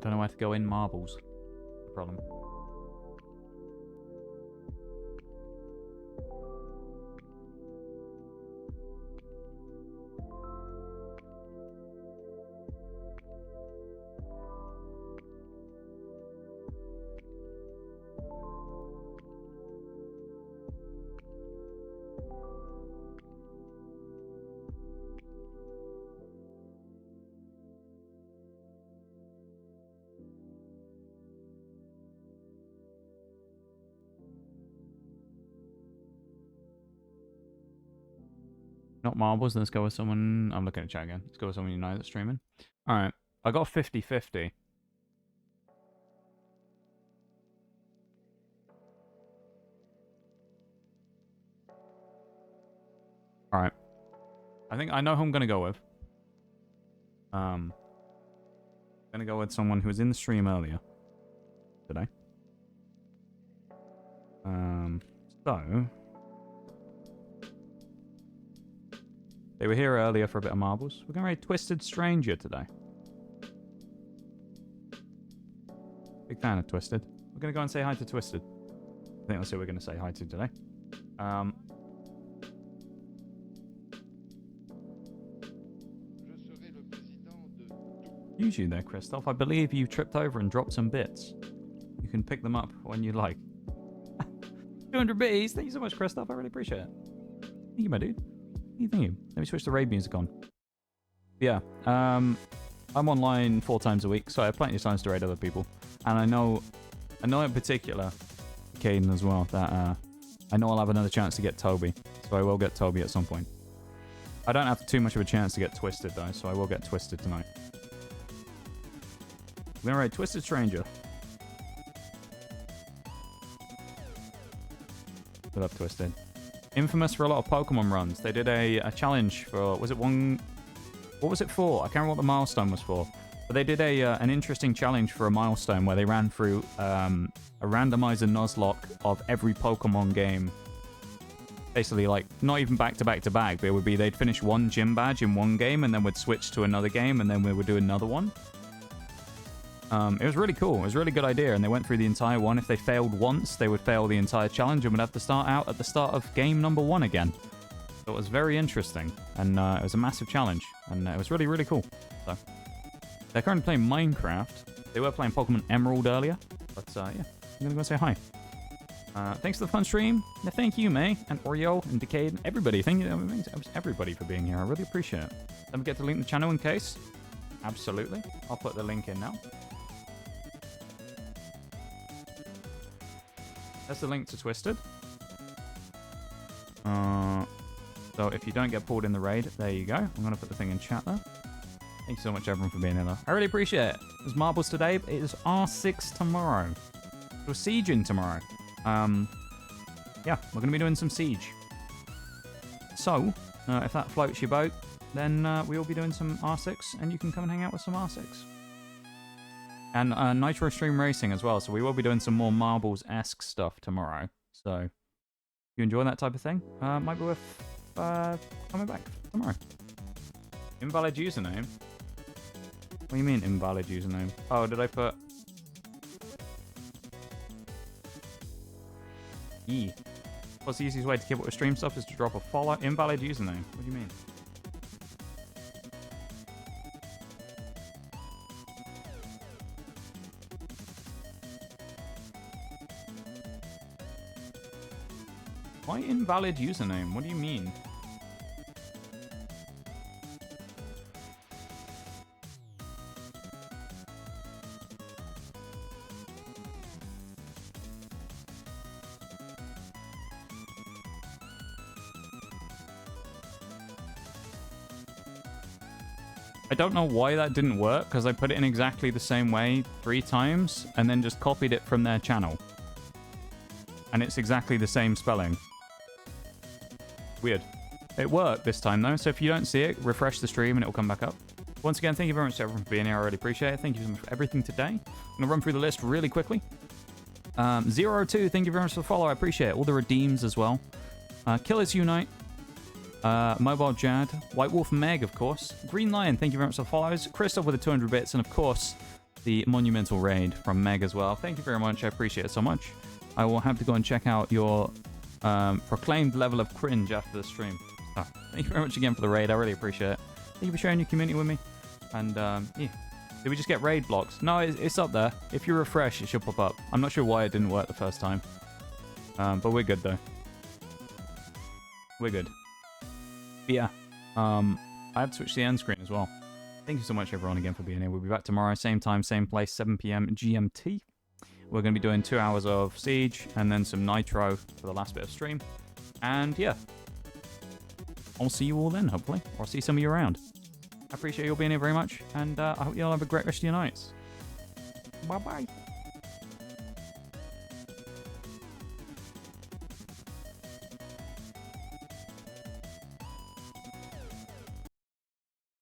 S1: don't know where to go in marbles. The problem. Not marbles, let's go with someone... I'm looking at chat again. Let's go with someone you know that's streaming. Alright, I got 50-50. Alright. I think I know who I'm going to go with. I'm going to go with someone who was in the stream earlier. Today. So... They were here earlier for a bit of marbles. We're going to raid Twisted Stranger today. Big fan of Twisted. We're going to go and say hi to Twisted. I think that's who we're going to say hi to today. Use you there, Christoph. I believe you tripped over and dropped some bits. You can pick them up when you like. 200 bits. Thank you so much, Christoph. I really appreciate it. Thank you, my dude. Thank you. Let me switch the raid music on. Yeah, I'm online 4 times a week, so I have plenty of times to raid other people. And I know in particular, Caden as well, that I know I'll have another chance to get Toby. So I will get Toby at some point. I don't have too much of a chance to get Twisted though, so I will get Twisted tonight. We're gonna raid Twisted Stranger. Good up, Twisted. Infamous for a lot of Pokemon runs. They did a challenge for... Was it one... What was it for? I can't remember what the milestone was for. But they did an interesting challenge for a milestone where they ran through a randomizer Nuzlocke of every Pokemon game. Basically, like, not even back-to-back, but it would be they'd finish one gym badge in one game and then would switch to another game and then we would do another one. It was really cool. It was a really good idea, and they went through the entire one. If they failed once, they would fail the entire challenge and would have to start out at the start of game number 1 again. So it was very interesting, and it was a massive challenge, and it was really, really cool. So they're currently playing Minecraft. They were playing Pokemon Emerald earlier, but yeah, I'm gonna go say hi. Thanks for the fun stream. Yeah, thank you, May, and Oreo, and Decade, and everybody. Thank you, everybody, for being here. I really appreciate it. Don't forget to link the channel in case. Absolutely. I'll put the link in now. That's the link to Twisted. So if you don't get pulled in the raid, there you go. I'm going to put the thing in chat there. Thank you so much, everyone, for being here, though. I really appreciate it. There's marbles today. It is R6 tomorrow. We're sieging tomorrow. Yeah, we're going to be doing some siege. So, if that floats your boat, then we'll be doing some R6, and you can come and hang out with some R6. And Nitro Stream Racing as well, so we will be doing some more Marbles-esque stuff tomorrow. So, if you enjoy that type of thing, might be worth coming back tomorrow. Invalid username? What do you mean, invalid username? Oh, did I put... E. What's the easiest way to keep up with stream stuff is to drop a follow. Invalid username. What do you mean? Why invalid username? What do you mean? I don't know why that didn't work, because I put it in exactly the same way 3 times, and then just copied it from their channel. And it's exactly the same spelling. Weird. It worked this time, though, so if you don't see it, refresh the stream and it'll come back up. Once again, thank you very much to everyone for being here. I really appreciate it. Thank you so much for everything today. I'm going to run through the list really quickly. 02, thank you very much for the follow. I appreciate it. All the redeems as well. Killers Unite. Mobile Jad, White Wolf Meg, of course. Green Lion, thank you very much for the follows. Christoph with the 200 bits, and of course, the Monumental Raid from Meg as well. Thank you very much, I appreciate it so much. I will have to go and check out your proclaimed level of cringe after the stream. Oh, thank you very much again for the raid, I really appreciate it. Thank you for sharing your community with me. And, yeah. Did we just get raid blocks? No, it's up there. If you refresh, it should pop up. I'm not sure why it didn't work the first time. But we're good, though. We're good. But yeah, I had to switch the end screen as well. Thank you so much, everyone, again for being here. We'll be back tomorrow, same time, same place, 7 p.m. GMT. We're going to be doing 2 hours of Siege and then some Nitro for the last bit of stream. And yeah, I'll see you all then, hopefully. Or I'll see some of you around. I appreciate you all being here very much. And I hope you all have a great rest of your nights. Bye-bye.